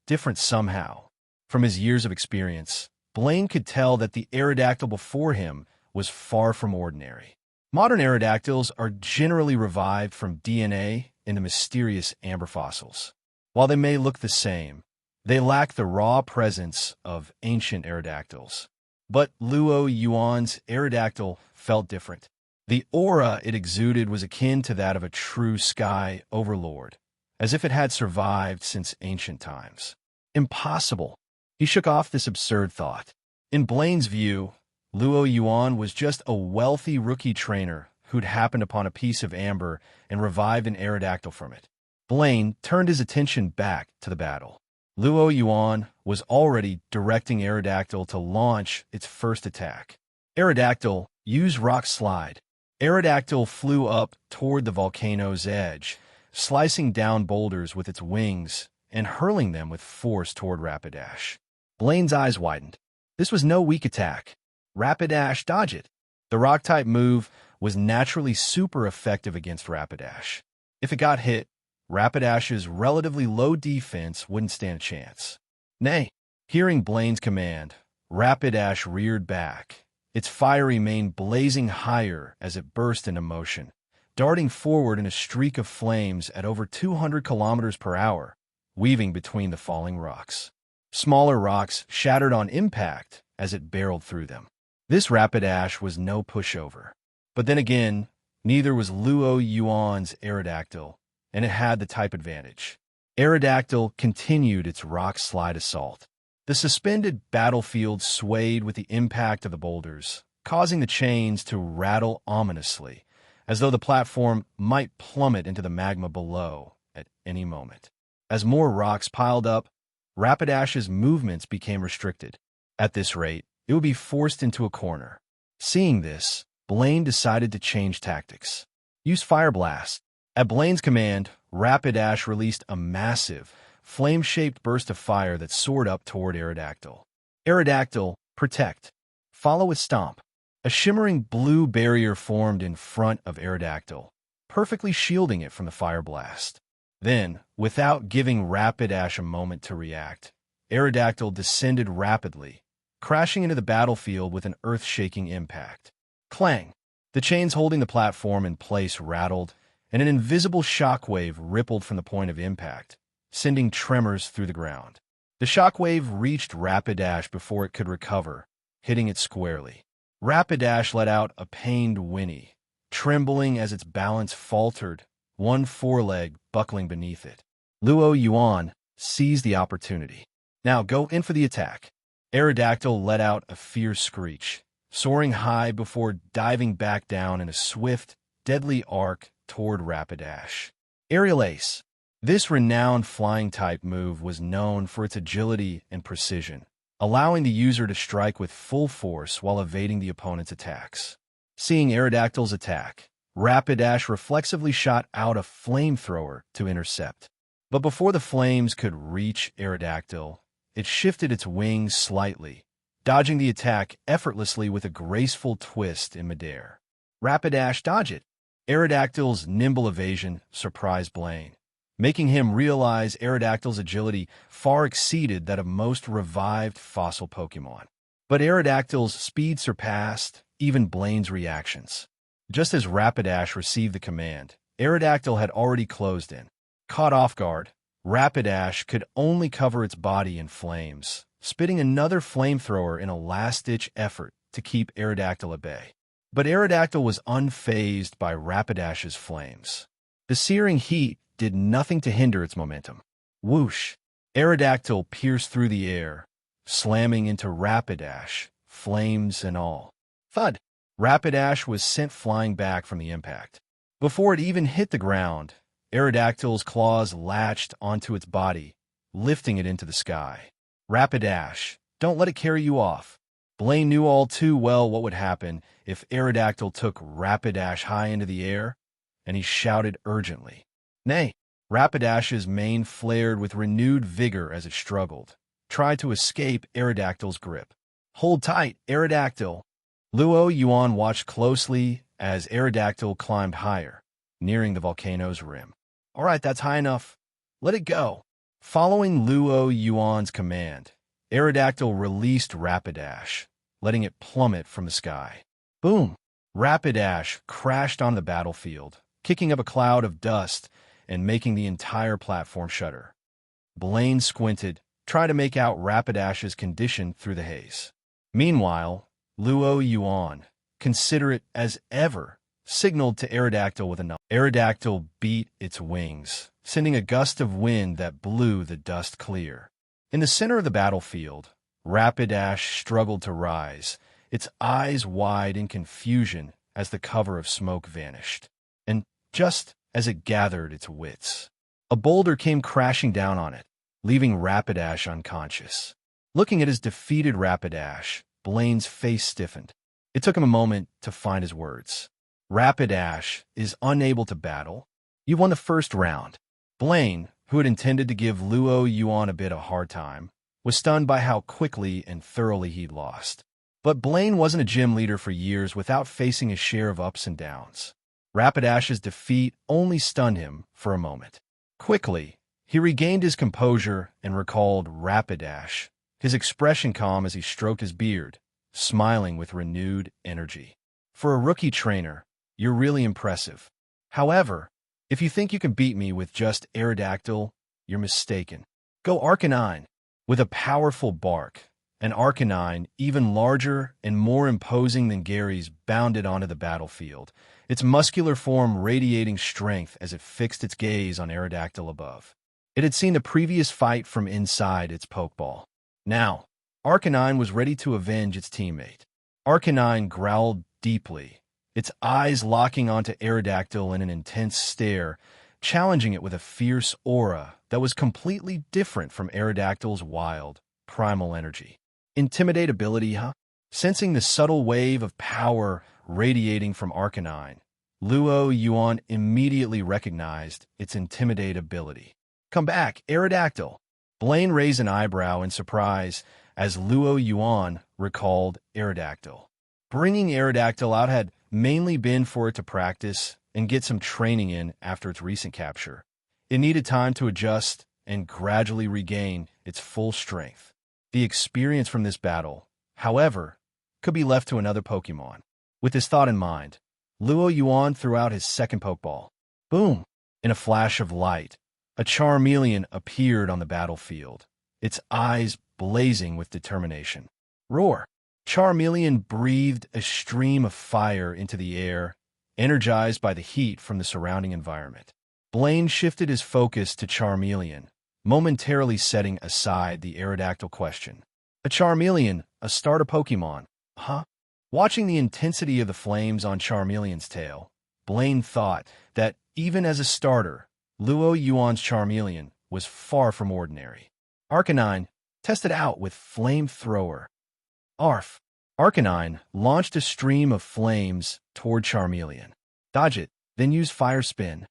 Speaker 2: different somehow. From his years of experience, Blaine could tell that the Aerodactyl before him was far from ordinary. Modern Aerodactyls are generally revived from DNA in the mysterious amber fossils. While they may look the same, they lack the raw presence of ancient Aerodactyls. But Luo Yuan's Aerodactyl felt different. The aura it exuded was akin to that of a true sky overlord, as if it had survived since ancient times. Impossible. He shook off this absurd thought. In Blaine's view, Luo Yuan was just a wealthy rookie trainer who'd happened upon a piece of amber and revived an Aerodactyl from it. Blaine turned his attention back to the battle. Luo Yuan was already directing Aerodactyl to launch its first attack. Aerodactyl used Rock Slide. Aerodactyl flew up toward the volcano's edge, slicing down boulders with its wings and hurling them with force toward Rapidash. Blaine's eyes widened. This was no weak attack. Rapidash dodge it. The rock-type move was naturally super effective against Rapidash. If it got hit, Rapidash's relatively low defense wouldn't stand a chance. Nay, hearing Blaine's command, Rapidash reared back, its fiery mane blazing higher as it burst into motion, darting forward in a streak of flames at over 200 kilometers per hour, weaving between the falling rocks. Smaller rocks shattered on impact as it barreled through them. This Rapidash was no pushover. But then again, neither was Luo Yuan's Aerodactyl, and it had the type advantage. Aerodactyl continued its rock slide assault. The suspended battlefield swayed with the impact of the boulders, causing the chains to rattle ominously, as though the platform might plummet into the magma below at any moment. As more rocks piled up, Rapidash's movements became restricted. At this rate, it would be forced into a corner. Seeing this, Blaine decided to change tactics. Use Fire Blast. At Blaine's command, Rapidash released a massive, flame-shaped burst of fire that soared up toward Aerodactyl. Aerodactyl, protect. Follow with Stomp. A shimmering blue barrier formed in front of Aerodactyl, perfectly shielding it from the fire blast. Then, without giving Rapidash a moment to react, Aerodactyl descended rapidly, crashing into the battlefield with an earth-shaking impact. Clang! The chains holding the platform in place rattled, and an invisible shockwave rippled from the point of impact, sending tremors through the ground. The shockwave reached Rapidash before it could recover, hitting it squarely. Rapidash let out a pained whinny, trembling as its balance faltered, one foreleg buckling beneath it. Yuan seized the opportunity. Now go in for the attack. Aerodactyl let out a fierce screech, soaring high before diving back down in a swift, deadly arc toward Rapidash. Aerial Ace. This renowned flying-type move was known for its agility and precision, allowing the user to strike with full force while evading the opponent's attacks. Seeing Aerodactyl's attack, Rapidash reflexively shot out a flamethrower to intercept. But before the flames could reach Aerodactyl, it shifted its wings slightly, dodging the attack effortlessly with a graceful twist in midair. Rapidash, dodge it! Aerodactyl's nimble evasion surprised Blaine, making him realize Aerodactyl's agility far exceeded that of most revived fossil Pokémon. But Aerodactyl's speed surpassed even Blaine's reactions. Just as Rapidash received the command, Aerodactyl had already closed in. Caught off guard, Rapidash could only cover its body in flames, spitting another flamethrower in a last-ditch effort to keep Aerodactyl at bay. But Aerodactyl was unfazed by Rapidash's flames. The searing heat did nothing to hinder its momentum. Whoosh! Aerodactyl pierced through the air, slamming into Rapidash, flames and all. Thud! Rapidash was sent flying back from the impact. Before it even hit the ground, Aerodactyl's claws latched onto its body, lifting it into the sky. Rapidash, don't let it carry you off. Blaine knew all too well what would happen if Aerodactyl took Rapidash high into the air, and he shouted urgently. Nay! Rapidash's mane flared with renewed vigor as it struggled, tried to escape Aerodactyl's grip. Hold tight, Aerodactyl! Yuan watched closely as Aerodactyl climbed higher, nearing the volcano's rim. All right, that's high enough. Let it go. Following Yuan's command, Aerodactyl released Rapidash, letting it plummet from the sky. Boom! Rapidash crashed on the battlefield, kicking up a cloud of dust and making the entire platform shudder. Blaine squinted, trying to make out Rapidash's condition through the haze. Meanwhile, Yuan, considerate as ever, signaled to Aerodactyl with a nod. Aerodactyl beat its wings, sending a gust of wind that blew the dust clear. In the center of the battlefield, Rapidash struggled to rise, its eyes wide in confusion as the cover of smoke vanished. And just as it gathered its wits, a boulder came crashing down on it, leaving Rapidash unconscious. Looking at his defeated Rapidash, Blaine's face stiffened. It took him a moment to find his words. Rapidash is unable to battle. You won the first round. Blaine, who had intended to give Yuan a bit of a hard time, was stunned by how quickly and thoroughly he'd lost. But Blaine wasn't a gym leader for years without facing a share of ups and downs. Rapidash's defeat only stunned him for a moment. Quickly, he regained his composure and recalled Rapidash, his expression calm as he stroked his beard, smiling with renewed energy. For a rookie trainer, you're really impressive. However, if you think you can beat me with just Aerodactyl, you're mistaken. Go Arcanine. With a powerful bark, an Arcanine, even larger and more imposing than Gary's, bounded onto the battlefield, its muscular form radiating strength as it fixed its gaze on Aerodactyl above. It had seen the previous fight from inside its pokeball. Now, Arcanine was ready to avenge its teammate. Arcanine growled deeply, its eyes locking onto Aerodactyl in an intense stare, challenging it with a fierce aura that was completely different from Aerodactyl's wild, primal energy. Intimidate ability, huh? Sensing the subtle wave of power radiating from Arcanine, Yuan immediately recognized its intimidate ability. Come back, Aerodactyl! Blaine raised an eyebrow in surprise as Yuan recalled Aerodactyl. Bringing Aerodactyl out had mainly been for it to practice and get some training in after its recent capture. It needed time to adjust and gradually regain its full strength. The experience from this battle, however, could be left to another Pokemon. With this thought in mind, Yuan threw out his second Pokeball. Boom! In a flash of light, a Charmeleon appeared on the battlefield, its eyes blazing with determination. Roar! Charmeleon breathed a stream of fire into the air, energized by the heat from the surrounding environment. Blaine shifted his focus to Charmeleon, momentarily setting aside the Aerodactyl question. A Charmeleon, a starter Pokemon, huh? Watching the intensity of the flames on Charmeleon's tail, Blaine thought that, even as a starter, Yuan's Charmeleon was far from ordinary. Arcanine tested out with Flamethrower. Arf! Arcanine launched a stream of flames toward Charmeleon. Dodge it, then use Fire Spin.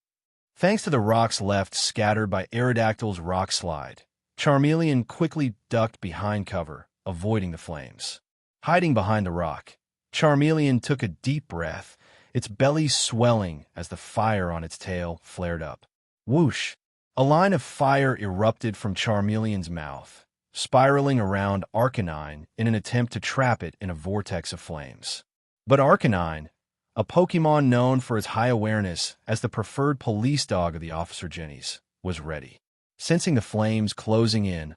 Speaker 2: Thanks to the rocks left scattered by Aerodactyl's Rock Slide, Charmeleon quickly ducked behind cover, avoiding the flames. Hiding behind the rock, Charmeleon took a deep breath, its belly swelling as the fire on its tail flared up. Whoosh! A line of fire erupted from Charmeleon's mouth, spiraling around Arcanine in an attempt to trap it in a vortex of flames. But Arcanine, a Pokemon known for its high awareness as the preferred police dog of the Officer Jennies, was ready. Sensing the flames closing in,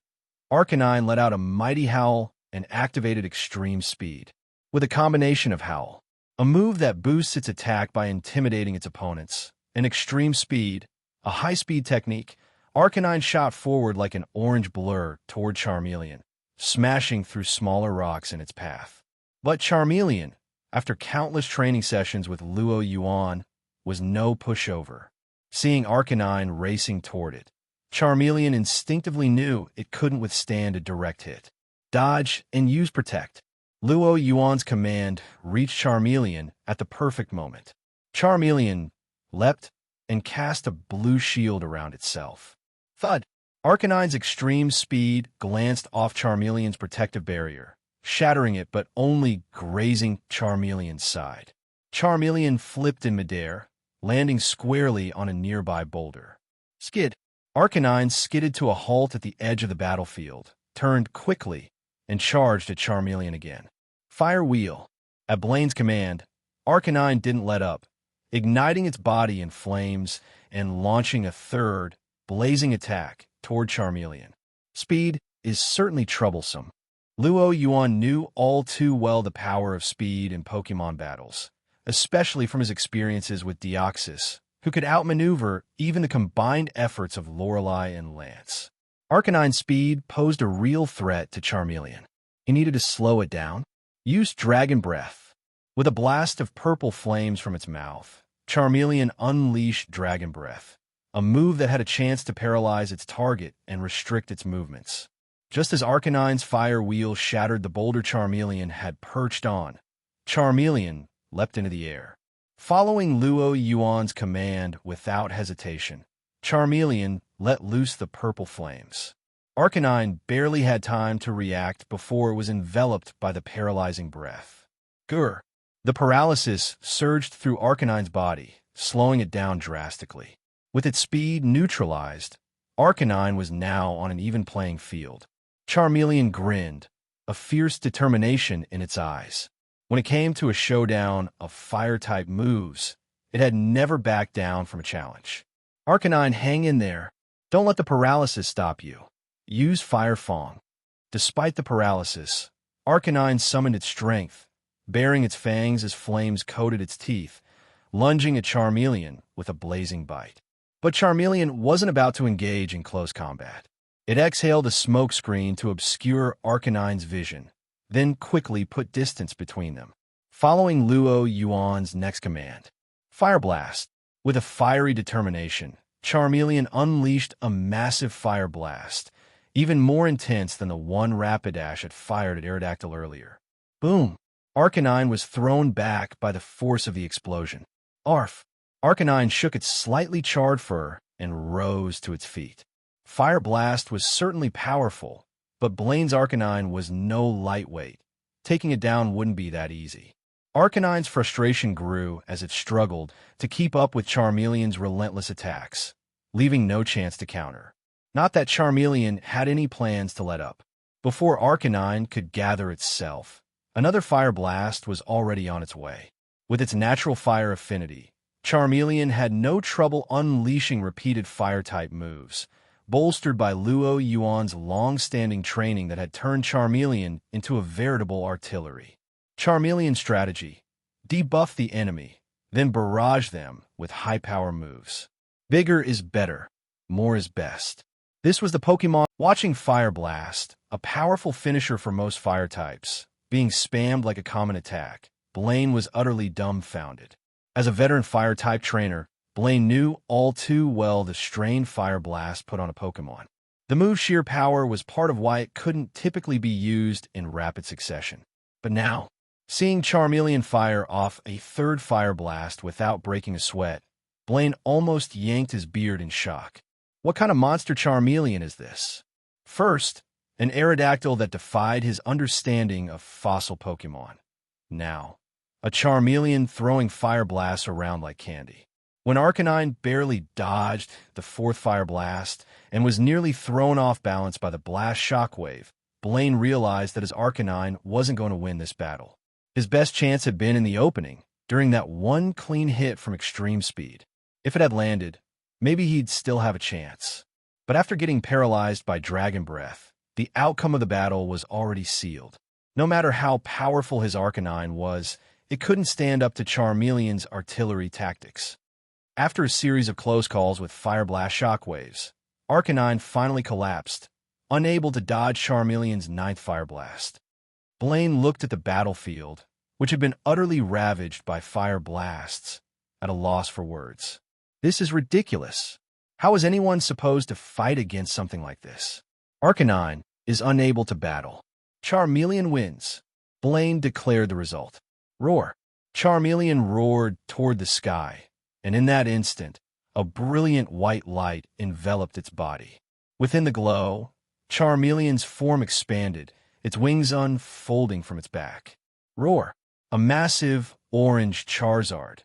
Speaker 2: Arcanine let out a mighty howl and activated Extreme Speed. With a combination of Howl, a move that boosts its attack by intimidating its opponents, and Extreme Speed, a high-speed technique, Arcanine shot forward like an orange blur toward Charmeleon, smashing through smaller rocks in its path. But Charmeleon, after countless training sessions with Yuan, was no pushover. Seeing Arcanine racing toward it, Charmeleon instinctively knew it couldn't withstand a direct hit. Dodge and use Protect. Yuan's command reached Charmeleon at the perfect moment. Charmeleon leapt and cast a blue shield around itself. Thud! Arcanine's Extreme Speed glanced off Charmeleon's protective barrier, shattering it but only grazing Charmeleon's side. Charmeleon flipped in midair, landing squarely on a nearby boulder. Skid! Arcanine skidded to a halt at the edge of the battlefield, turned quickly, and charged at Charmeleon again. Fire Wheel! At Blaine's command, Arcanine didn't let up, igniting its body in flames and launching a third, blazing attack toward Charmeleon. Speed is certainly troublesome. Yuan knew all too well the power of speed in Pokemon battles, especially from his experiences with Deoxys, who could outmaneuver even the combined efforts of Lorelei and Lance. Arcanine's speed posed a real threat to Charmeleon. He needed to slow it down. Use Dragon Breath. With a blast of purple flames from its mouth, Charmeleon unleashed Dragon Breath, a move that had a chance to paralyze its target and restrict its movements. Just as Arcanine's Fire Wheel shattered the boulder Charmeleon had perched on, Charmeleon leapt into the air. Following Yuan's command without hesitation, Charmeleon let loose the purple flames. Arcanine barely had time to react before it was enveloped by the paralyzing breath. Grr! The paralysis surged through Arcanine's body, slowing it down drastically. With its speed neutralized, Arcanine was now on an even playing field. Charmeleon grinned, a fierce determination in its eyes. When it came to a showdown of fire-type moves, it had never backed down from a challenge. Arcanine, hang in there. Don't let the paralysis stop you. Use Fire Fong. Despite the paralysis, Arcanine summoned its strength, baring its fangs as flames coated its teeth, lunging at Charmeleon with a blazing bite. But Charmeleon wasn't about to engage in close combat. It exhaled a smokescreen to obscure Arcanine's vision, then quickly put distance between them. Following Luo Yuan's next command, Fire Blast. With a fiery determination, Charmeleon unleashed a massive fire blast, even more intense than the one Rapidash had fired at Aerodactyl earlier. Boom! Arcanine was thrown back by the force of the explosion. Arf! Arcanine shook its slightly charred fur and rose to its feet. Fire Blast was certainly powerful, but Blaine's Arcanine was no lightweight. Taking it down wouldn't be that easy. Arcanine's frustration grew as it struggled to keep up with Charmeleon's relentless attacks, leaving no chance to counter. Not that Charmeleon had any plans to let up. Before Arcanine could gather itself, another Fire Blast was already on its way. With its natural fire affinity, Charmeleon had no trouble unleashing repeated fire-type moves, bolstered by Luo Yuan's long-standing training that had turned Charmeleon into a veritable artillery. Charmeleon's strategy: debuff the enemy, then barrage them with high-power moves. Bigger is better, more is best. This was the Pokemon. Watching Fire Blast, a powerful finisher for most fire types, being spammed like a common attack, Blaine was utterly dumbfounded. As a veteran fire-type trainer, Blaine knew all too well the strain Fire Blast put on a Pokemon. The move's sheer power was part of why it couldn't typically be used in rapid succession. But now, seeing Charmeleon fire off a third Fire Blast without breaking a sweat, Blaine almost yanked his beard in shock. What kind of monster Charmeleon is this? First, an Aerodactyl that defied his understanding of fossil Pokemon. Now, a Charmeleon throwing Fire Blasts around like candy. When Arcanine barely dodged the fourth Fire Blast and was nearly thrown off balance by the blast shockwave, Blaine realized that his Arcanine wasn't going to win this battle. His best chance had been in the opening, during that one clean hit from extreme speed. If it had landed, maybe he'd still have a chance. But after getting paralyzed by Dragon Breath, the outcome of the battle was already sealed. No matter how powerful his Arcanine was, it couldn't stand up to Charmeleon's artillery tactics. After a series of close calls with Fire Blast shockwaves, Arcanine finally collapsed, unable to dodge Charmeleon's ninth Fire Blast. Blaine looked at the battlefield, which had been utterly ravaged by Fire Blasts, at a loss for words. This is ridiculous. How is anyone supposed to fight against something like this? Arcanine is unable to battle. Charmeleon wins. Blaine declared the result. Roar. Charmeleon roared toward the sky, and in that instant, a brilliant white light enveloped its body. Within the glow, Charmeleon's form expanded, its wings unfolding from its back. Roar. A massive orange Charizard,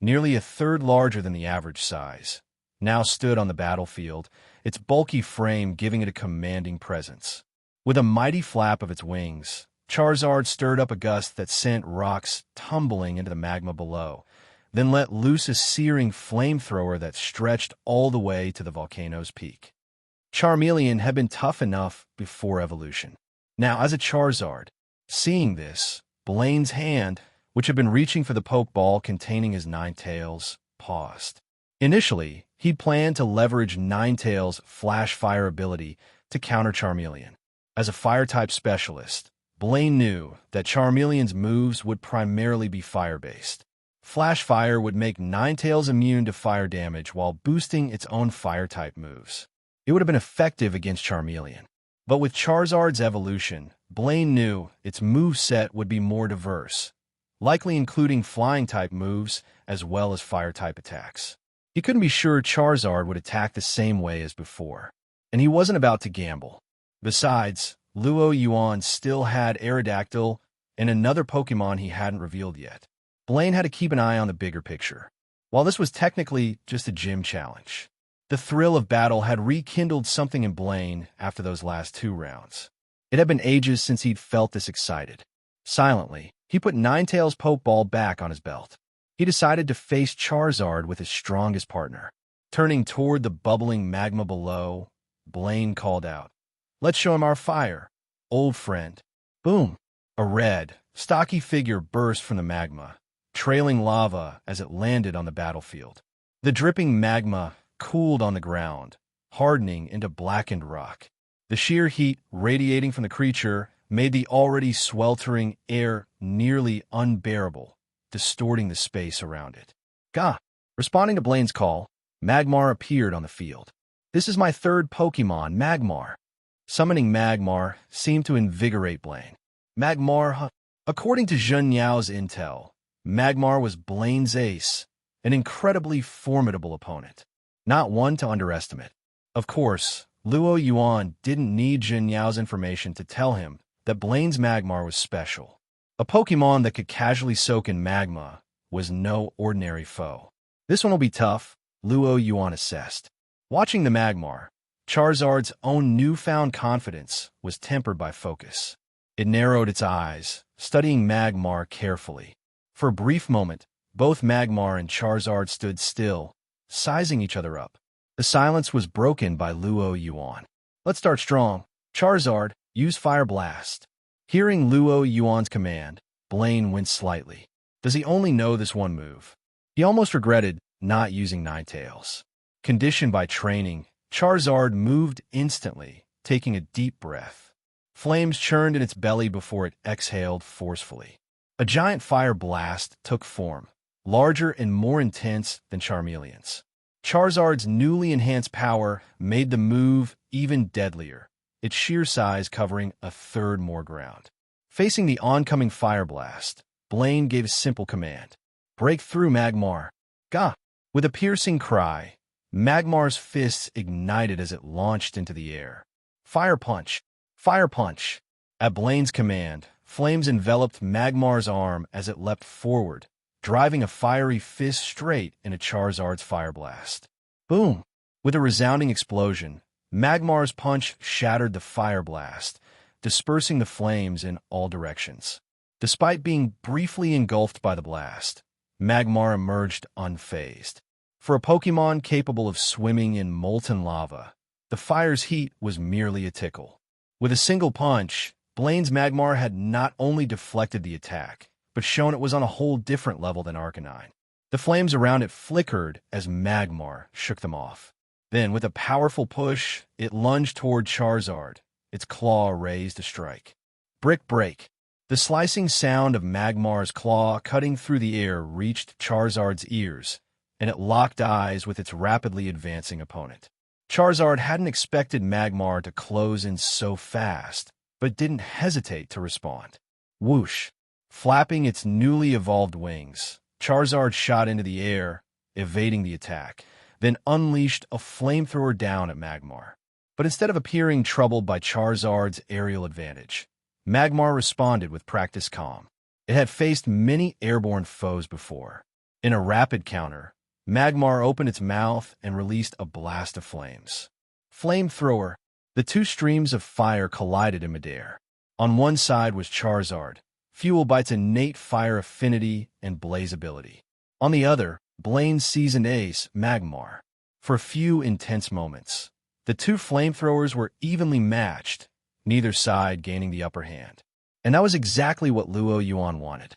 Speaker 2: nearly a third larger than the average size, now stood on the battlefield, its bulky frame giving it a commanding presence. With a mighty flap of its wings, Charizard stirred up a gust that sent rocks tumbling into the magma below, then let loose a searing flamethrower that stretched all the way to the volcano's peak. Charmeleon had been tough enough before evolution. Now, as a Charizard, seeing this, Blaine's hand, which had been reaching for the Pokeball containing his Ninetales, paused. Initially, he'd planned to leverage Ninetales' Flash Fire ability to counter Charmeleon. As a Fire-type specialist, Blaine knew that Charmeleon's moves would primarily be fire-based. Flash Fire would make Ninetales immune to fire damage while boosting its own Fire-type moves. It would have been effective against Charmeleon. But with Charizard's evolution, Blaine knew its moveset would be more diverse, likely including Flying-type moves as well as Fire-type attacks. He couldn't be sure Charizard would attack the same way as before, and he wasn't about to gamble. Besides, Luo Yuan still had Aerodactyl and another Pokemon he hadn't revealed yet. Blaine had to keep an eye on the bigger picture. While this was technically just a gym challenge, the thrill of battle had rekindled something in Blaine after those last 2 rounds. It had been ages since he'd felt this excited. Silently, he put Ninetales' Pokeball back on his belt. He decided to face Charizard with his strongest partner. Turning toward the bubbling magma below, Blaine called out, "Let's show him our fire, old friend." Boom! A red, stocky figure burst from the magma, trailing lava as it landed on the battlefield. The dripping magma cooled on the ground, hardening into blackened rock. The sheer heat radiating from the creature made the already sweltering air nearly unbearable, distorting the space around it. Gah! Responding to Blaine's call, Magmar appeared on the field. This is my third Pokemon, Magmar. Summoning Magmar seemed to invigorate Blaine. Magmar, according to Zhen Yao's intel, Magmar was Blaine's ace, an incredibly formidable opponent, not one to underestimate. Of course, Luo Yuan didn't need Zhen Yao's information to tell him that Blaine's Magmar was special. A Pokemon that could casually soak in magma was no ordinary foe. This one will be tough, Luo Yuan assessed. Watching the Magmar, Charizard's own newfound confidence was tempered by focus. It narrowed its eyes, studying Magmar carefully. For a brief moment, both Magmar and Charizard stood still, sizing each other up. The silence was broken by Luo Yuan. Let's start strong. Charizard, use Fire Blast. Hearing Luo Yuan's command, Blaine winced slightly. Does he only know this one move? He almost regretted not using Ninetales. Conditioned by training, Charizard moved instantly, taking a deep breath. Flames churned in its belly before it exhaled forcefully. A giant fire blast took form, larger and more intense than Charmeleon's. Charizard's newly enhanced power made the move even deadlier, its sheer size covering a third more ground. Facing the oncoming fire blast, Blaine gave a simple command. Break through, Magmar. Gah! With a piercing cry, Magmar's fists ignited as it launched into the air. Fire Punch! Fire Punch! At Blaine's command, flames enveloped Magmar's arm as it leapt forward, driving a fiery fist straight into Charizard's fire blast. Boom! With a resounding explosion, Magmar's punch shattered the fire blast, dispersing the flames in all directions. Despite being briefly engulfed by the blast, Magmar emerged unfazed. For a Pokemon capable of swimming in molten lava, the fire's heat was merely a tickle. With a single punch, Blaine's Magmar had not only deflected the attack, but shown it was on a whole different level than Arcanine. The flames around it flickered as Magmar shook them off. Then, with a powerful push, it lunged toward Charizard, its claw raised to strike. Brick Break! The slicing sound of Magmar's claw cutting through the air reached Charizard's ears, and it locked eyes with its rapidly advancing opponent. Charizard hadn't expected Magmar to close in so fast, but didn't hesitate to respond. Whoosh! Flapping its newly evolved wings, Charizard shot into the air, evading the attack, then unleashed a flamethrower down at Magmar. But instead of appearing troubled by Charizard's aerial advantage, Magmar responded with practiced calm. It had faced many airborne foes before. In a rapid counter, Magmar opened its mouth and released a blast of flames. Flamethrower! The two streams of fire collided in midair. On one side was Charizard, fueled by its innate fire affinity and blaze ability. On the other, Blaine's seasoned ace, Magmar. For a few intense moments, the two flamethrowers were evenly matched, neither side gaining the upper hand. And that was exactly what Luo Yuan wanted.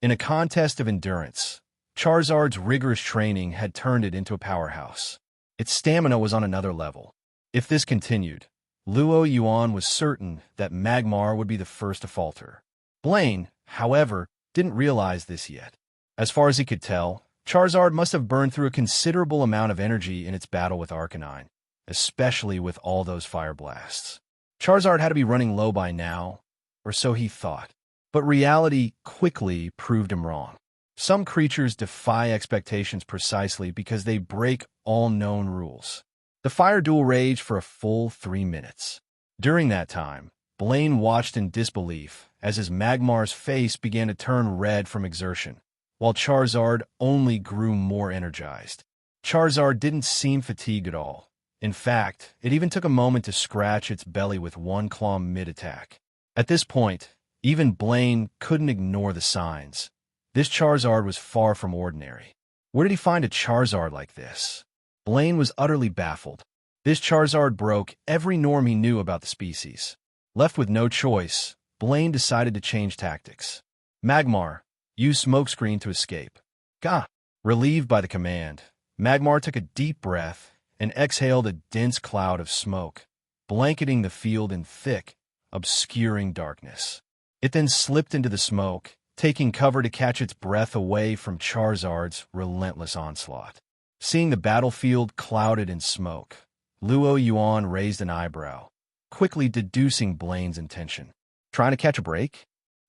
Speaker 2: In a contest of endurance, Charizard's rigorous training had turned it into a powerhouse. Its stamina was on another level. If this continued, Luo Yuan was certain that Magmar would be the first to falter. Blaine, however, didn't realize this yet. As far as he could tell, Charizard must have burned through a considerable amount of energy in its battle with Arcanine, especially with all those fire blasts. Charizard had to be running low by now, or so he thought. But reality quickly proved him wrong. Some creatures defy expectations precisely because they break all known rules. The fire duel raged for a full 3 minutes. During that time, Blaine watched in disbelief as his Magmar's face began to turn red from exertion, while Charizard only grew more energized. Charizard didn't seem fatigued at all. In fact, it even took a moment to scratch its belly with one claw mid-attack. At this point, even Blaine couldn't ignore the signs. This Charizard was far from ordinary. Where did he find a Charizard like this? Blaine was utterly baffled. This Charizard broke every norm he knew about the species. Left with no choice, Blaine decided to change tactics. Magmar, use Smokescreen to escape. Gah! Relieved by the command, Magmar took a deep breath and exhaled a dense cloud of smoke, blanketing the field in thick, obscuring darkness. It then slipped into the smoke, taking cover to catch its breath away from Charizard's relentless onslaught. Seeing the battlefield clouded in smoke, Yuan raised an eyebrow, quickly deducing Blaine's intention. Trying to catch a break?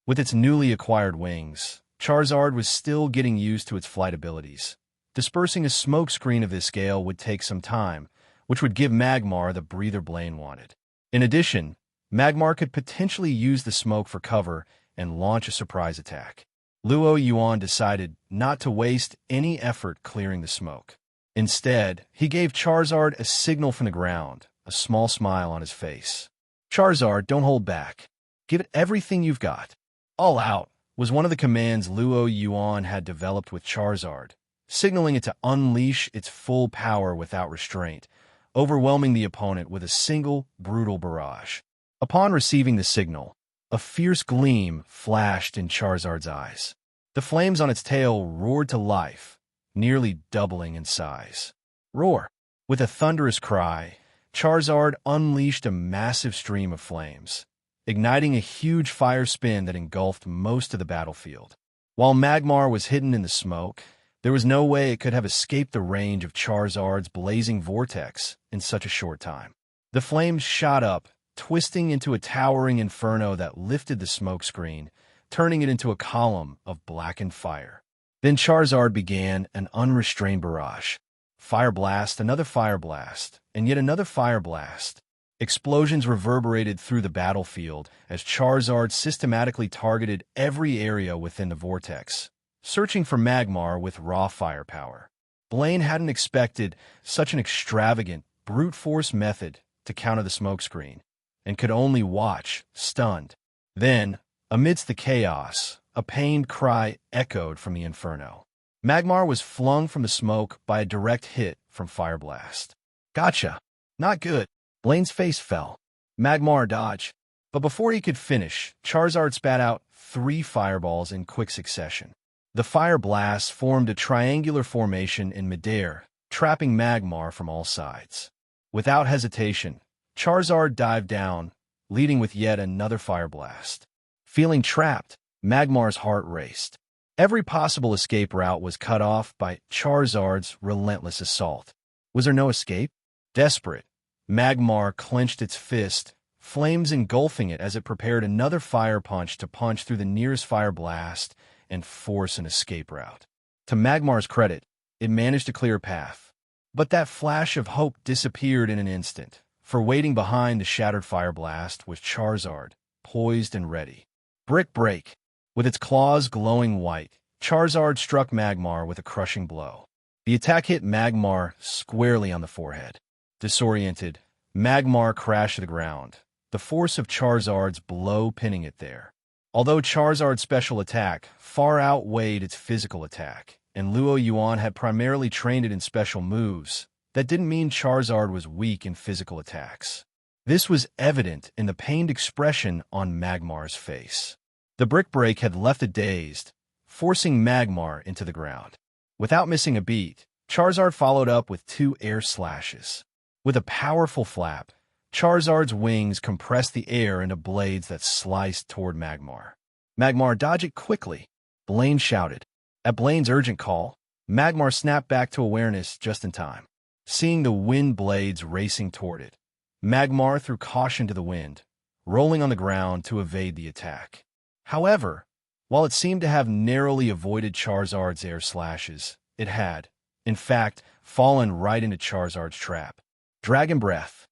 Speaker 2: With its newly acquired wings, Charizard was still getting used to its flight abilities. Dispersing a smokescreen of this scale would take some time, which would give Magmar the breather Blaine wanted. In addition, Magmar could potentially use the smoke for cover and launch a surprise attack. Yuan decided not to waste any effort clearing the smoke. Instead, he gave Charizard a signal from the ground, a small smile on his face. Charizard, don't hold back. Give it everything you've got. All out was one of the commands Yuan had developed with Charizard, signaling it to unleash its full power without restraint, overwhelming the opponent with a single, brutal barrage. Upon receiving the signal, a fierce gleam flashed in Charizard's eyes. The flames on its tail roared to life, nearly doubling in size. Roar! With a thunderous cry, Charizard unleashed a massive stream of flames, igniting a huge fire spin that engulfed most of the battlefield. While Magmar was hidden in the smoke, there was no way it could have escaped the range of Charizard's blazing vortex in such a short time. The flames shot up, twisting into a towering inferno that lifted the smokescreen, turning it into a column of blackened fire. Then Charizard began an unrestrained barrage. Fire blast, another fire blast, and yet another fire blast. Explosions reverberated through the battlefield as Charizard systematically targeted every area within the vortex, searching for Magmar with raw firepower. Blaine hadn't expected such an extravagant, brute force method to counter the smokescreen, and could only watch, stunned. Then, amidst the chaos, a pained cry echoed from the inferno. Magmar was flung from the smoke by a direct hit from Fire Blast. Gotcha! Not good! Blaine's face fell. Magmar dodged, but before he could finish, Charizard spat out 3 fireballs in quick succession. The fire blasts formed a triangular formation in midair, trapping Magmar from all sides. Without hesitation, Charizard dived down, leading with yet another fire blast. Feeling trapped, Magmar's heart raced. Every possible escape route was cut off by Charizard's relentless assault. Was there no escape? Desperate, Magmar clenched its fist, flames engulfing it as it prepared another fire punch to punch through the nearest fire blast and force an escape route. To Magmar's credit, it managed to clear a path. But that flash of hope disappeared in an instant, for waiting behind the shattered fire blast was Charizard, poised and ready. Brick break! With its claws glowing white, Charizard struck Magmar with a crushing blow. The attack hit Magmar squarely on the forehead. Disoriented, Magmar crashed to the ground, the force of Charizard's blow pinning it there. Although Charizard's special attack far outweighed its physical attack, and Yuan had primarily trained it in special moves, that didn't mean Charizard was weak in physical attacks. This was evident in the pained expression on Magmar's face. The brick break had left it dazed, forcing Magmar into the ground. Without missing a beat, Charizard followed up with 2 air slashes. With a powerful flap, Charizard's wings compressed the air into blades that sliced toward Magmar. Magmar dodged it quickly, Blaine shouted. At Blaine's urgent call, Magmar snapped back to awareness just in time. Seeing the wind blades racing toward it, Magmar threw caution to the wind, rolling on the ground to evade the attack. However, while it seemed to have narrowly avoided Charizard's air slashes, it had, in fact, fallen right into Charizard's trap. Dragon Breath.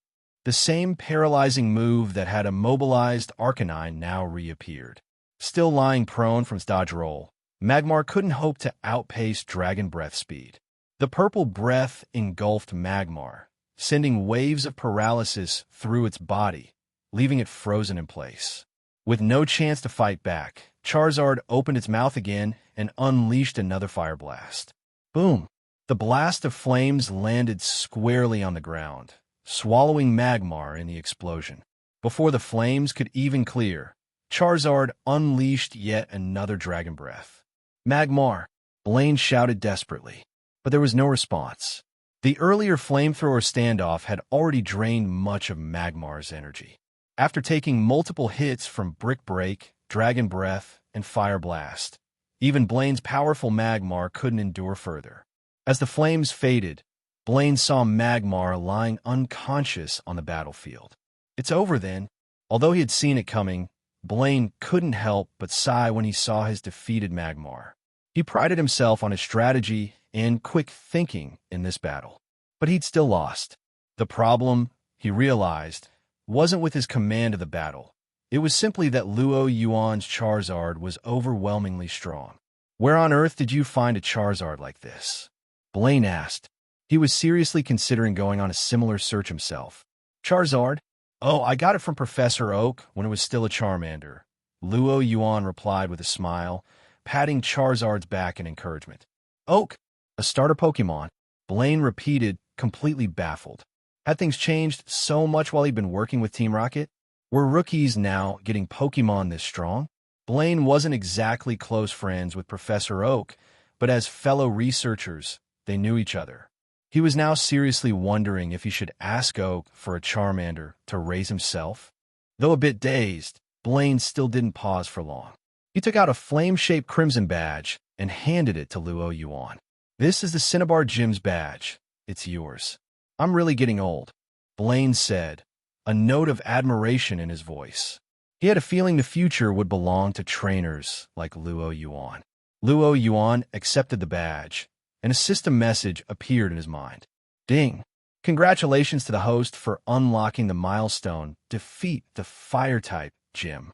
Speaker 2: The same paralyzing move that had immobilized Arcanine now reappeared. Still lying prone from its dodge roll, Magmar couldn't hope to outpace Dragon Breath speed. The purple breath engulfed Magmar, sending waves of paralysis through its body, leaving it frozen in place. With no chance to fight back, Charizard opened its mouth again and unleashed another fire blast. Boom! The blast of flames landed squarely on the ground, swallowing Magmar in the explosion. Before the flames could even clear, Charizard unleashed yet another Dragon Breath. Magmar! Blaine shouted desperately, but there was no response. The earlier flamethrower standoff had already drained much of Magmar's energy. After taking multiple hits from Brick Break, Dragon Breath, and Fire Blast, even Blaine's powerful Magmar couldn't endure further. As the flames faded, Blaine saw Magmar lying unconscious on the battlefield. It's over then. Although he had seen it coming, Blaine couldn't help but sigh when he saw his defeated Magmar. He prided himself on his strategy and quick thinking in this battle. But he'd still lost. The problem, he realized, wasn't with his command of the battle. It was simply that Luo Yuan's Charizard was overwhelmingly strong. Where on earth did you find a Charizard like this? Blaine asked. He was seriously considering going on a similar search himself. Charizard? Oh, I got it from Professor Oak when it was still a Charmander. Luo Yuan replied with a smile, patting Charizard's back in encouragement. Oak? A starter Pokemon? Blaine repeated, completely baffled. Had things changed so much while he'd been working with Team Rocket? Were rookies now getting Pokemon this strong? Blaine wasn't exactly close friends with Professor Oak, but as fellow researchers, they knew each other. He was now seriously wondering if he should ask Oak for a Charmander to raise himself. Though a bit dazed, Blaine still didn't pause for long. He took out a flame-shaped crimson badge and handed it to Luo Yuan. This is the Cineabar Gym's badge. It's yours. I'm really getting old, Blaine said, a note of admiration in his voice. He had a feeling the future would belong to trainers like Luo Yuan. Luo Yuan accepted the badge, and a system message appeared in his mind. Ding! Congratulations to the host for unlocking the milestone, Defeat the Fire-type Gym.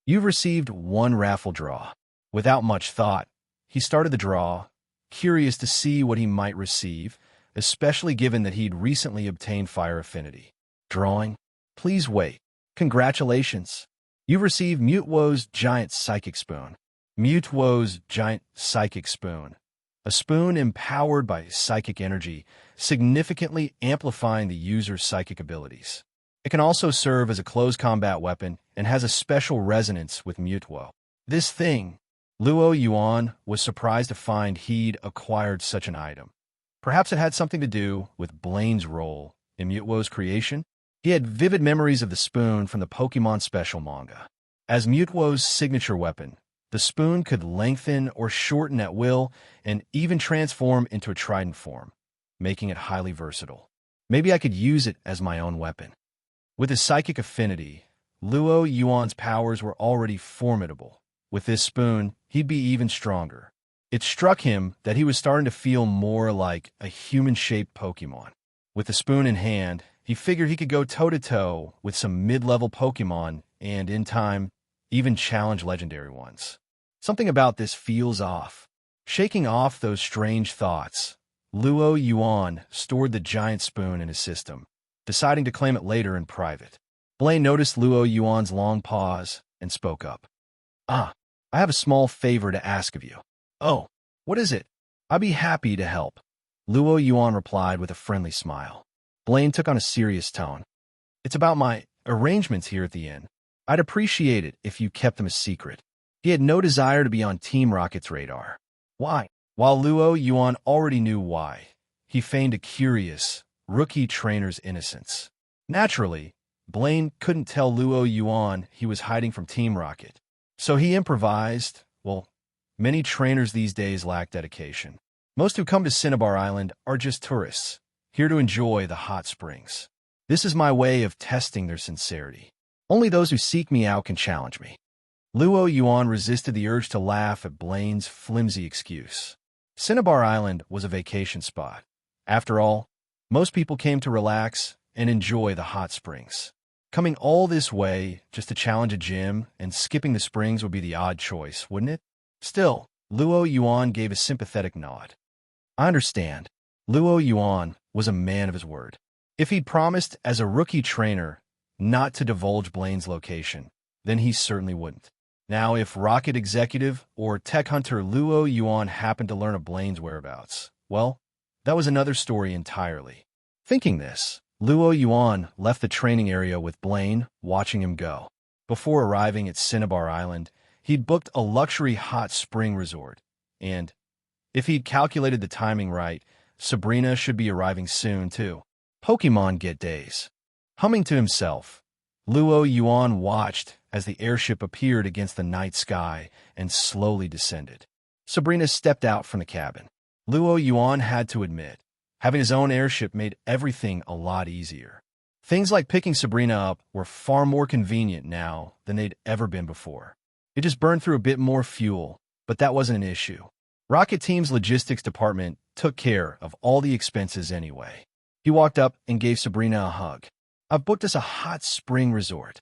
Speaker 2: You've received one raffle draw. Without much thought, he started the draw, curious to see what he might receive, especially given that he'd recently obtained Fire Affinity. Drawing? Please wait. Congratulations. You've received Mutewo's Giant Psychic Spoon. Mutewo's Giant Psychic Spoon. A spoon empowered by psychic energy, significantly amplifying the user's psychic abilities. It can also serve as a close combat weapon and has a special resonance with Mutewo. This thing, Luo Yuan was surprised to find he'd acquired such an item. Perhaps it had something to do with Blaine's role in Mutewo's creation. He had vivid memories of the spoon from the Pokemon Special manga. As Mutewo's signature weapon, the spoon could lengthen or shorten at will and even transform into a trident form, making it highly versatile. Maybe I could use it as my own weapon. With his psychic affinity, Luo Yuan's powers were already formidable. With this spoon, he'd be even stronger. It struck him that he was starting to feel more like a human-shaped Pokemon. With the spoon in hand, he figured he could go toe-to-toe with some mid-level Pokemon and, in time, even challenge legendary ones. Something about this feels off. Shaking off those strange thoughts, Luo Yuan stored the giant spoon in his system, deciding to claim it later in private. Blaine noticed Luo Yuan's long pause and spoke up. I have a small favor to ask of you. Oh, what is it? I'd be happy to help. Luo Yuan replied with a friendly smile. Blaine took on a serious tone. It's about my arrangements here at the inn. I'd appreciate it if you kept them a secret. He had no desire to be on Team Rocket's radar. Why? While Luo Yuan already knew why, he feigned a curious, rookie trainer's innocence. Naturally, Blaine couldn't tell Luo Yuan he was hiding from Team Rocket. So he improvised. Well, many trainers these days lack dedication. Most who come to Cineabar Island are just tourists, here to enjoy the hot springs. This is my way of testing their sincerity. Only those who seek me out can challenge me. Luo Yuan resisted the urge to laugh at Blaine's flimsy excuse. Cineabar Island was a vacation spot. After all, most people came to relax and enjoy the hot springs. Coming all this way just to challenge a gym and skipping the springs would be the odd choice, wouldn't it? Still, Luo Yuan gave a sympathetic nod. I understand. Luo Yuan was a man of his word. If he'd promised as a rookie trainer not to divulge Blaine's location, then he certainly wouldn't. Now, if Rocket Executive or Tech Hunter Luo Yuan happened to learn of Blaine's whereabouts, well, that was another story entirely. Thinking this, Luo Yuan left the training area with Blaine watching him go. Before arriving at Cineabar Island, he'd booked a luxury hot spring resort, and, if he'd calculated the timing right, Sabrina should be arriving soon, too. Pokemon get days. Humming to himself, Luo Yuan watched as the airship appeared against the night sky and slowly descended. Sabrina stepped out from the cabin. Luo Yuan had to admit, having his own airship made everything a lot easier. Things like picking Sabrina up were far more convenient now than they'd ever been before. It just burned through a bit more fuel, but that wasn't an issue. Rocket Team's logistics department took care of all the expenses anyway. He walked up and gave Sabrina a hug. "I've booked us a hot spring resort."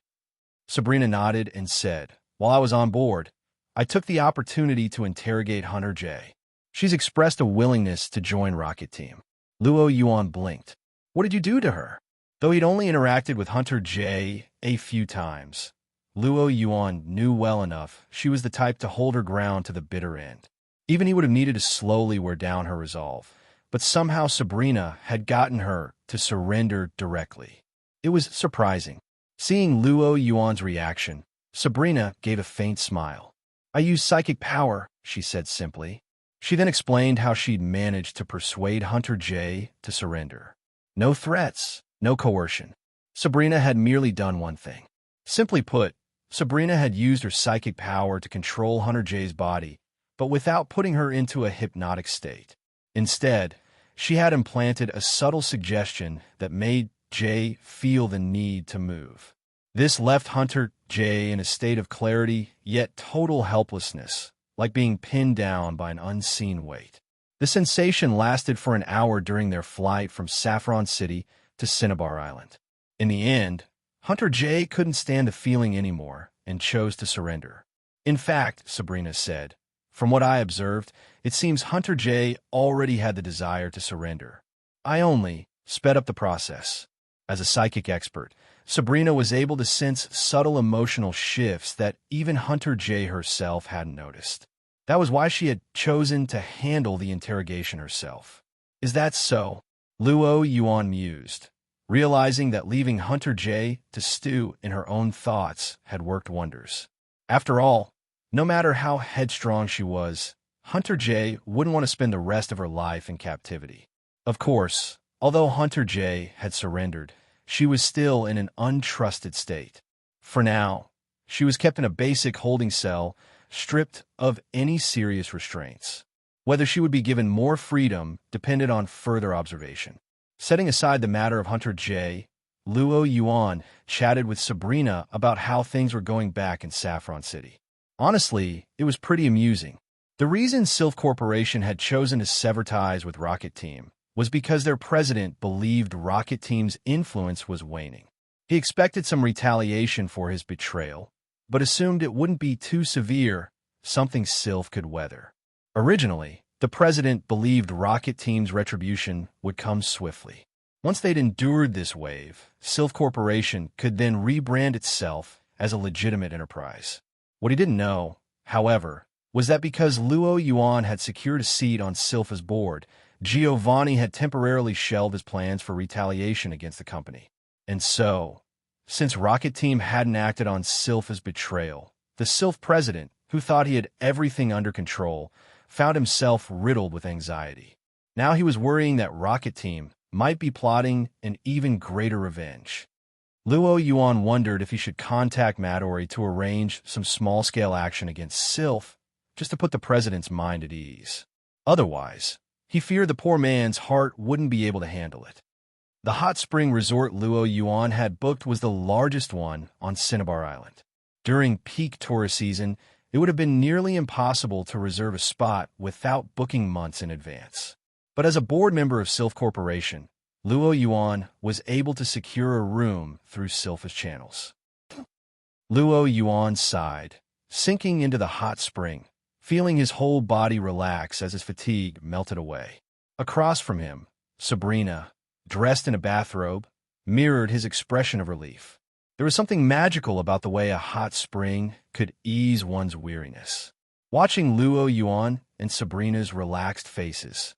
Speaker 2: Sabrina nodded and said, "While I was on board, I took the opportunity to interrogate Hunter J. She's expressed a willingness to join Rocket Team." Luo Yuan blinked. What did you do to her? Though he'd only interacted with Hunter J a few times, Luo Yuan knew well enough she was the type to hold her ground to the bitter end. Even he would have needed to slowly wear down her resolve, but somehow Sabrina had gotten her to surrender directly. It was surprising. Seeing Luo Yuan's reaction, Sabrina gave a faint smile. "I use psychic power," she said simply. She then explained how she'd managed to persuade Hunter J to surrender. No threats, no coercion. Sabrina had merely done one thing. Simply put, Sabrina had used her psychic power to control Hunter J's body, but without putting her into a hypnotic state. Instead, she had implanted a subtle suggestion that made J feel the need to move. This left Hunter J in a state of clarity, yet total helplessness, like being pinned down by an unseen weight. The sensation lasted for an hour during their flight from Saffron City to Cineabar Island. In the end, Hunter J couldn't stand the feeling anymore and chose to surrender. "In fact," Sabrina said, "from what I observed, it seems Hunter J already had the desire to surrender. I only sped up the process." As a psychic expert, Sabrina was able to sense subtle emotional shifts that even Hunter J herself hadn't noticed. That was why she had chosen to handle the interrogation herself. "Is that so?" Luo Yuan mused, realizing that leaving Hunter J to stew in her own thoughts had worked wonders. After all, no matter how headstrong she was, Hunter J wouldn't want to spend the rest of her life in captivity. Of course, although Hunter J had surrendered, she was still in an untrusted state. For now, she was kept in a basic holding cell, stripped of any serious restraints. Whether she would be given more freedom depended on further observation. Setting aside the matter of Hunter J, Luo Yuan chatted with Sabrina about how things were going back in Saffron City. Honestly, it was pretty amusing. The reason Sylph Corporation had chosen to sever ties with Rocket Team was because their president believed Rocket Team's influence was waning. He expected some retaliation for his betrayal, but assumed it wouldn't be too severe, something Sylph could weather. Originally, the president believed Rocket Team's retribution would come swiftly. Once they'd endured this wave, Sylph Corporation could then rebrand itself as a legitimate enterprise. What he didn't know, however, was that because Luo Yuan had secured a seat on Sylph's board, Giovanni had temporarily shelved his plans for retaliation against the company. And so, since Rocket Team hadn't acted on Sylph's betrayal, the Sylph president, who thought he had everything under control, found himself riddled with anxiety. Now he was worrying that Rocket Team might be plotting an even greater revenge. Luo Yuan wondered if he should contact Midori to arrange some small-scale action against Sylph, just to put the president's mind at ease. Otherwise, he feared the poor man's heart wouldn't be able to handle it. The hot spring resort Luo Yuan had booked was the largest one on Cineabar Island. During peak tourist season, it would have been nearly impossible to reserve a spot without booking months in advance. But as a board member of Sylph Corporation, Luo Yuan was able to secure a room through Sylph's channels. Luo Yuan sighed, sinking into the hot spring, feeling his whole body relax as his fatigue melted away. Across from him, Sabrina, dressed in a bathrobe, mirrored his expression of relief. There was something magical about the way a hot spring could ease one's weariness. Watching Luo Yuan and Sabrina's relaxed faces,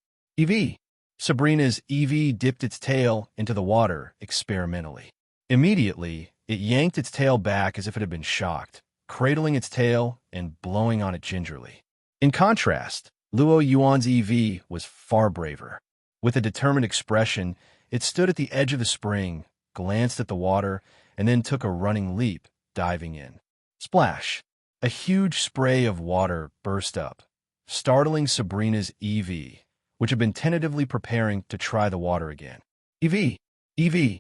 Speaker 2: Sabrina's EV dipped its tail into the water experimentally. Immediately, it yanked its tail back as if it had been shocked, cradling its tail and blowing on it gingerly. In contrast, Luo Yuan's EV was far braver. With a determined expression, it stood at the edge of the spring, glanced at the water, and then took a running leap, diving in. Splash! A huge spray of water burst up, startling Sabrina's EV, which had been tentatively preparing to try the water again. EV! EV!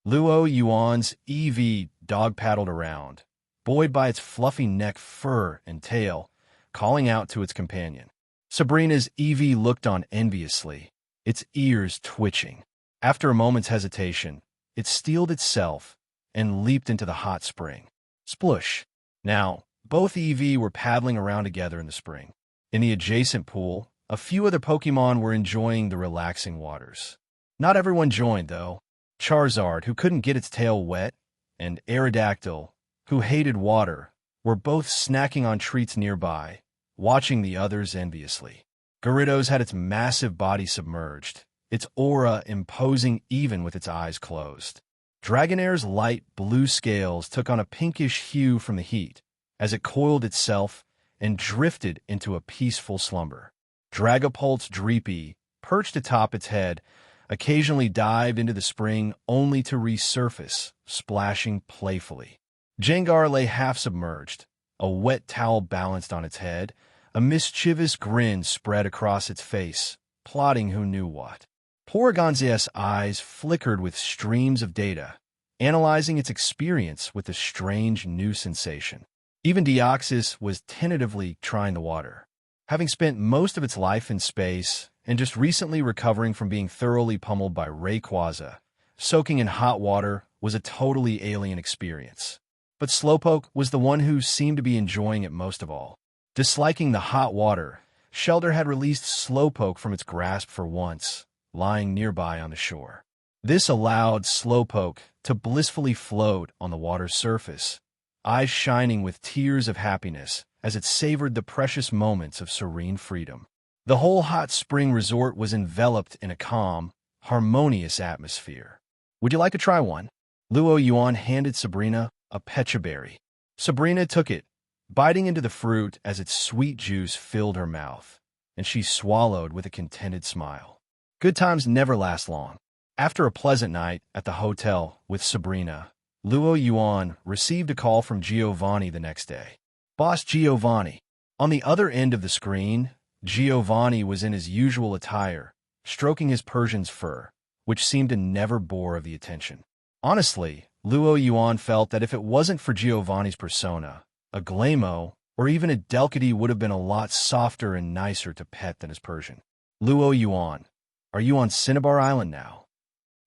Speaker 2: Luo Yuan's EV dog-paddled around, buoyed by its fluffy neck, fur, and tail, calling out to its companion. Sabrina's EV looked on enviously, its ears twitching. After a moment's hesitation, it steeled itself and leaped into the hot spring. Splush! Now, both EV were paddling around together in the spring. In the adjacent pool, a few other Pokemon were enjoying the relaxing waters. Not everyone joined, though. Charizard, who couldn't get its tail wet, and Aerodactyl, who hated water, were both snacking on treats nearby, watching the others enviously. Gyarados had its massive body submerged, its aura imposing even with its eyes closed. Dragonair's light blue scales took on a pinkish hue from the heat as it coiled itself and drifted into a peaceful slumber. Dragapult's Dreepy, perched atop its head, occasionally dived into the spring only to resurface, splashing playfully. Jengar lay half-submerged, a wet towel balanced on its head, a mischievous grin spread across its face, plotting who knew what. Porygon's eyes flickered with streams of data, analyzing its experience with the strange new sensation. Even Deoxys was tentatively trying the water. Having spent most of its life in space and just recently recovering from being thoroughly pummeled by Rayquaza, soaking in hot water was a totally alien experience. But Slowpoke was the one who seemed to be enjoying it most of all. Disliking the hot water, Shelter had released Slowpoke from its grasp for once, lying nearby on the shore. This allowed Slowpoke to blissfully float on the water's surface, eyes shining with tears of happiness as it savored the precious moments of serene freedom. The whole hot spring resort was enveloped in a calm, harmonious atmosphere. Would you like to try one? Luo Yuan handed Sabrina a pecha berry. Sabrina took it, biting into the fruit as its sweet juice filled her mouth, and she swallowed with a contented smile. Good times never last long. After a pleasant night at the hotel with Sabrina, Luo Yuan received a call from Giovanni the next day. Boss Giovanni. On the other end of the screen, Giovanni was in his usual attire, stroking his Persian's fur, which seemed to never bore of the attention. Honestly, Luo Yuan felt that if it wasn't for Giovanni's persona, a Glamour or even a Delcatty would have been a lot softer and nicer to pet than his Persian. Luo Yuan, are you on Cineabar Island now?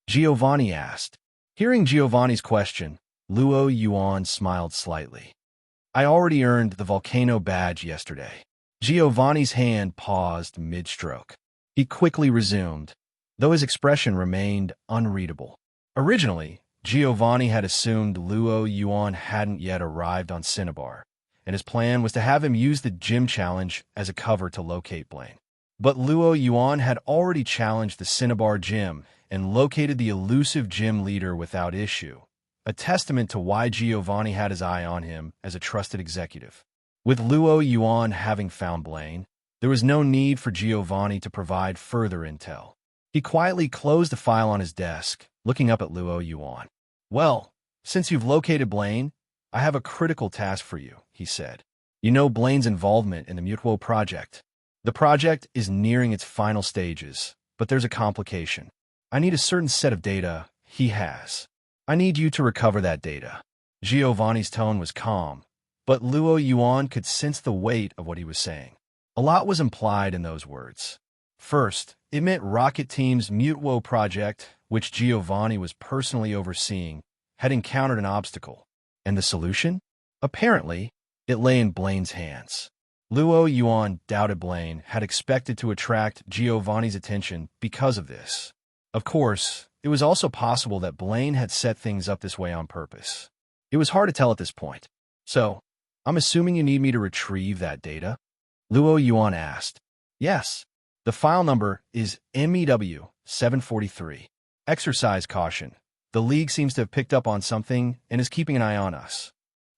Speaker 2: Giovanni asked. Hearing Giovanni's question, Luo Yuan smiled slightly. I already earned the volcano badge yesterday. Giovanni's hand paused mid-stroke. He quickly resumed, though his expression remained unreadable. Originally, Giovanni had assumed Luo Yuan hadn't yet arrived on Cineabar, and his plan was to have him use the gym challenge as a cover to locate Blaine. But Luo Yuan had already challenged the Cineabar gym and located the elusive gym leader without issue, a testament to why Giovanni had his eye on him as a trusted executive. With Luo Yuan having found Blaine, there was no need for Giovanni to provide further intel. He quietly closed the file on his desk, looking up at Luo Yuan. Well, since you've located Blaine, I have a critical task for you, he said. You know Blaine's involvement in the Mutuo project. The project is nearing its final stages, but there's a complication. I need a certain set of data he has. I need you to recover that data. Giovanni's tone was calm, but Luo Yuan could sense the weight of what he was saying. A lot was implied in those words. First, it meant Rocket Team's Mutuo project, which Giovanni was personally overseeing, had encountered an obstacle. And the solution? Apparently, it lay in Blaine's hands. Luo Yuan doubted Blaine had expected to attract Giovanni's attention because of this. Of course, it was also possible that Blaine had set things up this way on purpose. It was hard to tell at this point. So, I'm assuming you need me to retrieve that data? Luo Yuan asked. Yes. The file number is MEW 743. Exercise caution. The League seems to have picked up on something and is keeping an eye on us.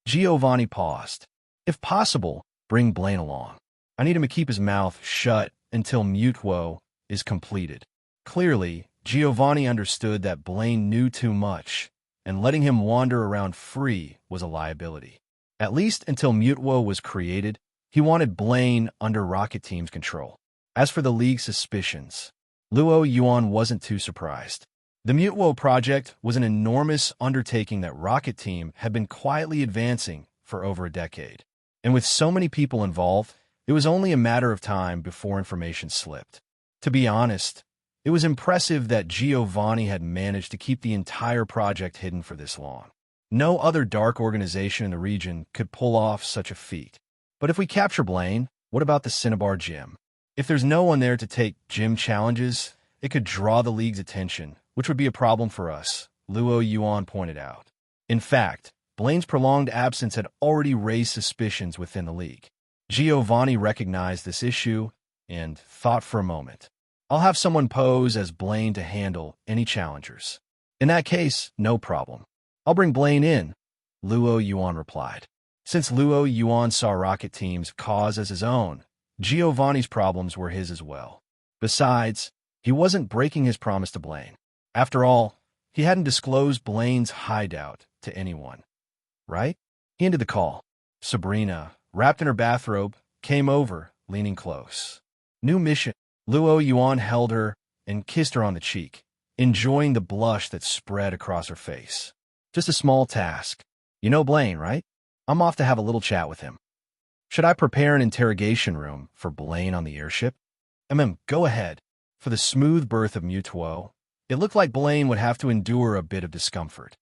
Speaker 2: Giovanni paused. If possible, bring Blaine along. I need him to keep his mouth shut until Mutuo is completed. Clearly, Giovanni understood that Blaine knew too much, and letting him wander around free was a liability. At least until Mutuo was created, he wanted Blaine under Rocket Team's control. As for the League's suspicions, Luo Yuan wasn't too surprised. The Mutuo project was an enormous undertaking that Rocket Team had been quietly advancing for over a decade. And with so many people involved, it was only a matter of time before information slipped. To be honest, it was impressive that Giovanni had managed to keep the entire project hidden for this long. No other dark organization in the region could pull off such a feat. But if we capture Blaine, what about the Cineabar Gym? If there's no one there to take gym challenges, it could draw the League's attention, which would be a problem for us, Luo Yuan pointed out. In fact, Blaine's prolonged absence had already raised suspicions within the League. Giovanni recognized this issue and thought for a moment. I'll have someone pose as Blaine to handle any challengers. In that case, no problem. I'll bring Blaine in, Luo Yuan replied. Since Luo Yuan saw Rocket Team's cause as his own, Giovanni's problems were his as well. Besides, he wasn't breaking his promise to Blaine. After all, he hadn't disclosed Blaine's hideout to anyone, right? He ended the call. Sabrina, wrapped in her bathrobe, came over, leaning close. New mission. Luo Yuan held her and kissed her on the cheek, enjoying the blush that spread across her face. Just a small task. You know Blaine, right? I'm off to have a little chat with him. Should I prepare an interrogation room for Blaine on the airship? Go ahead. For the smooth birth of Mutuo, it looked like Blaine would have to endure a bit of discomfort.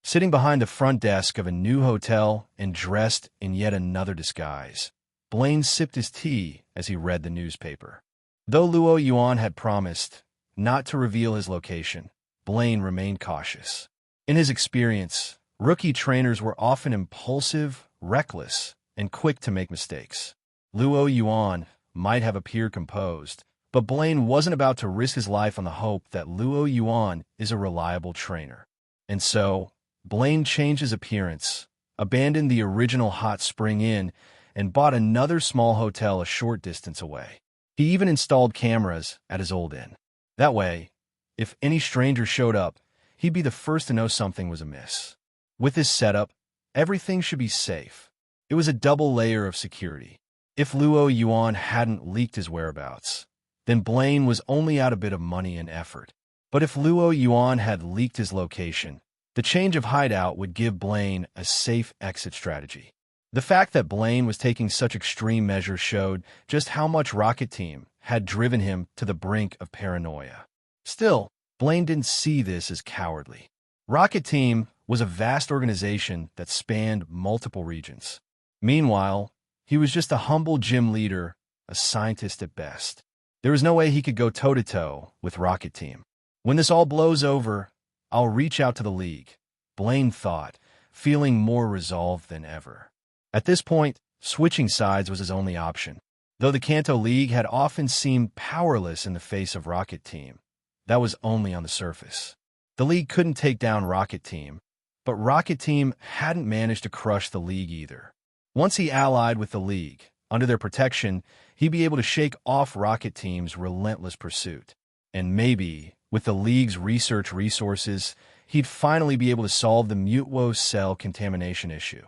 Speaker 2: Sitting behind the front desk of a new hotel and dressed in yet another disguise, Blaine sipped his tea as he read the newspaper. Though Luo Yuan had promised not to reveal his location, Blaine remained cautious. In his experience, rookie trainers were often impulsive, reckless, and quick to make mistakes. Luo Yuan might have appeared composed, but Blaine wasn't about to risk his life on the hope that Luo Yuan is a reliable trainer. And so, Blaine changed his appearance, abandoned the original hot spring inn, and bought another small hotel a short distance away. He even installed cameras at his old inn. That way, if any stranger showed up, he'd be the first to know something was amiss. With this setup, everything should be safe. It was a double layer of security. If Luo Yuan hadn't leaked his whereabouts, then Blaine was only out a bit of money and effort. But if Luo Yuan had leaked his location, the change of hideout would give Blaine a safe exit strategy. The fact that Blaine was taking such extreme measures showed just how much Rocket Team had driven him to the brink of paranoia. Still, Blaine didn't see this as cowardly. Rocket Team was a vast organization that spanned multiple regions. Meanwhile, he was just a humble gym leader, a scientist at best. There was no way he could go toe-to-toe with Rocket Team. When this all blows over, I'll reach out to the League, Blaine thought, feeling more resolved than ever. At this point, switching sides was his only option. Though the Kanto League had often seemed powerless in the face of Rocket Team, that was only on the surface. The League couldn't take down Rocket Team, but Rocket Team hadn't managed to crush the League either. Once he allied with the League, under their protection, he'd be able to shake off Rocket Team's relentless pursuit. And maybe, with the League's research resources, he'd finally be able to solve the Mutuo cell contamination issue.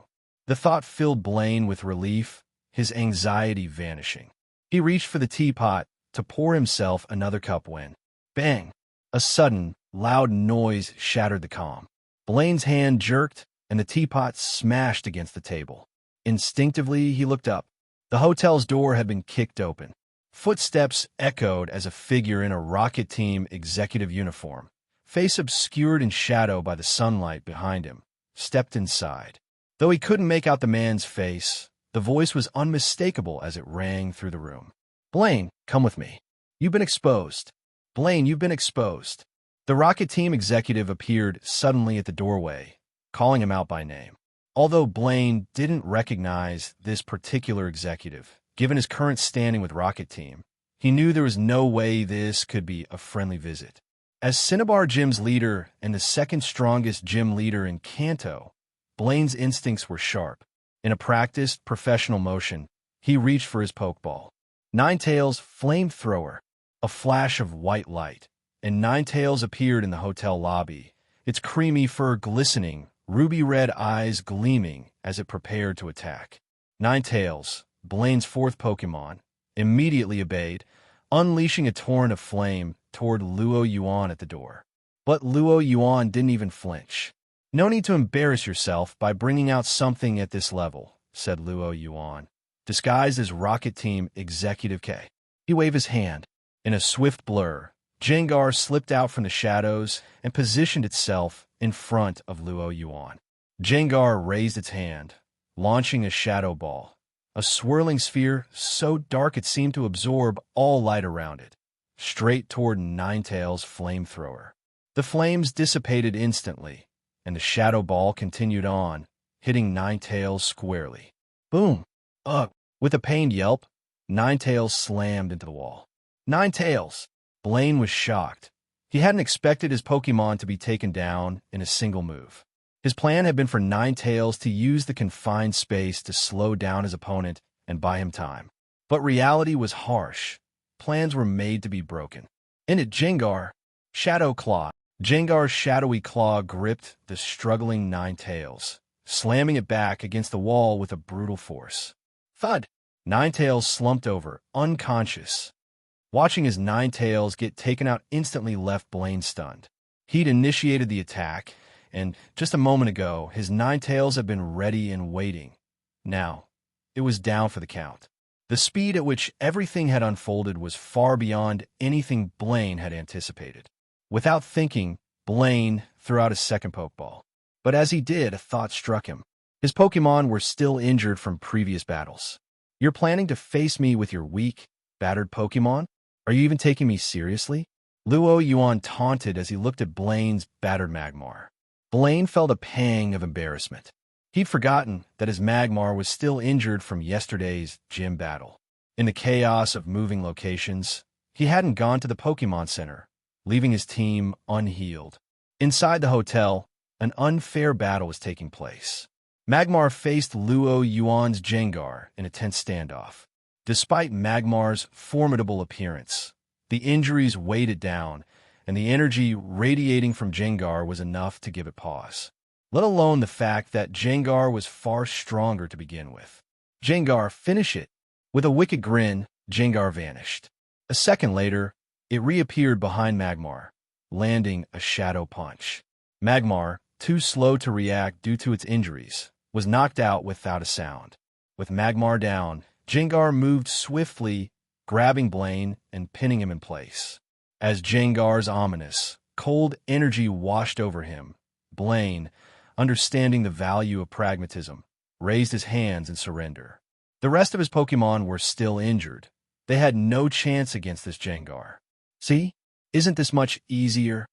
Speaker 2: The thought filled Blaine with relief, his anxiety vanishing. He reached for the teapot to pour himself another cup when, bang, a sudden, loud noise shattered the calm. Blaine's hand jerked, and the teapot smashed against the table. Instinctively, he looked up. The hotel's door had been kicked open. Footsteps echoed as a figure in a Rocket Team executive uniform, face obscured in shadow by the sunlight behind him, stepped inside. Though he couldn't make out the man's face, the voice was unmistakable as it rang through the room. Blaine, come with me. You've been exposed. Blaine, you've been exposed. The Rocket Team executive appeared suddenly at the doorway, calling him out by name. Although Blaine didn't recognize this particular executive, given his current standing with Rocket Team, he knew there was no way this could be a friendly visit. As Cineabar Gym's leader and the second strongest gym leader in Kanto, Blaine's instincts were sharp. In a practiced, professional motion, he reached for his pokeball. Ninetales' flamethrower, a flash of white light, and Ninetales appeared in the hotel lobby, its creamy fur glistening, ruby-red eyes gleaming as it prepared to attack. Ninetales, Blaine's fourth Pokemon, immediately obeyed, unleashing a torrent of flame toward Luo Yuan at the door. But Luo Yuan didn't even flinch. "No need to embarrass yourself by bringing out something at this level," said Luo Yuan, disguised as Rocket Team Executive K. He waved his hand. In a swift blur, Gengar slipped out from the shadows and positioned itself in front of Luo Yuan. Gengar raised its hand, launching a shadow ball, a swirling sphere so dark it seemed to absorb all light around it, straight toward Ninetales' flamethrower. The flames dissipated instantly, and the shadow ball continued on, hitting Ninetales squarely. Boom! Ugh! With a pained yelp, Ninetales slammed into the wall. Ninetales! Blaine was shocked. He hadn't expected his Pokemon to be taken down in a single move. His plan had been for Ninetales to use the confined space to slow down his opponent and buy him time. But reality was harsh. Plans were made to be broken. In it, Gengar, Shadow Claw. Gengar's shadowy claw gripped the struggling Ninetales, slamming it back against the wall with a brutal force. Thud! Ninetales slumped over, unconscious. Watching his Ninetales get taken out instantly left Blaine stunned. He'd initiated the attack, and just a moment ago, his Ninetales had been ready and waiting. Now, it was down for the count. The speed at which everything had unfolded was far beyond anything Blaine had anticipated. Without thinking, Blaine threw out a second Pokeball. But as he did, a thought struck him. His Pokemon were still injured from previous battles. "You're planning to face me with your weak, battered Pokemon? Are you even taking me seriously?" Luo Yuan taunted as he looked at Blaine's battered Magmar. Blaine felt a pang of embarrassment. He'd forgotten that his Magmar was still injured from yesterday's gym battle. In the chaos of moving locations, he hadn't gone to the Pokemon Center, leaving his team unhealed. Inside the hotel, an unfair battle was taking place. Magmar faced Luo Yuan's Gengar in a tense standoff. Despite Magmar's formidable appearance, the injuries weighed it down, and the energy radiating from Gengar was enough to give it pause. Let alone the fact that Gengar was far stronger to begin with. "Gengar, finish it!" With a wicked grin, Gengar vanished. A second later, it reappeared behind Magmar, landing a shadow punch. Magmar, too slow to react due to its injuries, was knocked out without a sound. With Magmar down, Gengar moved swiftly, grabbing Blaine and pinning him in place. As Gengar's ominous, cold energy washed over him, Blaine, understanding the value of pragmatism, raised his hands in surrender. The rest of his Pokemon were still injured. They had no chance against this Gengar. "See? Isn't this much easier?"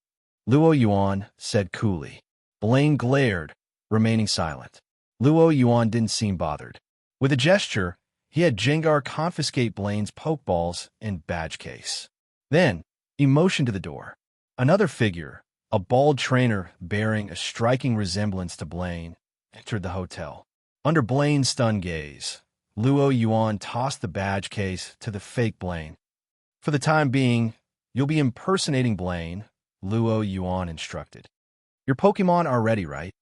Speaker 2: Luo Yuan said coolly. Blaine glared, remaining silent. Luo Yuan didn't seem bothered. With a gesture, he had Gengar confiscate Blaine's Pokeballs and badge case. Then, he motioned to the door. Another figure, a bald trainer bearing a striking resemblance to Blaine, entered the hotel. Under Blaine's stunned gaze, Luo Yuan tossed the badge case to the fake Blaine. "For the time being, you'll be impersonating Blaine," Luo Yuan instructed. "Your Pokemon are ready, right?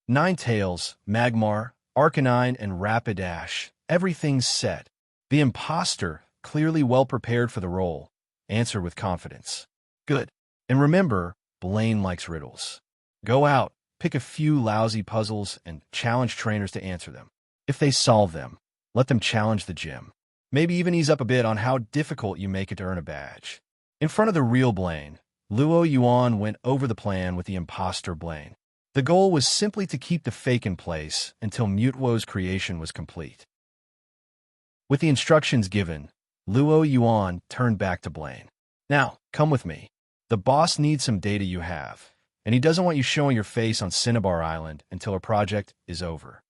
Speaker 2: Ninetales, Magmar, Arcanine, and Rapidash. Everything's set." The imposter, clearly well prepared for the role, answered with confidence. "Good. And remember, Blaine likes riddles. Go out, pick a few lousy puzzles, and challenge trainers to answer them. If they solve them, let them challenge the gym. Maybe even ease up a bit on how difficult you make it to earn a badge." In front of the real Blaine, Luo Yuan went over the plan with the imposter Blaine. The goal was simply to keep the fake in place until Mutewo's creation was complete. With the instructions given, Luo Yuan turned back to Blaine. "Now, come with me. The boss needs some data you have, and he doesn't want you showing your face on Cineabar Island until our project is over."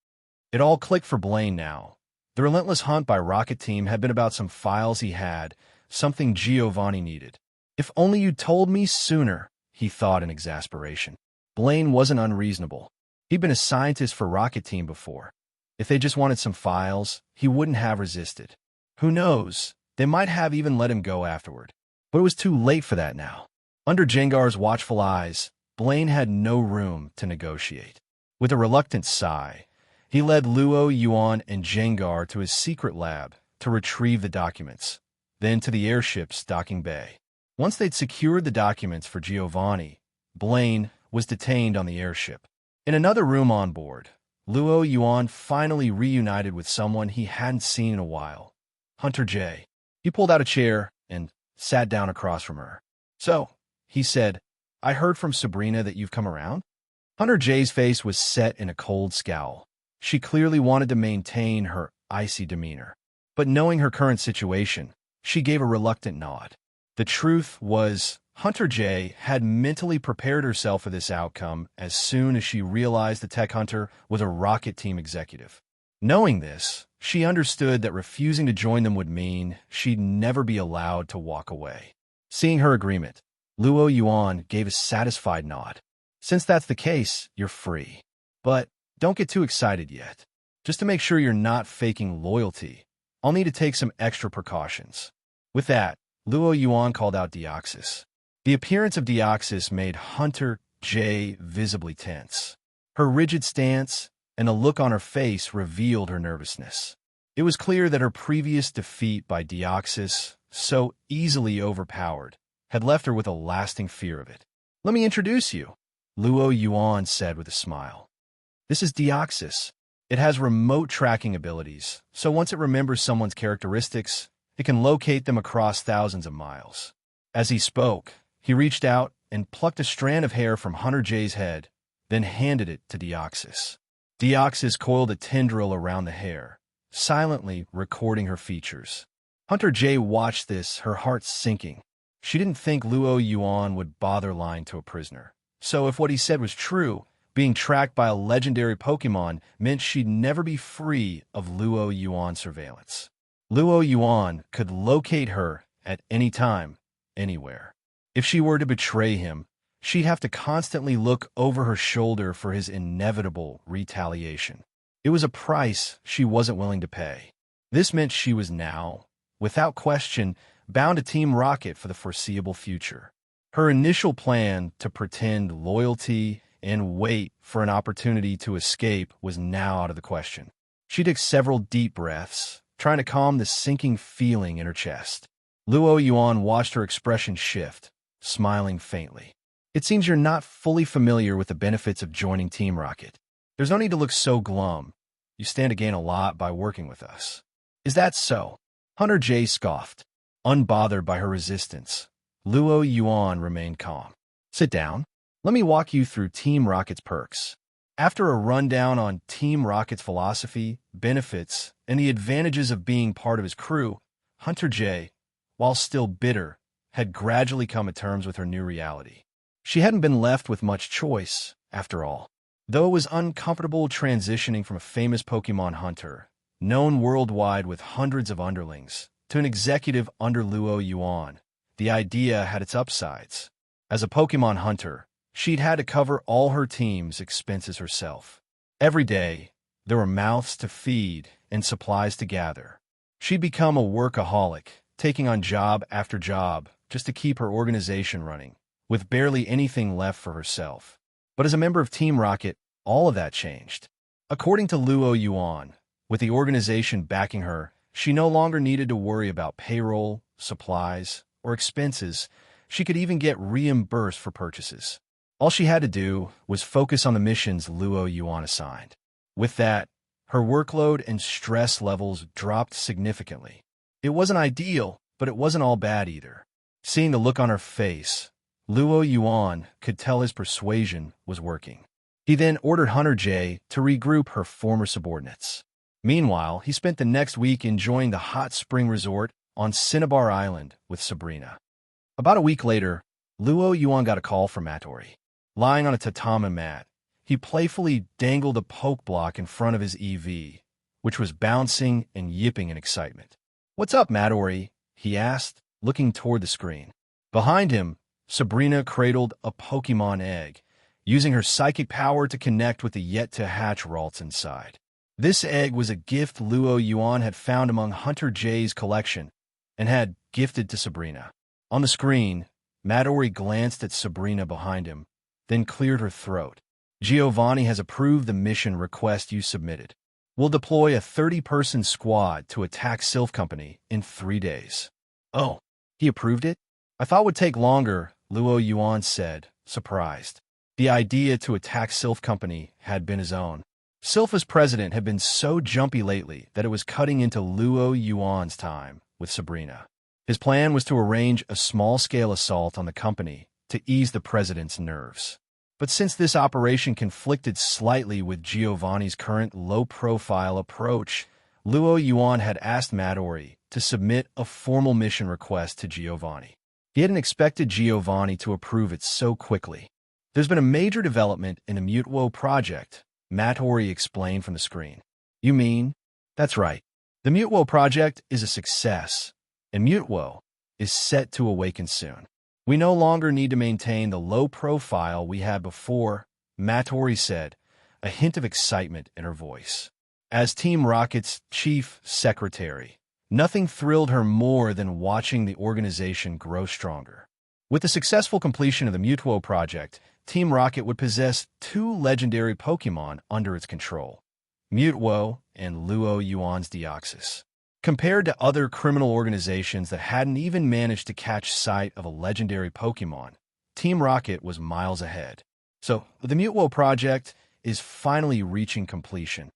Speaker 2: It all clicked for Blaine now. The relentless hunt by Rocket Team had been about some files he had, something Giovanni needed. "If only you told me sooner," he thought in exasperation. Blaine wasn't unreasonable. He'd been a scientist for Rocket Team before. If they just wanted some files, he wouldn't have resisted. Who knows, they might have even let him go afterward. But it was too late for that now. Under Jengar's watchful eyes, Blaine had no room to negotiate. With a reluctant sigh, he led Luo, Yuan, and Jengar to his secret lab to retrieve the documents, then to the airship's docking bay. Once they'd secured the documents for Giovanni, Blaine was detained on the airship. In another room on board, Luo Yuan finally reunited with someone he hadn't seen in a while, Hunter J. He pulled out a chair and sat down across from her. "So," he said, "I heard from Sabrina that you've come around?" Hunter J's face was set in a cold scowl. She clearly wanted to maintain her icy demeanor. But knowing her current situation, she gave a reluctant nod. The truth was, Hunter J had mentally prepared herself for this outcome as soon as she realized the tech hunter was a Rocket Team executive. Knowing this, she understood that refusing to join them would mean she'd never be allowed to walk away. Seeing her agreement, Luo Yuan gave a satisfied nod. "Since that's the case, you're free. But don't get too excited yet. Just to make sure you're not faking loyalty, I'll need to take some extra precautions." With that, Luo Yuan called out Deoxys. The appearance of Deoxys made Hunter J visibly tense. Her rigid stance and a look on her face revealed her nervousness. It was clear that her previous defeat by Deoxys, so easily overpowered, had left her with a lasting fear of it. "Let me introduce you," Luo Yuan said with a smile. "This is Deoxys. It has remote tracking abilities, so once it remembers someone's characteristics, it can locate them across thousands of miles." As he spoke, he reached out and plucked a strand of hair from Hunter J's head, then handed it to Deoxys. Deoxys coiled a tendril around the hair, silently recording her features. Hunter J watched this, her heart sinking. She didn't think Luo Yuan would bother lying to a prisoner. So if what he said was true, being tracked by a legendary Pokemon meant she'd never be free of Luo Yuan's surveillance. Luo Yuan could locate her at any time, anywhere. If she were to betray him, she'd have to constantly look over her shoulder for his inevitable retaliation. It was a price she wasn't willing to pay. This meant she was now, without question, bound to Team Rocket for the foreseeable future. Her initial plan to pretend loyalty and wait for an opportunity to escape was now out of the question. She took several deep breaths, trying to calm the sinking feeling in her chest. Luo Yuan watched her expression shift, smiling faintly. "It seems you're not fully familiar with the benefits of joining Team Rocket. There's no need to look so glum. You stand to gain a lot by working with us." "Is that so?" Hunter J scoffed. Unbothered by her resistance, Luo Yuan remained calm. "Sit down. Let me walk you through Team Rocket's perks." After a rundown on Team Rocket's philosophy, benefits, and the advantages of being part of his crew, Hunter J, while still bitter, had gradually come to terms with her new reality. She hadn't been left with much choice, after all. Though it was uncomfortable transitioning from a famous Pokemon hunter, known worldwide with hundreds of underlings, to an executive under Luo Yuan, the idea had its upsides. As a Pokemon hunter, she'd had to cover all her team's expenses herself. Every day, there were mouths to feed and supplies to gather. She'd become a workaholic, taking on job after job just to keep her organization running, with barely anything left for herself. But as a member of Team Rocket, all of that changed. According to Luo Yuan, with the organization backing her, she no longer needed to worry about payroll, supplies, or expenses. She could even get reimbursed for purchases. All she had to do was focus on the missions Luo Yuan assigned. With that, her workload and stress levels dropped significantly. It wasn't ideal, but it wasn't all bad either. Seeing the look on her face, Luo Yuan could tell his persuasion was working. He then ordered Hunter J to regroup her former subordinates. Meanwhile, he spent the next week enjoying the hot spring resort on Cineabar Island with Sabrina. About a week later, Luo Yuan got a call from Mattori. Lying on a tatami mat, he playfully dangled a poke block in front of his EV, which was bouncing and yipping in excitement. "What's up, Mattori?" he asked, looking toward the screen. Behind him, Sabrina cradled a Pokemon egg, using her psychic power to connect with the yet-to-hatch Ralts inside. This egg was a gift Luo Yuan had found among Hunter J's collection and had gifted to Sabrina. On the screen, Matori glanced at Sabrina behind him, then cleared her throat. Giovanni has approved the mission request you submitted. We'll deploy a 30-person squad to attack Sylph Company in 3 days. Oh, he approved it? I thought it would take longer, Luo Yuan said, surprised. The idea to attack Sylph Company had been his own. Sylph's president had been so jumpy lately that it was cutting into Luo Yuan's time with Sabrina. His plan was to arrange a small-scale assault on the company to ease the president's nerves. But since this operation conflicted slightly with Giovanni's current low-profile approach, Luo Yuan had asked Matori to submit a formal mission request to Giovanni. He hadn't expected Giovanni to approve it so quickly. There's been a major development in the Mutuo project, Matori explained from the screen. You mean? That's right. The Mutuo project is a success, and Mutuo is set to awaken soon. We no longer need to maintain the low profile we had before, Matori said, a hint of excitement in her voice. As Team Rocket's chief secretary, nothing thrilled her more than watching the organization grow stronger. With the successful completion of the Mutuo project, Team Rocket would possess 2 legendary Pokémon under its control, Mutuo and Luo Yuan's Deoxys. Compared to other criminal organizations that hadn't even managed to catch sight of a legendary Pokémon, Team Rocket was miles ahead. So, the Mutuo project is finally reaching completion.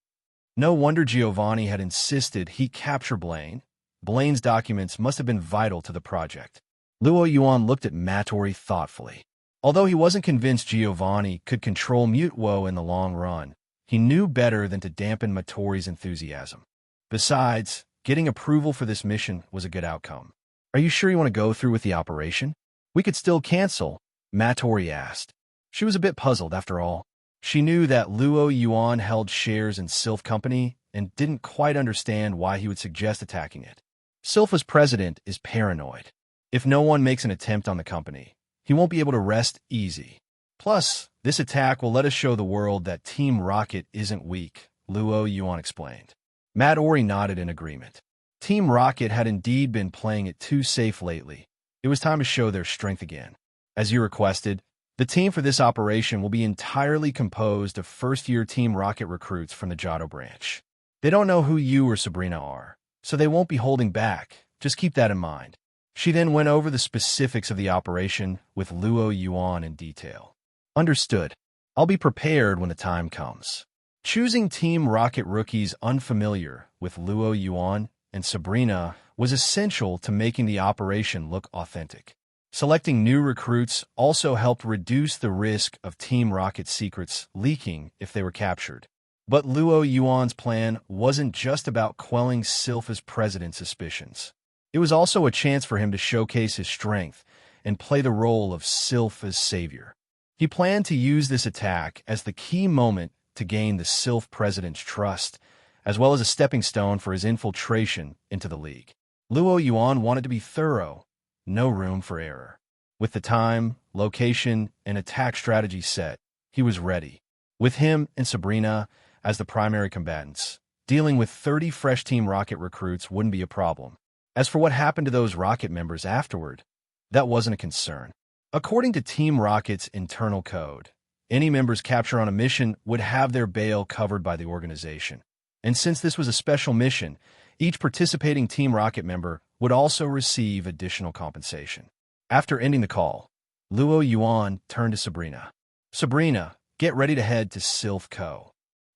Speaker 2: No wonder Giovanni had insisted he capture Blaine. Blaine's documents must have been vital to the project. Luo Yuan looked at Matori thoughtfully. Although he wasn't convinced Giovanni could control Mutuo in the long run, he knew better than to dampen Matori's enthusiasm. Besides, getting approval for this mission was a good outcome. Are you sure you want to go through with the operation? We could still cancel, Matori asked. She was a bit puzzled after all. She knew that Luo Yuan held shares in Sylph Company and didn't quite understand why he would suggest attacking it. Sylph's president is paranoid. If no one makes an attempt on the company, he won't be able to rest easy. Plus, this attack will let us show the world that Team Rocket isn't weak, Luo Yuan explained. Matori nodded in agreement. Team Rocket had indeed been playing it too safe lately. It was time to show their strength again. As you requested, the team for this operation will be entirely composed of first-year Team Rocket recruits from the Johto branch. They don't know who you or Sabrina are, so they won't be holding back. Just keep that in mind. She then went over the specifics of the operation with Luo Yuan in detail. Understood. I'll be prepared when the time comes. Choosing Team Rocket rookies unfamiliar with Luo Yuan and Sabrina was essential to making the operation look authentic. Selecting new recruits also helped reduce the risk of Team Rocket secrets leaking if they were captured. But Luo Yuan's plan wasn't just about quelling Sylph's president's suspicions. It was also a chance for him to showcase his strength and play the role of Sylph's savior. He planned to use this attack as the key moment to gain the Sylph president's trust, as well as a stepping stone for his infiltration into the league. Luo Yuan wanted to be thorough, no room for error. With the time, location, and attack strategy set, he was ready. With him and Sabrina as the primary combatants, dealing with 30 fresh Team Rocket recruits wouldn't be a problem. As for what happened to those Rocket members afterward, that wasn't a concern. According to Team Rocket's internal code, any members captured on a mission would have their bail covered by the organization. And since this was a special mission, each participating Team Rocket member would also receive additional compensation. After ending the call, Luo Yuan turned to Sabrina. Sabrina, get ready to head to Sylph Co.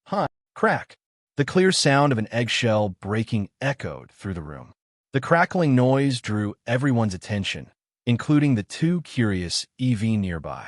Speaker 2: Huh, crack. The clear sound of an eggshell breaking echoed through the room. The crackling noise drew everyone's attention, including the 2 curious EV nearby.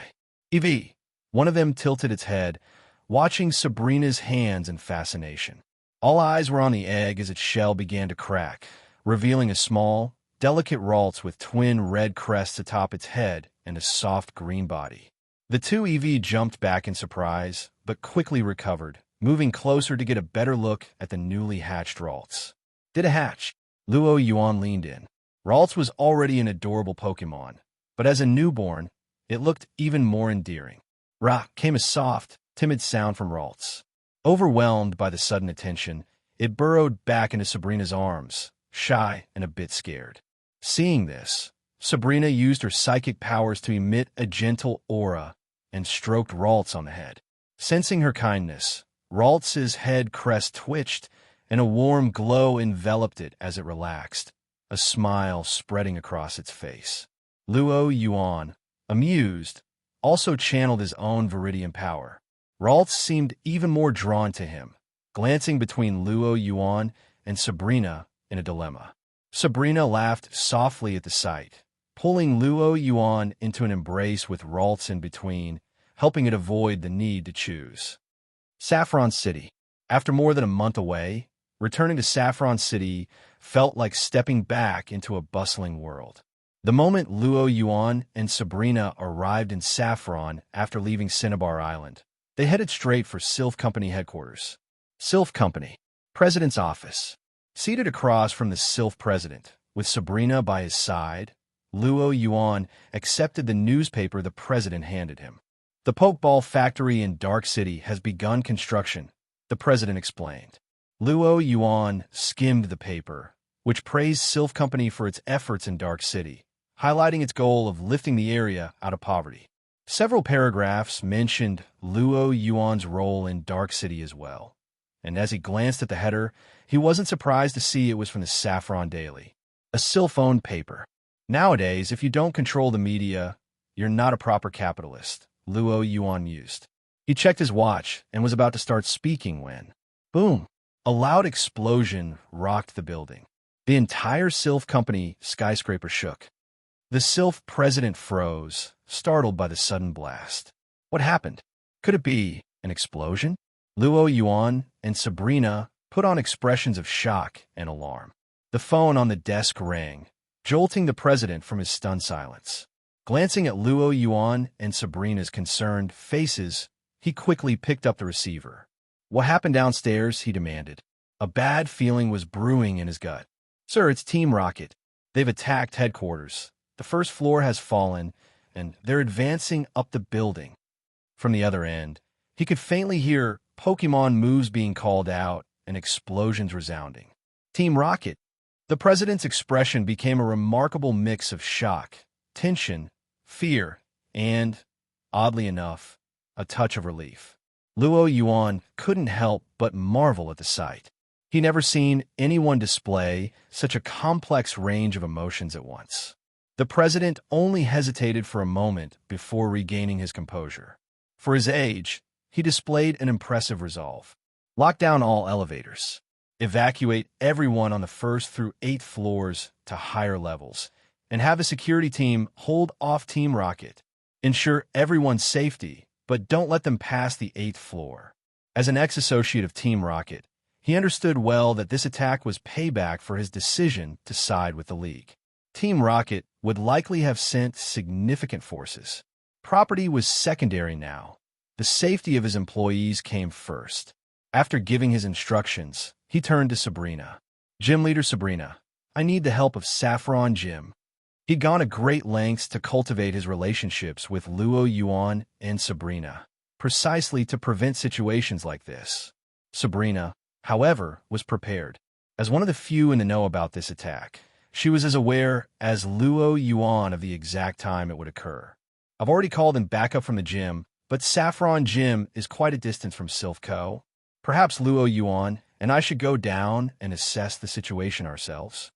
Speaker 2: EV. One of them tilted its head, watching Sabrina's hands in fascination. All eyes were on the egg as its shell began to crack, revealing a small, delicate Ralts with twin red crests atop its head and a soft green body. The 2 EV jumped back in surprise, but quickly recovered, moving closer to get a better look at the newly hatched Ralts. Did a hatch? Luo Yuan leaned in. Ralts was already an adorable Pokémon, but as a newborn, it looked even more endearing. Rah came a soft, timid sound from Ralts. Overwhelmed by the sudden attention, it burrowed back into Sabrina's arms, shy and a bit scared. Seeing this, Sabrina used her psychic powers to emit a gentle aura and stroked Ralts on the head. Sensing her kindness, Ralts's head crest twitched, and a warm glow enveloped it as it relaxed, a smile spreading across its face. Yuan, amused, also channeled his own Viridian power. Ralts seemed even more drawn to him, glancing between Yuan and Sabrina in a dilemma. Sabrina laughed softly at the sight, pulling Yuan into an embrace with Ralts in between, helping it avoid the need to choose. Saffron City. After more than a month away, returning to Saffron City felt like stepping back into a bustling world. The moment Yuan and Sabrina arrived in Saffron after leaving Cineabar Island, they headed straight for Sylph Company headquarters. Sylph Company, President's office. Seated across from the Sylph President, with Sabrina by his side, Yuan accepted the newspaper the President handed him. The Pokeball factory in Dark City has begun construction, the President explained. Yuan skimmed the paper, which praised Sylph Company for its efforts in Dark City, highlighting its goal of lifting the area out of poverty. Several paragraphs mentioned Yuan's role in Dark City as well, and as he glanced at the header, he wasn't surprised to see it was from the Saffron Daily, a Sylph-owned paper. Nowadays, if you don't control the media, you're not a proper capitalist, Yuan mused. He checked his watch and was about to start speaking when, boom, a loud explosion rocked the building. The entire Sylph Company skyscraper shook. The Sylph President froze, startled by the sudden blast. What happened? Could it be an explosion? Yuan and Sabrina put on expressions of shock and alarm. The phone on the desk rang, jolting the President from his stunned silence. Glancing at Yuan and Sabrina's concerned faces, he quickly picked up the receiver. What happened downstairs? He demanded. A bad feeling was brewing in his gut. Sir, it's Team Rocket. They've attacked headquarters. The first floor has fallen, and they're advancing up the building. From the other end, he could faintly hear Pokemon moves being called out and explosions resounding. Team Rocket. The President's expression became a remarkable mix of shock, tension, fear, and, oddly enough, a touch of relief. Yuan couldn't help but marvel at the sight. He'd never seen anyone display such a complex range of emotions at once. The President only hesitated for a moment before regaining his composure. For his age, he displayed an impressive resolve. Lock down all elevators. Evacuate everyone on the 1st through 8th floors to higher levels, and have a security team hold off Team Rocket. Ensure everyone's safety, but don't let them pass the 8th floor. As an ex-associate of Team Rocket, he understood well that this attack was payback for his decision to side with the League. Team Rocket would likely have sent significant forces. Property was secondary now. The safety of his employees came first. After giving his instructions, he turned to Sabrina. Gym leader Sabrina, I need the help of Saffron Gym. He'd gone to great lengths to cultivate his relationships with Yuan and Sabrina, precisely to prevent situations like this. Sabrina, however, was prepared. As one of the few in the know about this attack, she was as aware as Yuan of the exact time it would occur. I've already called him back up from the gym, but Saffron Gym is quite a distance from Sylph Co. Perhaps Yuan and I should go down and assess the situation ourselves.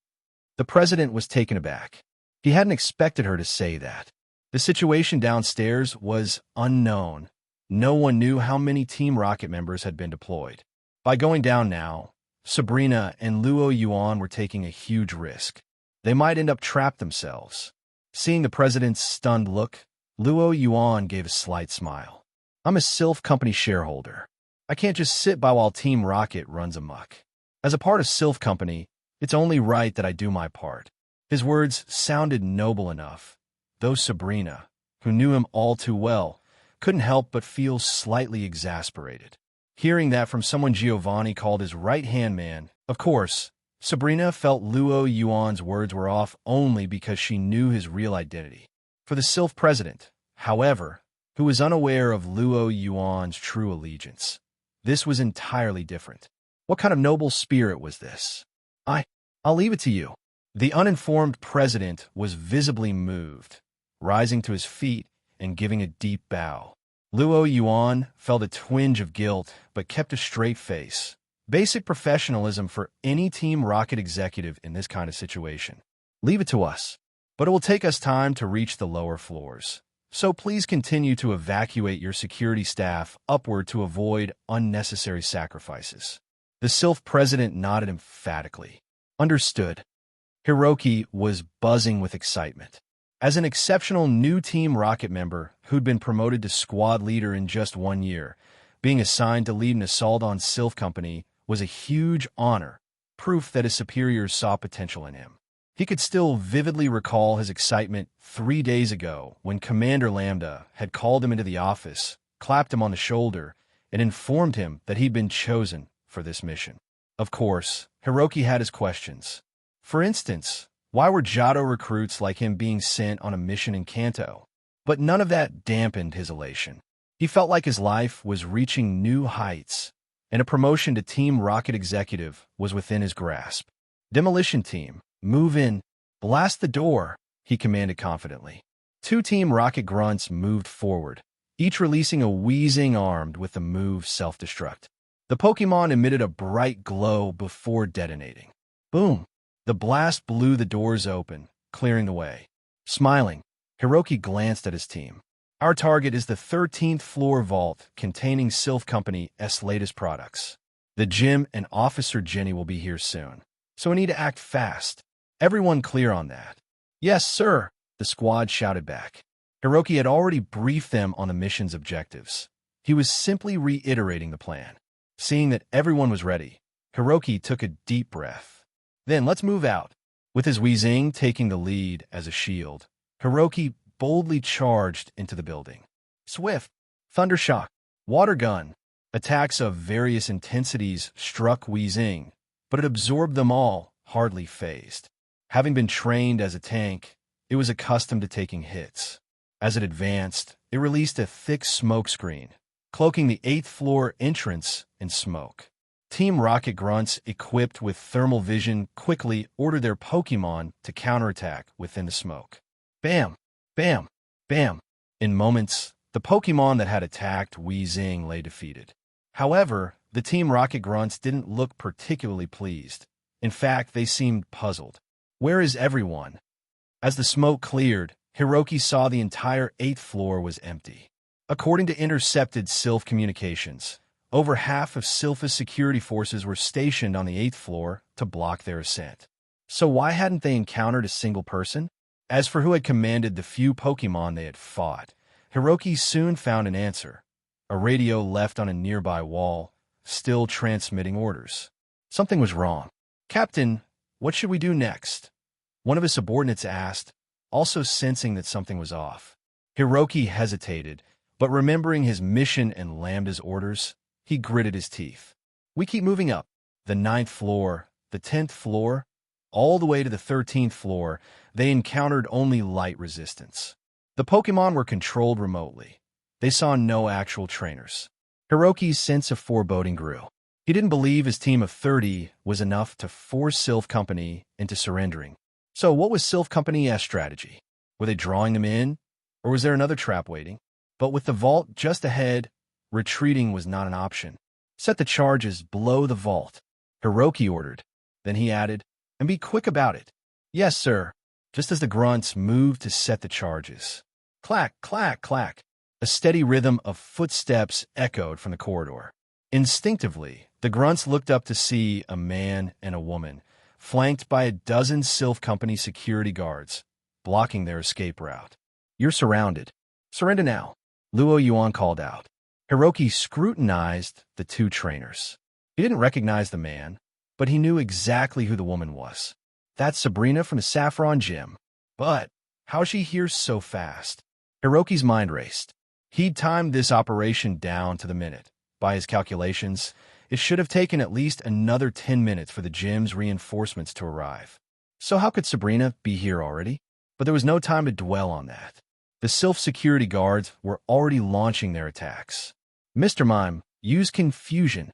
Speaker 2: The President was taken aback. He hadn't expected her to say that. The situation downstairs was unknown. No one knew how many Team Rocket members had been deployed. By going down now, Sabrina and Yuan were taking a huge risk. They might end up trapped themselves. Seeing the President's stunned look, Yuan gave a slight smile. I'm a Sylph Company shareholder. I can't just sit by while Team Rocket runs amok. As a part of Sylph Company, it's only right that I do my part. His words sounded noble enough, though Sabrina, who knew him all too well, couldn't help but feel slightly exasperated. Hearing that from someone Giovanni called his right-hand man, of course, Sabrina felt Yuan's words were off only because she knew his real identity. For the Sylph President, however, who was unaware of Yuan's true allegiance, this was entirely different. What kind of noble spirit was this? I'll leave it to you. The uninformed president was visibly moved, rising to his feet and giving a deep bow. Luo Yuan felt a twinge of guilt but kept a straight face. Basic professionalism for any Team Rocket executive in this kind of situation. Leave it to us, but it will take us time to reach the lower floors. So please continue to evacuate your security staff upward to avoid unnecessary sacrifices. The Sylph president nodded emphatically. Understood. Hiroki was buzzing with excitement. As an exceptional new Team Rocket member who'd been promoted to squad leader in just 1 year, being assigned to lead an assault on Sylph Company was a huge honor, proof that his superiors saw potential in him. He could still vividly recall his excitement 3 days ago when Commander Lambda had called him into the office, clapped him on the shoulder, and informed him that he'd been chosen for this mission. Of course, Hiroki had his questions. For instance, why were Jado recruits like him being sent on a mission in Kanto? But none of that dampened his elation. He felt like his life was reaching new heights, and a promotion to Team Rocket Executive was within his grasp. Demolition Team, move in, blast the door, he commanded confidently. 2 Team Rocket grunts moved forward, each releasing a wheezing armed with the move self-destruct. The Pokémon emitted a bright glow before detonating. Boom! The blast blew the doors open, clearing the way. Smiling, Hiroki glanced at his team. Our target is the 13th floor vault containing Sylph Company's latest products. The gym and Officer Jenny will be here soon, so we need to act fast. Everyone clear on that? Yes, sir, the squad shouted back. Hiroki had already briefed them on the mission's objectives. He was simply reiterating the plan. Seeing that everyone was ready, Hiroki took a deep breath. Then let's move out. With his Weezing taking the lead as a shield, Hiroki boldly charged into the building. Swift, Thundershock, Water Gun, attacks of various intensities struck Weezing, but it absorbed them all, hardly phased. Having been trained as a tank, it was accustomed to taking hits. As it advanced, it released a thick smoke screen, cloaking the 8th floor entrance in smoke. Team Rocket grunts equipped with thermal vision quickly ordered their Pokémon to counterattack within the smoke. Bam! Bam! Bam! In moments, the Pokémon that had attacked Weezing lay defeated. However, the Team Rocket grunts didn't look particularly pleased. In fact, they seemed puzzled. Where is everyone? As the smoke cleared, Hiroki saw the entire 8th floor was empty. According to intercepted Sylph communications, over half of Sylph's security forces were stationed on the 8th floor to block their ascent. So why hadn't they encountered a single person? As for who had commanded the few Pokémon they had fought, Hiroki soon found an answer. A radio left on a nearby wall, still transmitting orders. Something was wrong. Captain, what should we do next? One of his subordinates asked, also sensing that something was off. Hiroki hesitated, but remembering his mission and Lambda's orders, he gritted his teeth. We keep moving up. The 9th floor, the 10th floor, all the way to the 13th floor, they encountered only light resistance. The Pokémon were controlled remotely. They saw no actual trainers. Hiroki's sense of foreboding grew. He didn't believe his team of 30 was enough to force Sylph Company into surrendering. So what was Sylph Company's strategy? Were they drawing them in, or was there another trap waiting? But with the vault just ahead, retreating was not an option. Set the charges below the vault, Hiroki ordered. Then he added, and be quick about it. Yes, sir. Just as the grunts moved to set the charges. Clack, clack, clack. A steady rhythm of footsteps echoed from the corridor. Instinctively, the grunts looked up to see a man and a woman, flanked by a dozen Sylph Company security guards, blocking their escape route. You're surrounded. Surrender now, Luo Yuan called out. Hiroki scrutinized the 2 trainers. He didn't recognize the man, but he knew exactly who the woman was. That's Sabrina from the Saffron Gym. But how's she here so fast? Hiroki's mind raced. He'd timed this operation down to the minute. By his calculations, it should have taken at least another 10 minutes for the gym's reinforcements to arrive. So how could Sabrina be here already? But there was no time to dwell on that. The Sylph security guards were already launching their attacks. Mr. Mime, use Confusion.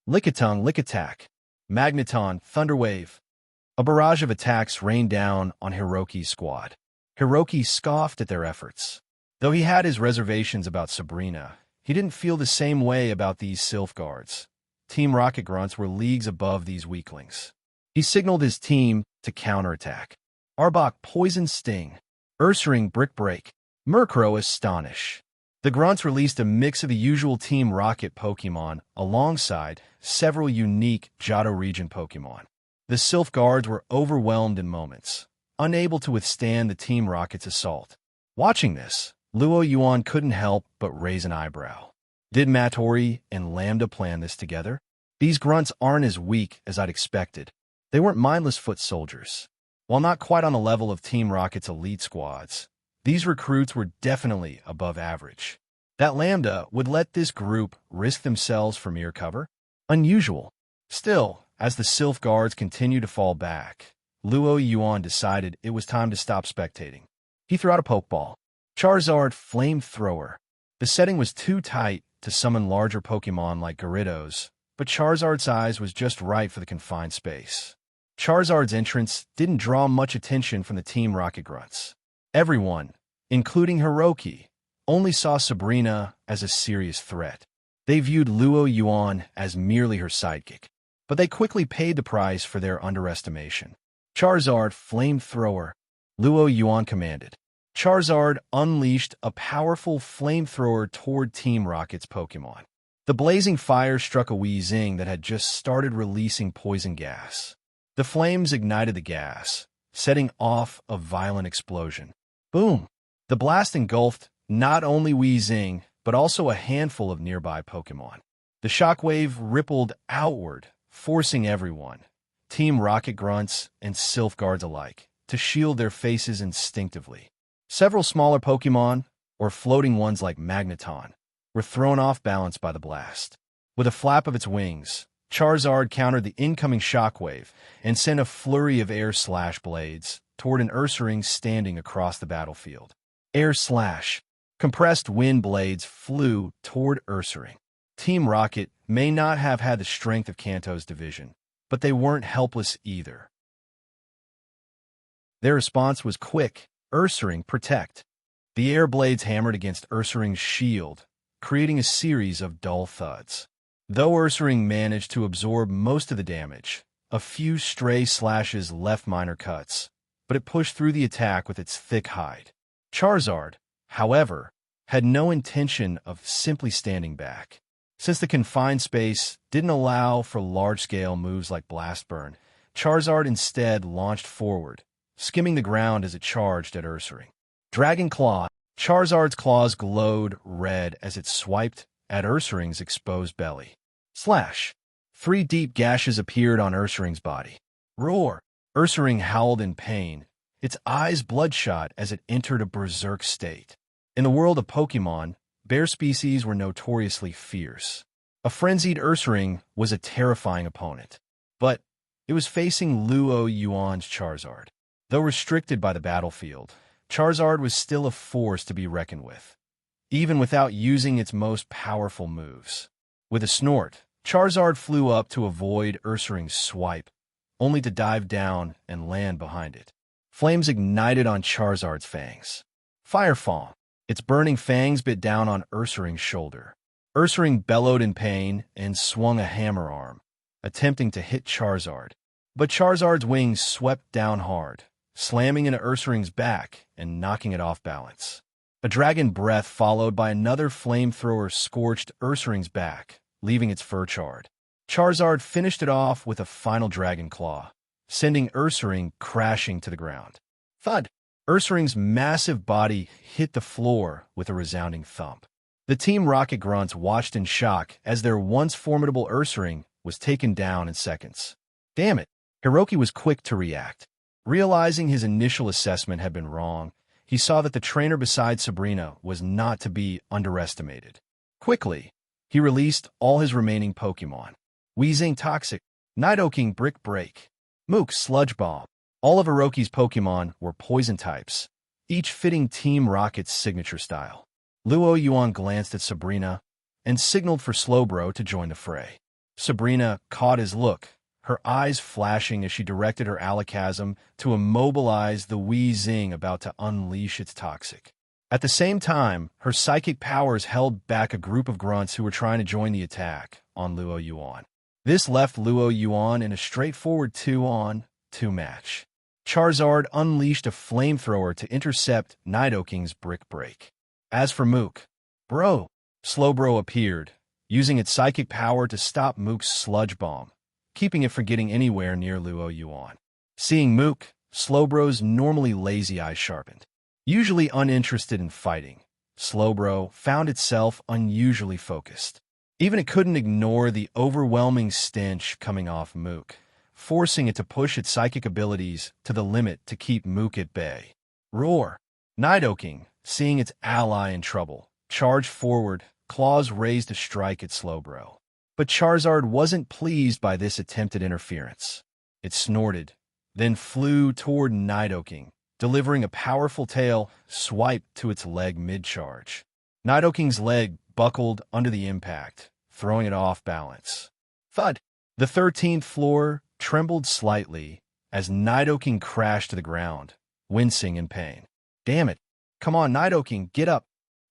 Speaker 2: Lickitung, Lick Attack. Magneton, Thunderwave. A barrage of attacks rained down on Hiroki's squad. Hiroki scoffed at their efforts. Though he had his reservations about Sabrina, he didn't feel the same way about these Sylph guards. Team Rocket Grunts were leagues above these weaklings. He signaled his team to counterattack. Arbok Poison Sting, Ursaring Brick Break, Murkrow Astonish. The Grunts released a mix of the usual Team Rocket Pokemon alongside several unique Johto region Pokemon. The Sylph guards were overwhelmed in moments, unable to withstand the Team Rocket's assault. Watching this, Luo Yuan couldn't help but raise an eyebrow. Did Matori and Lambda plan this together? These grunts aren't as weak as I'd expected. They weren't mindless foot soldiers. While not quite on the level of Team Rocket's elite squads, these recruits were definitely above average. That Lambda would let this group risk themselves for mere cover? Unusual. Still, as the Sylph guards continued to fall back, Luo Yuan decided it was time to stop spectating. He threw out a Pokeball. Charizard Flamethrower. The setting was too tight to summon larger Pokemon like Gyarados, but Charizard's size was just right for the confined space. Charizard's entrance didn't draw much attention from the Team Rocket Grunts. Everyone, including Hiroki, only saw Sabrina as a serious threat. They viewed Luo Yuan as merely her sidekick, but they quickly paid the price for their underestimation. Charizard Flamethrower, Luo Yuan commanded. Charizard unleashed a powerful flamethrower toward Team Rocket's Pokemon. The blazing fire struck a Weezing that had just started releasing poison gas. The flames ignited the gas, setting off a violent explosion. Boom! The blast engulfed not only Weezing, but also a handful of nearby Pokemon. The shockwave rippled outward, forcing everyone, Team Rocket Grunts and Sylph Guards alike, to shield their faces instinctively. Several smaller Pokemon, or floating ones like Magneton, were thrown off balance by the blast. With a flap of its wings, Charizard countered the incoming shockwave and sent a flurry of air slash blades toward an Ursaring standing across the battlefield. Air slash. Compressed wind blades flew toward Ursaring. Team Rocket may not have had the strength of Kanto's division, but they weren't helpless either. Their response was quick. Ursaring Protect. The air blades hammered against Ursaring's shield, creating a series of dull thuds. Though Ursaring managed to absorb most of the damage, a few stray slashes left minor cuts, but it pushed through the attack with its thick hide. Charizard, however, had no intention of simply standing back. Since the confined space didn't allow for large-scale moves like Blast Burn, Charizard instead launched forward, skimming the ground as it charged at Ursaring. Dragon Claw. Charizard's claws glowed red as it swiped at Ursaring's exposed belly. Slash. 3 deep gashes appeared on Ursaring's body. Roar. Ursaring howled in pain, its eyes bloodshot as it entered a berserk state. In the world of Pokemon, bear species were notoriously fierce. A frenzied Ursaring was a terrifying opponent, but it was facing Luo Yuan's Charizard. Though restricted by the battlefield, Charizard was still a force to be reckoned with, even without using its most powerful moves. With a snort, Charizard flew up to avoid Ursaring's swipe, only to dive down and land behind it. Flames ignited on Charizard's fangs. Firefall. Its burning fangs bit down on Ursaring's shoulder. Ursaring bellowed in pain and swung a hammer arm, attempting to hit Charizard. But Charizard's wings swept down hard, slamming into Ursaring's back and knocking it off balance. A dragon breath followed by another flamethrower scorched Ursaring's back, leaving its fur charred. Charizard finished it off with a final dragon claw, sending Ursaring crashing to the ground. Thud! Ursaring's massive body hit the floor with a resounding thump. The Team Rocket Grunts watched in shock as their once formidable Ursaring was taken down in seconds. Damn it! Hiroki was quick to react. Realizing his initial assessment had been wrong, he saw that the trainer beside Sabrina was not to be underestimated. Quickly, he released all his remaining Pokemon. Weezing Toxic, Nidoking Brick Break, Mook Sludge Bomb. All of Hiroki's Pokemon were poison types, each fitting Team Rocket's signature style. Luo Yuan glanced at Sabrina and signaled for Slowbro to join the fray. Sabrina caught his look, her eyes flashing as she directed her alakazam to immobilize the Wee Zing about to unleash its toxic. At the same time, her psychic powers held back a group of grunts who were trying to join the attack on Luo Yuan. This left Luo Yuan in a straightforward 2-on-2 match. Charizard unleashed a flamethrower to intercept Nidoking's Brick Break. As for Mook, Slowbro appeared, using its psychic power to stop Mook's Sludge Bomb, keeping it from getting anywhere near Luo Yuan. Seeing Mook, Slowbro's normally lazy eyes sharpened. Usually uninterested in fighting, Slowbro found itself unusually focused. Even it couldn't ignore the overwhelming stench coming off Mook, forcing it to push its psychic abilities to the limit to keep Mook at bay. Roar! Nidoking, seeing its ally in trouble, charged forward, claws raised to strike at Slowbro. But Charizard wasn't pleased by this attempted interference. It snorted, then flew toward Nidoking, delivering a powerful tail swipe to its leg mid-charge. Nidoking's leg buckled under the impact, throwing it off balance. Thud! The 13th floor trembled slightly as Nidoking crashed to the ground, wincing in pain. Damn it! Come on, Nidoking, get up!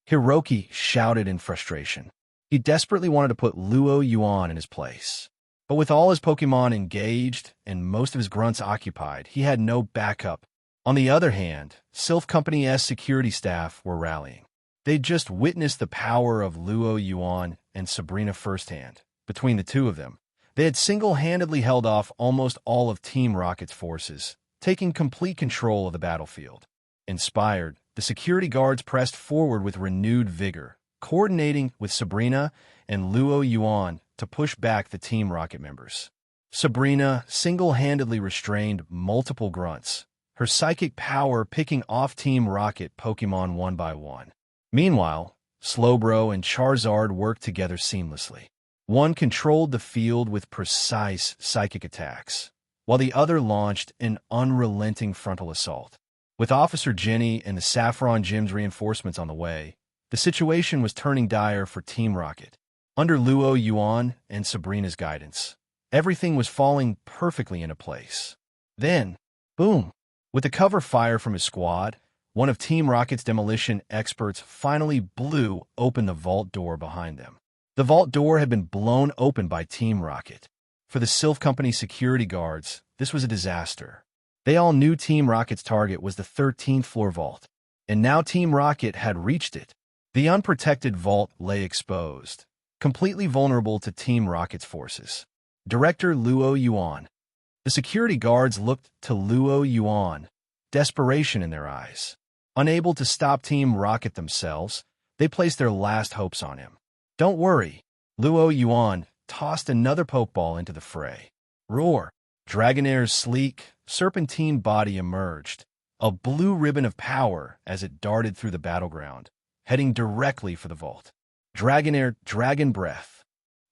Speaker 2: Hiroki shouted in frustration. He desperately wanted to put Luo Yuan in his place. But with all his Pokémon engaged and most of his grunts occupied, he had no backup. On the other hand, Sylph Company's security staff were rallying. They'd just witnessed the power of Luo Yuan and Sabrina firsthand. Between the two of them, they had single-handedly held off almost all of Team Rocket's forces, taking complete control of the battlefield. Inspired, the security guards pressed forward with renewed vigor, coordinating with Sabrina and Luo Yuan to push back the Team Rocket members. Sabrina single-handedly restrained multiple grunts, her psychic power picking off Team Rocket Pokémon one by one. Meanwhile, Slowbro and Charizard worked together seamlessly. One controlled the field with precise psychic attacks, while the other launched an unrelenting frontal assault. With Officer Jenny and the Saffron Gym's reinforcements on the way, the situation was turning dire for Team Rocket. Under Luo Yuan and Sabrina's guidance, everything was falling perfectly into place. Then, boom! With the cover fire from his squad, one of Team Rocket's demolition experts finally blew open the vault door behind them. The vault door had been blown open by Team Rocket. For the Sylph Company security guards, this was a disaster. They all knew Team Rocket's target was the 13th floor vault, and now Team Rocket had reached it. The unprotected vault lay exposed, completely vulnerable to Team Rocket's forces. Director Luo Yuan. The security guards looked to Luo Yuan, desperation in their eyes. Unable to stop Team Rocket themselves, they placed their last hopes on him. Don't worry, Luo Yuan tossed another Pokeball into the fray. Roar! Dragonair's sleek, serpentine body emerged, a blue ribbon of power as it darted through the battleground, heading directly for the vault. Dragonair Dragon Breath.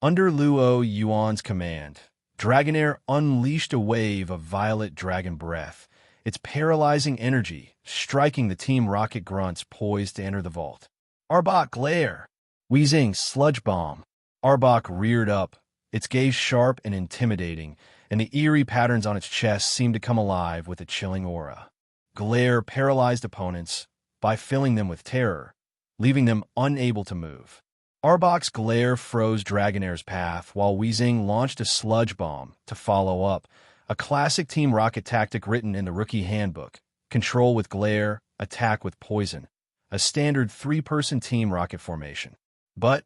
Speaker 2: Under Luo Yuan's command, Dragonair unleashed a wave of violet dragon breath, its paralyzing energy striking the Team Rocket grunts poised to enter the vault. Arbok Glare! Wheezing Sludge Bomb. Arbok reared up, its gaze sharp and intimidating, and the eerie patterns on its chest seemed to come alive with a chilling aura. Glare paralyzed opponents by filling them with terror, leaving them unable to move. Arbok's Glare froze Dragonair's path, while Weezing launched a Sludge Bomb to follow up, a classic Team Rocket tactic written in the Rookie Handbook: control with Glare, attack with Poison, a standard three-person Team Rocket formation. But,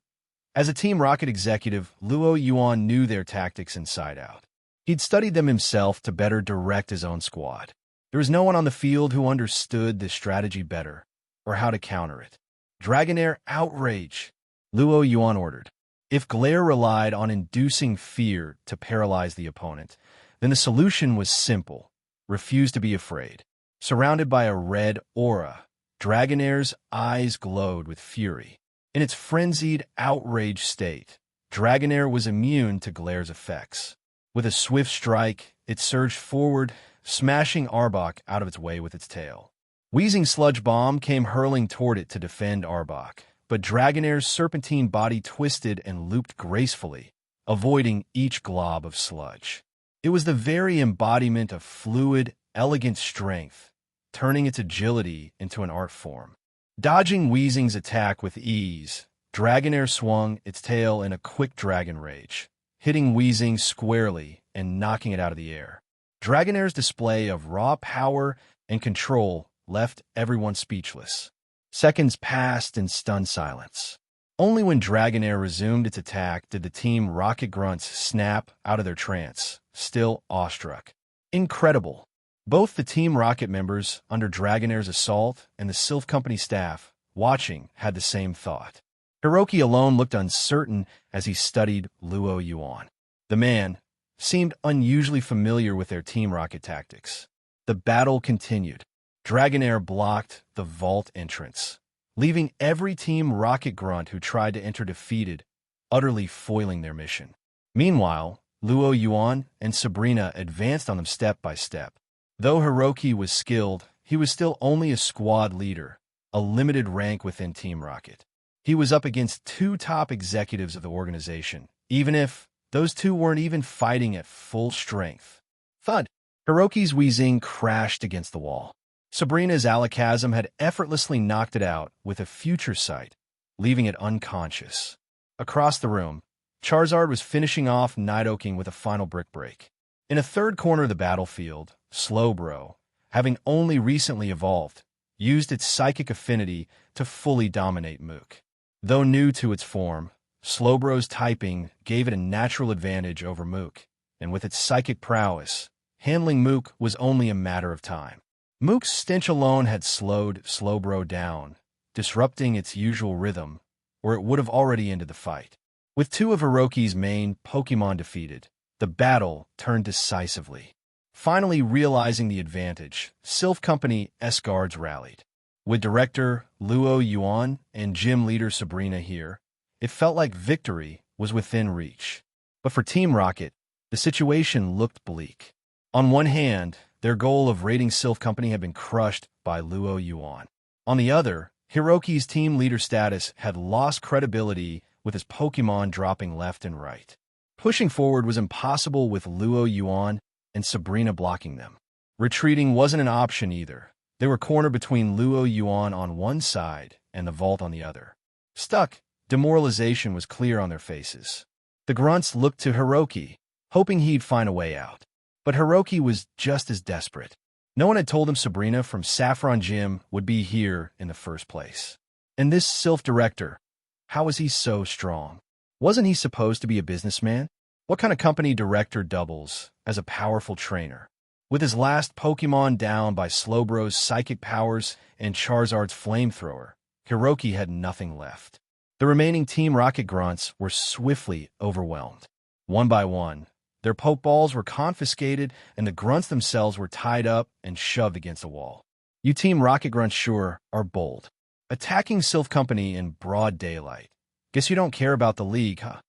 Speaker 2: as a Team Rocket executive, Luo Yuan knew their tactics inside out. He'd studied them himself to better direct his own squad. There was no one on the field who understood this strategy better, or how to counter it. Dragonair Outrage! Luo Yuan ordered. If Glare relied on inducing fear to paralyze the opponent, then the solution was simple: refuse to be afraid. Surrounded by a red aura, Dragonair's eyes glowed with fury. In its frenzied, outraged state, Dragonair was immune to Glare's effects. With a swift strike, it surged forward, smashing Arbok out of its way with its tail. Wheezing Sludge Bomb came hurling toward it to defend Arbok, but Dragonair's serpentine body twisted and looped gracefully, avoiding each glob of sludge. It was the very embodiment of fluid, elegant strength, turning its agility into an art form. Dodging Weezing's attack with ease, Dragonair swung its tail in a quick dragon rage, hitting Weezing squarely and knocking it out of the air. Dragonair's display of raw power and control left everyone speechless. Seconds passed in stunned silence. Only when Dragonair resumed its attack did the Team Rocket grunts snap out of their trance, still awestruck. Incredible. Both the Team Rocket members under Dragonair's assault and the Sylph Company staff, watching, had the same thought. Hiroki alone looked uncertain as he studied Luo Yuan. The man seemed unusually familiar with their Team Rocket tactics. The battle continued. Dragonair blocked the vault entrance, leaving every Team Rocket grunt who tried to enter defeated, utterly foiling their mission. Meanwhile, Luo Yuan and Sabrina advanced on them step by step. Though Hiroki was skilled, he was still only a squad leader, a limited rank within Team Rocket. He was up against two top executives of the organization, even if those two weren't even fighting at full strength. Thud! Hiroki's Weezing crashed against the wall. Sabrina's Alakazam had effortlessly knocked it out with a future sight, leaving it unconscious. Across the room, Charizard was finishing off Nidoking with a final brick break. In a third corner of the battlefield, Slowbro, having only recently evolved, used its psychic affinity to fully dominate Mook. Though new to its form, Slowbro's typing gave it a natural advantage over Mook, and with its psychic prowess, handling Mook was only a matter of time. Mook's stench alone had slowed Slowbro down, disrupting its usual rhythm, or it would have already ended the fight. With two of Hiroki's main Pokémon defeated, the battle turned decisively. Finally realizing the advantage, Sylph Company S-Guards rallied. With director Luo Yuan and gym leader Sabrina here, it felt like victory was within reach. But for Team Rocket, the situation looked bleak. On one hand, their goal of raiding Sylph Company had been crushed by Luo Yuan. On the other, Hiroki's team leader status had lost credibility with his Pokémon dropping left and right. Pushing forward was impossible with Luo Yuan and Sabrina blocking them. Retreating wasn't an option either. They were cornered between Luo Yuan on one side and the vault on the other. Stuck, demoralization was clear on their faces. The grunts looked to Hiroki, hoping he'd find a way out. But Hiroki was just as desperate. No one had told him Sabrina from Saffron Gym would be here in the first place. And this Sylph director, how was he so strong? Wasn't he supposed to be a businessman? What kind of company director doubles as a powerful trainer? With his last Pokémon down by Slowbro's psychic powers and Charizard's flamethrower, Hiroki had nothing left. The remaining Team Rocket grunts were swiftly overwhelmed. One by one, their Pokeballs were confiscated and the grunts themselves were tied up and shoved against a wall. You Team Rocket grunts sure are bold. Attacking Sylph Company in broad daylight. Guess you don't care about the league, huh?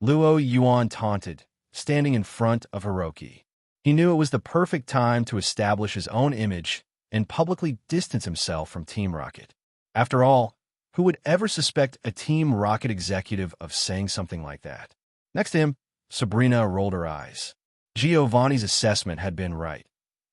Speaker 2: Luo Yuan taunted, standing in front of Hiroki. He knew it was the perfect time to establish his own image and publicly distance himself from Team Rocket. After all, who would ever suspect a Team Rocket executive of saying something like that? Next to him, Sabrina rolled her eyes. Giovanni's assessment had been right.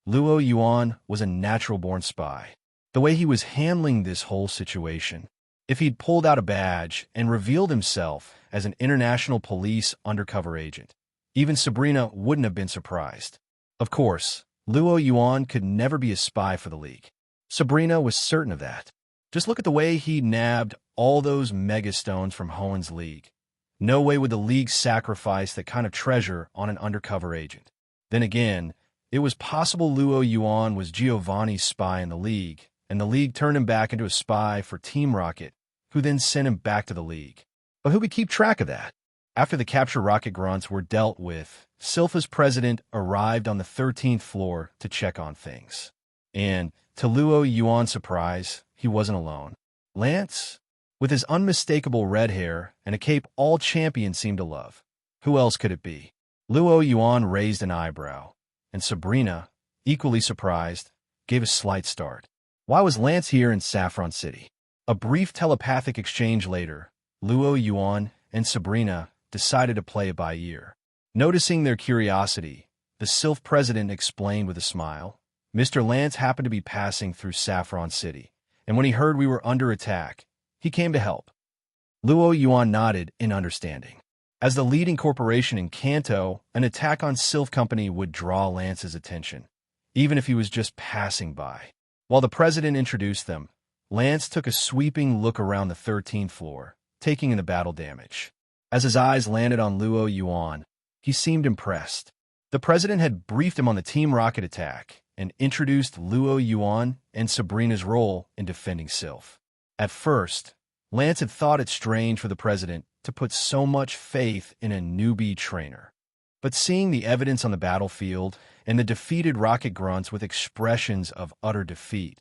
Speaker 2: Luo Yuan was a natural-born spy. The way he was handling this whole situation, if he'd pulled out a badge and revealed himself as an international police undercover agent, even Sabrina wouldn't have been surprised. Of course, Luo Yuan could never be a spy for the League. Sabrina was certain of that. Just look at the way he nabbed all those megastones from Hoenn's League. No way would the League sacrifice that kind of treasure on an undercover agent. Then again, it was possible Luo Yuan was Giovanni's spy in the League, and the League turned him back into a spy for Team Rocket, who then sent him back to the League. But who could keep track of that? After the captured Rocket grunts were dealt with, Sylpha's president arrived on the 13th floor to check on things. And, to Luo Yuan's surprise, he wasn't alone. Lance, with his unmistakable red hair and a cape all champions seemed to love. Who else could it be? Luo Yuan raised an eyebrow, and Sabrina, equally surprised, gave a slight start. Why was Lance here in Saffron City? A brief telepathic exchange later, Luo Yuan and Sabrina decided to play it by ear. Noticing their curiosity, the The Sylph president explained with a smile. Mr. Lance happened to be passing through Saffron City, and when he heard we were under attack, he came to help. Luo Yuan nodded in understanding. As the leading corporation in Kanto, an attack on Sylph Company would draw Lance's attention, even if he was just passing by. While the president introduced them, Lance took a sweeping look around the 13th floor, taking in the battle damage. As his eyes landed on Luo Yuan, he seemed impressed. The president had briefed him on the Team Rocket attack and introduced Luo Yuan and Sabrina's role in defending Sylph. At first, Lance had thought it strange for the president to put so much faith in a newbie trainer. But seeing the evidence on the battlefield and the defeated rocket grunts with expressions of utter defeat,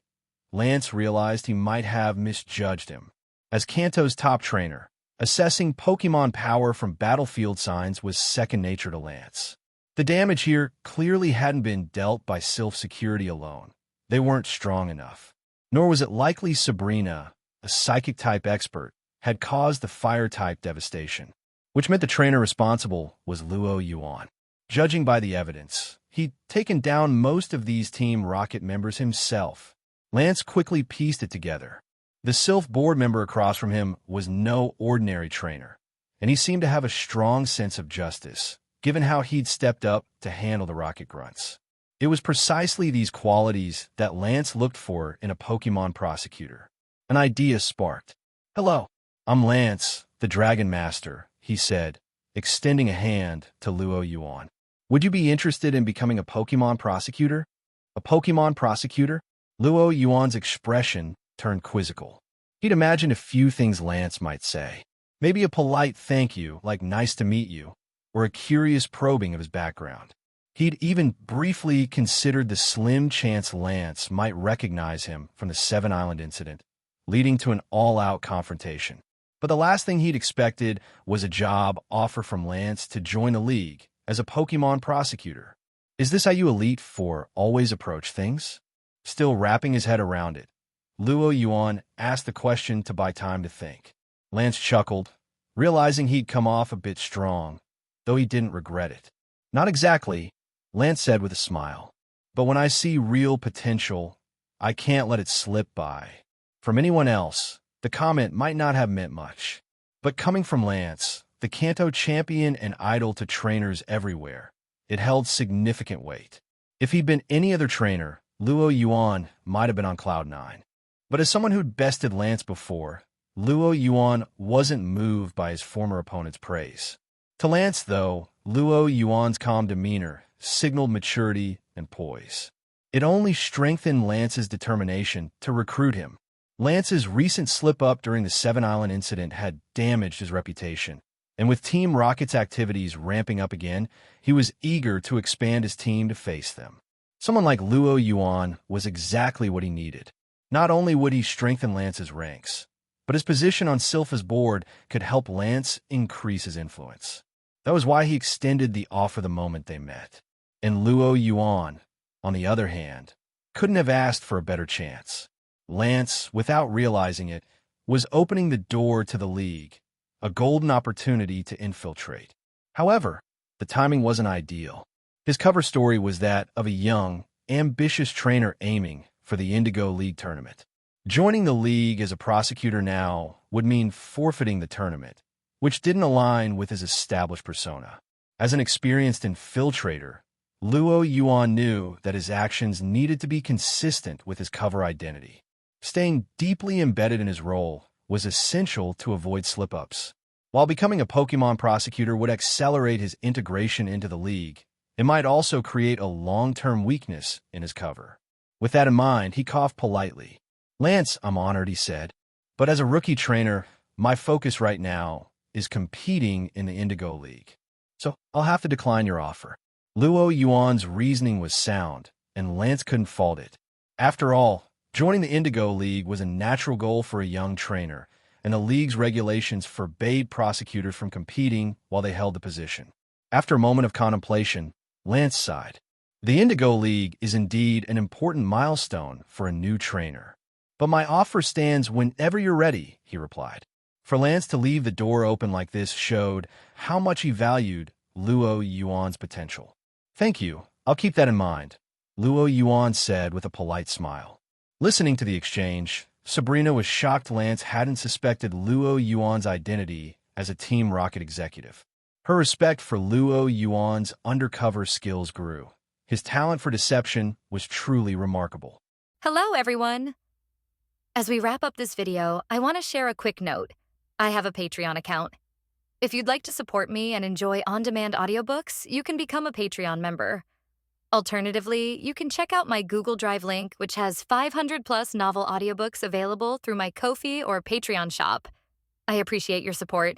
Speaker 2: Lance realized he might have misjudged him. As Kanto's top trainer, assessing Pokemon power from battlefield signs was second nature to Lance. The damage here clearly hadn't been dealt by Sylph security alone. They weren't strong enough. Nor was it likely Sabrina, a psychic-type expert, had caused the fire-type devastation, which meant the trainer responsible was Luo Yuan. Judging by the evidence, he'd taken down most of these Team Rocket members himself. Lance quickly pieced it together. The Sylph board member across from him was no ordinary trainer, and he seemed to have a strong sense of justice, given how he'd stepped up to handle the rocket grunts. It was precisely these qualities that Lance looked for in a Pokemon prosecutor. An idea sparked. "Hello, I'm Lance, the Dragon Master," he said, extending a hand to Luo Yuan. "Would you be interested in becoming a Pokemon prosecutor?" "A Pokemon prosecutor?" Luo Yuan's expression turned quizzical. He'd imagined a few things Lance might say. Maybe a polite thank you, like "nice to meet you," or a curious probing of his background. He'd even briefly considered the slim chance Lance might recognize him from the Seven Island incident, leading to an all-out confrontation. But the last thing he'd expected was a job offer from Lance to join the league as a Pokemon prosecutor. "Is this how you Elite Four always approach things?" Still wrapping his head around it, Luo Yuan asked the question to buy time to think. Lance chuckled, realizing he'd come off a bit strong, though he didn't regret it. "Not exactly," Lance said with a smile. "But when I see real potential, I can't let it slip by." From anyone else, the comment might not have meant much. But coming from Lance, the Kanto champion and idol to trainers everywhere, it held significant weight. If he'd been any other trainer, Luo Yuan might have been on cloud nine. But as someone who'd bested Lance before, Luo Yuan wasn't moved by his former opponent's praise. To Lance, though, Luo Yuan's calm demeanor signaled maturity and poise. It only strengthened Lance's determination to recruit him. Lance's recent slip-up during the Seven Island incident had damaged his reputation, and with Team Rocket's activities ramping up again, he was eager to expand his team to face them. Someone like Luo Yuan was exactly what he needed. Not only would he strengthen Lance's ranks, but his position on Sylph's board could help Lance increase his influence. That was why he extended the offer the moment they met. And Luo Yuan, on the other hand, couldn't have asked for a better chance. Lance, without realizing it, was opening the door to the league, a golden opportunity to infiltrate. However, the timing wasn't ideal. His cover story was that of a young, ambitious trainer aiming for the Indigo League tournament. Joining the league as a prosecutor now would mean forfeiting the tournament, which didn't align with his established persona. As an experienced infiltrator, Luo Yuan knew that his actions needed to be consistent with his cover identity. Staying deeply embedded in his role was essential to avoid slip-ups. While becoming a Pokemon prosecutor would accelerate his integration into the league, it might also create a long-term weakness in his cover. With that in mind, he coughed politely. "Lance, I'm honored," he said. "But as a rookie trainer, my focus right now is competing in the Indigo League. So I'll have to decline your offer." Luo Yuan's reasoning was sound, and Lance couldn't fault it. After all, joining the Indigo League was a natural goal for a young trainer, and the league's regulations forbade prosecutors from competing while they held the position. After a moment of contemplation, Lance sighed. "The Indigo League is indeed an important milestone for a new trainer. But my offer stands whenever you're ready," he replied. For Lance to leave the door open like this showed how much he valued Luo Yuan's potential. "Thank you," I'll keep that in mind, Luo Yuan said with a polite smile. Listening to the exchange, Sabrina was shocked Lance hadn't suspected Luo Yuan's identity as a Team Rocket executive. Her respect for Luo Yuan's undercover skills grew. His talent for deception was truly remarkable.
Speaker 3: Hello, everyone. As we wrap up this video, I want to share a quick note. I have a Patreon account. If you'd like to support me and enjoy on-demand audiobooks, you can become a Patreon member. Alternatively, you can check out my Google Drive link, which has 500-plus novel audiobooks available through my Ko-fi or Patreon shop. I appreciate your support.